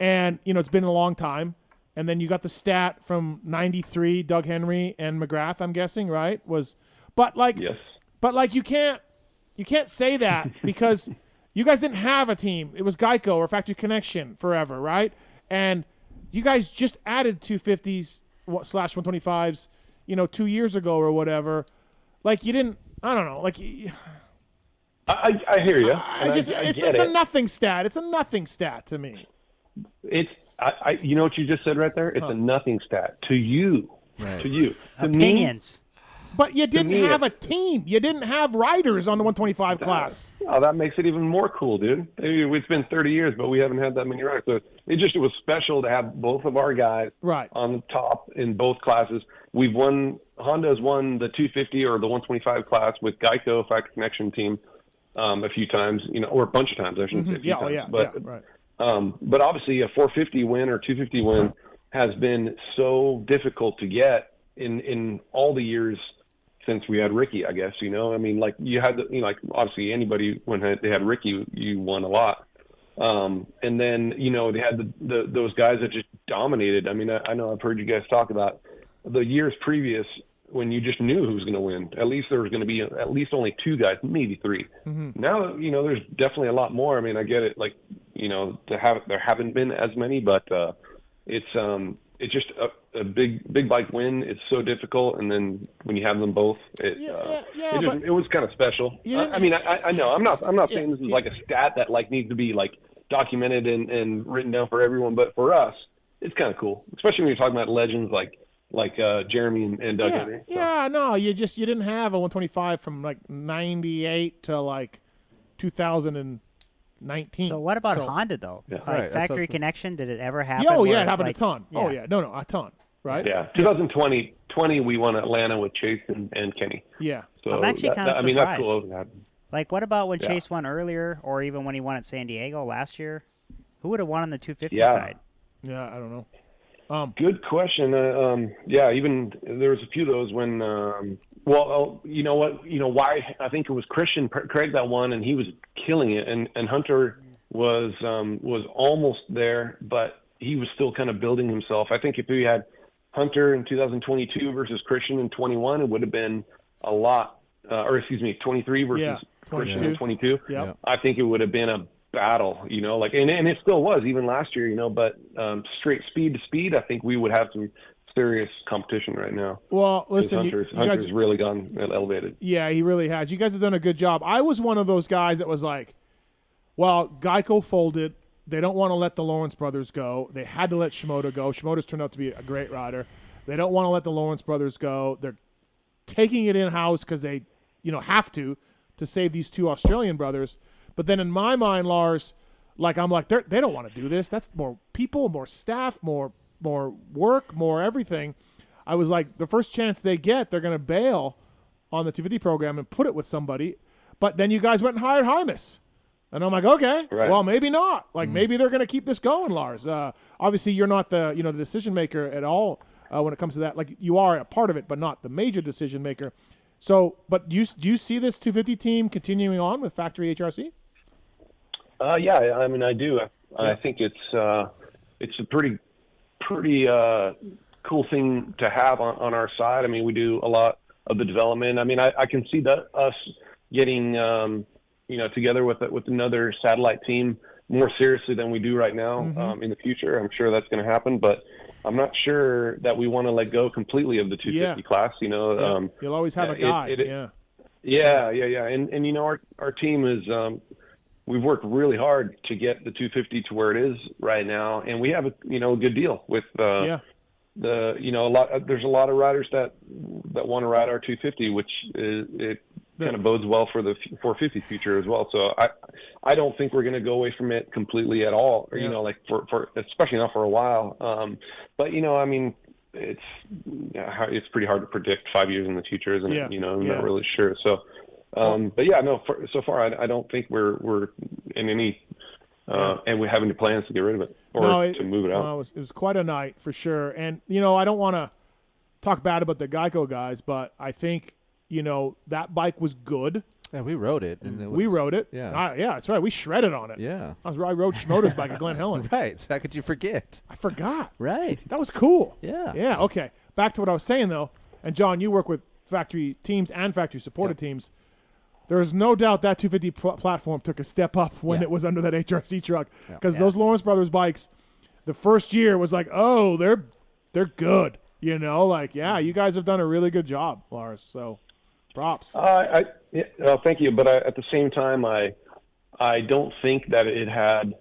And, it's been a long time. And then you got the stat from 93, Doug Henry and McGrath, I'm guessing, right? Yes. But you can't say that because you guys didn't have a team. It was Geico or Factory Connection forever, right? And you guys just added 250s / 125s, 2 years ago or whatever. Like you didn't, I don't know, like I hear you. It's a nothing stat. It's a nothing stat to me. You know what you just said right there? It's a nothing stat to you. Right. To you. To Opinions. But you didn't have a team. You didn't have riders on the 125 class. Oh, that makes it even more cool, dude. It's been 30 years, but we haven't had that many riders. So it was special to have both of our guys on the top in both classes. Honda's won the 250 or the 125 class with Geico Factory Connection team a few times, or a bunch of times, I shouldn't say a few times. Right. But obviously a 450 win or 250 win has been so difficult to get in all the years since we had Ricky, I guess, like you had obviously anybody when they had Ricky, you won a lot. And then, they had those guys that just dominated. I mean, I know I've heard you guys talk about the years previous when you just knew who was going to win. At least there was going to be at least only two guys, maybe three. Mm-hmm. Now, there's definitely a lot more. I mean, I get it. Like, there haven't been as many, but it's just a big bike win. It's so difficult, and then when you have them both, it was kind of special. I know I'm not saying this is like a stat that like needs to be like documented and written down for everyone, but for us, it's kind of cool, especially when you're talking about legends like Jeremy and Doug Henry. So. Yeah, no, you didn't have a 125 from like 98 to like 2019. So what about Honda though? Yeah. Like Factory Connection, did it ever happen? It happened a ton. Yeah. Oh yeah, no, a ton, right? Yeah, 2020 we won Atlanta with Chase and Kenny. Yeah. So I'm actually kind of surprised. That's cool. Like what about when Chase won earlier, or even when he won at San Diego last year? Who would have won on the 250 side? Yeah, I don't know. Good question. Even there was a few of those when. You know what? Why? I think it was Christian Craig that won, and he was killing it. And Hunter was almost there, but he was still kind of building himself. I think if we had Hunter in 2022 versus Christian in 21, it would have been a lot. 23 versus Christian in 22. Yep. I think it would have been battle, like, and it still was even last year, but straight speed to speed, I think we would have some serious competition right now. Well, listen, Hunter's you guys, really gone elevated. Yeah, he really has. You guys have done a good job. I was one of those guys that was like, well, Geico folded. They don't want to let the Lawrence brothers go. They had to let Shimoda go. Shimoda's turned out to be a great rider. They don't want to let the Lawrence brothers go. They're taking it in-house because they, have to save these two Australian brothers. But then in my mind, Lars, like I'm like, they don't want to do this. That's more people, more staff, more work, more everything. I was like, the first chance they get, they're going to bail on the 250 program and put it with somebody. But then you guys went and hired Hymas. And I'm like, okay, well, maybe not. Like, maybe they're going to keep this going, Lars. Obviously, you're not the the decision maker at all when it comes to that. Like, you are a part of it, but not the major decision maker. So, but do you see this 250 team continuing on with Factory HRC? Yeah, I mean, I do. I think it's a pretty cool thing to have on our side. I mean, we do a lot of the development. I mean, I can see that us getting together with another satellite team more seriously than we do right now in the future. I'm sure that's going to happen, but I'm not sure that we want to let go completely of the 250 class. You'll always have a guy. Yeah. And our team is we've worked really hard to get the 250 to where it is right now, and we have a good deal with there's a lot of riders that want to ride our 250, which kind of bodes well for the 450 future as well. So I don't think we're going to go away from it completely at all, or, like for especially not for a while. But I mean, it's pretty hard to predict 5 years in the future, isn't it? I'm not really sure. So, but yeah, no, so far I don't think we're in any, and we have any plans to get rid of it or to move it out. No, it was quite a night for sure. And, I don't want to talk bad about the Geico guys, but I think, that bike was good. Yeah, we rode it. And we rode it. Yeah. Yeah, that's right. We shredded on it. Yeah. I rode Shimoda's bike at Glen Helen. Right. How could you forget? I forgot. Right. That was cool. Yeah. Yeah, okay. Back to what I was saying, though. And, John, you work with factory teams and factory-supported teams. There is no doubt that 250 platform took a step up when it was under that HRC truck. Because those Lawrence Brothers bikes, the first year was like, oh, they're good. You you guys have done a really good job, Lars. So, props. Thank you. But at the same time, I don't think that it had.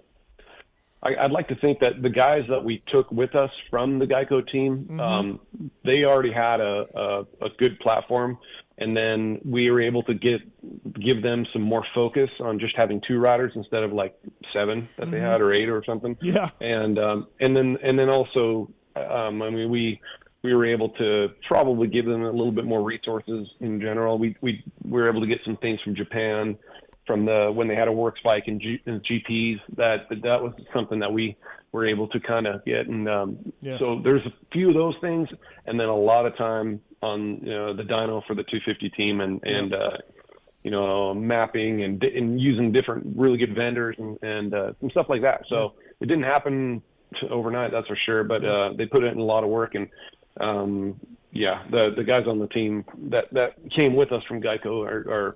I'd like to think that the guys that we took with us from the Geico team, they already had a good platform, and then we were able to give them some more focus on just having 2 riders instead of like 7 that they had, or 8 or something. Yeah. And then also, I mean, we were able to probably give them a little bit more resources in general. We were able to get some things from Japan, from when they had a works bike and GPs. That was something that we were able to kind of get. And so there's a few of those things, and then a lot of time on the dyno for the 250 team, and mapping and using different really good vendors and stuff like that. So it didn't happen overnight, that's for sure. But they put in a lot of work, and the guys on the team that came with us from Geico are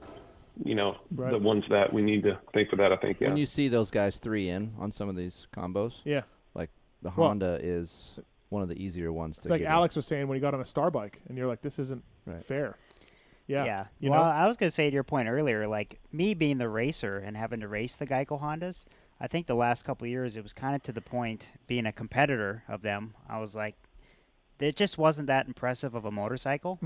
the ones that we need to thank for that, I think. Yeah. When you see those guys 3 in on some of these combos, like the Honda is one of the easier ones to it's like get Alex was saying when he got on a Star bike, and you're like, this isn't fair. Yeah. Well, I was going to say to your point earlier, like me being the racer and having to race the Geico Hondas, I think the last couple of years it was kind of to the point, being a competitor of them, I was like, it just wasn't that impressive of a motorcycle.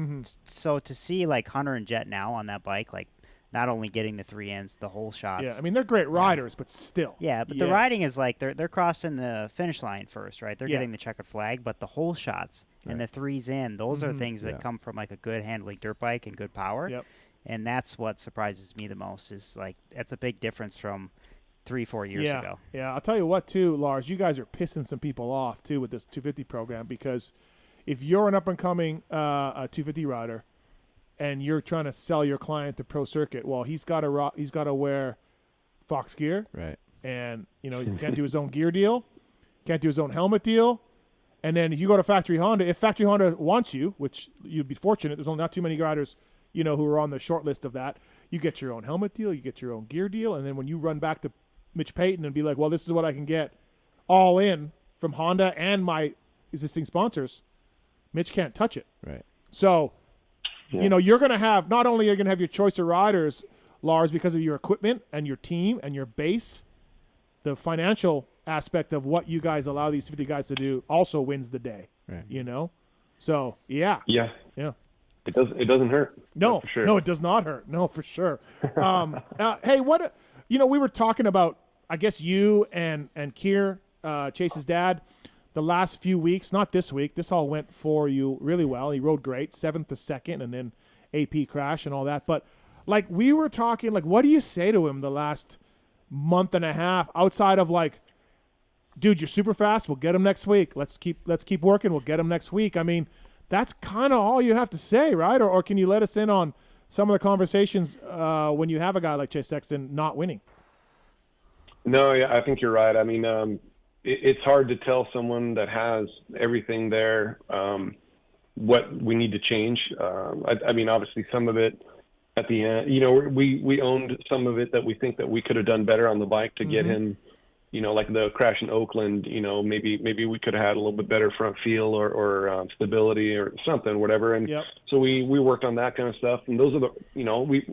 So to see like Hunter and Jet now on that bike, like not only getting the 3 ends, the whole shots. Yeah, I mean, they're great riders, but still. Yeah, but the riding is like they're crossing the finish line first, right? They're getting the checkered flag, but the whole shots and the 3s in, those are things that come from like a good handling dirt bike and good power. Yep. And that's what surprises me the most, is like that's a big difference from 3-4 years ago. Yeah, I'll tell you what, too, Lars, you guys are pissing some people off, too, with this 250 program, because if you're an up-and-coming 250 rider and you're trying to sell your client to Pro Circuit, well, he's got to wear Fox gear, right? And he can't do his own gear deal, can't do his own helmet deal, and then if you go to Factory Honda, if Factory Honda wants you, which you'd be fortunate, there's only not too many riders, who are on the short list of that. You get your own helmet deal, you get your own gear deal, and then when you run back to Mitch Payton and be like, well, this is what I can get all in from Honda and my existing sponsors, Mitch can't touch it. Right. So, you're going to have, not only are you going to have your choice of riders, Lars, because of your equipment and your team and your base, the financial aspect of what you guys allow these 50 guys to do also wins the day. Right. So, yeah. Yeah. Yeah. It doesn't hurt. No, for sure. No, it does not hurt. No, for sure. Hey, we were talking about, I guess you and Keir, Chase's dad, the last few weeks, not this week. This all went for you really well. He rode great, 7th to 2nd, and then AP crash and all that. But like we were talking, like, what do you say to him the last month and a half outside of like, dude, you're super fast. We'll get him next week. Let's keep working. We'll get him next week. I mean, that's kind of all you have to say, right? Or can you let us in on some of the conversations when you have a guy like Chase Sexton not winning? No, yeah, I think you're right. I mean, it's hard to tell someone that has everything there what we need to change. I mean, obviously, some of it at the end, we owned some of it that we think that we could have done better on the bike to get him. Like the crash in Oakland, maybe we could have had a little bit better front feel or stability or something, whatever. And so we worked on that kind of stuff. And those are we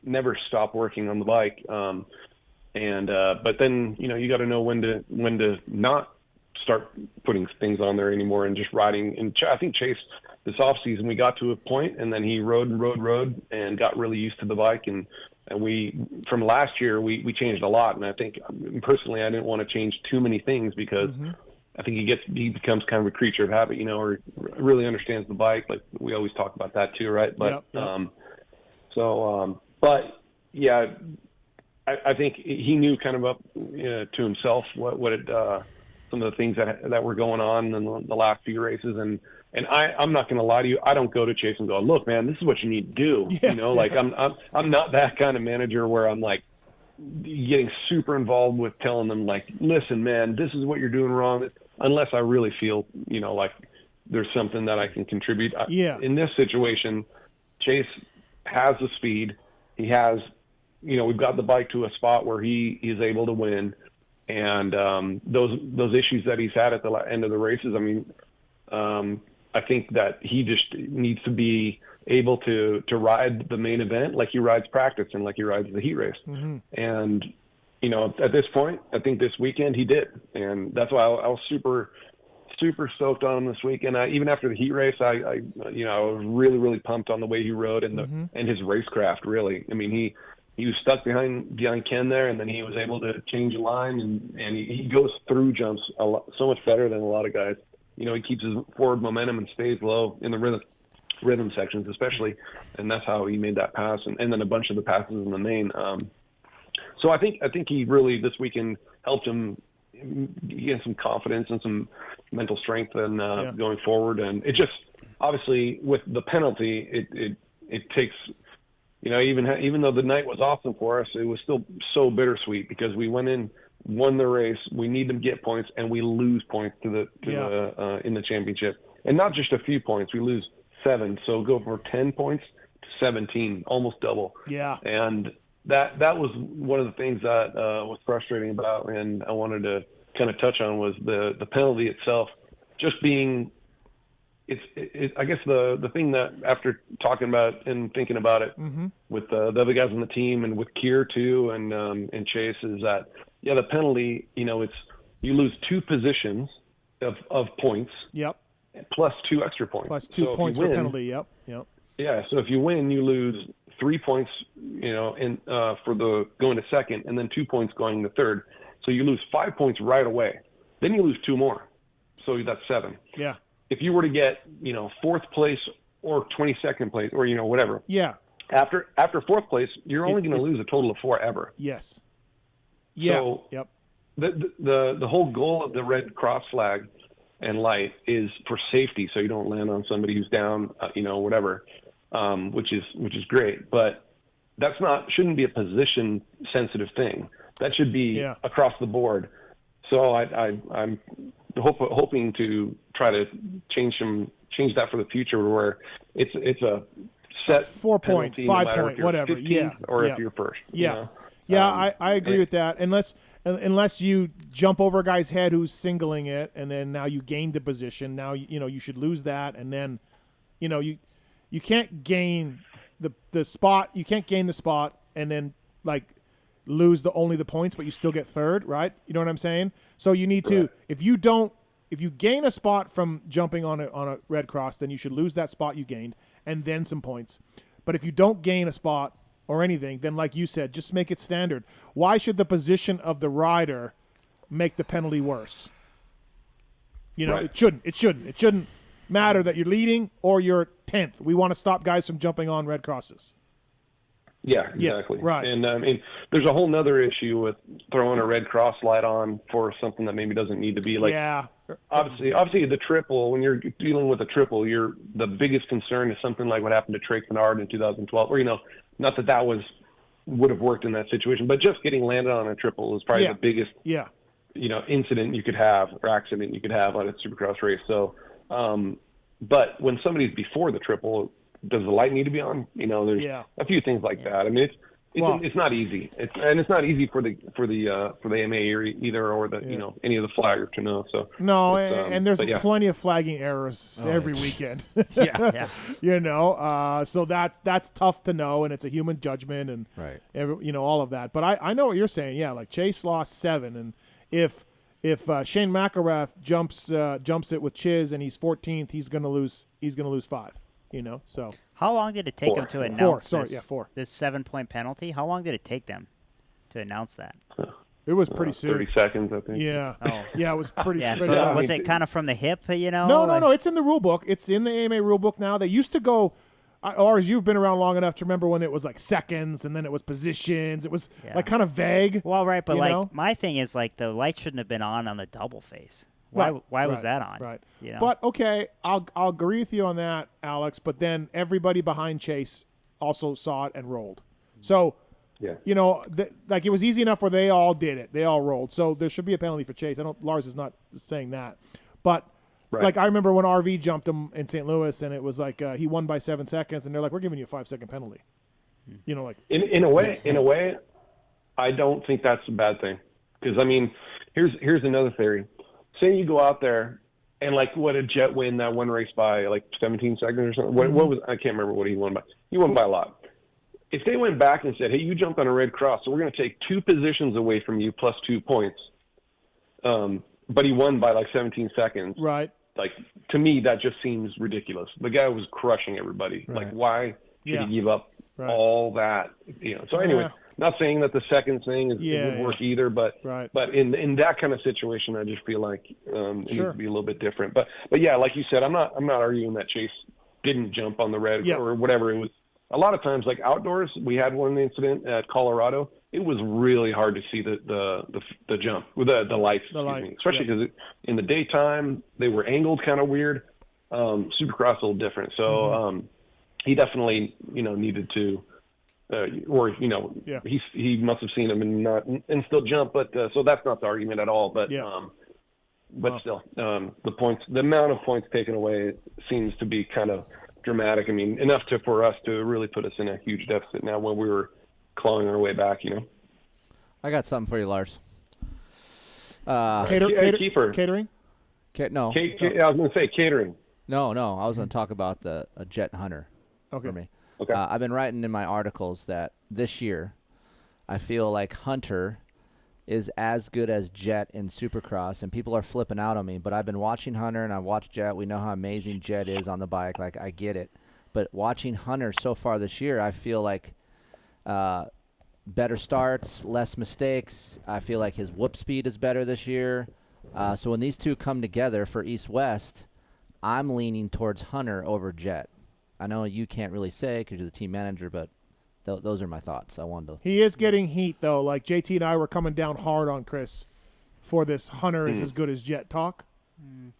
never stop working on the bike. But then, you got to know when to not start putting things on there anymore and just riding. And I think Chase, this off season, we got to a point and then he rode and got really used to the bike. And we, from last year, we changed a lot. And I think personally, I didn't want to change too many things because I think he becomes kind of a creature of habit, or really understands the bike. Like we always talk about that too. Right. But, but yeah, I think he knew kind of up to himself what some of the things that were going on in the last few races. And I'm not going to lie to you. I don't go to Chase and go, look, man, this is what you need to do. I'm not that kind of manager where I'm like getting super involved with telling them like, listen, man, this is what you're doing wrong. Unless I really feel, like there's something that I can contribute. In this situation, Chase has the speed. He has, we've got the bike to a spot where he is able to win. And those issues that he's had at the end of the races, I mean, I think that he just needs to be able to ride the main event like he rides practice and like he rides the heat race. And, at this point, I think this weekend he did. And that's why I was super, super stoked on him this week. And even after the heat race, I was really, really pumped on the way he rode and his racecraft, really. I mean, he was stuck behind Ken there, and then he was able to change a line, and he goes through jumps so much better than a lot of guys. He keeps his forward momentum and stays low in the rhythm sections, especially, and that's how he made that pass, and then a bunch of the passes in the main. So I think he really this weekend helped him get some confidence and some mental strength and going forward. And it just obviously with the penalty, it takes. Even though the night was awesome for us, it was still so bittersweet because we went in, won the race, we need to get points, and we lose points in the championship. And not just a few points, we lose 7. So go from 10 points to 17, almost double. Yeah. And that was one of the things that was frustrating about, and I wanted to kind of touch on was the penalty itself, just being. I guess the thing that after talking about and thinking about it with the other guys on the team and with Keir too and Chase is that the penalty it's you lose 2 positions of points plus 2 extra points plus 2 points for penalty yeah, so if you win you lose 3 points for the going to second and then 2 points going to third, so you lose 5 points right away, then you lose 2 more, so that's 7. If you were to get, 4th place or 22nd place or, whatever. After 4th place, you're only going to lose a total of 4 ever. Yes. So the whole goal of the red cross flag and light is for safety. So you don't land on somebody who's down, whatever, which is great. But that's shouldn't be a position sensitive thing. That should be across the board. So I'm hoping to try to change that for the future where it's a set 4 point, 5 point, whatever. If you're first. Yeah, I agree with that. Unless you jump over a guy's head who's singling it, and then now you gain the position. Now you should lose that, and then you can't gain the spot. You can't gain the spot and then like lose only the points, but you still get third, right? You know what I'm saying? So you need to if you gain a spot from jumping on a red cross, then you should lose that spot you gained and then some points. But if you don't gain a spot or anything, then like you said, just make it standard. Why should the position of the rider make the penalty worse? It shouldn't. It shouldn't matter that you're leading or you're 10th. We want to stop guys from jumping on red crosses. Yeah, exactly. Yeah, right. And there's a whole nother issue with throwing a red cross light on for something that maybe doesn't need to be. Like, obviously the triple, when you're dealing with a triple, the biggest concern is something like what happened to Trey Kennard in 2012, or, not that would have worked in that situation, but just getting landed on a triple is probably the biggest, incident you could have or accident you could have on a Supercross race. So, but when somebody's before the triple, does the light need to be on? There's a few things like that. I mean, it's not easy. It's not easy for the AMA either, or any of the flaggers to know. So and there's plenty of flagging errors every weekend. So that's tough to know, and it's a human judgment, and all of that. But I know what you're saying. Yeah, like Chase lost 7, and if Shane McElrath jumps it with Chiz and he's 14th, he's gonna lose 5. So how long did it take them to announce 4. this 7-point penalty? How long did it take them to announce that? It was pretty soon. 30 seconds, I think. Yeah. Yeah, it was pretty. So was it kind of from the hip? No. It's in the rule book. It's in the AMA rule book now. They used to go. Lars, you've been around long enough to remember when it was like seconds and then it was positions. It was like kind of vague. Well, right, but my thing is like the light shouldn't have been on the double face. Why was that on? Right. But okay, I'll agree with you on that, Alex. But then everybody behind Chase also saw it and rolled. So, like it was easy enough where they all did it. They all rolled. So there should be a penalty for Chase. Lars is not saying that, but like I remember when RV jumped him in St. Louis, and it was like he won by 7 seconds, and they're like, "We're giving you a 5-second penalty." Like in a way, I don't think that's a bad thing, because I mean, here's another theory. Say you go out there and like what did Jet win that one race by, like 17 seconds or something? What was, I can't remember what he won by. He won by a lot. If they went back and said, hey, you jumped on a red cross, so we're going to take 2 positions away from you plus 2 points, but he won by like 17 seconds. Right. Like, to me, that just seems ridiculous. The guy was crushing everybody. Right. Like, why should he give up all that? So anyway, not saying that the second thing would work either, but in that kind of situation, I just feel like it needs to be a little bit different. But yeah, like you said, I'm not arguing that Chase didn't jump on the red or whatever. It was a lot of times, like outdoors, we had one incident at Colorado. It was really hard to see the jump with the lights, especially because in the daytime they were angled kind of weird. Supercross a little different, so he definitely needed to. He must have seen him and still jump, but so that's not the argument at all. But still, the amount of points taken away seems to be kind of dramatic. I mean, enough for us to really put us in a huge deficit now when we were clawing our way back. I got something for you, Lars. Keefer. Catering? No. I was going to say catering. No. I was going to talk about a Jet Hunter for me. Okay. I've been writing in my articles that this year I feel like Hunter is as good as Jet in Supercross, and people are flipping out on me. But I've been watching Hunter, and I've watched Jet. We know how amazing Jet is on the bike. Like, I get it. But watching Hunter so far this year, I feel like better starts, less mistakes. I feel like his whoop speed is better this year. So when these two come together for East-West, I'm leaning towards Hunter over Jet. I know you can't really say because you're the team manager, but those are my thoughts. I wanted to. He is getting heat, though. Like, JT and I were coming down hard on Kris for this Hunter is as good as Jet talk.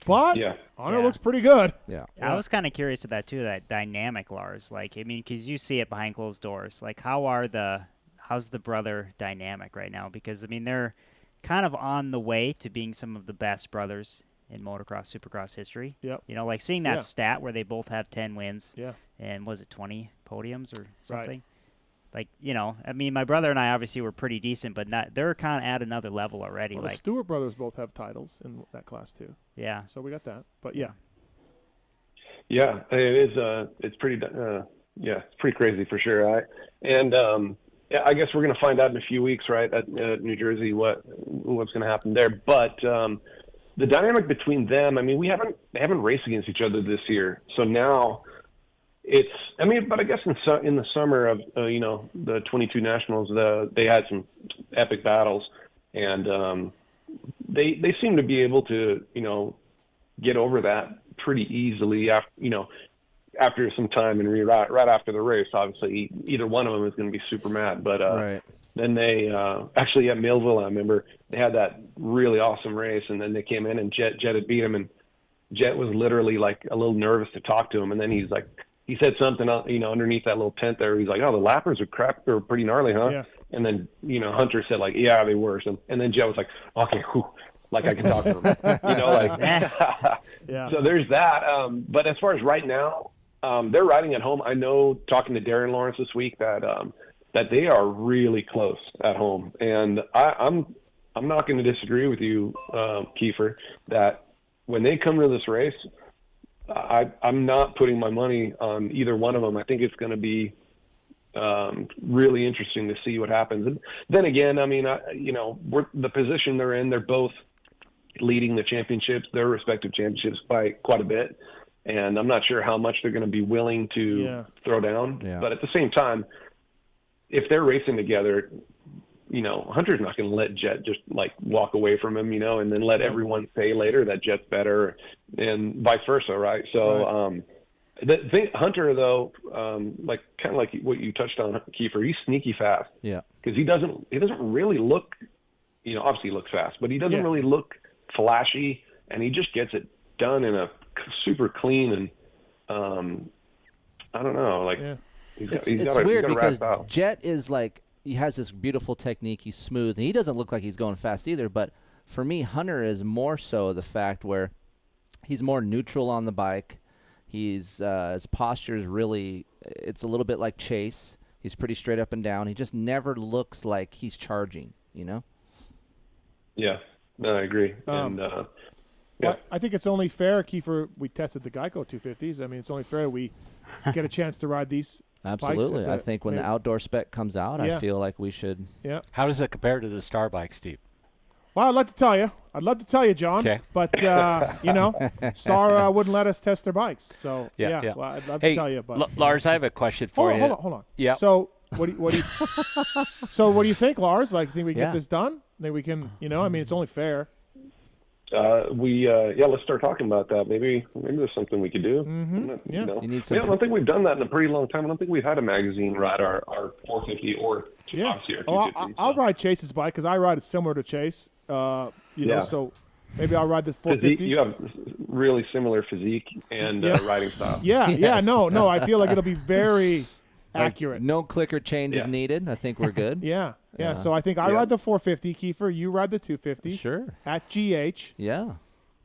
But Hunter looks pretty good. Yeah. I was kind of curious of that, too, that dynamic, Lars. Like, I mean, because you see it behind closed doors. Like, how's the brother dynamic right now? Because, I mean, they're kind of on the way to being some of the best brothers in motocross, supercross history. Yep. Like seeing that stat where they both have 10 wins. Yeah. And was it 20 podiums or something? like, you know, I mean, my brother and I obviously were pretty decent, but they're kind of at another level already. Well, like the Stewart brothers both have titles in that class too. Yeah. So we got that. But yeah. Yeah, it is. It's pretty. Yeah, it's pretty crazy for sure. Yeah, I guess we're going to find out in a few weeks, right, at New Jersey, what's going to happen there. But the dynamic between them, I mean, they haven't raced against each other this year, so now it's. I mean, but I guess in the summer of the 22 Nationals, they had some epic battles, and they seem to be able to get over that pretty easily after some time and right after the race. Obviously, either one of them is going to be super mad. But right. Then they actually at Millville, I remember they had that really awesome race, and then they came in and Jet had beat him, and Jet was literally like a little nervous to talk to him, and then he said something underneath that little tent there. He's like, "Oh, the lappers are pretty gnarly, huh?" Yeah. And then Hunter said like, "Yeah, they were." And then Jet was like, "Okay, whew. Like I can talk to him," Yeah. So there's that. But as far as right now, they're riding at home. I know, talking to Darren Lawrence this week, that they are really close at home, and I'm not going to disagree with you, Keefer, that when they come to this race, I'm not putting my money on either one of them. I think it's going to be really interesting to see what happens. And then again, I mean, the position they're in, they're both leading the championships, their respective championships, by quite a bit. And I'm not sure how much they're going to be willing to throw down. Yeah. But at the same time, if they're racing together, Hunter's not going to let Jet just like walk away from him, and then let everyone say later that Jet's better, and vice versa, right? So, Hunter, though, like kind of like what you touched on, Keefer, he's sneaky fast. Yeah. Because he doesn't really look, obviously he looks fast, but he doesn't really look flashy, and he just gets it done in a super clean, and I don't know, like it's weird because Jet is like, he has this beautiful technique, he's smooth, and he doesn't look like he's going fast either. But for me, Hunter is more so the fact where he's more neutral on the bike. His posture is really, it's a little bit like Chase. He's pretty straight up and down. He just never looks like he's charging, Yeah, no, I agree. Well, I think it's only fair, Keefer, we tested the Geico 250s. I mean, it's only fair we get a chance to ride these Absolutely. bikes. I think when the outdoor spec comes out, I feel like we should. Yeah. How does it compare to the Star bike, Steve? Well, I'd love to tell you, John. Okay. But, Star wouldn't let us test their bikes. So, yeah. Well, I'd love to tell you. But Lars, I have a question for you. Hold on. Yeah. So, what do you think, Lars? Like, think we can get this done? Think we can, I mean, it's only fair. Let's start talking about that. Maybe there's something we could do. Mm-hmm. You need some I don't think we've done that in a pretty long time. I don't think we've had a magazine ride our 450 or obviously our 250. I'll ride Chase's bike because I ride it similar to Chase. So maybe I'll ride the 450. You have really similar physique and riding style. No, I feel like it'll be very accurate. No clicker changes needed. I think we're good. Yeah. So I think I ride the 450, Keefer. You ride the 250. Sure. At GH. Yeah.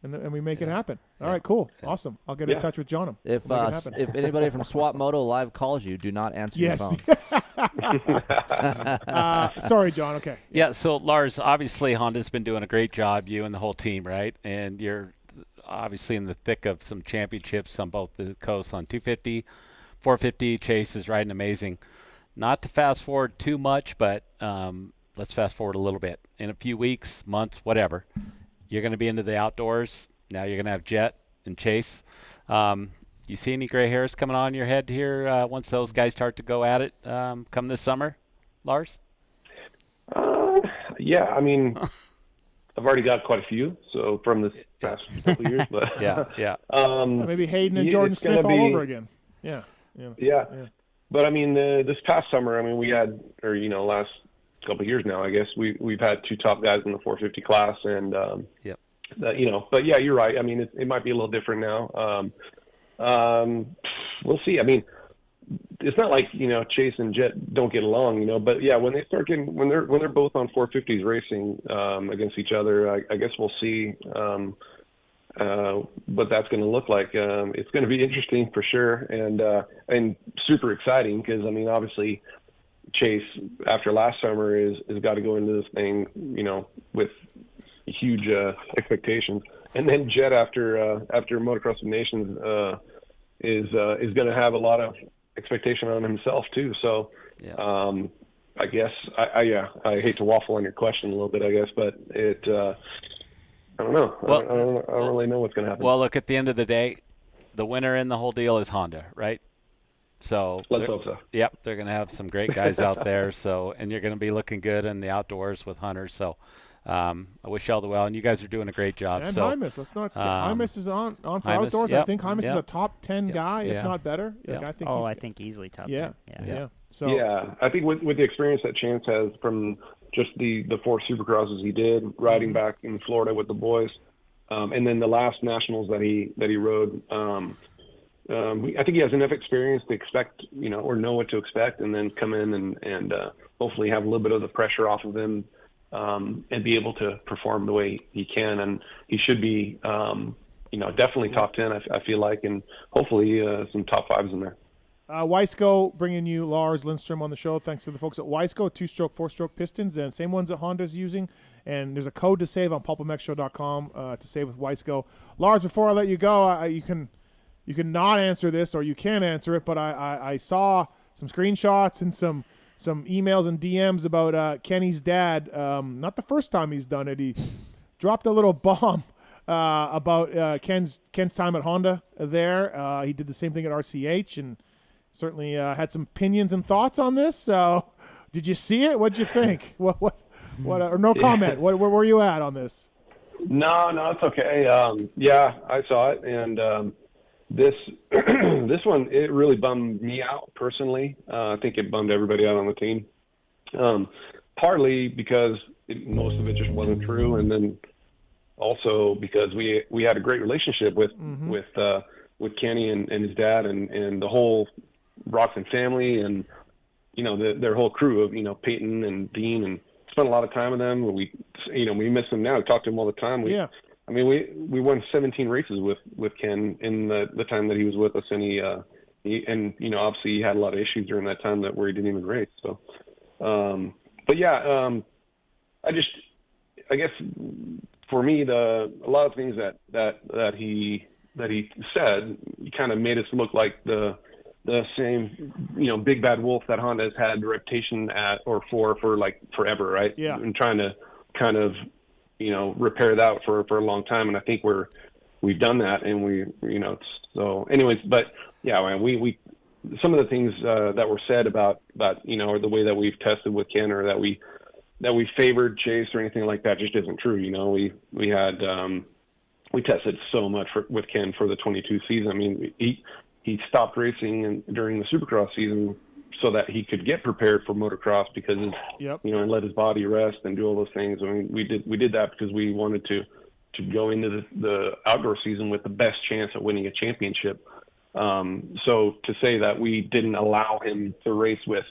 And we make it happen. All right, cool. Awesome. I'll get in touch with John'em. If anybody from Swap Moto Live calls you, do not answer your phone. Sorry, John. Okay. Yeah, so Lars, obviously Honda's been doing a great job, you and the whole team, right? And you're obviously in the thick of some championships on both the coasts on 250, 450. Chase is riding amazing. Not to fast forward too much, but let's fast forward a little bit. In a few weeks, months, whatever, you're going to be into the outdoors. Now you're going to have Jet and Chase. You see any gray hairs coming on your head here once those guys start to go at it come this summer, Lars? Yeah, I mean, I've already got quite a few, so from this past couple of years. But maybe Hayden and Jordan Smith all over again. Yeah. But I mean, this past summer, I mean, we had, last couple of years now, I guess we've had two top guys in the 450 class, and but yeah, you're right. I mean, it might be a little different now. We'll see. I mean, it's not like Chase and Jet don't get along, but yeah, when they start getting when they're both on 450s racing against each other, I guess we'll see what that's going to look like. It's going to be interesting for sure, and super exciting because I mean, obviously, Chase after last summer is got to go into this thing, with huge expectations. And then Jet after Motocross of Nations is going to have a lot of expectation on himself too. So I guess I hate to waffle on your question a little bit, I guess, but I don't know. Well, I don't really know what's going to happen. Well, look, at the end of the day, the winner in the whole deal is Honda, right? So let's hope so. Yep, they're going to have some great guys out there. So, and you're going to be looking good in the outdoors with Hunter. So, I wish you all the well, and you guys are doing a great job. And so, Hymus, let's not. Hymus is on for Hymus, outdoors. yep, I think Hymus is a top 10 guy, if yeah. not better. Yeah. Like, I think easily top 10. Yeah. So yeah, I think with the experience that Chance has from just the 4 Supercrosses he did, riding back in Florida with the boys, and then the last nationals that he rode. I think he has enough experience to expect, or know what to expect, and then come in and hopefully have a little bit of the pressure off of him, and be able to perform the way he can. And he should be, definitely top 10. I feel like, and hopefully some top 5s in there. Wiseco bringing you Lars Lindstrom on the show. Thanks to the folks at Wiseco, 2-stroke, 4-stroke pistons, and same ones that Honda's using. And there's a code to save on PulpMXshow.com to save with Wiseco. Lars, before I let you go, you can not answer this, or you can answer it, but I saw some screenshots and some emails and DMs about Kenny's dad. Not the first time he's done it. He dropped a little bomb about Ken's time at Honda there. He did the same thing at RCH, and certainly had some opinions and thoughts on this. So, did you see it? What'd you think? What? Or no comment. Where were you at on this? No, it's okay. Yeah, I saw it, and this one, it really bummed me out personally. I think it bummed everybody out on the team. Partly because most of it just wasn't true, and then also because we had a great relationship with Kenny and his dad and the whole Roxon family, and their whole crew of Peyton and Dean, and spent a lot of time with them. We miss them now. We talk to them all the time. We won 17 races with Ken in the time that he was with us, and he obviously he had a lot of issues during that time where he didn't even race. So, but yeah, I guess for me, a lot of things that he said kind of made us look like the same, big bad wolf that Honda has had the reputation for like forever, right? Yeah. And trying to kind of, repair that for a long time. And I think we've done that, and so anyways, but yeah, we some of the things that were said about, or the way that we've tested with Ken, or that we favored Chase or anything like that, just isn't true. We had, we tested so much with Ken for the 22 season. I mean, he stopped racing during the Supercross season so that he could get prepared for motocross, because and let his body rest and do all those things. I mean, we did that because we wanted to go into the outdoor season with the best chance at winning a championship. So to say that we didn't allow him to race with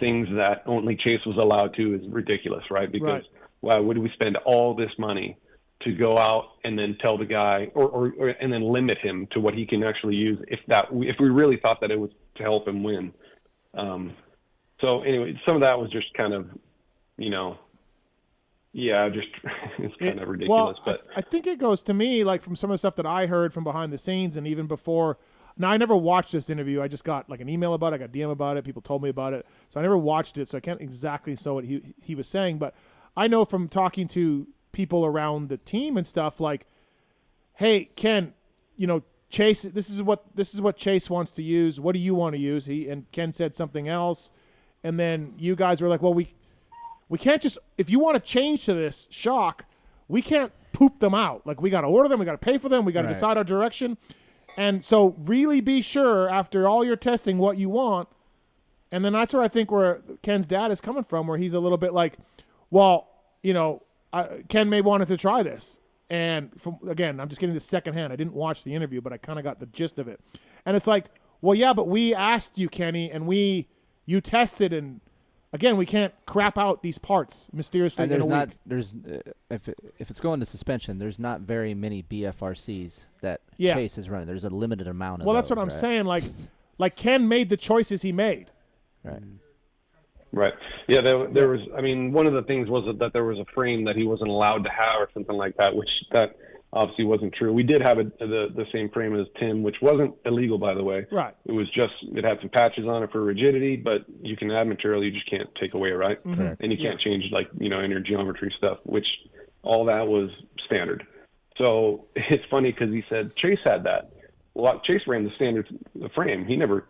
things that only Chase was allowed to is ridiculous, right? Because why would we spend all this money to go out and then tell the guy, or and then limit him to what he can actually use if we really thought that it was to help him win. So anyway, some of that was just kind of, just it's kind of ridiculous. Well, but I think it goes to me, like, from some of the stuff that I heard from behind the scenes, and even before. Now, I never watched this interview. I just got like an email about it. I got DM about it. People told me about it. So I never watched it, so I can't exactly say what he was saying. But I know from talking to people around the team and stuff, like, hey, Ken, Chase, this is what Chase wants to use. What do you want to use? And Ken said something else. And then you guys were like, well, we can't just, if you want to change to this shock, we can't poop them out. Like, we got to order them. We got to pay for them. We got to decide our direction. And so really be sure after all your testing what you want. And then that's where I think where Ken's dad is coming from, where he's a little bit like, well, Ken may wanted to try this. And again, I'm just getting this secondhand. I didn't watch the interview, but I kind of got the gist of it. And it's like, well, yeah, but we asked you, Kenny, and you tested, and again, we can't crap out these parts mysteriously. And if it's going to suspension, there's not very many BFRCs that Chase is running. There's a limited amount of. Well, that's what I'm saying. Like Ken made the choices he made. Right. Right. Yeah, there was, I mean, one of the things was that there was a frame that he wasn't allowed to have or something like that, which that obviously wasn't true. We did have the same frame as Tim, which wasn't illegal, by the way. Right. It was just, it had some patches on it for rigidity, but you can add material, you just can't take away, right? Mhm. And you can't change, like, in your geometry stuff, which all that was standard. So it's funny because he said Chase had that. Well, Chase ran the standard frame. He never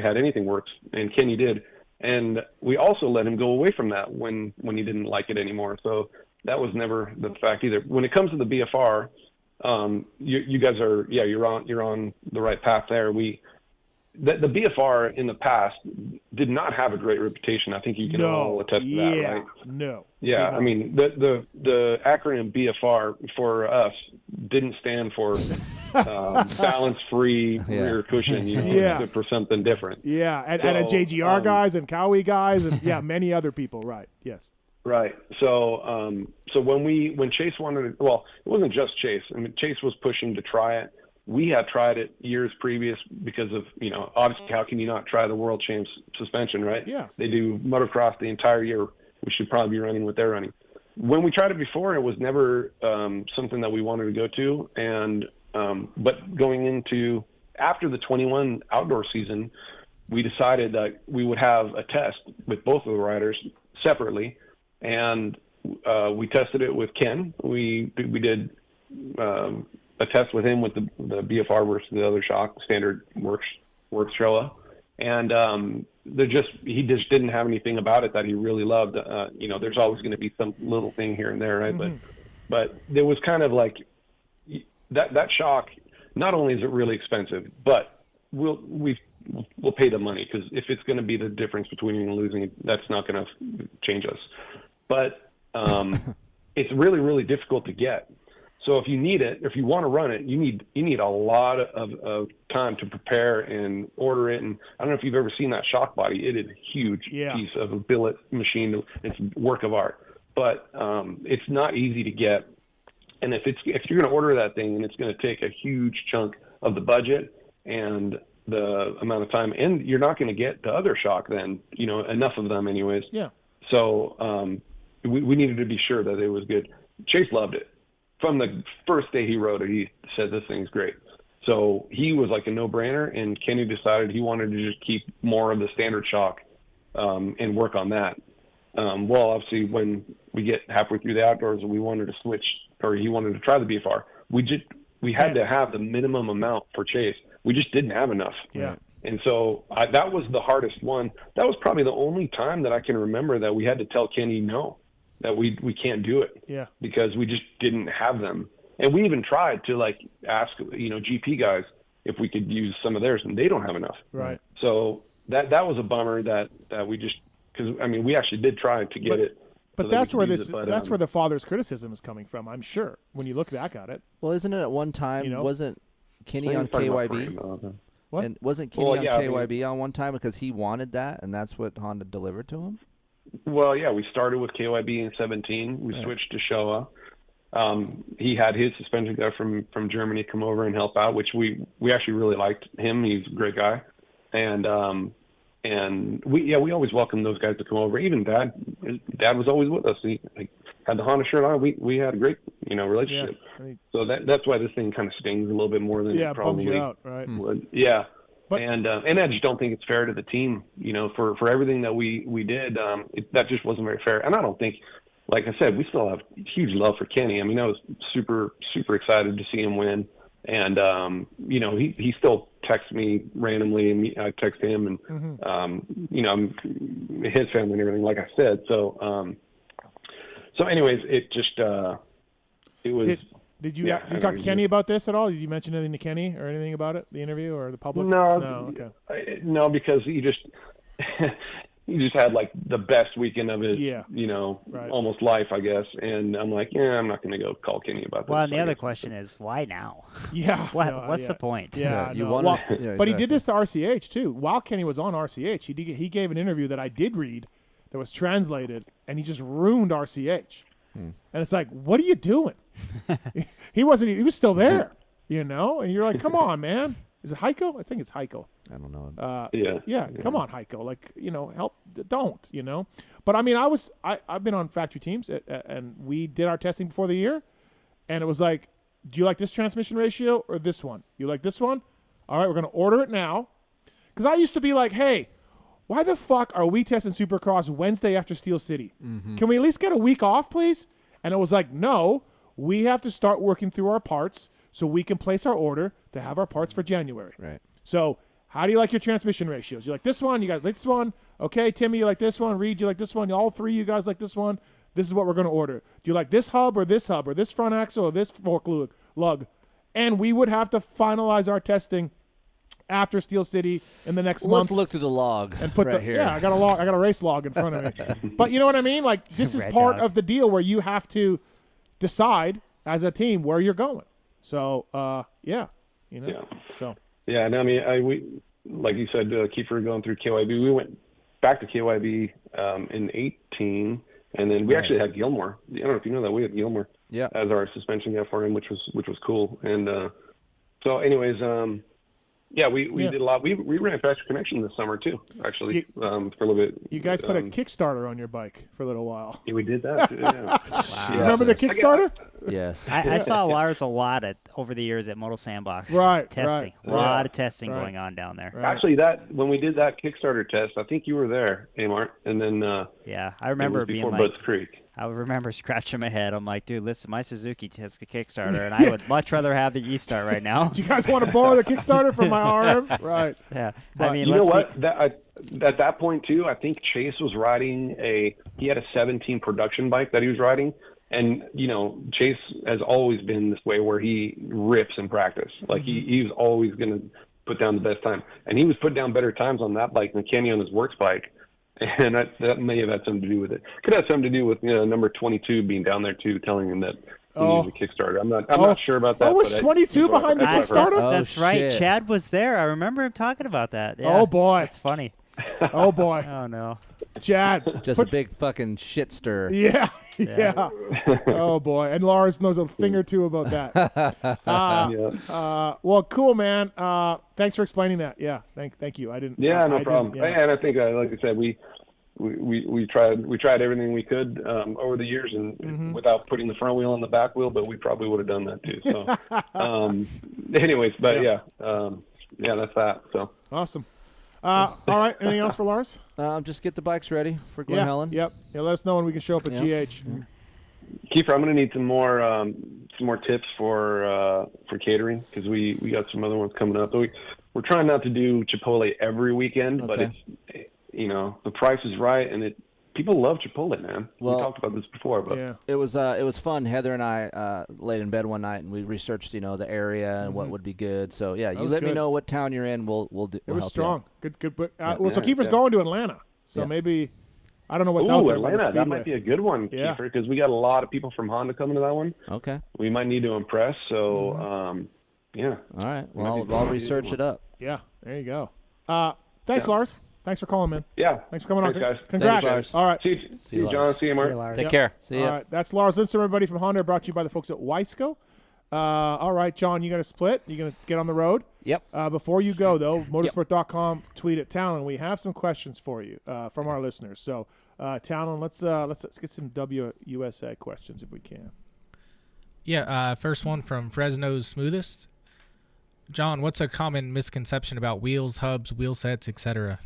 had anything works, and Kenny did. And we also let him go away from that when he didn't like it anymore. So that was never the fact either. When it comes to the BFR, you guys are, you're on the right path there. The BFR in the past did not have a great reputation. I think you can all attest to that, right? No. Yeah, I mean, the acronym BFR for us didn't stand for balance-free rear cushion. It stood for something different. Yeah, and JGR guys and Cowie guys and many other people. Right. Yes. Right. So when Chase wanted it, well, it wasn't just Chase. I mean, Chase was pushing to try it. We had tried it years previous because of, obviously how can you not try the World Champs suspension, right? Yeah. They do motocross the entire year. We should probably be running what they're running. When we tried it before, it was never something that we wanted to go to. And but going into after the 21 outdoor season, we decided that we would have a test with both of the riders separately. And we tested it with Ken. We did a test with him with the BFR versus the other shock, standard works Showa, and he just didn't have anything about it that he really loved. There's always going to be some little thing here and there, right? Mm-hmm. But it was kind of like that shock. Not only is it really expensive, but we'll pay the money because if it's going to be the difference between winning and losing, that's not going to change us. But it's really, really difficult to get. So if you need it, if you want to run it, you need a lot of time to prepare and order it. And I don't know if you've ever seen that shock body. It is a huge piece of a billet machine. It's a work of art, but it's not easy to get. And if you're going to order that thing, and it's going to take a huge chunk of the budget and the amount of time, and you're not going to get the other shock then, enough of them anyways. Yeah. So we needed to be sure that it was good. Chase loved it. From the first day he rode it, he said this thing's great. So he was like a no-brainer, and Kenny decided he wanted to just keep more of the standard shock and work on that. Well, obviously, when we get halfway through the outdoors and we wanted to switch, or he wanted to try the BFR, we had to have the minimum amount for Chase. We just didn't have enough. Yeah. And so that was the hardest one. That was probably the only time that I can remember that we had to tell Kenny no, that we can't do it. Yeah. Because we just didn't have them. And we even tried to ask, GP guys if we could use some of theirs, and they don't have enough. Right. So that was a bummer that we just, because we actually did try to get it. But that's where where the father's criticism is coming from, I'm sure, when you look back at it. Well, isn't it at one time, wasn't Kenny on KYB? What? And wasn't Kenny on KYB on one time because he wanted that, and that's what Honda delivered to him? Well, yeah, we started with KYB in 2017. We switched to Showa. He had his suspension guy from Germany come over and help out, which we actually really liked him. He's a great guy. And we always welcomed those guys to come over. Even Dad was always with us. He had the Honda shirt on. We had a great relationship. Yeah. So that's why this thing kind of stings a little bit more than it probably bums you out, right? would. Yeah. And I just don't think it's fair to the team, for everything that we did. That just wasn't very fair. And I don't think, like I said, we still have huge love for Kenny. I was super, super excited to see him win. And, he still texts me randomly, and I text him, and, his family and everything, like I said. So, anyways, it just, it was. Did you talk to Kenny about this at all? Did you mention anything to Kenny or anything about it, the interview or the public? No. Okay. No, because he just had the best weekend of his, almost life, I guess. And I'm like, I'm not going to go call Kenny about that. Well, and the other question is, why now? Yeah. What's the point? Yeah. But he did this to RCH too. While Kenny was on RCH, he gave an interview that I did read that was translated, and he just ruined RCH. And it's like, what are you doing? He was still there, and you're like, come on, man. Is it Heiko? I think it's Heiko. I don't know. Yeah. Come on, Heiko. Like, help. Don't. But I mean, I've been on factory teams, and we did our testing before the year, and it was like, do you like this transmission ratio or this one? You like this one? All right, we're going to order it now. Because I used to be like, hey, why the fuck are we testing Supercross Wednesday after Steel City? Mm-hmm. Can we at least get a week off, please? And it was like, no, we have to start working through our parts so we can place our order to have our parts for January. Right. So how do you like your transmission ratios? You like this one? You guys like this one? Okay, Timmy, you like this one? Reed, you like this one? All three you guys like this one? This is what we're going to order. Do you like this hub or this front axle or this fork lug? And we would have to finalize our testing after Steel City in the next month. Let's look through the log and put right here. Yeah, I got a race log in front of me. But you know what I mean? Like, this is part of the deal where you have to decide as a team where you're going. So, So. Yeah, and I mean, we like you said, Keefer going through KYB. We went back to KYB in 18, and then we actually had Gilmore. I don't know if you know that we had Gilmore as our suspension guy for him, which was cool. And so, anyways, we did a lot. We ran Faster Connection this summer too, actually, for a little bit. You guys put a Kickstarter on your bike for a little while. Yeah, we did that too, yeah. Wow. You remember the Kickstarter? Yes. I saw Lars a lot over the years at Moto Sandbox. Right. Testing. A lot of testing going on down there. Right. Actually, when we did that Kickstarter test, I think you were there, Mart, and then I remember being before like, Bud's Creek. I remember scratching my head. I'm like, dude, listen, my Suzuki has a Kickstarter, and I would much rather have the E-Start right now. Do you guys want to borrow the Kickstarter from my RM? Right. Yeah. But I mean, you know what? At that point too, I think Chase was riding he had a 17 production bike that he was riding, and Chase has always been this way where he rips in practice. Like he was always going to put down the best time, and he was putting down better times on that bike than Kenny on his works bike. And that may have had something to do with it. Could have something to do with number 22 being down there too, telling him that he needs a Kickstarter. I'm not sure about that. Oh, was 22 behind the Kickstarter? That's right. Chad was there. I remember him talking about that. Yeah. Oh boy, that's funny. Oh boy. Oh no. Chad. Just a big fucking shit stir. Yeah. Oh boy, and Lars knows a thing or two about that. Well, cool, man. Thanks for explaining that. Yeah, thank you. I didn't. Yeah, no I problem. Didn't, And I think, like I said, we tried everything we could over the years, and without putting the front wheel on the back wheel, but we probably would have done that too. So, anyways, but that's that. So awesome. All right. Anything else for Lars? Just get the bikes ready for Glen Helen. Yep. Yeah. Let us know when we can show up at GH. Keefer, I'm going to need some more tips for catering, because we got some other ones coming up. We're trying not to do Chipotle every weekend, but it's the price is right, and people love Chipotle, man. Well, we talked about this before, but it was fun. Heather and I laid in bed one night and we researched the area and what would be good. So you let me know what town you're in. We'll do. It was help strong. you. Good. But so Keefer's going to Atlanta. So maybe I don't know what's out there. Atlanta, that might be a good one, Keefer, because we got a lot of people from Honda coming to that one. Okay. We might need to impress. So All right. Well, I'll research it up. Yeah. There you go. Thanks, Lars. Thanks for calling, man. Yeah. Thanks for coming on. Guys. Congrats. Thanks, Lars. All right. See you, John. See you, Mark. Take care. See ya. All right. That's Lars Lindstrom, everybody from Honda, brought to you by the folks at Wiseco. All right, John, you got to split. You're going to get on the road. Yep. Before you go, though, motorsport.com, tweet at Tallon. We have some questions for you from our listeners. So, Tallon, let's get some WUSA questions if we can. Yeah. First one from Fresno's Smoothest. John, what's a common misconception about wheels, hubs, wheel sets, etc.?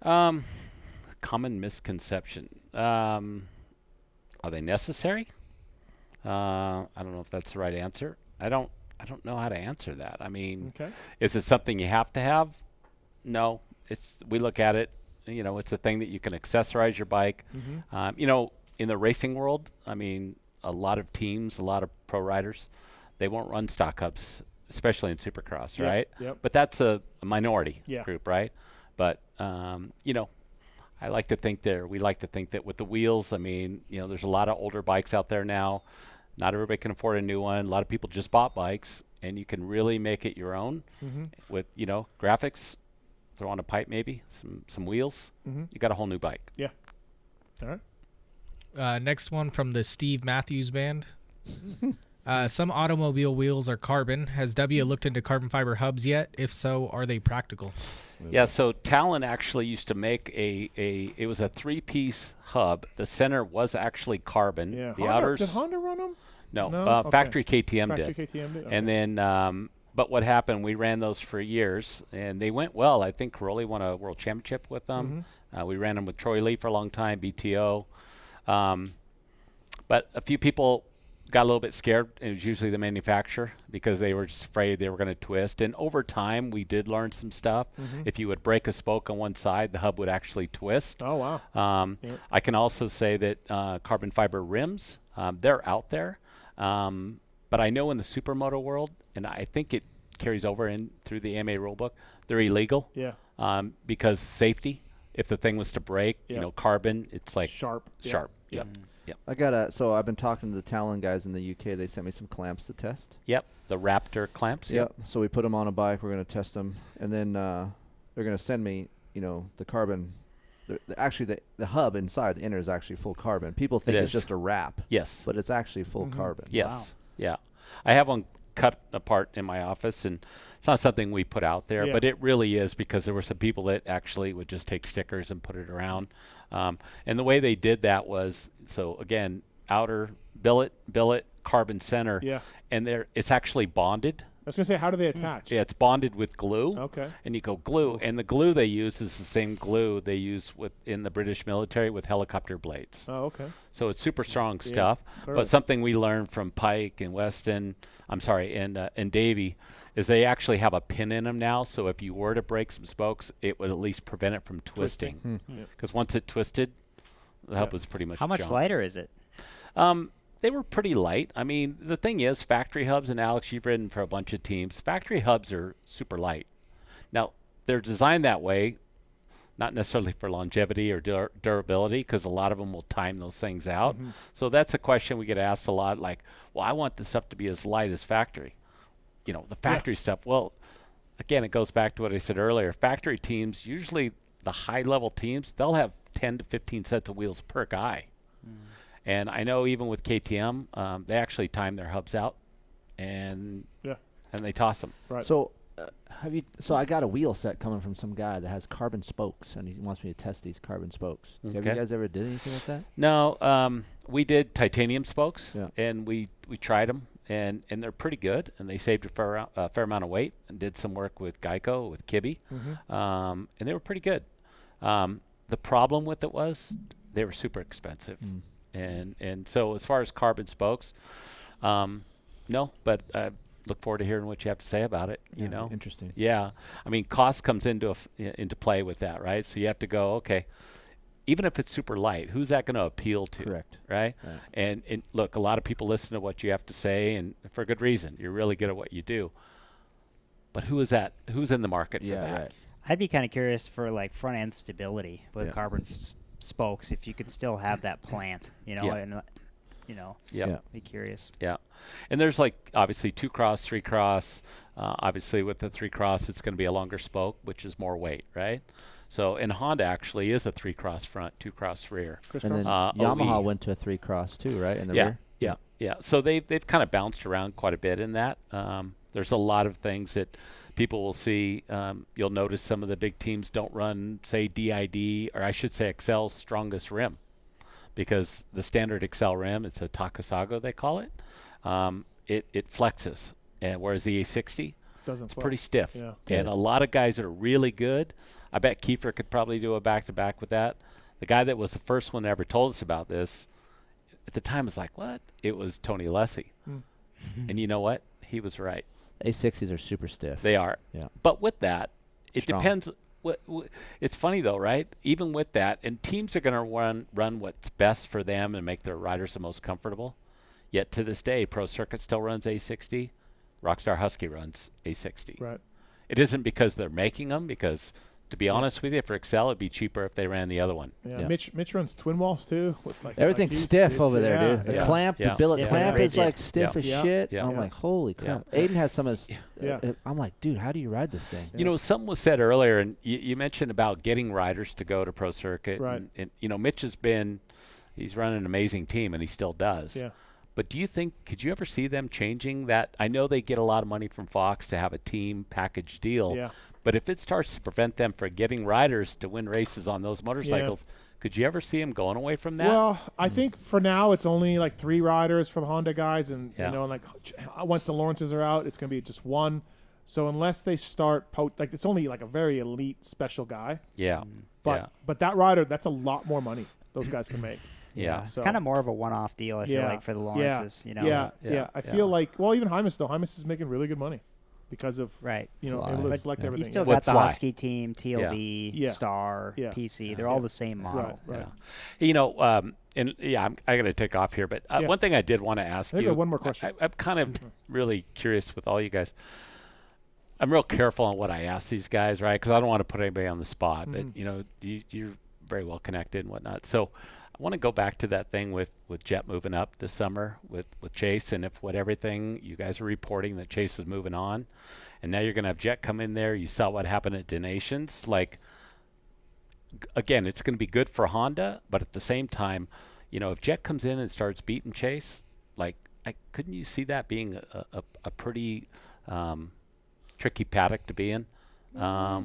Common misconception. Are they necessary? I don't know if that's the right answer. I don't know how to answer that. I mean, is it something you have to have? No. We look at it, it's a thing that you can accessorize your bike. In the racing world, I mean, a lot of teams, a lot of pro riders, they won't run stock hubs, especially in Supercross, right? Yep. But that's a minority Yeah. group, right? But we like to think that with the wheels, I mean, there's a lot of older bikes out there now. Not everybody can afford a new one. A lot of people just bought bikes, and you can really make it your own with, graphics, throw on a pipe maybe, some wheels. You got a whole new bike. Yeah. All right. Next one from the Steve Matthews Band. Some automobile wheels are carbon. Has W looked into carbon fiber hubs yet? If so, are they practical? Yeah, so Tallon actually used to make it was a 3-piece hub. The center was actually carbon. Yeah. The Honda, outers. did Honda run them? No, Okay. factory KTM Factory did. KTM did, And then, but what happened? We ran those for years, and they went well. I think Caroli won a world championship with them. We ran them with Troy Lee for a long time, BTO. But a few people got a little bit scared. It was usually the manufacturer because they were just afraid they were going to twist. And over time, we did learn some stuff. If you would break a spoke on one side, the hub would actually twist. Oh, wow. I can also say that carbon fiber rims, they're out there. But I know in the supermoto world, and I think it carries over in through the AMA rulebook, they're illegal. Yeah. Because safety. If the thing was to break, carbon, it's like sharp. Sharp. Yep. Yep. So I've been talking to the Tallon guys in the UK. They sent me some clamps to test. Yep. The Raptor clamps. Yep. So we put them on a bike. We're going to test them, and then they're going to send me, the carbon. Actually, the hub inside the inner is actually full carbon. People think it's just a wrap. Yes. But it's actually full carbon. Yes. Wow. Yeah. I have one cut apart in my office, and it's not something we put out there, but it really is because there were some people that actually would just take stickers and put it around. And the way they did that was, so again, outer billet, carbon center, and it's actually bonded. I was going to say, how do they attach? Yeah, it's bonded with glue. Okay. And you go glue, and the glue they use is the same glue they use in the British military with helicopter blades. Oh, okay. So it's super strong stuff. clearly. But something we learned from Pike and Weston, and Davey, is they actually have a pin in them now. So if you were to break some spokes, it would at least prevent it from twisting. Because once it twisted, the hub was pretty much How much junk. lighter is it? They were pretty light. I mean, the thing is, factory hubs, and Alex, you've ridden for a bunch of teams, factory hubs are super light. Now, they're designed that way, not necessarily for longevity or durability, because a lot of them will time those things out. So that's a question we get asked a lot, like, well, I want this stuff to be as light as factory. The factory stuff, well, again, it goes back to what I said earlier. Factory teams, usually the high-level teams, they'll have 10 to 15 sets of wheels per guy. And I know even with KTM, they actually time their hubs out, and they toss them. Right. So So I got a wheel set coming from some guy that has carbon spokes, and he wants me to test these carbon spokes. Have you guys ever did anything like that? No, we did titanium spokes, and we tried them, and they're pretty good, and they saved a fair amount of weight, and did some work with Geico, with Kibbe, and they were pretty good. The problem with it was they were super expensive. And so as far as carbon spokes, no, but look forward to hearing what you have to say about it. You know, interesting. Yeah, I mean, cost comes into play with that, right? So you have to go, okay, even if it's super light, who's that going to appeal to? Correct. Right? And look, a lot of people listen to what you have to say, and for good reason. You're really good at what you do. But who is that? Who's in the market for that? Right. I'd be kind of curious for like front end stability with carbon spokes, if you could still have that plant, you know, and be curious. Yeah, and there's like obviously 2-cross, 3-cross. Obviously with the 3-cross, it's going to be a longer spoke, which is more weight, right? So, and Honda actually is a 3-cross front, 2-cross rear. And then Yamaha went to a 3-cross too, right? In the rear. Yeah. So they've kind of bounced around quite a bit in that. There's a lot of things that people will see. You'll notice some of the big teams don't run, say, DID, or I should say Excel's strongest rim, because the standard Excel rim, it's a Takasago they call it, it flexes, and whereas the A60, it's pretty stiff. Yeah. And a lot of guys that are really good, I bet Keefer could probably do a back-to-back with that. The guy that was the first one that ever told us about this, at the time was like, what? It was Tony Alessi. And you know what? He was right. A60s are super stiff. They are. Yeah. But with that, it Strong. depends. It's funny though, right? Even with that, and teams are going to run what's best for them and make their riders the most comfortable. Yet to this day, Pro Circuit still runs A60. Rockstar Husky runs A60. Right. It isn't because they're making them, because to be honest with you, for Excel, it'd be cheaper if they ran the other one. Yeah. Mitch runs twin walls too. With Everything's stiff over there, dude. The clamp, the billet clamp is like stiff as shit. Yeah. I'm like, holy crap. Aiden has some of his, I'm like, dude, how do you ride this thing? You know, something was said earlier, and you mentioned about getting riders to go to Pro Circuit. Right. And you know, Mitch he's run an amazing team, and he still does. Yeah. But could you ever see them changing that? I know they get a lot of money from Fox to have a team package deal. Yeah. But if it starts to prevent them from getting riders to win races on those motorcycles, could you ever see them going away from that? Well, I think for now it's only like 3 riders for the Honda guys, and like once the Lawrences are out, it's going to be just 1. So unless they start like it's only like a very elite special guy. Yeah. But that rider, that's a lot more money those guys can make. Yeah, So, it's kind of more of a one-off deal, I feel like, for the Lawrences. You know? Yeah. I feel like, well, even Hymas is making really good money because of able to select everything. He's still got the Husky team, TLD, Star, PC. They're all the same model. Right. You know, and I'm going to take off here, but one thing I did want to ask you. One more question. I'm kind of really curious with all you guys. I'm real careful on what I ask these guys, right? Because I don't want to put anybody on the spot. But you know, you're very well connected and whatnot. So I want to go back to that thing with Jet moving up this summer with Chase, and if everything you guys are reporting that Chase is moving on, and now you're going to have Jet come in there. You saw what happened at Donations. Like, again, it's going to be good for Honda, but at the same time, you know, if Jet comes in and starts beating Chase, like, couldn't you see that being a pretty tricky paddock to be in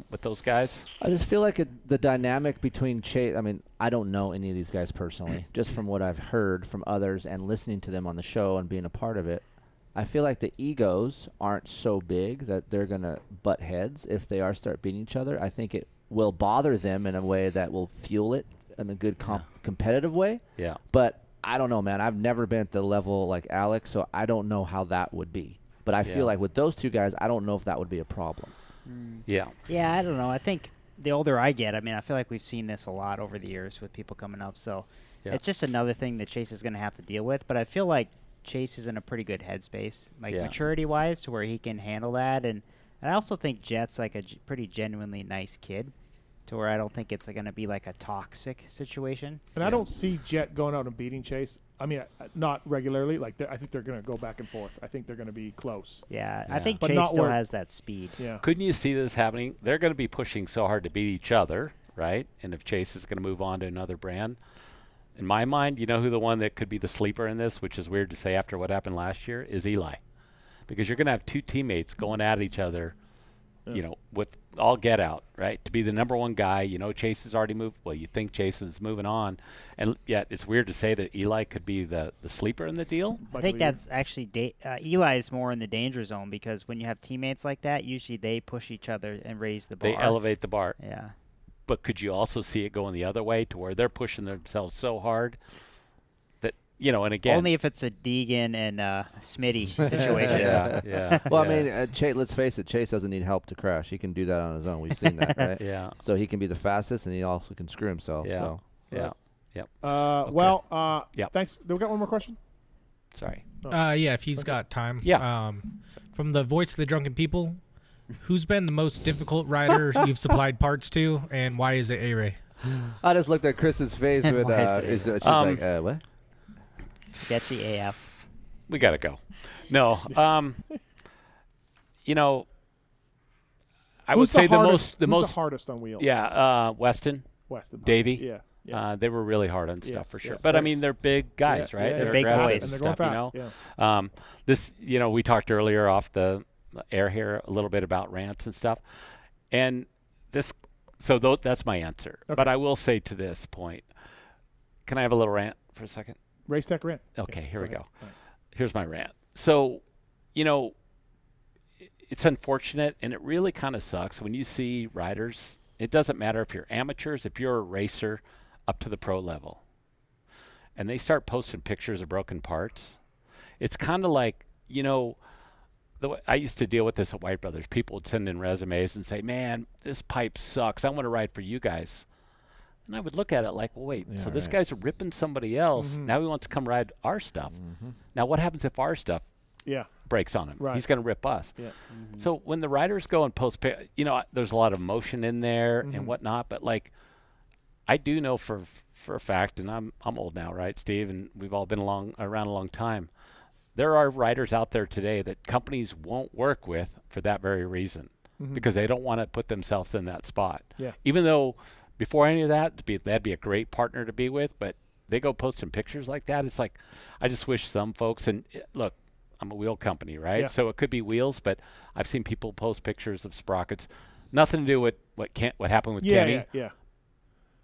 with those guys? I just feel like the dynamic between Chase, I mean, I don't know any of these guys personally, just from what I've heard from others and listening to them on the show and being a part of it. I feel like the egos aren't so big that they're going to butt heads if they start beating each other. I think it will bother them in a way that will fuel it in a good competitive way. Yeah. But I don't know, man. I've never been at the level like Alex, so I don't know how that would be. But I feel like with those 2 guys, I don't know if that would be a problem. Yeah. Yeah, I don't know. I think the older I get, I mean, I feel like we've seen this a lot over the years with people coming up. So it's just another thing that Chase is going to have to deal with. But I feel like Chase is in a pretty good headspace, like maturity-wise, to where he can handle that. And I also think Jet's like a pretty genuinely nice kid, to where I don't think it's going to be like a toxic situation. And I don't see Jet going out and beating Chase. I mean, not regularly. Like, I think they're going to go back and forth. I think they're going to be close. Yeah, I think Chase still has that speed. Yeah. Couldn't you see this happening? They're going to be pushing so hard to beat each other, right? And if Chase is going to move on to another brand, in my mind, you know who the one that could be the sleeper in this, which is weird to say after what happened last year, is Eli. Because you're going to have 2 teammates going at each other, you know, with all get out, right? To be the number 1 guy, you know, Chase has already moved. Well, you think Jason's moving on. And yet it's weird to say that Eli could be the sleeper in the deal. I think that's actually Eli is more in the danger zone, because when you have teammates like that, usually they push each other and raise the bar. They elevate the bar. Yeah. But could you also see it going the other way, to where they're pushing themselves so hard that, you know, and again. Only if it's a Deegan and Smitty situation. Yeah. Well, I mean, Chase, let's face it, Chase doesn't need help to crash. He can do that on his own. We've seen that, right? Yeah. So he can be the fastest, and he also can screw himself. Yeah. So. Yeah. Yep. Well, thanks. Do we got one more question? Sorry. Yeah, if he's got time. Yeah. From the Voice of the Drunken People, who's been the most difficult rider you've supplied parts to, and why is it A-Ray? I just looked at Chris's face with she's like, what? Sketchy AF. We got to go. No. You know, I would say the most hardest on wheels. Yeah, Weston. Davey. Yeah. They were really hard on stuff for sure. But I mean, they're big guys, right? They're big boys, and they're going fast. You know? This, you know, we talked earlier off the air here a little bit about rants and stuff, and this. So that's my answer. Okay. But I will say to this point, can I have a little rant for a second? Race Tech rant. Okay, here we go. Here's my rant. So, you know, it's unfortunate, and it really kind of sucks when you see riders. It doesn't matter if you're amateurs, if you're a racer up to the pro level, and they start posting pictures of broken parts. It's kind of like, you know, I used to deal with this at White Brothers. People would send in resumes and say, man, this pipe sucks. I want to ride for you guys. And I would look at it like, well, wait, so this guy's ripping somebody else. Now he wants to come ride our stuff. Now what happens if our stuff breaks on him? Right. He's going to rip us. So when the riders go and post, you know, there's a lot of emotion in there and whatnot, but like, I do know for a fact, and I'm old now, right, Steve, and we've all been around a long time. There are riders out there today that companies won't work with for that very reason, because they don't want to put themselves in that spot. Yeah. Even though before any of that, that'd be a great partner to be with, but they go posting pictures like that. It's like, I just wish some folks, and look, I'm a wheel company, right? Yeah. So it could be wheels, but I've seen people post pictures of sprockets. Nothing to do with what happened with Kenny. Yeah.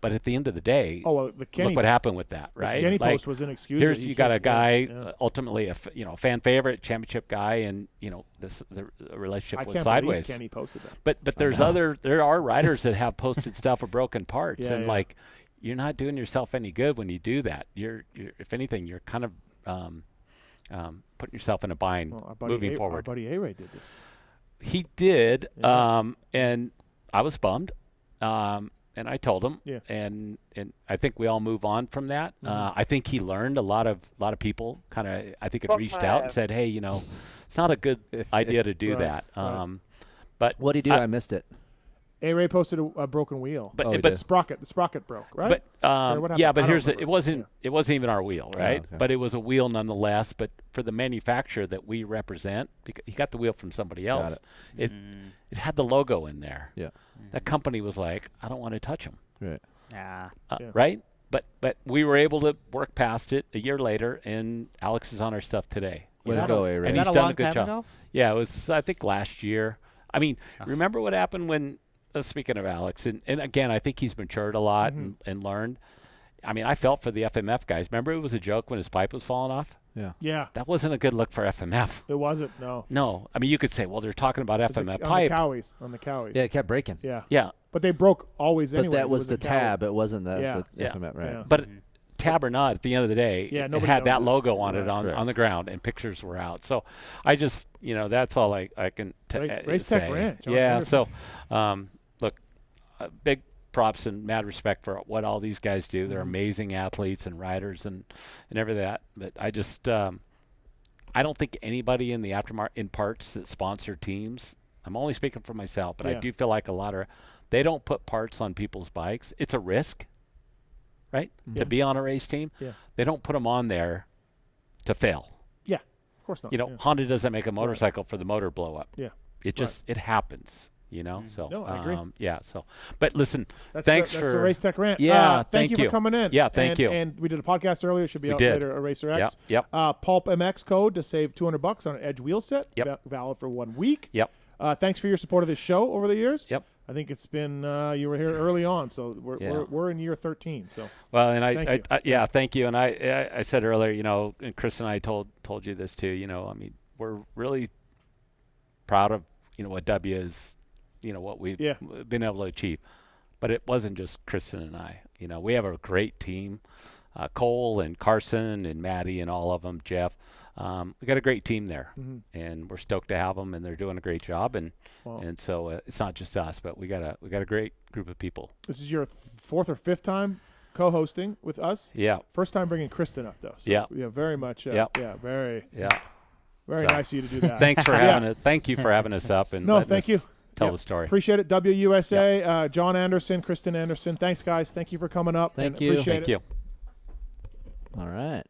But at the end of the day, the Kenny, look what happened with that, right? The Kenny like, post was inexcusable. Here's you got a guy, ultimately a fan favorite, championship guy, and the relationship went sideways. Kenny posted that. But there are riders that have posted stuff of broken parts, and like, you're not doing yourself any good when you do that. You're if anything, you're kind of putting yourself in a bind moving forward. Our buddy A-Ray did this. He did, and I was bummed. And I told him, and I think we all move on from that. I think he learned a lot of people kind of, I think, had reached out and said, hey, it's not a good idea to do that. But what did he do? I missed it. A-Ray posted a broken wheel. But the sprocket broke, right? But but it wasn't even our wheel, right? okay. But it was a wheel nonetheless. But for the manufacturer that we represent, because he got the wheel from somebody else, it had the logo in there. Yeah. That company was like, I don't want to touch them. Right. Right? But we were able to work past it a year later, and Alex is on our stuff today. Way to go, A-Ray. And he's done a good job. Yeah, it was, I think, last year. I mean, remember what happened when, speaking of Alex, and again, I think he's matured a lot and learned. I mean, I felt for the FMF guys. Remember it was a joke when his pipe was falling off? Yeah. That wasn't a good look for FMF. It wasn't, no. No. I mean, you could say, well, they're talking about FMF pipe. On the Cowies. Yeah, it kept breaking. Yeah. Yeah. But they broke always anyway. But that was the tab. It wasn't the FMF, right? Yeah. But tab or not, at the end of the day, it had that logo on it on the ground, and pictures were out. So I just, that's all I can Race say. Tech Rant. John Yeah. Anderson. So, look, big props and mad respect for what all these guys do. They're amazing athletes and riders and everything that. But I just, I don't think anybody in the aftermarket in parts that sponsor teams. I'm only speaking for myself, but I do feel like they don't put parts on people's bikes. It's a risk, right? To be on a race team. Yeah. They don't put them on there to fail. Yeah, of course not. Honda doesn't make a motorcycle for the motor blow up. Yeah. It just it happens. So no, I agree. Yeah. So, but listen, that's thanks that's for the Race Tech Rant. Yeah, thank you for coming in. Yeah, thank you. And we did a podcast earlier. It should be out later. A Racer X. Yep. PulpMX code to save $200 on an Edge wheel set. Yep. Valid for 1 week. Yep. Thanks for your support of this show over the years. Yep. I think it's been you were here early on, so we're in year 13. So well, and thank you. And I said earlier, and Kris and I told you this too. I mean, we're really proud of what W is. What we've been able to achieve. But it wasn't just Kristen and I. We have a great team. Cole and Carson and Maddie and all of them, Jeff. We got a great team there. And we're stoked to have them, and they're doing a great job. And so it's not just us, but we got a great group of people. This is your 4th or 5th time co-hosting with us. Yeah. First time bringing Kristen up, though. So very much. Very nice of you to do that. Thanks for having us. Thank you for having us up. And thank you. Tell the story. Appreciate it. WUSA, John Anderson, Kristen Anderson. Thanks, guys. Thank you for coming up. Thank you. Appreciate it. All right.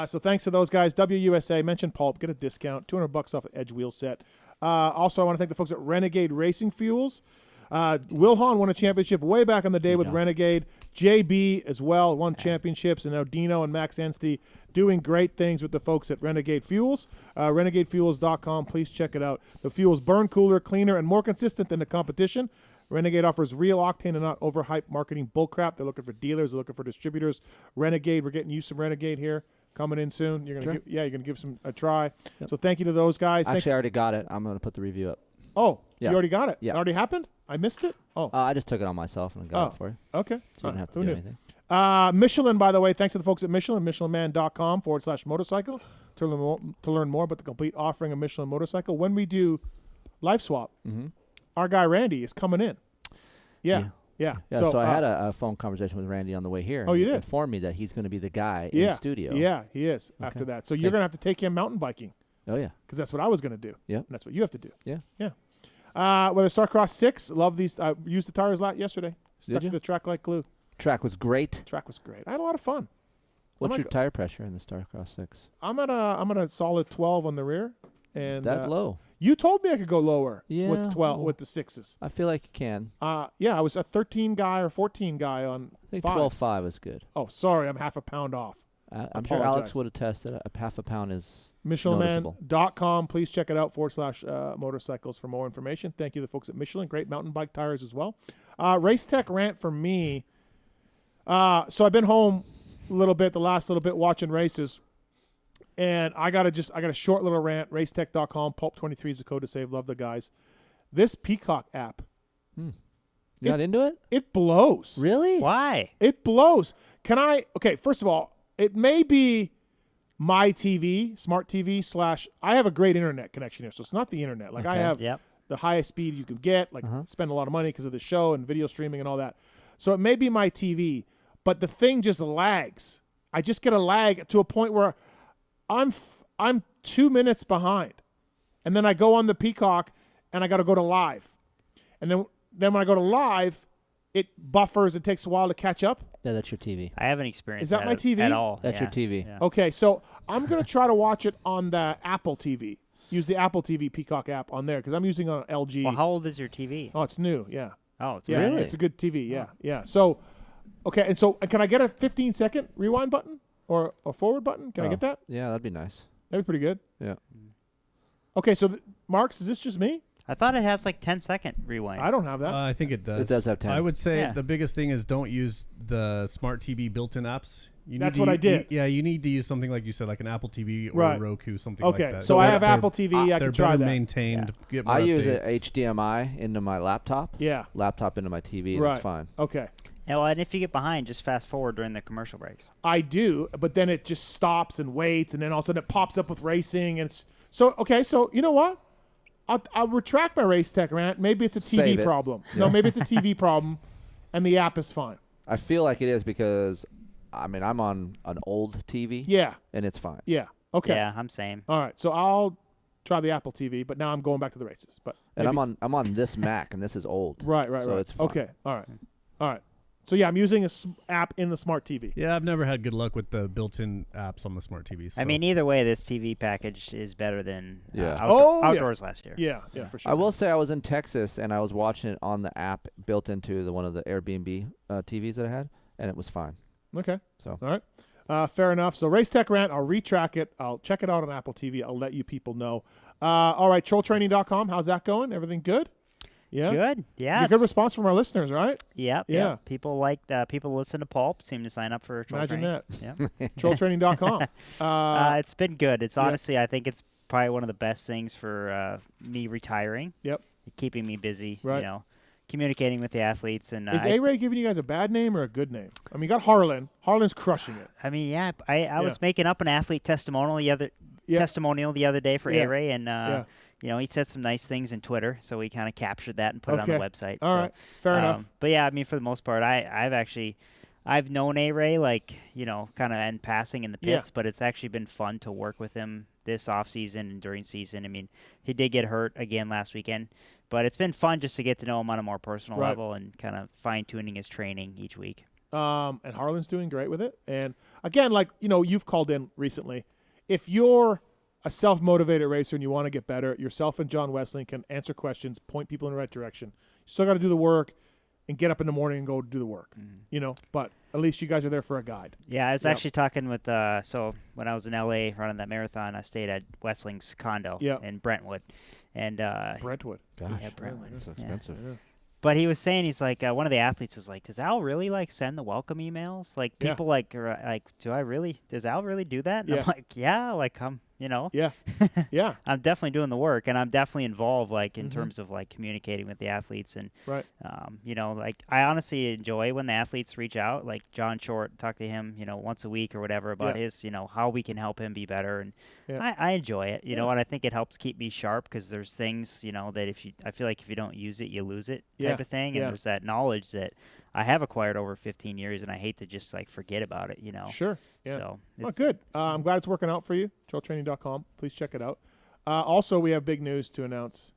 So thanks to those guys. WUSA, mention Pulp, get a discount, $200 off an Edge wheel set. Also, I want to thank the folks at Renegade Racing Fuels. Will Hahn won a championship way back in the day with Renegade. JB as well won championships, and now Dino and Max Enste doing great things with the folks at Renegade Fuels. RenegadeFuels.com. Please check it out. The fuels burn cooler, cleaner, and more consistent than the competition. Renegade offers real octane and not overhyped marketing bullcrap. They're looking for dealers. They're looking for distributors. Renegade, we're getting you some Renegade here coming in soon. You're gonna give some a try. Yep. So thank you to those guys. Actually, I already got it. I'm gonna put the review up. Oh, you already got it? Yeah. It already happened? I missed it? Oh. I just took it on mylef and got it for you. Okay. So you didn't have to do anything. Michelin, by the way, thanks to the folks at Michelin, MichelinMan.com/motorcycle to learn more about the complete offering of Michelin motorcycle. When we do Life Swap, our guy Randy is coming in. Yeah. So I had a phone conversation with Randy on the way here. Oh, you did? He informed me that he's going to be the guy in the studio. Yeah, he is after that. So you're going to have to take him mountain biking. Oh, yeah. Because that's what I was going to do. Yeah. And that's what you have to do. Yeah. Yeah. With the Starcross 6, love these. I used the tires yesterday. Stuck to the track like glue. Track was great. Track was great. I had a lot of fun. What's your tire pressure in the Starcross 6? I'm at a solid 12 on the rear. And that low? You told me I could go lower with Yeah, 12 well, with the 6s. I feel like you can. Yeah, I was a 13 guy or 14 guy on I think 5s. 12.5 is good. Oh, sorry, I'm half a pound off. I'm sure Alex would attest that a half a pound is noticeable. Michelinman.com. Please check it out, /motorcycles for more information. Thank you to the folks at Michelin. Great mountain bike tires as well. Race Tech rant for me. So I've been home a little bit, the last little bit, watching races. And I got a short little rant. Racetech.com. Pulp23 is the code to save. Love the guys. This Peacock app. You not into it? It blows. Really? Why? It blows. Okay, first of all, it may be my TV, smart TV / I have a great internet connection here, so it's not the internet. Like I have the highest speed you can get, like spend a lot of money because of the show and video streaming and all that. So it may be my TV, but the thing just lags. I just get a lag to a point where I'm 2 minutes behind. And then I go on the Peacock and I got to go to live. And then when I go to live, it buffers. It takes a while to catch up. Yeah, that's your TV. I haven't experienced Is that my TV? at all. That's your TV. Yeah. Okay, so I'm going to try to watch it on the Apple TV. Use the Apple TV Peacock app on there because I'm using an LG. Well, how old is your TV? Oh, it's new, yeah. Oh, it's yeah, really? It's a good TV, yeah, yeah. So, okay, and so can I get a 15-second rewind button or a forward button? Can I get that? Yeah, that'd be nice. That'd be pretty good. Yeah. Okay, so Marks, is this just me? I thought it has like 10-second rewind. I don't have that. I think it does. It does have 10. I would say Yeah. the biggest thing is don't use the smart TV built-in apps. That's what I did. You need to use something like you said, like an Apple TV or Right. a Roku, something Okay, like that. so I have They're- Apple TV. I they're can try better that. maintained. Get more I use updates. an HDMI into my laptop. Yeah. Laptop into my TV, and Right. it's fine. Okay. And if you get behind, just fast forward during the commercial breaks. I do, but then it just stops and waits, and then all of a sudden it pops up with racing. And it's, so, okay, so you know what? I'll retract my Race Tech rant. Maybe it's a TV Save it. problem. Yeah. No, maybe it's a TV problem, and the app is fine. I feel like it is because, I mean, I'm on an old TV. Yeah. And it's fine. Yeah. Okay. Yeah, I'm same. All right, so I'll try the Apple TV, but now I'm going back to the races. But And maybe- I'm on this Mac, and this is old. Right. So it's fine. Okay. All right. So yeah, I'm using a app in the smart TV. Yeah, I've never had good luck with the built-in apps on the smart TV. I mean, either way, this TV package is better than Yeah. Outdoors last year. Yeah, for sure. I will say I was in Texas, and I was watching it on the app built into one of the Airbnb TVs that I had, and it was fine. Okay. So all right. Fair enough. So Race Tech rant, I'll retrack it. I'll check it out on Apple TV. I'll let you people know. All right, trolltraining.com. How's that going? Everything good? Yeah. Good. Yeah. You get good response from our listeners, right? Yep. Yeah. Yep. People people listen to Pulp, seem to sign up for Troll Imagine Training. that. Yeah. Trolltraining.com. It's been good. It's yeah. honestly, I think it's probably one of the best things for me retiring. Yep. Keeping me busy. Right. You know, communicating with the athletes and. Is A-Ray giving you guys a bad name or a good name? I mean, you got Harlan. Harlan's crushing it. I mean, yeah. I was making up an athlete testimonial the other day for Yeah. A-Ray, and you know, he said some nice things in Twitter, so we kind of captured that and put it on the website. All right. Fair enough. But yeah, I mean, for the most part, I've known A-Ray, like, you know, kind of in passing in the pits, but it's actually been fun to work with him this off season and during season. I mean, he did get hurt again last weekend, but it's been fun just to get to know him on a more personal level and kind of fine tuning his training each week. And Harlan's doing great with it. And again, like, you know, you've called in recently. If you're a self-motivated racer and you want to get better, yourself and John Westling can answer questions, point people in the right direction. You still got to do the work and get up in the morning and go do the work, you know, but at least you guys are there for a guide. Yeah, I was actually talking with, so when I was in LA running that marathon, I stayed at Westling's condo in Brentwood. And Brentwood. Gosh, yeah, Brentwood. that's expensive. Yeah. But he was saying, he's like, one of the athletes was like, does Al really like send the welcome emails? Like people like, does Al really do that? And I'm like, yeah, like you know, yeah, I'm definitely doing the work, and I'm definitely involved, like in terms of like communicating with the athletes, and you know, like I honestly enjoy when the athletes reach out, like John Short, talk to him, you know, once a week or whatever about his, you know, how we can help him be better, and I enjoy it, you know, and I think it helps keep me sharp because there's things, you know, that I feel like if you don't use it, you lose it type of thing, and there's that knowledge that I have acquired over 15 years, and I hate to just like forget about it, you know. Sure. Yeah. So well, good. I'm glad it's working out for you. Trolltraining.com. Please check it out. Also, we have big news to announce,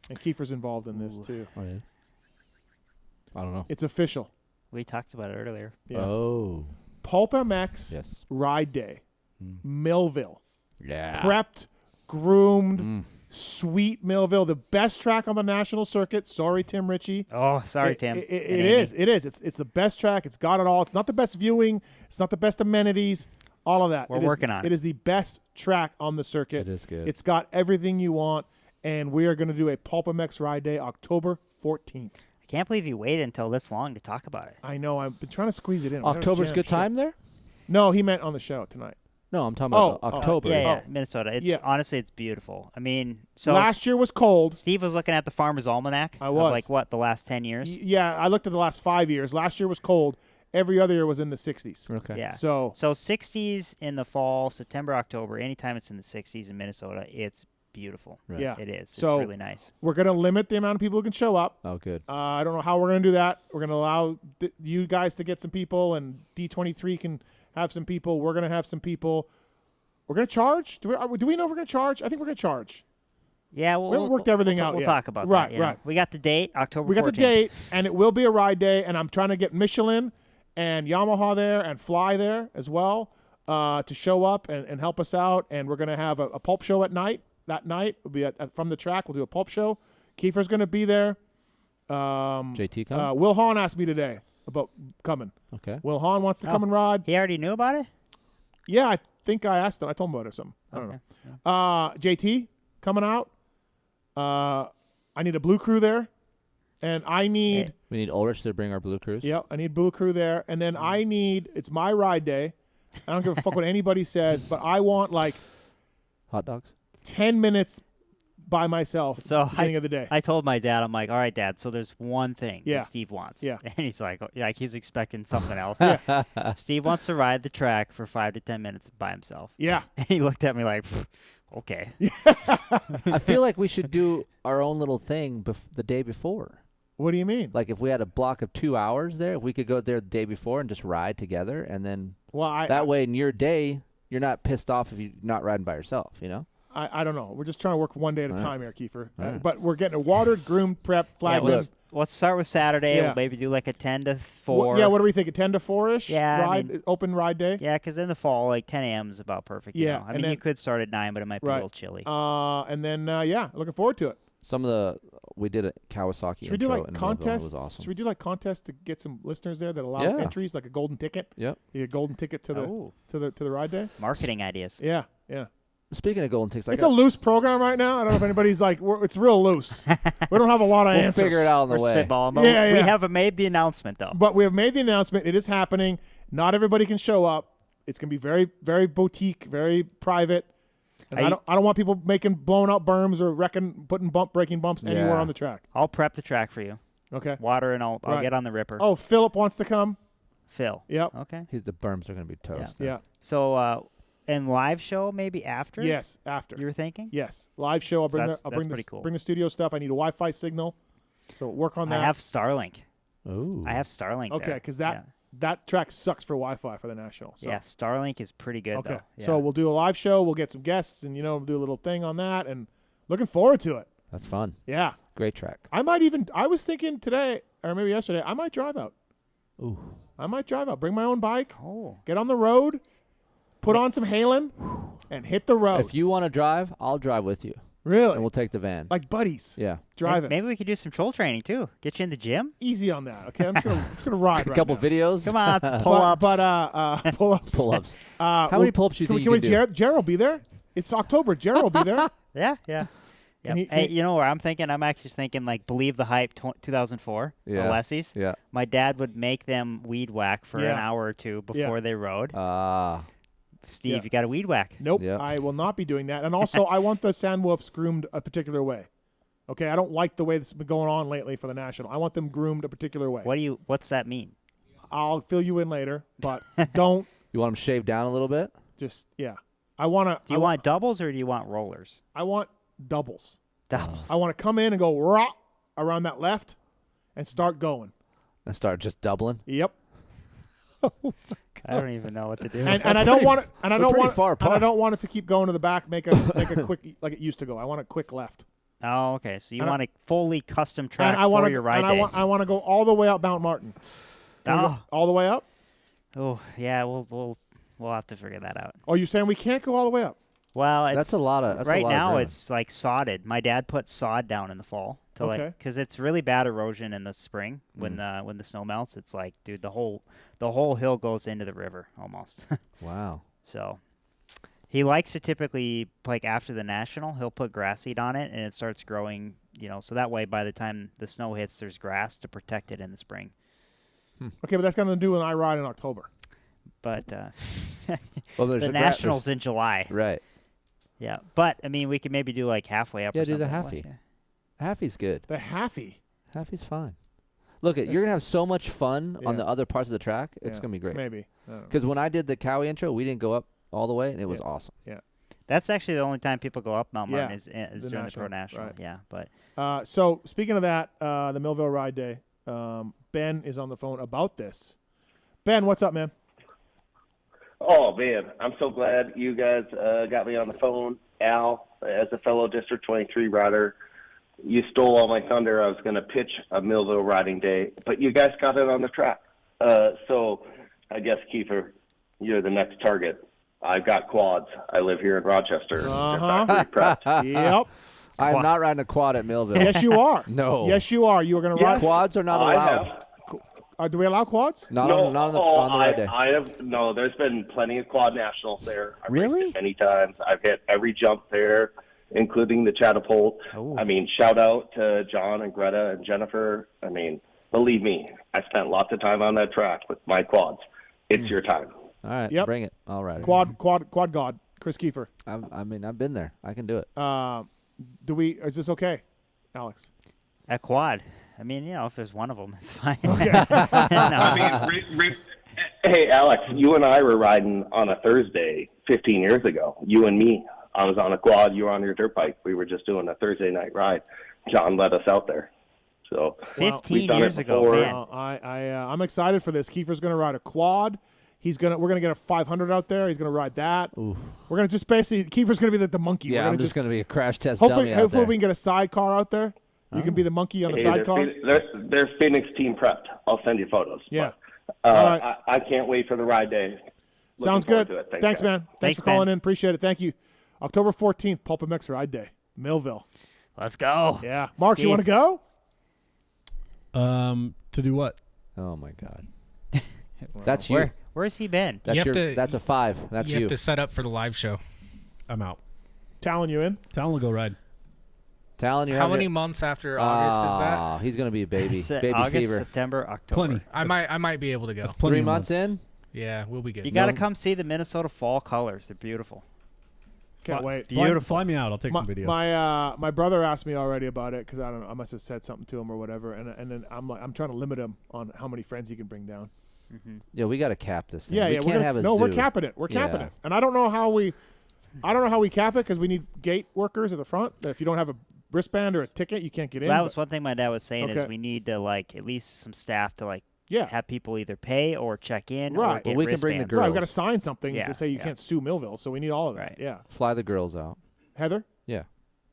and Keefer's involved in this too. Oh, yeah. I don't know. It's official. We talked about it earlier. Yeah. Oh. PulpMX Ride Day. Millville. Yeah. Prepped, groomed, Sweet Millville, the best track on the national circuit. Sorry, Tim Ritchie. Oh, sorry, Tim. It is. It's the best track. It's got it all. It's not the best viewing. It's not the best amenities. All of that. We're working on it. It is the best track on the circuit. It is good. It's got everything you want, and we are going to do a PulpMX ride day October 14th. I can't believe you waited until this long to talk about it. I know. I've been trying to squeeze it in. October's good time there? No, he meant on the show tonight. No, I'm talking about October. Yeah, Minnesota. It's honestly, it's beautiful. I mean, so last year was cold. Steve was looking at the Farmer's Almanac. I was. Of like what, the last 10 years? Yeah, I looked at the last 5 years. Last year was cold. Every other year was in the 60s. Okay. Yeah. So 60s in the fall, September, October, anytime it's in the 60s in Minnesota, it's beautiful. Right. Yeah. It is. So it's really nice. We're going to limit the amount of people who can show up. Oh, good. I don't know how we're going to do that. We're going to allow you guys to get some people, and D23 can have some people. We're going to have some people. We're going to charge? Do we know if we're going to charge? I think we're going to charge. Yeah, we haven't worked everything out We'll yet. talk about right, that. Right. We got the date, October 14th. We got the date, and it will be a ride day, and I'm trying to get Michelin and Yamaha there and Fly there as well to show up and help us out. And we're going to have a pulp show at night. That night will be from the track. We'll do a pulp show. Keefer's going to be there. JT coming? Will Hahn asked me today about coming. Okay. Will Hahn wants to come and ride. He already knew about it? Yeah, I think I asked him. I told him about it or something. I don't know. JT coming out. I need a blue crew there. And I need... We need Ulrich to bring our blue crews. Yep, I need blue crew there. And then I need... It's my ride day. I don't give a fuck what anybody says, but I want like... Hot dogs? 10 minutes by myself at the beginning of the day. I told my dad, I'm like, all right, Dad, so there's one thing that Steve wants. Yeah. And he's like he's expecting something else. Yeah. Steve wants to ride the track for 5 to 10 minutes by himself. Yeah. And he looked at me like, okay. I feel like we should do our own little thing the day before. What do you mean? Like if we had a block of 2 hours there, if we could go there the day before and just ride together, and then that way in your day, you're not pissed off if you're not riding by yourself, you know? I don't know. We're just trying to work one day at a time here, Keefer. Right. But we're getting a watered, groomed, prep, flag. Let's start with Saturday. Yeah. We'll maybe do like a 10 to 4. What do we think? A 10 to 4-ish? Yeah. Open ride day? Yeah, because in the fall, like 10 a.m. is about perfect. Yeah. I mean, you could start at 9, but it might be a little chilly. And then, looking forward to it. We did a Kawasaki Should we do like contests? It was awesome. Should we do like contests to get some listeners there that allow entries, like a golden ticket? Yep. You get a golden ticket to the ride day. Marketing ideas. Yeah. Speaking of golden tickets, it's a loose program right now. I don't know if anybody's like, it's real loose. We don't have a lot of answers. We'll figure it out on the way. Spitballing, we have made the announcement though. But we have made the announcement. It is happening. Not everybody can show up. It's gonna be very, very boutique, very private. And I don't want people blowing out berms or putting breaking bumps anywhere on the track. I'll prep the track for you. Okay. Water and I'll get on the ripper. Oh, Philip wants to come. Phil. Yep. Okay. The berms are going to be toast. Yeah. So, and live show maybe after? Yes, after. You were thinking? Yes, live show. I'll bring bring the studio stuff. I need a Wi-Fi signal, so work on that. I have Starlink. Ooh. I have Starlink. Okay, there. because that track sucks for Wi-Fi for the national. So. Yeah, Starlink is pretty good. Okay, though. Yeah. so we'll do a live show. We'll get some guests, and we'll do a little thing on that, and looking forward to it. That's fun. Yeah, great track. I was thinking today, or maybe yesterday, I might drive out. Ooh. I might drive out. Bring my own bike. Oh. Get on the road. Put on some Halen, and hit the road. If you want to drive, I'll drive with you. Really? And we'll take the van. Like buddies. Yeah. Driving. Maybe we could do some troll training too. Get you in the gym. Easy on that. Okay, I'm just gonna ride. A couple videos. Come on, some pull-ups. But pull-ups. Pull-ups. How many pull-ups do you think you can do? Jared will be there. It's October. Jared will be there. Yeah. Yep. Hey, you know where I'm thinking? I'm actually thinking like Believe the Hype 2004, the Lessies. Yeah. My dad would make them weed whack for an hour or two before they rode. Steve, you got a weed whack. Nope, I will not be doing that. And also, I want the sand whoops groomed a particular way. Okay, I don't like the way this has been going on lately for the national. I want them groomed a particular way. What's that mean? I'll fill you in later, but don't. You want them shaved down a little bit? Just I want to. Do you want doubles or do you want rollers? I want doubles. Doubles. I want to come in and go rah around that left, and start going. And start just doubling. Yep. I don't even know what to do. And I don't want it. And I don't want. far apart. And I don't want it to keep going to the back. Make a quick like it used to go. I want a quick left. Oh, okay. So you want a fully custom track and I want for your ride day. I want to go all the way up Mount Martin. All the way up. Oh yeah, we'll have to figure that out. Oh, you're saying we can't go all the way up? Well, That's a lot of. That's right a lot of now ground. it's like sodded. My dad put sod down in the fall to Okay. because it's really bad erosion in the spring when the snow melts. It's like, dude, the whole hill goes into the river almost. Wow. So he likes to typically, like after the national, he'll put grass seed on it and it starts growing. So that way by the time the snow hits, there's grass to protect it in the spring. Okay, but that's got nothing to do when I ride in October. But Well, there's the national's in July. Right. Yeah, but I mean, we could maybe do like halfway up. Yeah, or do the something. halfie. Halfie's good. The halfie. Halfie's fine. Look, you're gonna have so much fun on Yeah. the other parts of the track. It's Yeah, gonna be great. maybe. I don't know. Because when I did the Cowie intro, we didn't go up all the way, and it was Yeah. awesome. Yeah. That's actually the only time people go up Mount Martin Yeah, is the during the Pro national, National. right. Yeah, but So speaking of that, the Millville Ride Day, Ben is on the phone about this. Ben, what's up, man? Oh, man, I'm so glad you guys got me on the phone. Al, as a fellow District 23 rider, you stole all my thunder. I was going to pitch a Millville Riding Day, but you guys got it on the track. So I guess, Keefer, you're the next target. I've got quads. I live here in Rochester. They're factory prepped. Yep. I'm not riding a quad at Millville. Yes, you are. No. Yes, you are. You are going to ride. Quads are not I allowed. have. Do we allow quads? Not No, on the ride day. I have no. There's been plenty of quad nationals there. I've Really? raced it many times. I've hit every jump there, including the catapult. I mean, shout out to John and Greta and Jennifer. I mean, believe me, I spent lots of time on that track with my quads. It's your time. All right, Yep. bring it. I'll ride it. Quad God, Kris Keefer. I mean, I've been there. I can do it. Is this okay, Alex? a quad. I mean, if there's one of them, it's fine. I mean, hey, Alex, you and I were riding on a Thursday 15 years ago. You and me. I was on a quad. You were on your dirt bike. We were just doing a Thursday night ride. John led us out there. So 15 done years it ago, before. man. I'm excited for this. Keefer's going to ride a quad. We're gonna get a 500 out there. He's gonna ride that. Oof. We're gonna just basically Keefer's gonna be the monkey. Yeah, We're I'm just gonna be a crash test hopefully, dummy out hopefully there. we can get a sidecar out there. You can be the monkey on the sidecar. They're Phoenix team prepped. I'll send you photos. Yeah. But, All right. I can't wait for the ride day. Sounds Looking good. forward to it. Thanks, guys. man. Thanks for calling in. Appreciate it. Thank you. October 14th, PulpMX Ride Day, Millville. Let's go. Yeah. Mark, you Steve. want to go? To do what? Oh my God. That's you. Where's he been? That's a 5. That's You you. have to set up for the live show. I'm out. Tallon, you in? Tallon will go ride. Tallon, you How many months after August is that? He's gonna be a baby. Baby August, fever. September, October. Plenty. I might be able to go. 3 months in. Yeah, we'll be good. You got to come see the Minnesota fall colors. They're beautiful. Can't wait. Beautiful. Fly me out. I'll take some video. My brother asked me already about it because I don't know. I must have said something to him or whatever, and then I'm trying to limit him on how many friends he can bring down. Yeah, we got to cap this thing. Yeah, we yeah. can't have a we're zoo. capping it. We're capping Yeah. it, and I don't know how we cap it because we need gate workers at the front. That if you don't have a wristband or a ticket, you can't get in. That was one thing my dad was saying Okay. is we need to at least some staff to Yeah. have people either pay or check in or Right. get Well, we can bring the wristbands. girls. Right, we've got to sign something Yeah, to say you yeah. can't sue Millville, so we need all of that. Right. Yeah. Fly the girls out. Heather? Yeah.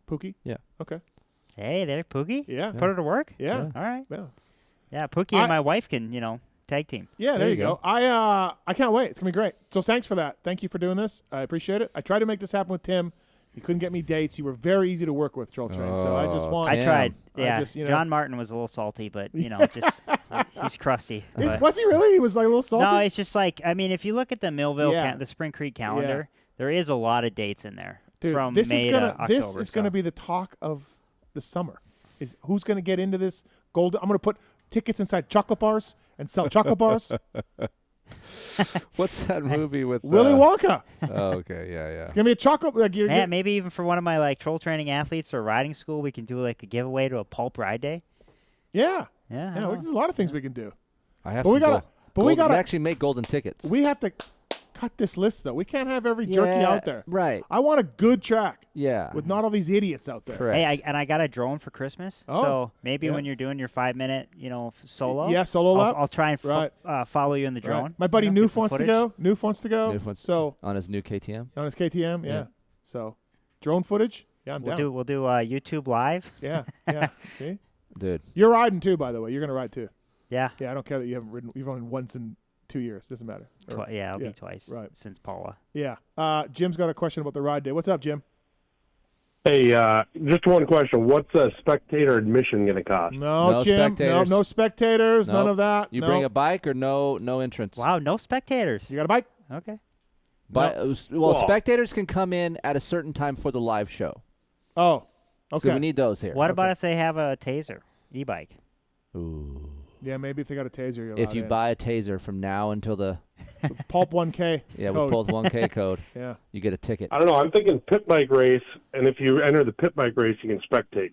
Pookie? Yeah. Okay. Hey, there, Pookie. Yeah. Put her to work. Yeah. All right. Yeah. Yeah, Pookie and my wife can tag team. Yeah, there you go. I can't wait. It's gonna be great. So thanks for that. Thank you for doing this. I appreciate it. I tried to make this happen with Tim. You couldn't get me dates. You were very easy to work with, Troll Train. So I just want. I tried. Yeah. I just, John Martin was a little salty, but just he's crusty. but- Was he really? He was like a little salty. No, it's just if you look at the Millville, Yeah. the Spring Creek calendar, there is a lot of dates in there Dude, from this May is gonna to October. this is gonna be the talk of the summer. Is who's gonna get into this gold? I'm gonna put tickets inside chocolate bars and sell chocolate bars. What's that movie with Willy Wonka? Oh, okay, yeah. It's gonna be a chocolate. Yeah, maybe even for one of my troll training athletes or riding school, we can do a giveaway to a Pulp Ride Day. Yeah. Yeah. There's a lot of things we can do. I have. But we some gotta. gold- But we golden- gotta actually make golden tickets. We have to cut this list though. We can't have every jerky Yeah, out there. right. I want a good track. Yeah. With not all these idiots out there. Correct. Hey, I got a drone for Christmas. Oh, so maybe yeah. when you're doing your 5-minute, solo. Yeah, solo lap. I'll try and follow you in the Right. drone. My buddy get Noof some wants to footage. go. Noof wants to go. Noof wants- So on his new KTM. on his KTM, yeah. Yeah. So drone footage. Yeah, I'm We'll down. do YouTube live. Yeah, yeah. See, Dude. you're riding too, by the way. You're gonna ride too. Yeah. Yeah, I don't care that you haven't ridden. You've only once in 2 years. Doesn't matter. It'll be twice since Paula. Yeah. Jim's got a question about the ride day. What's up, Jim? Hey, just one question. What's a spectator admission going to cost? No, Jim. Spectators. No spectators. Nope. None of that. You bring a bike or no entrance. Wow, no spectators. You got a bike? Okay. But spectators can come in at a certain time for the live show. Oh, okay. So we need those here. What about if they have a taser e-bike? Ooh. Yeah, maybe if they got a taser, you're If allowed you in. buy a taser from now until the Pulp 1K. Yeah, code. with Pulp 1K code. Yeah. You get a ticket. I don't know. I'm thinking pit bike race, and if you enter the pit bike race, you can spectate.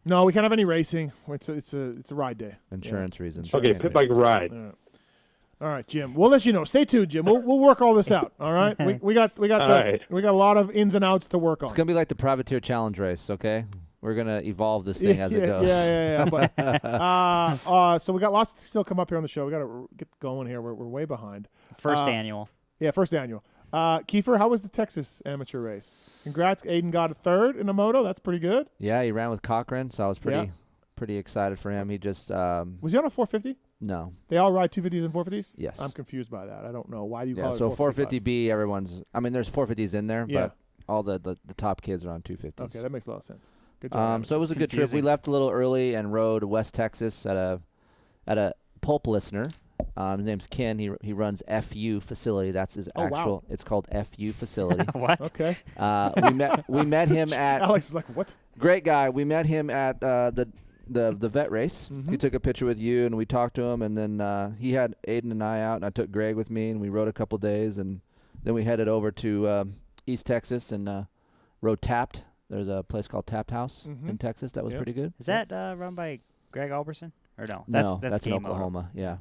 No, we can't have any racing. It's a ride day. Insurance reasons. Okay, pit bike ride. All right, Jim. We'll let you know. Stay tuned, Jim. We'll work all this out. All right. We got right. we got a lot of ins and outs to work on. It's gonna be like the Privateer Challenge race. Okay, we're gonna evolve this thing as it goes. Yeah. But, so we got lots to still come up here on the show. We got to get going here. We're way behind. First annual. Yeah, first annual. Keefer, how was the Texas amateur race? Congrats. Aiden got a third in a moto. That's pretty good. Yeah, he ran with Cochran, so I was pretty excited for him. He just was he on a 450? No. They all ride 250s and 450s? Yes. I'm confused by that. I don't know. Why do you Yeah, call it so 450 450B, everyone's. I mean, there's 450s in there, Yeah. but all the top kids are on 250s. Okay, that makes a lot of sense. Good job. So it was a good trip. We left a little early and rode West Texas at a Pulp listener. His name's Ken. He runs FU facility. That's his Oh, actual. wow. It's called FU facility. What? Okay. We met him at. Alex is like, what? Great guy. We met him at the vet race. Mm-hmm. He took a picture with you, and we talked to him. And then he had Aiden and I out, and I took Greg with me, and we rode a couple days, and then we headed over to East Texas and rode Tapped. There's a place called Tapped House in Texas that was pretty good. Is that run by Greg Alberson? Or no? That's in Game Motor. Oklahoma. Yeah.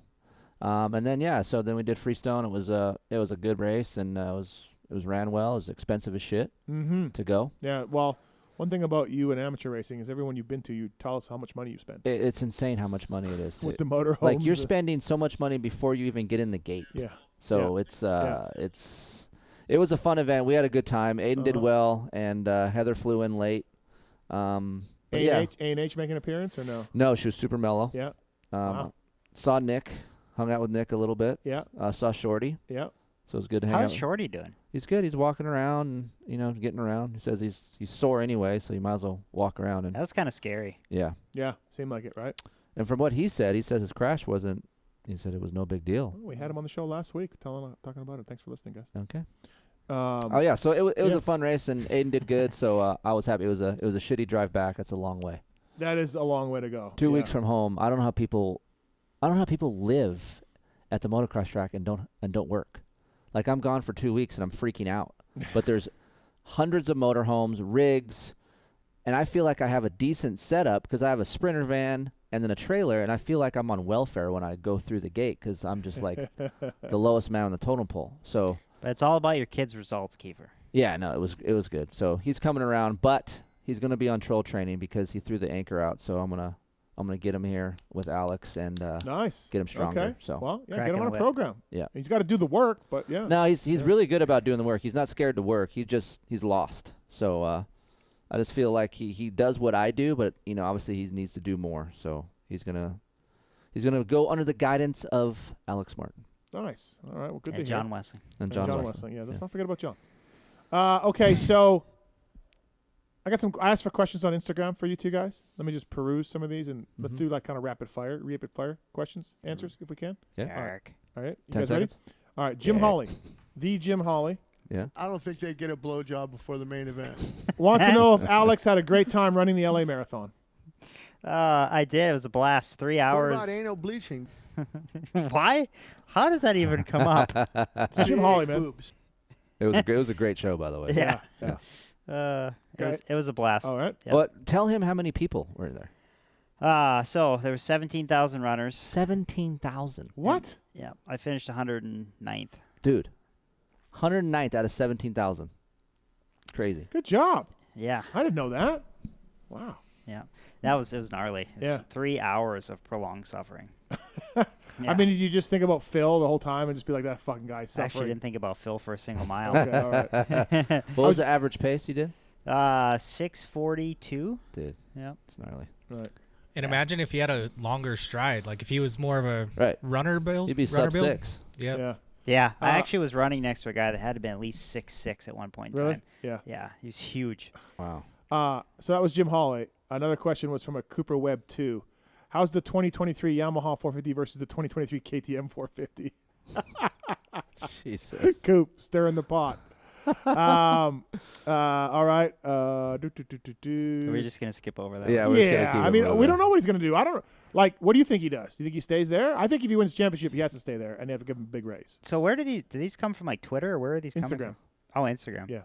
And then so then we did Freestone. It was a good race, and it was ran well. It was expensive as shit to go. Yeah. Well, one thing about you and amateur racing is everyone you've been to, you tell us how much money you spend. It's insane how much money it is. With the motor like you're homes. spending so much money before you even get in the gate. Yeah. So it was a fun event. We had a good time. Aiden did well, and Heather flew in late. But yeah. A&H make an appearance or no? No, she was super mellow. Yeah. Wow. Saw Nick, hung out with Nick a little bit. Yeah. Saw Shorty. Yeah. So it was good to hang out. How's Shorty doing? He's good. He's walking around and, getting around. He says he's sore anyway, so you might as well walk around. And That was kind of scary. yeah. Yeah. Seemed like it, right? And from what he says his crash wasn't, he said it was no big deal. We had him on the show last week talking about it. Thanks for listening, guys. Okay. Oh yeah, so it was a fun race, and Aiden did good, so I was happy. It was a shitty drive back. That's a long way. That is a long way to go. 2 weeks from home. I don't know how people live at the motocross track and don't work. Like I'm gone for 2 weeks and I'm freaking out. But there's hundreds of motorhomes, rigs, and I feel like I have a decent setup because I have a Sprinter van and then a trailer, and I feel like I'm on welfare when I go through the gate because I'm just like the lowest man on the totem pole. So. But it's all about your kids' results, Keefer. Yeah, no, it was good. So he's coming around, but he's going to be on troll training because he threw the anchor out. So I'm gonna get him here with Alex and nice, get him stronger. Okay. So well, yeah, get him on a program. Yeah, he's got to do the work, but yeah. No, he's really good about doing the work. He's not scared to work. He's lost. So I just feel like he does what I do, but obviously he needs to do more. So he's gonna go under the guidance of Alex Martin. Nice. All right. Well, good to hear. John Wesley. And John Wesley. Yeah, let's not forget about John. Okay, so I asked for questions on Instagram for you two guys. Let me just peruse some of these, and let's do like kind of rapid fire questions, answers if we can. Yeah. All right. You 10 guys ready? seconds. All right. Jim Hawley, the Jim Hawley. Yeah. I don't think they'd get a blowjob before the main event. Wants to know if Alex had a great time running the LA Marathon. I did. It was a blast. 3 hours. What about anal bleaching? Why? How does that even come up? It's Jim Hawley, man. Boobs. It was a great show, by the way. Yeah. Yeah. It was a blast. All right. Yep. Well, tell him how many people were there. So there were 17,000 runners. 17,000. What? Yeah, I finished 109th. Dude, 109th out of 17,000. Crazy. Good job. Yeah. I didn't know that. Wow. Yeah. It was gnarly. It was 3 hours of prolonged suffering. I mean, did you just think about Phil the whole time and just be like, that fucking guy's suffering? I actually didn't think about Phil for a single mile. Okay, all right. What was the average pace you did? 6:42. Dude. Yep. It's gnarly. Right. And imagine if he had a longer stride, like if he was more of a runner build. He'd be runner sub build. 6. Yep. Yeah, I actually was running next to a guy that had to be at least 6'6" at one point in Really? time. Yeah. Yeah, he was huge. Wow. So that was Jim Hawley. Another question was from a Cooper Webb 2. How's the 2023 Yamaha 450 versus the 2023 KTM 450? Jesus. Coop, stirring the pot. All right. We're just going to skip over that. Yeah, one. we're just gonna keep I it mean, moving. we don't know what he's going to do. I don't know. Like, what do you think he does? Do you think he stays there? I think if he wins the championship, he has to stay there, and they have to give him a big raise. So where did these come from, like Twitter, or where are these coming Instagram. from? Oh, Instagram. Yeah.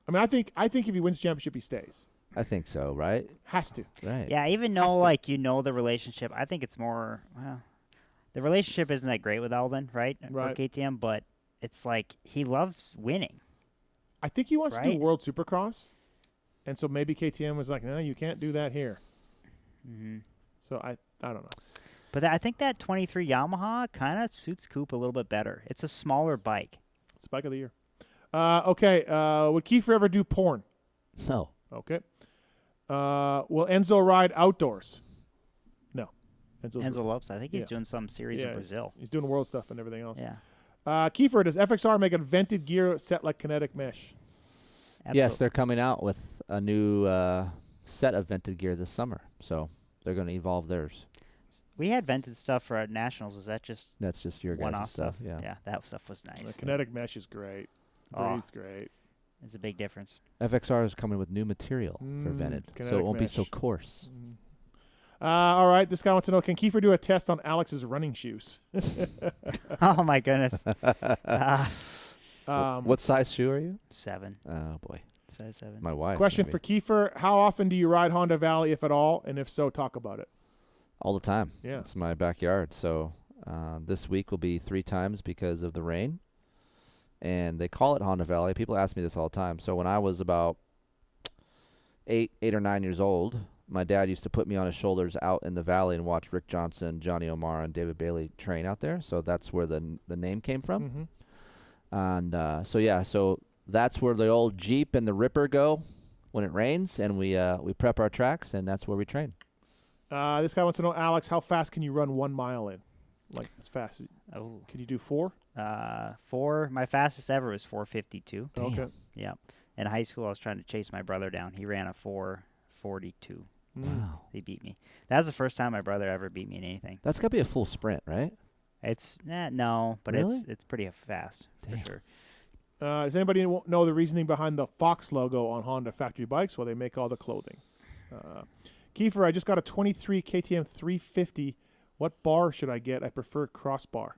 I mean, I think if he wins the championship, he stays. I think so, right? Has to. Right. Yeah, even Has though, to. like, the relationship, I think it's more, well, the relationship isn't that great with Eldon, right? Right. Or KTM, but it's like he loves winning. I think he wants to do Right? World Supercross, and so maybe KTM was like, no, you can't do that here. Mm-hmm. So I don't know. But I think that 23 Yamaha kind of suits Coop a little bit better. It's a smaller bike. It's bike of the year. Okay. Would Keefer ever do porn? No. Okay. Will Enzo ride outdoors? No. Enzo Lopes, I think he's doing some series in he's- Brazil. He's doing world stuff and everything else. Yeah. Kiefer, does FXR make a vented gear set like kinetic mesh? Yes, they're coming out with a new set of vented gear this summer, so they're going to evolve theirs. We had vented stuff for our nationals. Was that just That's just your guys' one-off stuff, yeah. Yeah, that stuff was nice. The kinetic mesh is great. Oh. Breathes great. It's a big difference. FXR is coming with new material for vented, so kinetic it won't be so mesh. course. All right. This guy wants to know, can Kiefer do a test on Alex's running shoes? Oh, my goodness. What size shoe are you? 7. Oh, boy. Size 7. My wife. Question maybe. for Kiefer, how often do you ride Honda Valley, if at all? And if so, talk about it. All the time. Yeah. It's my backyard. So this week will be 3 times because of the rain. And they call it Honda Valley. People ask me this all the time. So when I was about 8 or 9 years old, my dad used to put me on his shoulders out in the valley and watch Rick Johnson, Johnny O'Mara, and David Bailey train out there. So that's where the name came from. And so that's where the old Jeep and the Ripper go when it rains, and we prep our tracks, and that's where we train. This guy wants to know, Alex, how fast can you run 1 mile in? Like, as fast as... Oh. Can you do 4? 4. My fastest ever was 4:52. Okay. Yeah. In high school, I was trying to chase my brother down. He ran a 4:42. Wow. He beat me. That was the first time my brother ever beat me in anything. That's got to be a full sprint, right? It's no, but Really? it's pretty fast for sure. Does anybody know the reasoning behind the Fox logo on Honda factory bikes? Well, they make all the clothing. Kiefer, I just got a 23 KTM 350. What bar should I get? I prefer crossbar.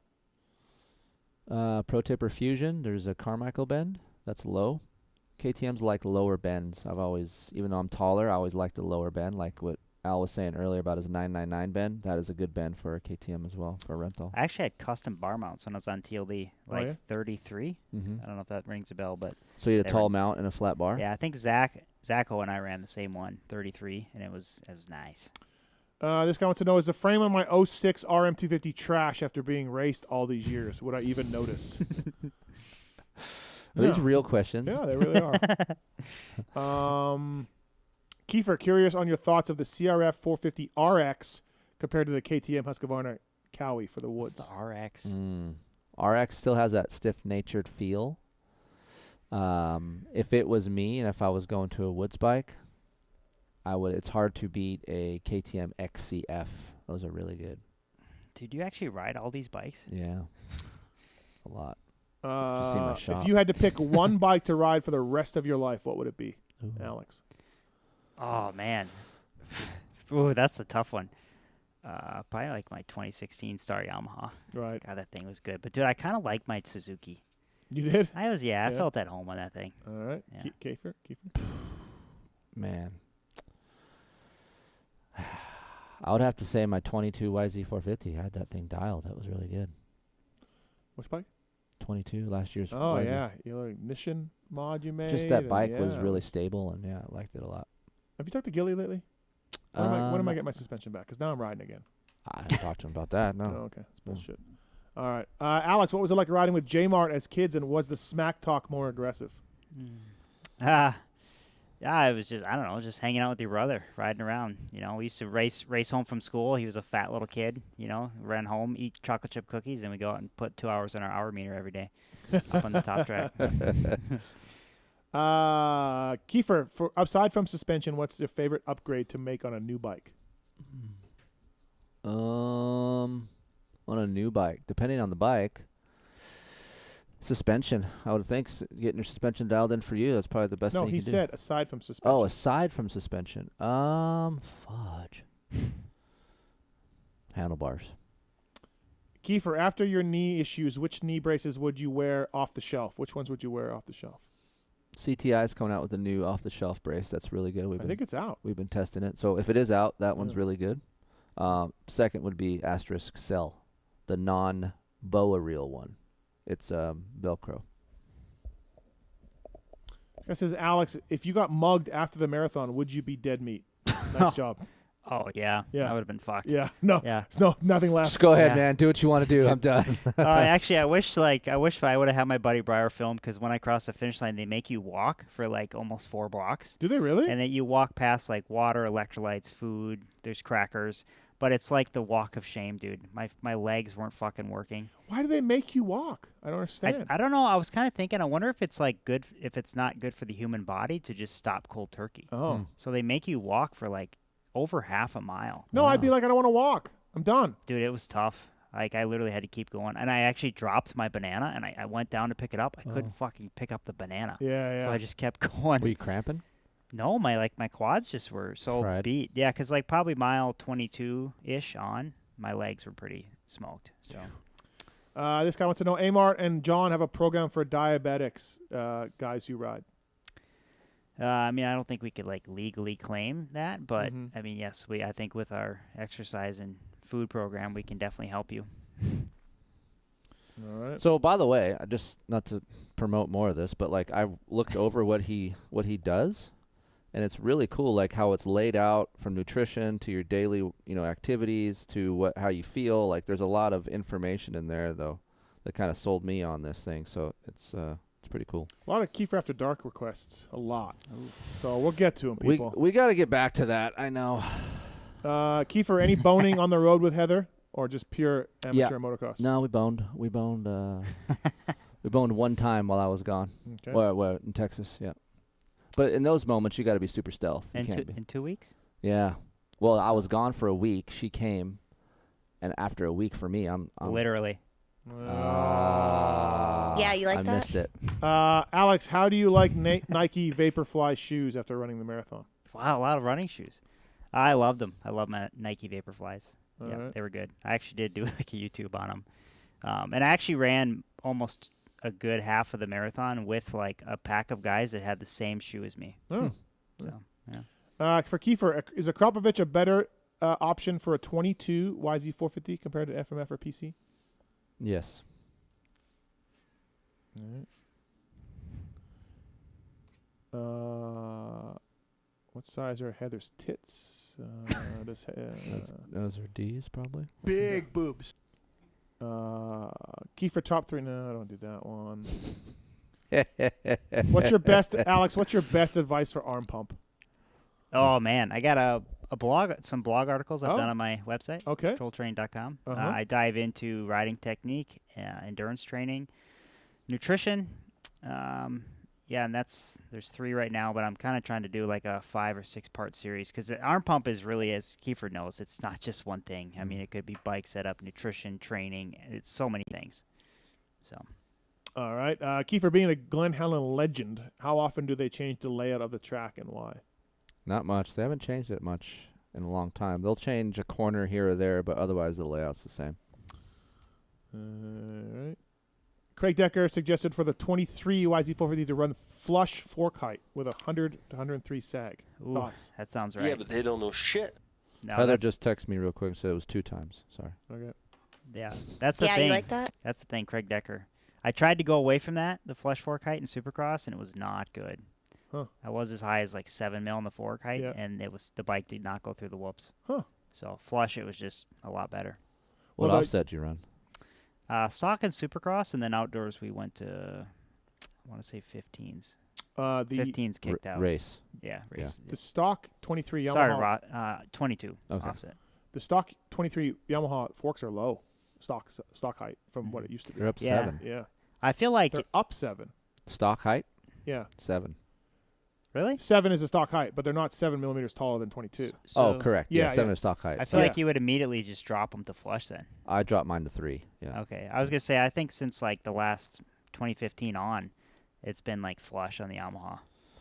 Pro tip or Fusion, there's a Carmichael bend. That's low. KTM's like lower bends. I've always, even though I'm taller, I always like the lower bend, like what Al was saying earlier about his 999 bend. That is a good bend for a KTM as well, for a rental. I actually had custom bar mounts when I was on TLD, like yeah? 33. Mhm. I don't know if that rings a bell, but So you had a they tall were- mount and a flat bar? Yeah, I think Zacho and I ran the same one, 33, and it was nice. This guy wants to know, is the frame on my 06 RM250 trash after being raced all these years? Would I even notice? Are these Yeah. real questions? Yeah, they really are. Kiefer, curious on your thoughts of the CRF 450 RX compared to the KTM Husqvarna Cowie for the woods. The RX. RX still has that stiff-natured feel. If it was me and if I was going to a woods bike, it's hard to beat a KTM XCF. Those are really good. Dude, you actually ride all these bikes? Yeah. A lot. Just see my shop. If you had to pick one bike to ride for the rest of your life, what would it be, Alex? Oh, man. Ooh, that's a tough one. Probably like my 2016 Star Yamaha. Right. God, that thing was good. But, dude, I kind of like my Suzuki. You did? I felt at home on that thing. All right. Yeah. Kiefer? Man. I would have to say my 22 YZ450 had that thing dialed. That was really good. Which bike? 22, last year's Oh, YZ. yeah. Your ignition mod you made. Just that and bike was yeah. really stable, and yeah, I liked it a lot. Have you talked to Gilly lately? When am I getting my suspension back? Because now I'm riding again. I haven't talked to him about that, no. Oh, okay. That's bullshit. All right. Alex, what was it like riding with J-Mart as kids, and was the smack talk more aggressive? Yeah, I was just, I don't know, just hanging out with your brother, riding around. We used to race home from school. He was a fat little kid, ran home, eat chocolate chip cookies, and we go out and put 2 hours on our hour meter every day up on the top track. Keefer, aside from suspension, what's your favorite upgrade to make on a new bike? On a new bike, depending on the bike, suspension. I would think getting your suspension dialed in for you. That's probably the best thing you can do. No, he said aside from suspension. Oh, aside from suspension. Fudge. Handlebars. Keefer, after your knee issues, which knee braces would you wear off the shelf? Which ones would you wear off the shelf? CTI is coming out with a new off-the-shelf brace. That's really good. I think it's out. We've been testing it. So if it is out, that one's really good. Second would be Asterisk Cell, the non-boa reel one. It's Velcro. This says, Alex, if you got mugged after the marathon, would you be dead meat? Nice job. Oh, yeah. Yeah. I would have been fucked. Yeah. No. Yeah. There's nothing left. Just go ahead, man. Do what you want to do. I'm done. Actually, I wish I would have had my buddy Breyer film, because when I cross the finish line, they make you walk for almost 4 blocks. Do they really? And then you walk past water, electrolytes, food. There's crackers, but it's like the walk of shame, dude. My legs weren't fucking working. Why do they make you walk? I don't understand. I don't know. I was kind of thinking. I wonder if it's good. If it's not good for the human body to just stop cold turkey. Oh. So they make you walk for over half a mile. No, I'd be like, I don't want to walk. I'm done. Dude, it was tough. I literally had to keep going. And I actually dropped my banana, and I went down to pick it up. I couldn't fucking pick up the banana. Yeah. So I just kept going. Were you cramping? No, my quads just were so Fried. beat. Yeah, because probably mile 22-ish on, my legs were pretty smoked. So. This guy wants to know, Amart and John have a program for diabetics, guys who ride. I don't think we could legally claim that, but yes, I think with our exercise and food program, we can definitely help you. All right. So, by the way, just not to promote more of this, but I looked over what he does, and it's really cool, how it's laid out from nutrition to your daily, activities to how you feel. There's a lot of information in there, though, that kind of sold me on this thing. So it's pretty cool. A lot of Keefer After Dark requests. A lot. Ooh. So we'll get to them, people. We got to get back to that. I know. Kiefer, any boning on the road with Heather, or just pure amateur motocross? No, we boned. We boned one time while I was gone. Okay. Well, in Texas, yeah. But in those moments, you got to be super stealth. In 2 weeks? Yeah. Well, I was gone for a week. She came, and after a week for me, I'm literally. Yeah, you like I that? missed it. Alex, how do you like Nike Vaporfly shoes after running the marathon? Wow, a lot of running shoes. I loved them. I love my Nike Vaporflies. All Yeah, right. they were good. I actually did do a YouTube on them. And I actually ran almost a good half of the marathon with a pack of guys that had the same shoe as me. Oh. So, yeah. For Kiefer, is a Krapovich a better option for a 22 YZ450 compared to FMF or PC? Yes. All right. What size are Heather's tits? Those are D's, probably. Big boobs. Kiefer top 3. No, I don't do that one. What's your best, Alex? What's your best advice for arm pump? Oh man, I got a blog, some blog articles I've Oh. done on my website, Okay. controltrain.com. Uh-huh. I dive into riding technique, endurance training, nutrition. Yeah, and there's 3 right now, but I'm kind of trying to do a 5 or 6 part series, because the arm pump is really, as Kiefer knows, it's not just one thing. I mean, it could be bike setup, nutrition, training. It's so many things. So. All right. Kiefer, being a Glen Helen legend, how often do they change the layout of the track and why? Not much. They haven't changed it much in a long time. They'll change a corner here or there, but otherwise the layout's the same. All right. Craig Decker suggested for the 23 YZ450 to run flush fork height with 100 to 103 sag. Ooh, Thoughts? that sounds right. Yeah, but they don't know shit. No, Heather that's- just texted me real quick and said it was 2 times. Sorry. Okay. Yeah, that's the Yeah, thing. you like that? That's the thing, Craig Decker. I tried to go away from that, the flush fork height in Supercross, and it was not good. Huh. I was as high as 7 mil in the fork height, Yeah. and the bike did not go through the whoops. Huh. So flush, it was just a lot better. What about- offset did you run? Stock and Supercross, and then outdoors we went to, I want to say 15s. The 15's kicked out. Race. Yeah, race. The stock 23 Yamaha. Sorry, 22 offset. The stock 23 Yamaha forks are low. Stock height from what it used to be. They're up 7. Yeah. I feel like they're up 7. Stock height? Yeah. 7. Really? 7 is the stock height, but they're not 7 millimeters taller than 22. Correct. Yeah, 7 is stock height. I feel like you would immediately just drop them to flush then. I dropped mine to 3. Yeah. Okay. I was going to say, I think since like the last 2015 on, it's been like flush on the Yamaha.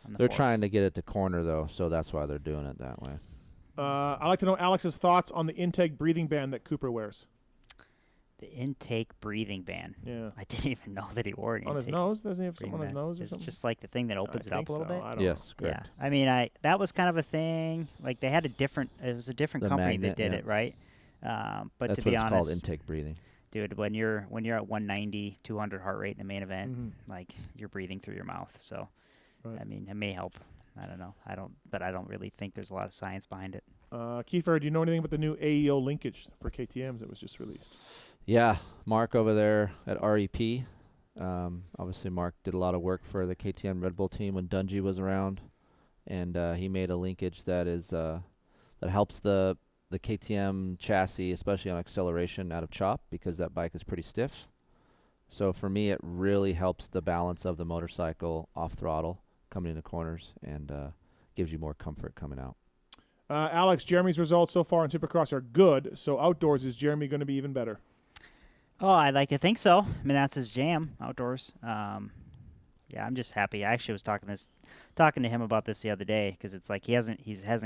They're trying to get it to corner, though, so that's why they're doing it that way. I'd like to know Alex's thoughts on the intake breathing band that Cooper wears. The intake breathing band. Yeah. I didn't even know that he wore an on his nose. Doesn't he have something on his nose or it's something? Just like the thing that opens it up a little bit. I don't yes, know. correct. Yeah. I mean, that was kind of a thing. Like they had it was a different The company magnet, that did yeah. it, right? But That's to what be it's honest, called, intake breathing. Dude, when you're at 190, 200 heart rate in the main event, like you're breathing through your mouth. So, I mean, it may help. I don't know. But I don't really think there's a lot of science behind it. Keefer, do you know anything about the new AEO linkage for KTMs that was just released? Yeah, Mark over there at REP. Obviously, Mark did a lot of work for the KTM Red Bull team when Dungey was around, and he made a linkage that is that helps the KTM chassis, especially on acceleration, out of chop because that bike is pretty stiff. So for me, it really helps the balance of the motorcycle off throttle coming into corners and gives you more comfort coming out. Alex, Jeremy's results so far in Supercross are good. So outdoors, is Jeremy going to be even better? Oh, I'd like to think so. I mean, that's his jam, outdoors. Yeah, I'm just happy. I actually was talking to him about this the other day because it's like he hasn't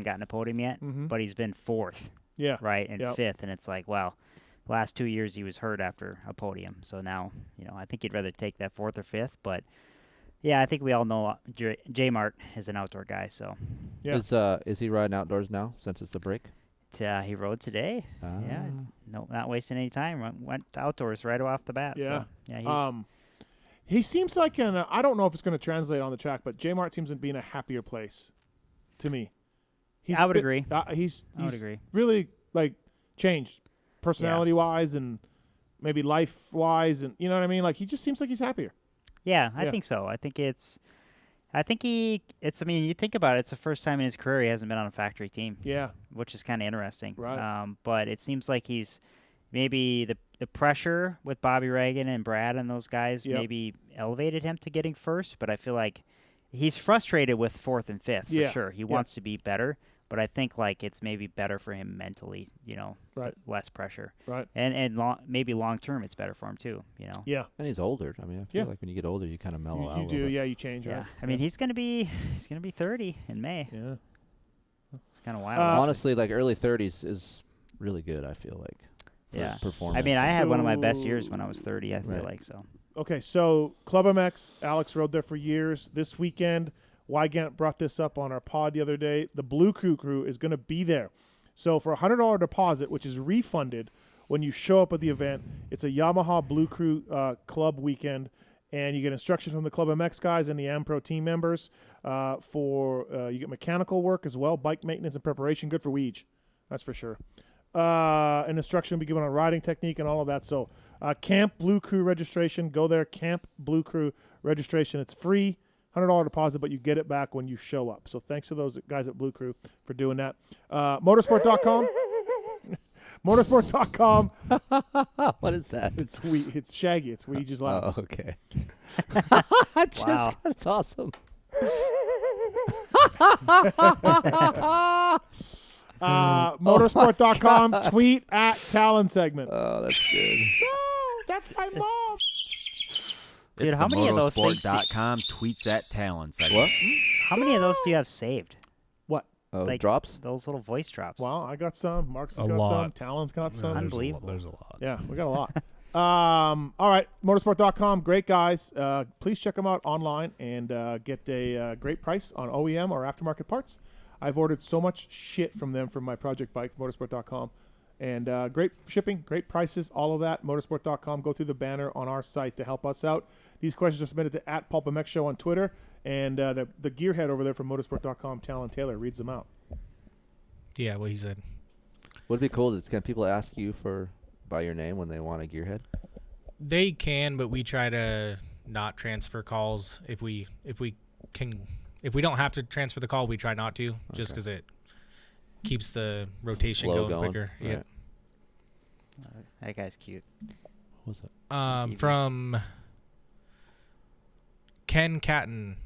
gotten a podium yet, but he's been 4th. Yeah. Right, and 5th, and it's like, wow, the last 2 years he was hurt after a podium. So now, I think he'd rather take that 4th or 5th. But yeah, I think we all know J Mart is an outdoor guy. So yeah, is he riding outdoors now since it's the break? He rode today. Yeah, no, not wasting any time. Went outdoors right off the bat. Yeah, so, yeah. He seems like I don't know if it's going to translate on the track, but J Mart seems to be in a happier place, to me. I would agree. He's I would agree. Really like changed personality wise and maybe life wise, and you know what I mean. Like he just seems like he's happier. Yeah, I think so. I think I mean, you think about it, it's the first time in his career he hasn't been on a factory team. Yeah. Which is kind of interesting. Right. But it seems like he's maybe the pressure with Bobby Reagan and Brad and those guys maybe elevated him to getting first, but I feel like he's frustrated with 4th and 5th for sure. He wants to be better, but I think like it's maybe better for him mentally, right. Less pressure. Right. And maybe long term it's better for him too, Yeah. And he's older. I mean, I feel like when you get older, you kind of mellow out. You do, yeah. You change. Yeah. Right? I mean, he's gonna be 30 in May. Yeah. It's kind of wild. Honestly, like early 30s is really good. I feel like. Yeah. Performance. I mean, I had one of my best years when I was 30. I feel like so. Okay, so PulpMX, Alex rode there for years. This weekend, Wygant brought this up on our pod the other day. The Blue Crew is going to be there. So for a $100 deposit, which is refunded when you show up at the event, it's a Yamaha Blue Crew club weekend, and you get instruction from the PulpMX guys and the AmPro team members. You get mechanical work as well, bike maintenance and preparation. Good for Weege, that's for sure. An instruction will be given on riding technique and all of that. So Camp Blue Crew registration, go there, Camp Blue Crew registration. It's free, $100 deposit, but you get it back when you show up. So thanks to those guys at Blue Crew for doing that. Motorsport.com. Motorsport.com. What is that? It's Shaggy. It's Weege's laugh. Oh, okay. Wow. That's awesome. Motorsport.com, tweet at Tallon segment. Oh, that's good. No, that's my mom. Dude, It's how the many of those things? motorsport.com tweets at Tallon segment. What? How many of those do you have saved? What? Drops? Those little voice drops. Well, I got some. Mark's got lot. some. Talon's got some. Unbelievable. There's a lot. Yeah, we got a lot. All right, motorsport.com, great guys. Please check them out online and get a great price on OEM or aftermarket parts. I've ordered so much shit from them for my project bike, motorsport.com. And great shipping, great prices, all of that, motorsport.com. Go through the banner on our site to help us out. These questions are submitted to at PulpMX Show on Twitter. And the gearhead over there from motorsport.com, Tallon Taylor, reads them out. Yeah, what he said. Would it be cool? Can people ask you by your name when they want a gearhead? They can, but we try to not transfer calls. If we if we don't have to transfer the call, we try not to, just because it keeps the rotation Flow going quicker. Right. Yeah. That guy's cute. What's that? From Ken Catton.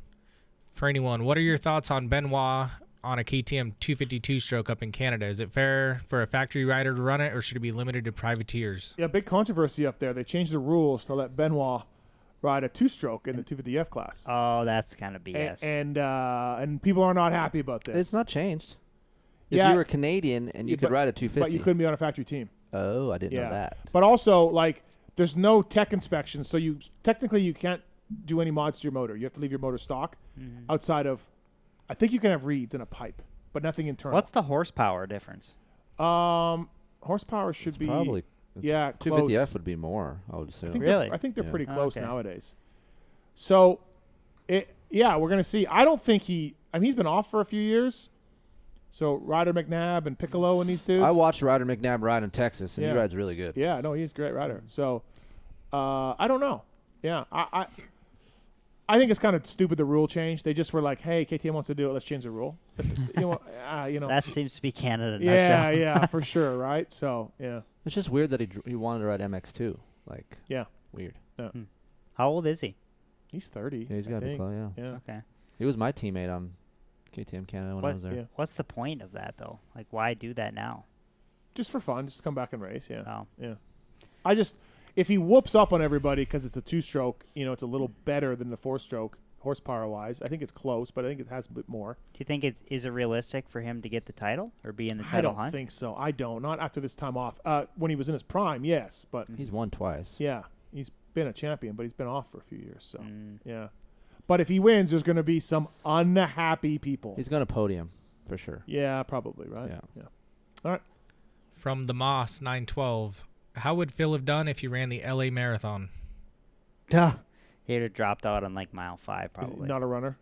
For anyone, what are your thoughts on Benoit on a KTM 252 stroke up in Canada? Is it fair for a factory rider to run it, or should it be limited to privateers? Yeah, big controversy up there. They changed the rules to let Benoit ride a two-stroke in the 250F class. Oh, that's kind of BS. And people are not happy about this. It's not changed. If Yeah. you were Canadian and you could ride a 250. But you couldn't be on a factory team. Oh, I didn't know that. But also, like, there's no tech inspection, so you can't do any mods to your motor. You have to leave your motor stock outside of, I think you can have reeds and a pipe, but nothing internal. What's the horsepower difference? Horsepower should be probably 250F would be more, I would assume. I think they're pretty close nowadays. So, we're going to see. I don't think he's been off for a few years. So Ryder McNabb and Piccolo and these dudes. I watched Ryder McNabb ride in Texas, and he rides really good. Yeah, no, he's a great rider. So, I don't know. Yeah, I think it's kind of stupid, the rule change. They just were like, hey, KTM wants to do it. Let's change the rule. That seems to be Canada. Yeah, for sure, right? So, yeah. It's just weird that he wanted to ride MX2. Like, weird. Yeah. How old is he? He's 30. Yeah, he's got to be close, yeah. Okay. He was my teammate on KTM Canada when I was there. Yeah. What's the point of that, though? Like, why do that now? Just for fun, just to come back and race, yeah. Oh. Yeah. If he whoops up on everybody because it's a two-stroke, it's a little better than the four-stroke horsepower-wise. I think it's close, but I think it has a bit more. Do you think is it realistic for him to get the title or be in the title hunt? I don't think so. I don't. Not after this time off. When he was in his prime, yes, but he's won twice. Yeah, he's been a champion, but he's been off for a few years. So yeah, but if he wins, there's going to be some unhappy people. He's going to podium for sure. Yeah, probably right. Yeah. All right. From the Moss 912. How would Phil have done if you ran the LA Marathon? He'd have dropped out on like mile 5 probably. Is he not a runner?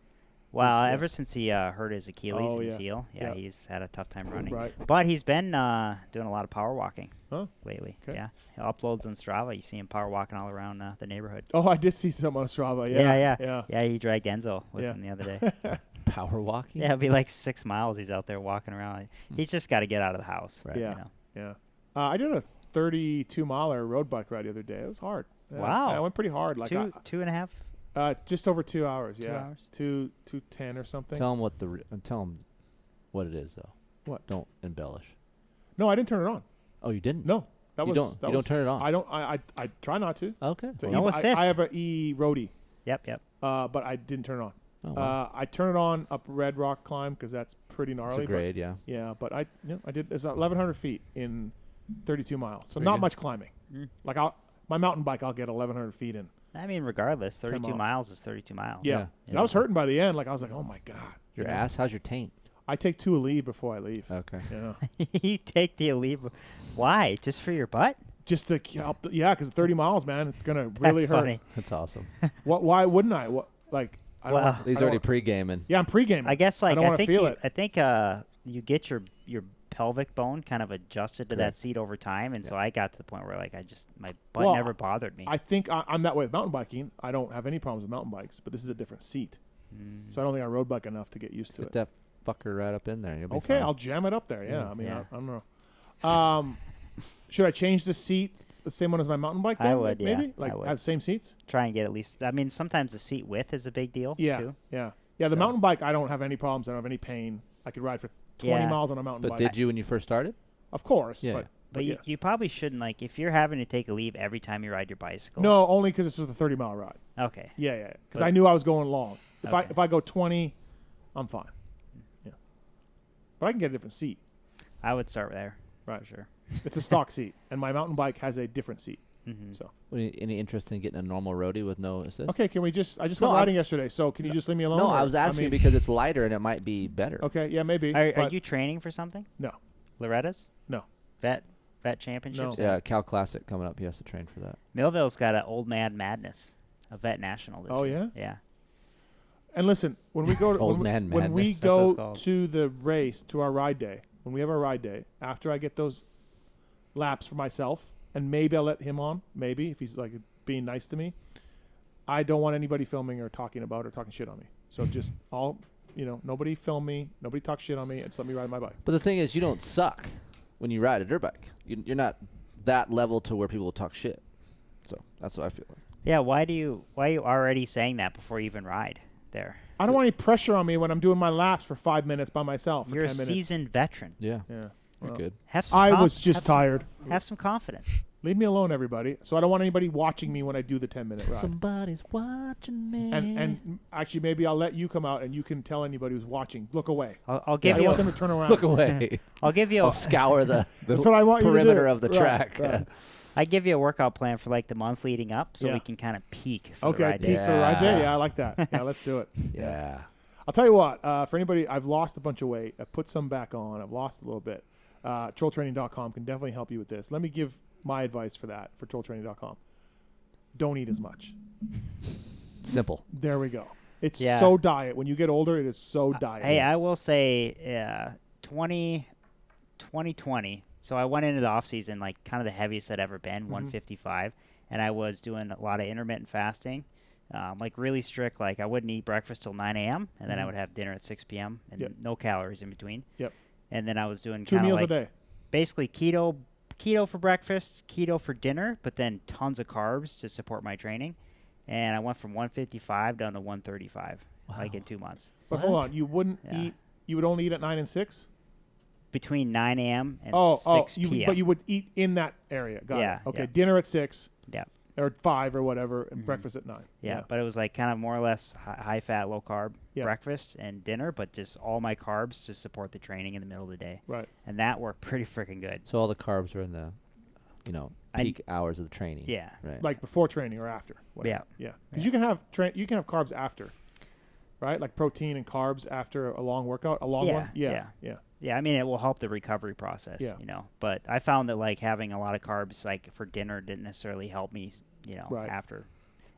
Well, ever since he hurt his Achilles in his heel, he's had a tough time running. Right. But he's been doing a lot of power walking lately. Okay. Yeah, he uploads on Strava. You see him power walking all around the neighborhood. Oh, I did see some on Strava. Yeah. He dragged Enzo with him the other day. Power walking? Yeah, it'll be like 6 miles. He's out there walking around. He's just got to get out of the house. Right. Yeah. I did a 32-miler road bike ride the other day. It was hard. Yeah. Wow. I went pretty hard. Like 2.5. Just over 2 hours. 2 hours. 2:10 or something. Tell him what it is though. What? Don't embellish. No, I didn't turn it on. Oh, you didn't? No. You don't turn it on. I don't. I try not to. Okay. No assist. I have an E Roadie. Yep. But I didn't turn it on. Oh, wow. I turn it on up Red Rock climb because that's pretty gnarly. It's a grade, yeah. Yeah, but I did. It's 1,100 feet in 32 miles, so not much climbing. Like my mountain bike, I'll get 1,100 feet in. I mean, regardless, 32 miles is 32 miles. Yeah. I was hurting by the end. Like I was like, oh my god. Your ass? How's your taint? I take 2 Aleve before I leave. Okay. Yeah. You take the Aleve. Why? Just for your butt? Just to help. Because 30 miles, man, it's gonna really hurt. Funny. That's awesome. Why wouldn't I? He's already pre-gaming. Yeah, I'm pre-gaming. I guess I don't want to feel it. I think you get your pelvic bone kind of adjusted to that seat over time, and so I got to the point where my butt never bothered me. I think I'm that way with mountain biking. I don't have any problems with mountain bikes, but this is a different seat, so I don't think I road bike enough to get used to it. Get that fucker right up in there. You'll be okay, fine. I'll jam it up there. Yeah, I mean, I don't know. Should I change the seat? The same one as my mountain bike? Then? I would, maybe I would. have same seats. Try and get at least. I mean, sometimes the seat width is a big deal. Too. Yeah. The mountain bike, I don't have any problems. I don't have any pain. I could ride for 20 miles on a mountain bike. But did you when you first started? Of course. Yeah. But you probably shouldn't, if you're having to take a leave every time you ride your bicycle. No, only because this was a 30-mile ride. Okay. Yeah. Because I knew I was going long. If I go 20, I'm fine. Yeah. But I can get a different seat. I would start there. Right. For sure. It's a stock seat, and my mountain bike has a different seat. Mm-hmm. So. Any interest in getting a normal roadie with no assist? Okay, can we just? I just went riding yesterday, so can you just leave me alone? No, I was asking because it's lighter and it might be better. Okay, yeah, maybe. Are you training for something? No. Loretta's? No. Vet championships? No. Yeah, Cal Classic coming up. He has to train for that. Millville's got an Old Man Madness, a vet national this year. Yeah? Yeah. And listen, when we go to when we go to the race, to our ride day, when we have our ride day, after I get those laps for myself, and maybe I'll let him on, maybe, if he's being nice to me, I don't want anybody filming or talking about or talking shit on me. So just nobody film me, nobody talk shit on me, and just let me ride my bike. But the thing is, you don't suck when you ride a dirt bike. You're not that level to where people will talk shit. So that's what I feel like. Yeah, why are you already saying that before you even ride there? I don't want any pressure on me when I'm doing my laps for 5 minutes by myself. For You're 10 a minutes. seasoned veteran. Yeah. You're Well, good. I was just tired. Have some confidence. Leave me alone, everybody. So I don't want anybody watching me when I do the 10-minute ride. Somebody's watching me. And actually, maybe I'll let you come out and you can tell anybody who's watching, look away. I'll give I you. want them to turn around. Look away. I'll give you. I'll scour the That's what I want you to perimeter do. of the Right, track. right. I give you a workout plan for like the month leading up, so Yeah. we can kind of peak for the Okay, ride peak day. for the ride day. Yeah, I like that. Yeah, let's do it. Yeah. I'll tell you what. For anybody, I've lost a bunch of weight. I've put some back on. I've lost a little bit. Trolltraining.com can definitely help you with this. Let me give my advice for that for trolltraining.com. Don't eat as much. Simple. There we go. It's Yeah. so diet. When you get older, it is so diet. Hey, I will say, 2020. So I went into the off season like kind of the heaviest I'd ever been, 155, and I was doing a lot of intermittent fasting, like really strict. Like I wouldn't eat breakfast till 9 a.m. and then I would have dinner at 6 p.m. and no calories in between. Yep. And then I was doing 2 kinda meals like a day. basically keto for breakfast, keto for dinner, but then tons of carbs to support my training. And I went from 155 down to 135, like in 2 months. But hold on, you wouldn't eat. You would only eat at 9 and 6. Between 9 a.m. and 6 p.m. But you would eat in that area. Got Yeah, it. Okay, yeah. dinner at 6. Yeah. Or 5 or whatever, and breakfast at 9. Yeah, but it was like kind of more or less high fat, low carb Yeah. breakfast and dinner, but just all my carbs to support the training in the middle of the day. Right. And that worked pretty freaking good. So all the carbs are in the, peak hours of the training. Yeah. Right. Like before training or after. Whatever. Yeah. Because you can have carbs after, right? Like protein and carbs after a long workout, a long one. Yeah. Yeah, I mean, it will help the recovery process, Yeah. But I found that, like, having a lot of carbs, like, for dinner didn't necessarily help me, Right. after.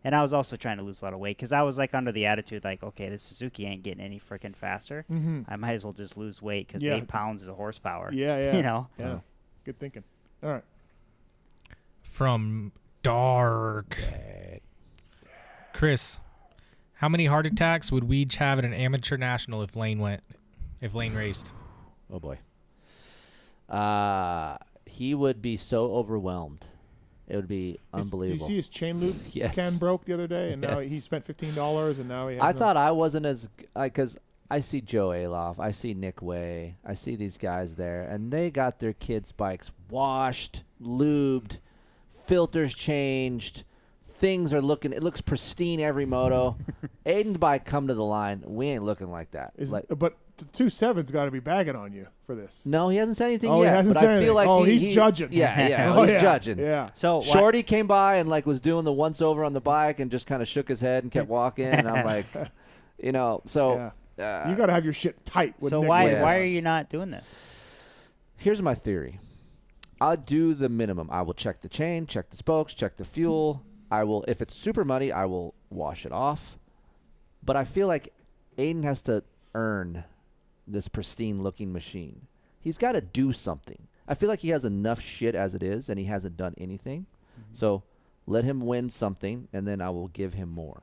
And I was also trying to lose a lot of weight because I was, like, under the attitude, like, okay, the Suzuki ain't getting any freaking faster. Mhm. I might as well just lose weight because Yeah. 8 pounds is a horsepower. Yeah. Yeah. Good thinking. All right. From Dark. Kris, how many heart attacks would we each have at an amateur national if Lane raced? Oh boy. He would be so overwhelmed. It would be unbelievable. Did you see his chain loop Yes. can broke the other day, and now Yes. he spent $15, and now he has I no- thought I wasn't as because I see Joe Aloff, I see Nick Way, I see these guys there, and they got their kids' bikes washed, lubed, filters changed. Things are looking. It looks pristine every moto. Aiden's bike come to the line. We ain't looking like that. But the 2.7's got to be bagging on you for this. No, he hasn't said anything Oh, he yet. hasn't but said I feel anything. like He's judging. Yeah, Oh, he's yeah. judging. Yeah. So Shorty came by and was doing the once over on the bike and just kind of shook his head and kept walking. And I'm like, so you got to have your shit tight. With So Nick why Way. are you not doing this? Here's my theory. I'll do the minimum. I will check the chain, check the spokes, check the fuel. I will, if it's super muddy, I will wash it off. But I feel like Aiden has to earn this pristine looking machine. He's got to do something. I feel like he has enough shit as it is, and he hasn't done anything. So let him win something, and then I will give him more.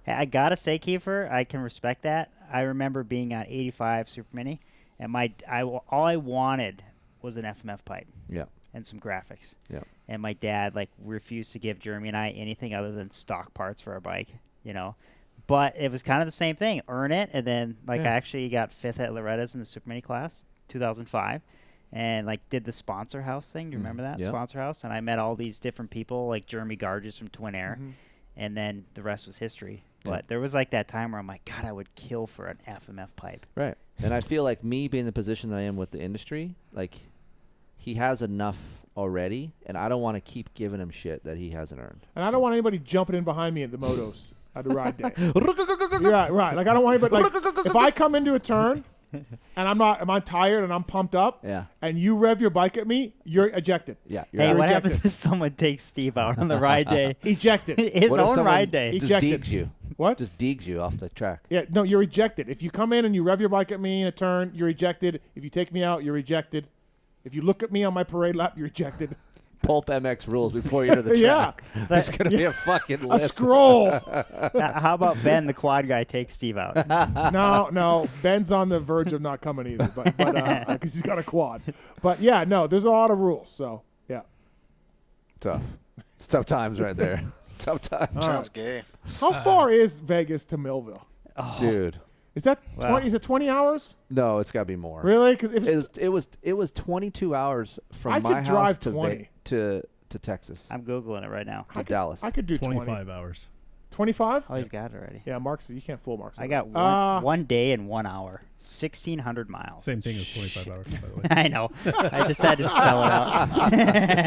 Hey, I gotta say, Keefer, I can respect that. I remember being on 85 Super Mini, and all I wanted was an FMF pipe. Yeah. And some graphics. Yeah. And my dad refused to give Jeremy and I anything other than stock parts for our bike, But it was kind of the same thing. Earn it, and then I actually got 5th at Loretta's in the Super Mini class, 2005, and did the sponsor house thing. Do you remember that sponsor house? And I met all these different people, like Jeremy Garges from Twin Air, and then the rest was history. Yeah. But there was that time where I'm like, God, I would kill for an FMF pipe. Right. And I feel like me being in the position that I am with the industry, he has enough already, and I don't want to keep giving him shit that he hasn't earned. And I don't want anybody jumping in behind me at the motos at the ride day. Yeah, right. I don't want anybody. If I come into a turn and I'm tired and I'm pumped up, and you rev your bike at me, you're ejected. Yeah. Hey, what happens if someone takes Steve out on the ride day? Ejected. His What if own someone ride day. Just Ejected. deegs you. What? Just deegs you off the track. Yeah, no, you're ejected. If you come in and you rev your bike at me in a turn, you're ejected. If you take me out, you're ejected. If you look at me on my parade lap, you're ejected. PulpMX rules before you're to the Yeah. track. There's going to be a fucking A list. scroll. How about Ben, the quad guy, takes Steve out? No. Ben's on the verge of not coming either, but because he's got a quad. But yeah, no, there's a lot of rules. So yeah, Tough. It's tough times right there. Tough times. All Sounds right. gay. How far is Vegas to Millville? Dude. Is that Wow. 20? Is it 20 hours? No, it's got to be more. Really? Because if It was 22 hours from I my could house drive to 20. to Texas. I'm Googling it right now. To Dallas. I could do 25 hours. 25? Oh, he's got it already. Yeah, Mark's. You can't fool Mark's. I got one day and 1 hour. 1,600 miles. Same thing as 25 hours, by the way. I know. I just had to spell it out.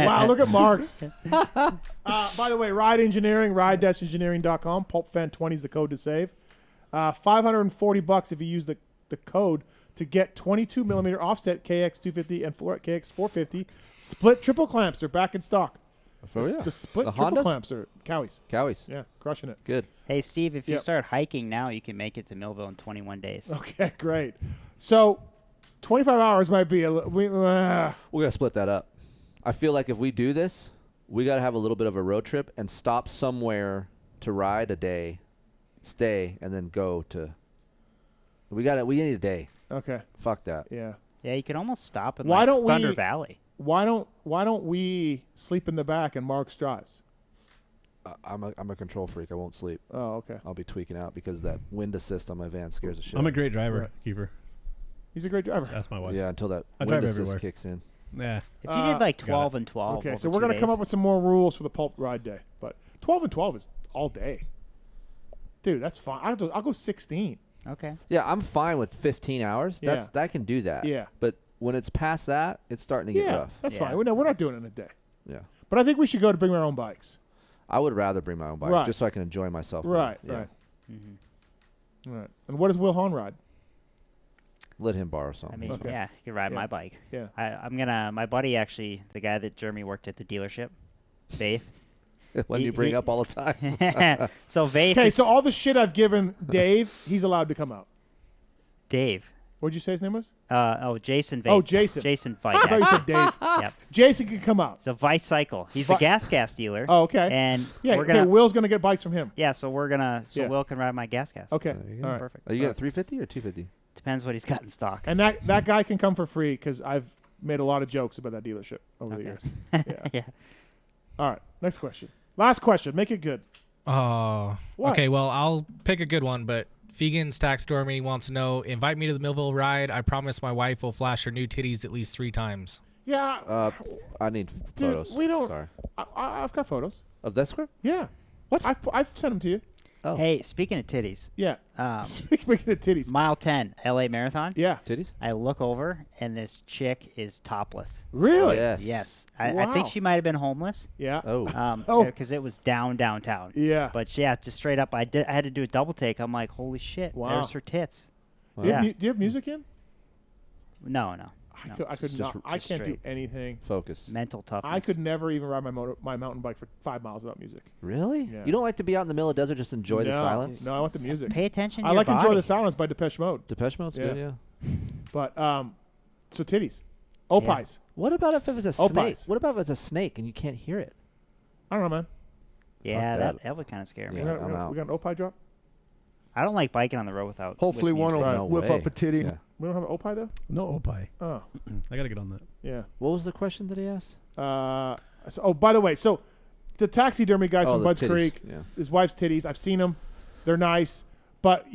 Wow, look at Mark's. By the way, Ride Engineering, ride-engineering.com. PulpFan20 is the code to save. $540 if you use the code to get 22 millimeter offset KX250 and KX450 split triple clamps. They're back in stock. Oh, yeah. The split The triple Hondas? clamps are Cowies. Cowies. Yeah, crushing it. Good. Hey, Steve, if you Yep. start hiking now, you can make it to Millville in 21 days. Okay, great. So 25 hours might be a little. We're going to split that up. I feel like if we do this, we got to have a little bit of a road trip and stop somewhere to ride a day, stay, and then go to. We need a day. Okay. Fuck that. Yeah. Yeah, you can almost stop in Why don't we Thunder Valley. Why don't we sleep in the back and Mark's drives? I'm a control freak. I won't sleep. Oh, okay. I'll be tweaking out because that wind assist on my van scares the shit. I'm a great driver, Right. Keeper. He's a great driver. That's my wife. Yeah, until that I wind drive assist everywhere. kicks in. Yeah. If you did like got 12 it. and 12. Okay, over so we're 2 gonna come days. up with some more rules for the Pulp Ride Day, but 12 and 12 is all day. Dude, that's fine. I'll go 16. Okay. Yeah, I'm fine with 15 hours. Yeah. I can do that. Yeah. But when it's past that, it's starting to get Yeah, rough. that's fine. We're not doing it in a day. Yeah. But I think we should go to bring our own bikes. I would rather bring my own bike Right. just so I can enjoy myself. more. Right, Yeah. right. All right. And what does Will Hahn ride? Let him borrow some. I mean, Okay. yeah, you can ride Yeah. my bike. Yeah. My buddy actually, the guy that Jeremy worked at the dealership, Faith. When you bring up all the time. So Faith. Okay, so all the shit I've given Dave, he's allowed to come out. Dave. What'd you say his name was? Jason Vape. Oh, Jason. Jason I Vike. thought you said Dave. Yep. Jason can come out. So Vice Cycle. He's a gas dealer. Oh, okay. And Yeah, we're okay, gonna. Will's going to get bikes from him. Yeah, so we're gonna. So Yeah. Will can ride my gas. Okay. There you All go. right. Perfect. Are you getting 350 or 250? Depends what he's got in stock. And that guy can come for free because I've made a lot of jokes about that dealership over the Okay. years. Yeah. Yeah. All right. Next question. Last question. Make it good. Oh. What? Okay, well, I'll pick a good one, but Vegan Stack Stormy wants to know, invite me to the Millville ride. I promise my wife will flash her new titties at least 3 times. Yeah. I need Dude, photos. we don't. Sorry. I've got photos. Of that script? Yeah. What? I've sent them to you. Oh. Hey, speaking of titties. Yeah. Speaking of titties. Mile 10, LA Marathon. Yeah. Titties? I look over and this chick is topless. Really? Yes. Yes. I Wow. think she might have been homeless. Yeah. Oh. Oh. Because it was downtown. Yeah. But yeah, just straight up, I had to do a double take. I'm like, holy shit, Wow. there's her tits. Do you, Yeah. do you have music in? No. I could just not. I can't do straight. anything. Focus. Mental toughness. I could never even ride my mountain bike for 5 miles without music. Really? Yeah. You don't like to be out in the middle of the desert, just enjoy the No. silence? No, I want the music. Pay attention to I your like Enjoy body. the Silence by Depeche Mode. Depeche Mode's good, yeah. But so titties, opis. What about if it was a Opis. snake? What about if it's a snake and you can't hear it? I don't know, man. Yeah, Fuck that would kind of scare me. Yeah, I'm out. We got an opi drop. I don't like biking on the road without. Hopefully with one music. will No whip way. up a titty. Yeah. We don't have an opie though. No opie. Oh, I got to get on that. yeah. What was the question that he asked? By the way, so the taxidermy guys Oh, from the Bud's titties, Creek, yeah. his wife's titties. I've seen them. They're nice, but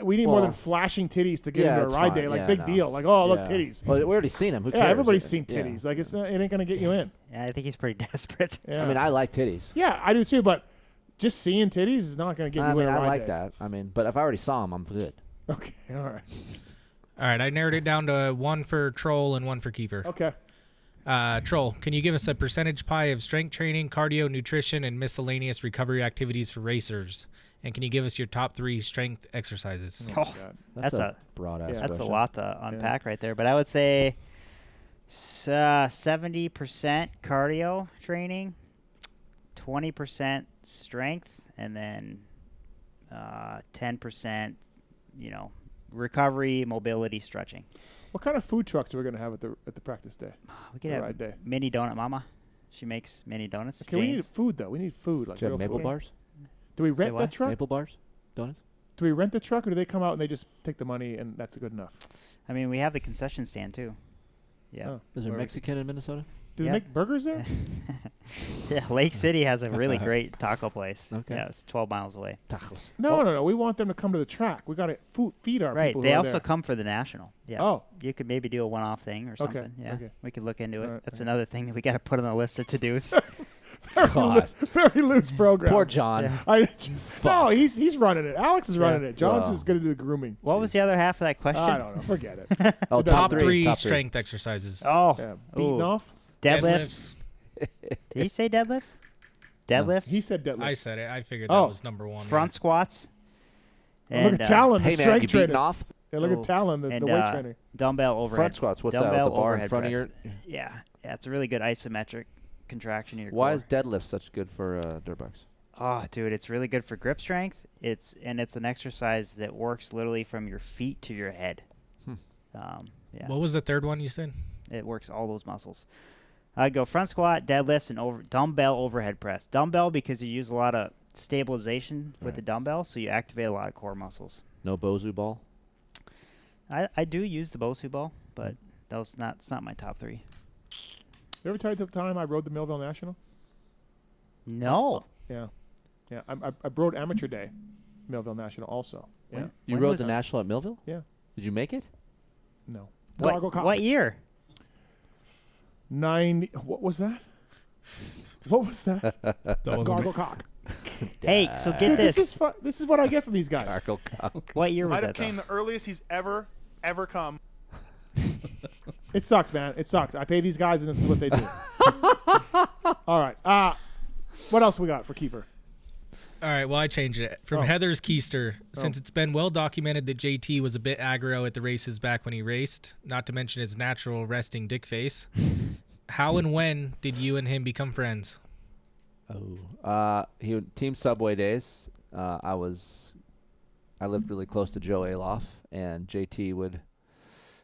we need more than Well, flashing titties to get yeah, into a it's ride fine. day. Like Yeah, big no. deal. Like look Yeah. titties. Well, we already seen them. Who Yeah, cares? everybody's seen Yeah. titties. Like it ain't gonna get you in. Yeah, I think he's pretty desperate. Yeah. I mean, I like titties. Yeah, I do too. But just seeing titties is not gonna get you I in mean, a I ride like day. that. I mean, but if I already saw them, I'm good. Okay, all right. All right, I narrowed it down to 1 for Troll and 1 for Keefer. Okay. Troll, can you give us a percentage pie of strength training, cardio, nutrition, and miscellaneous recovery activities for racers? And can you give us your top 3 strength exercises? Oh, that's a broad ass. That's a lot to unpack right there. But I would say 70% cardio training, 20% strength, and then 10%, recovery, mobility, stretching. What kind of food trucks are we gonna have at the practice day? We could The have ride day. mini donut mama. She makes mini donuts. Okay, we Jane's. need food though. We need food. Like Do you real have maple food. bars? Do we rent what? that truck? Maple bars? Donuts? Do we rent the truck, or do they come out and they just take the money and that's good enough? I mean, we have the concession stand too. Yeah. Oh. Is there Or- Mexican in Minnesota? Do they Yeah. make burgers there? Yeah, Lake City has a really great taco place. Okay. Yeah, it's 12 miles away. Tacos. No. We want them to come to the track. We got to feed our Right. people. They who are also there. come for the national. Yeah. Oh. You could maybe do a one-off thing or Okay, something. Yeah. okay. We could look into it. All right, That's another thing that we got to put on the list of to-dos. God. Very loose program. Poor John. Yeah. No, he's running it. Alex is running Yeah. it. John's Oh. just going to do the grooming. What was the other half of that question? I don't know. Forget it. Oh, Top three Top three. strength exercises. Oh. Yeah, beating Ooh. off. Deadlifts. Did he say deadlifts? Deadlifts? He said deadlifts. I said it. I figured that Oh. was number one. Front squats. Oh, look And, at Tallon, the Hey, man, strength you beating trainer. off? Yeah, look Oh. at Tallon, the And, weight trainer. Dumbbell overhead. Front squats. What's that? With Dumbbell the bar in overhead front press. of your... Yeah. Yeah, it's a really good isometric contraction of your Why core. is deadlift such good for dirt bikes? Oh, dude, it's really good for grip strength. It's an exercise that works literally from your feet to your head. Yeah. What was the third one you said? It works all those muscles. I'd go front squat, deadlifts, and dumbbell overhead press. Dumbbell because you use a lot of stabilization with the dumbbell, so you activate a lot of core muscles. No Bozu ball? I do use the Bosu ball, but it's not my top three. You ever tell you the time I rode the Millville National? No. Yeah. Yeah. I rode Amateur Day, Millville National also. Yeah. When- You when rode was the that? National at Millville? Yeah. Did you make it? No. What, Gargle cock. what year? 90. What was that? What was that? Gargle cock. Hey, so get Dude, this. This is what I get from these guys. Gargle cock. What year was Might have that? though? came the earliest he's ever come. It sucks, man. It sucks. I pay these guys, and this is what they do. All right. What else we got for Keefer? All right, well, I changed it. From Oh. Heather's Keister, since it's been well documented that JT was a bit aggro at the races back when he raced, not to mention his natural resting dick face. How and when did you and him become friends? He Team Subway days. I lived really close to Joe Aloff, and JT would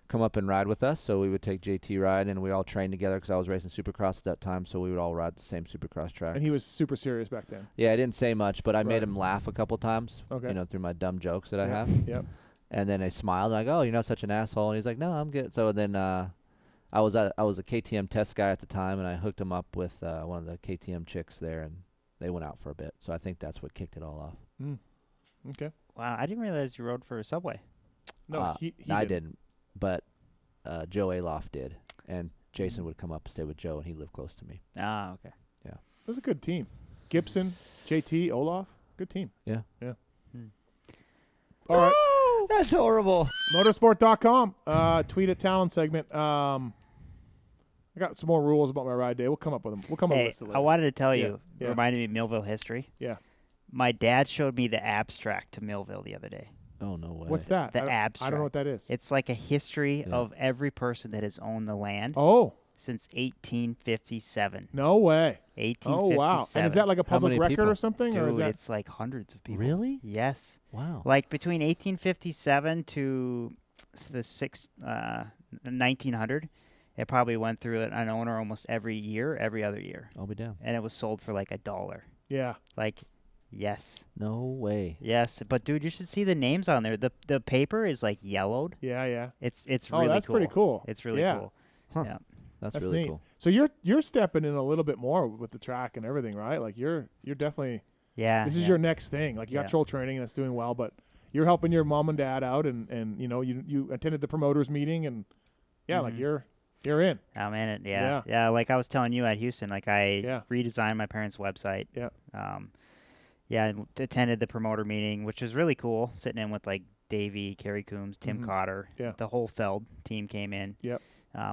come up and ride with us. So we would take JT ride, and we all trained together because I was racing Supercross at that time. So we would all ride the same Supercross track. And he was super serious back then. Yeah, I didn't say much, but I made Right. him laugh a couple times. Okay. You know, through my dumb jokes that I Yep, have. yep. And then I smiled like, "Oh, you're not such an asshole." And he's like, "No, I'm good." So then I was a KTM test guy at the time, and I hooked him up with one of the KTM chicks there, and they went out for a bit. So I think that's what kicked it all off. Okay. Wow, I didn't realize you rode for Subway. No, he I didn't, but Joe Aloff did, and Jason would come up and stay with Joe, and he lived close to me. Ah, okay. Yeah. It was a good team. Gibson, JT, Olaf. Good team. Yeah. Yeah. All right. That's horrible. Motorsport.com. Tweet at Tallon segment. I got some more rules about my ride day. We'll come up with them. We'll come up with a Hey, list of I wanted to tell you, Yeah. reminded me of Millville history. Yeah. My dad showed me the abstract to Millville the other day. Oh, no way. What's that? The I abstract. don't know what that is. It's like a history Yeah. of every person that has owned the land. Oh. Since 1857. No way. 1857. Oh, wow. And is that like a public many record people? or something? Dude, or is that it's like hundreds of people. Really? Yes. Wow. Like between 1857 to the 1900, it probably went through an owner almost every year, every other year. I'll be down. And it was sold for like $1. Yeah. Like, yes. No way. Yes, but dude, you should see the names on there. The paper is like yellowed. Yeah, yeah. It's Oh, really that's cool. pretty cool. It's really Yeah. cool. Huh. Yeah. That's That's really neat. cool. So you're stepping in a little bit more with the track and everything, right? Like you're definitely This is your next thing. Like you got troll training and that's doing well, but you're helping your mom and dad out and you know you attended the promoters meeting and like you're in. Oh man, yeah. Like I was telling you at Houston, like I Yeah. redesigned my parents' website. Yeah. And attended the promoter meeting, which was really cool. Sitting in with like Davey, Kerry Coombs, Tim Mhm. Cotter. Yeah. The whole Feld team came in. Yep.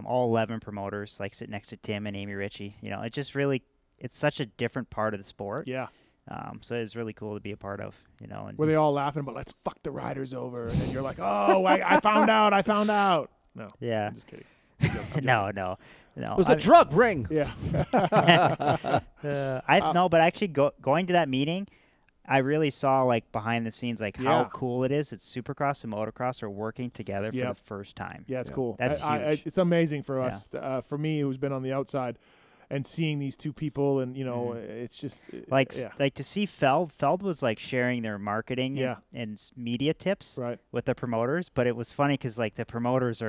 All 11 promoters, like sitting next to Tim and Amy Ritchie. You know, it just really, it's such a different part of the sport. Yeah. So it's really cool to be a part of. You know, and Were they all laughing about let's fuck the riders over and you're like, "Oh, I found out." No. Yeah. I'm just kidding. I'm joking. No. It was a drug ring. Yeah. No, but actually going to that meeting, I really saw like behind the scenes like how Yeah. cool it is that Supercross and motocross are working together for Yep. the first time. Yeah, it's cool. That's huge. It's amazing for Yeah. us, for me who's been on the outside. and seeing these two people, and it's just like yeah. like to see Feld was like sharing their marketing and media tips with the promoters, but it was funny because like the promoters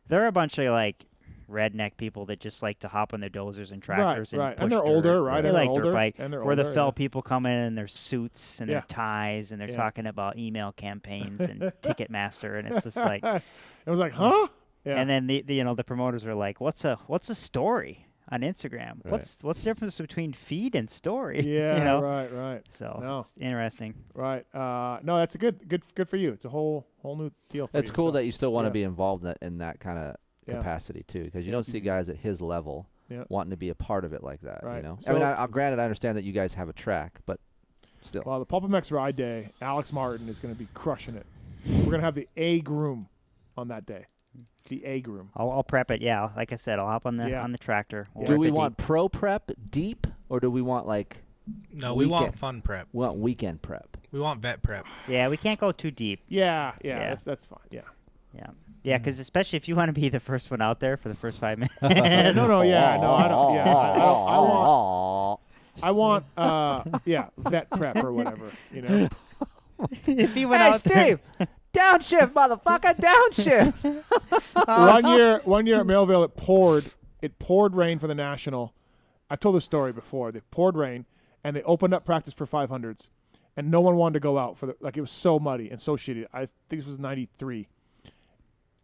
they're a bunch of like redneck people that just like to hop on their dozers and tractors and push and they're dirt. older, right? They and like they're dirt older, bike. and they're Where older, the Feld people come in their suits and their ties, and they're talking about email campaigns and Ticketmaster, and it's just like it was like, huh? Yeah. And then the promoters are like, what's a story on Instagram? Right. What's the difference between feed and story? Yeah, right. So it's interesting. Right. No, that's a good for you. It's a whole new deal for you. It's cool so, that you still want to be involved in that kind of Yeah. capacity too, because you don't see guys at his level wanting to be a part of it like that. Right. You know, So- I mean, granted, I understand that you guys have a track, but still. Well, the PulpMX Ride Day, Alex Martin is going to be crushing it. We're going to have the A groom on that day. The A groom. I'll prep it. Yeah, like I said, I'll hop on the tractor. We'll Do rip we it want deep. pro prep deep, or do we want like? No, we want fun prep. We want weekend prep. We want vet prep. Yeah, we can't go too deep. Yeah. That's fine. Yeah. Yeah, because especially if you want to be the first one out there for the first 5 minutes. No, I don't. Yeah, I want vet prep or whatever. If he went Hey, out Steve, downshift, motherfucker, downshift. One year at Millville, it poured rain for the National. I've told this story before. They poured rain, and they opened up practice for 500s, and no one wanted to go out it was so muddy and so shitty. I think this was '93,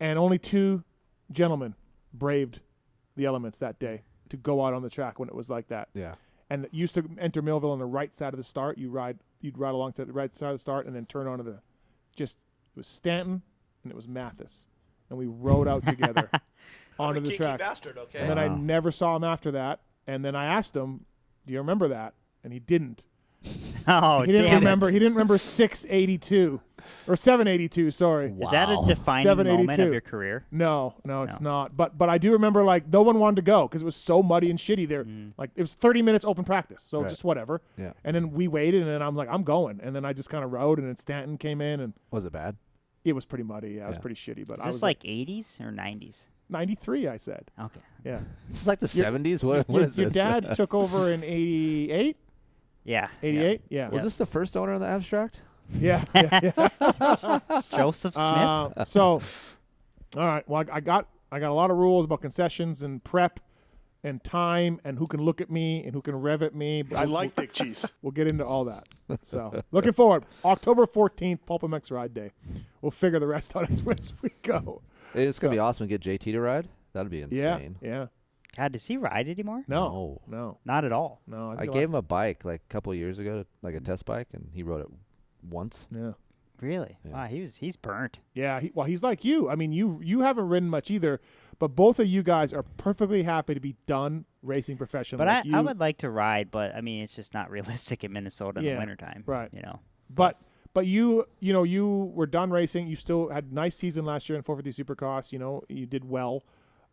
and only 2 gentlemen braved the elements that day to go out on the track when it was like that. Yeah. And you used to enter Millville on the right side of the start. You'd ride alongside the right side of the start, and then turn onto it was Stanton and it was Mathis, and we rode out together onto the track. Bastard, okay. And then I never saw him after that. And then I asked him, "Do you remember that?" And he didn't. Oh, he didn't remember. He didn't remember 682 or 782. Sorry. Is that a defining moment of your career? No, it's not. But I do remember no one wanted to go because it was so muddy and shitty there. Like it was 30 minutes open practice, so just whatever. Yeah. And then we waited, and then I'm like, I'm going. And then I just kind of rode, and then Stanton came in, and was it bad? It was pretty muddy. Yeah, it was pretty shitty. But Is I this was like 80s or 90s? 93, I said. Okay. Yeah. This is like the 70s. What is your this? dad took over in 88? Yeah. 88? Yeah. Was this the first owner of the abstract? Yeah. Joseph Smith. All right. Well, I got a lot of rules about concessions and prep and time and who can look at me and who can rev at me. But I like Dick Cheese. We'll get into all that. So looking forward. October 14th, PulpMX Ride Day. We'll figure the rest out as we go. It's going to be awesome to get JT to ride. That'd be insane. Yeah. God, does he ride anymore? No. Not at all. No. I gave him a bike like a couple of years ago, like a test bike, and he rode it once. Yeah. Really? Yeah. Wow, he's burnt. Yeah. He's like you. I mean, you haven't ridden much either, but both of you guys are perfectly happy to be done racing professionally. But I would like to ride, but I mean, it's just not realistic in Minnesota in the wintertime. Right. But you were done racing. You still had a nice season last year in 450 Supercross. You did well,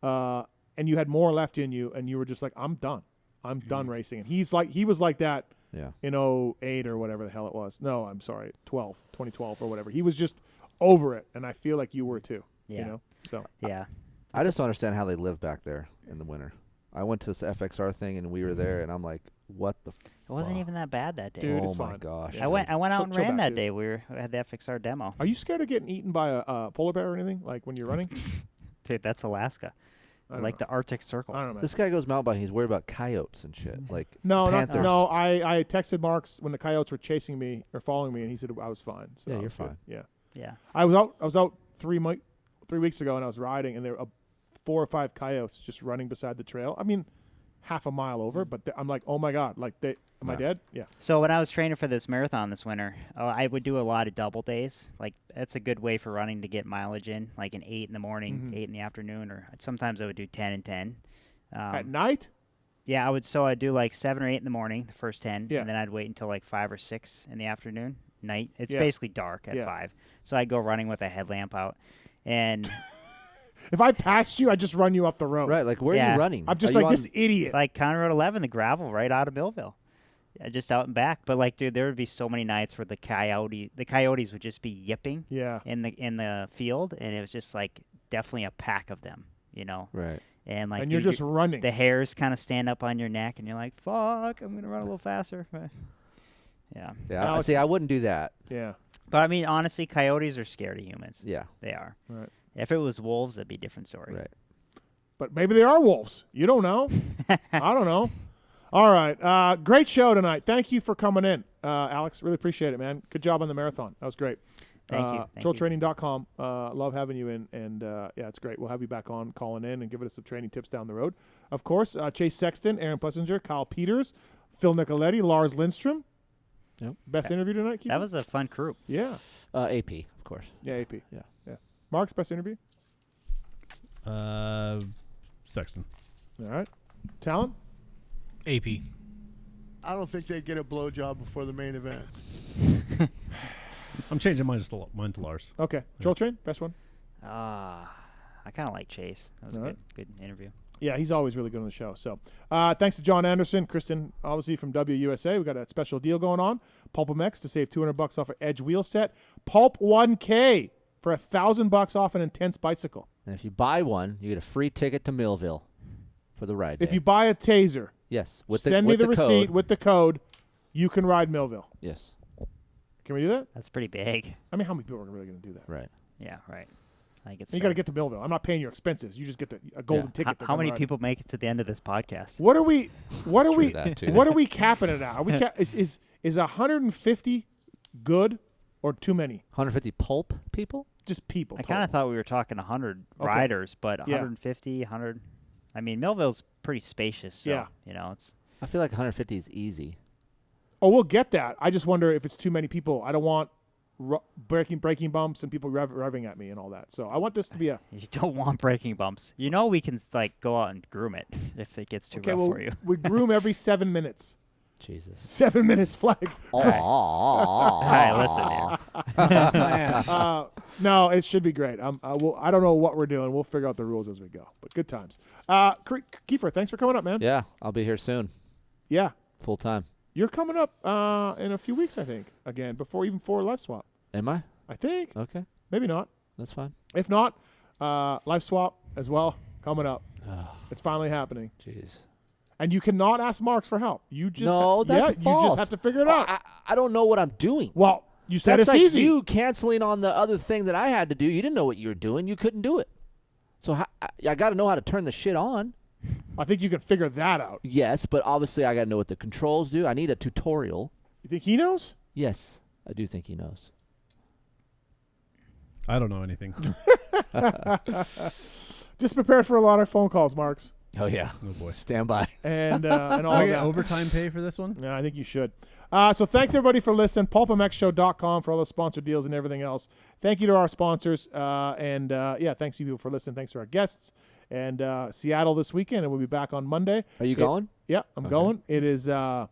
and you had more left in you, and you were just like, I'm done. I'm done racing. And he was like that. Yeah. In 08 or whatever the hell it was. No, I'm sorry, 2012 or whatever. He was just over it, and I feel like you were too. Yeah. So yeah. I just don't understand how they live back there in the winter. I went to this FXR thing, and we were there, and I'm like, what the It wasn't even that bad that day. Dude, oh it's my fine. gosh. I went out and chill ran back, that dude. day. We had the FXR demo. Are you scared of getting eaten by a polar bear or anything, like when you're running? Dude, that's Alaska. don't Like know. the Arctic Circle. I don't know. This guy goes mountain biking. He's worried about coyotes and shit. Like Panthers. panthers. I texted Marks when the coyotes were chasing me or following me, and he said I was fine. So Yeah, I you're was good. fine. Yeah. Yeah. I was out 3 weeks ago, and I was riding, and there were 4 or 5 coyotes just running beside the trail. I mean, half a mile over, but I'm like, oh my god, like am I dead? Yeah. So when I was training for this marathon this winter, I would do a lot of double days. Like that's a good way for running to get mileage in, like an 8 in the morning, 8 in the afternoon, or sometimes I would do 10 and 10. At night? Yeah, I would. So I'd do like 7 or 8 in the morning, the first 10, Yeah. and then I'd wait until like 5 or 6 in the afternoon, night. It's Yeah. basically dark at Yeah. 5. So I'd go running with a headlamp out, and If I passed you, I'd just run you up the road. Right, like where are you running? I'm just Are you like this on- idiot. like County Road 11, the gravel right out of Millville. Just out and back. But like, dude, there would be so many nights where the coyotes would just be yipping Yeah. in the field, and it was just like definitely a pack of them. you know. Right. And like And you're just running. The hairs kind of stand up on your neck, and you're like, "Fuck, I'm gonna run a little faster." Yeah. Yeah. See, I wouldn't do that. Yeah. But I mean, honestly, coyotes are scared of humans. Yeah. They are. Right. If it was wolves, that'd be a different story. Right. But maybe they are wolves. You don't know. I don't know. All right. Great show tonight. Thank you for coming in, Alex. Really appreciate it, man. Good job on the marathon. That was great. Thank you. Training.com. Love having you in. And, yeah, it's great. We'll have you back on calling in and giving us some training tips down the road. Of course, Chase Sexton, Aaron Plessinger, Kyle Peters, Phil Nicoletti, Lars Lindstrom. Yep. Best interview tonight, Keefer? That was a fun crew. Yeah. AP, of course. Yeah, AP. Yeah. Mark's best interview? Sexton. All right. Tallon? AP. I don't think they get a blowjob before the main event. I'm changing mine to Lars. Okay. Troll Train, best one? I kind of like Chase. That was a good interview. Yeah, he's always really good on the show. So thanks to John Anderson, Kristen, obviously from WUSA. We got that special deal going on. PulpMX to save $200 off an Edge wheel set. Pulp 1K for $1,000 off an Intense bicycle. And if you buy one, you get a free ticket to Millville for the ride. If you buy a Taser, yes, send me the receipt code. with the code. You can ride Millville. Yes. Can we do that? That's pretty big. I mean, how many people are really going to do that? Right. Yeah, right. I think it's you got to get to Millville. I'm not paying your expenses. You just get a golden ticket. How many people make it to the end of this podcast? What are we What are we capping it at? Are we is 150 good or too many? 150 pulp people? Just people. I kind of thought we were talking 100 riders, but 150, 100. I mean, Millville's pretty spacious. So, you know, it's. I feel like 150 is easy. Oh, we'll get that. I just wonder if it's too many people. I don't want breaking bumps and people revving at me and all that. So I want this to be a. You don't want breaking bumps. You know, we can like go out and groom it if it gets too rough for you. We groom every 7 minutes. Jesus. 7 minutes flag. All right, listen here. No, it should be great. I don't know what we're doing. We'll figure out the rules as we go. But good times. Keefer, thanks for coming up, man. Yeah, I'll be here soon. Yeah. Full time. You're coming up in a few weeks, I think, again, before Live Swap. Am I? I think. Okay. Maybe not. That's fine. If not, Live Swap as well coming up. It's finally happening. Jeez. And you cannot ask Marks for help. You just that's false. you just have to figure it out. I don't know what I'm doing. Well, you said that's it's like easy. You canceling on the other thing that I had to do. You didn't know what you were doing. You couldn't do it. So I got to know how to turn the shit on. I think you can figure that out. Yes, but obviously I got to know what the controls do. I need a tutorial. You think he knows? Yes, I do think he knows. I don't know anything. Just prepare for a lot of phone calls, Marks. Oh yeah. Oh boy. Stand by. And all I of get that. overtime pay for this one? Yeah, I think you should. So thanks everybody for listening. PulpMXShow.com for all the sponsor deals and everything else. Thank you to our sponsors. Thanks you for listening. Thanks to our guests. And Seattle this weekend, and we'll be back on Monday. Are you going? Yeah, I'm going. It is. I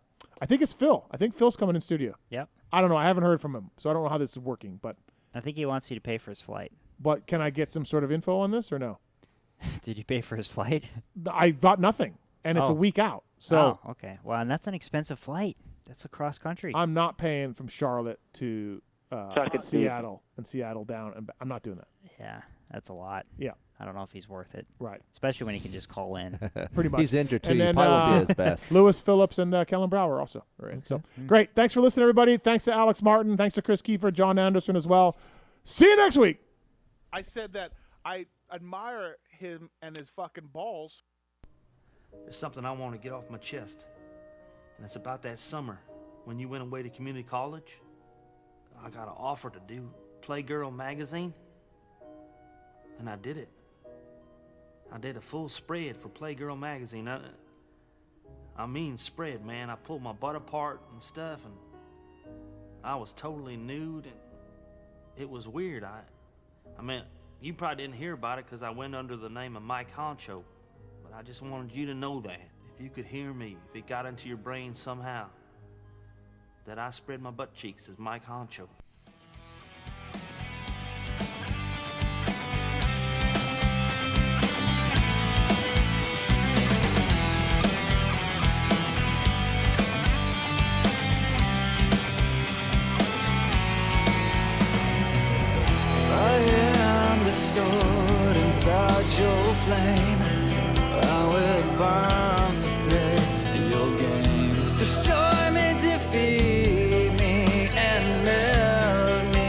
think it's Phil. I think Phil's coming in studio. Yep. I don't know. I haven't heard from him, so I don't know how this is working. But I think he wants you to pay for his flight. But can I get some sort of info on this or no? Did you pay for his flight? I got nothing, and it's a week out. So okay. Well, and that's an expensive flight. That's across country. I'm not paying from Charlotte to Seattle and Seattle down, and I'm not doing that. Yeah, that's a lot. Yeah. I don't know if he's worth it. Right. Especially when he can just call in. Pretty much. He's injured too. And He then, probably won't be his best. Lewis Phillips and Kellen Brower also. Right. So great. Thanks for listening, everybody. Thanks to Alex Martin. Thanks to Chris Keefer, John Anderson as well. See you next week. I said that I admire him and his fucking balls. There's something I want to get off my chest, and it's about that summer when you went away to community college. I got an offer to do Playgirl magazine, and I did it. I did a full spread for Playgirl magazine. I mean spread, man. I pulled my butt apart and stuff, and I was totally nude, and it was weird. I mean, you probably didn't hear about it because I went under the name of Mike Honcho, but I just wanted you to know that. If you could hear me, if it got into your brain somehow, that I spread my butt cheeks as Mike Honcho. I am the sword inside your flame, I will burn.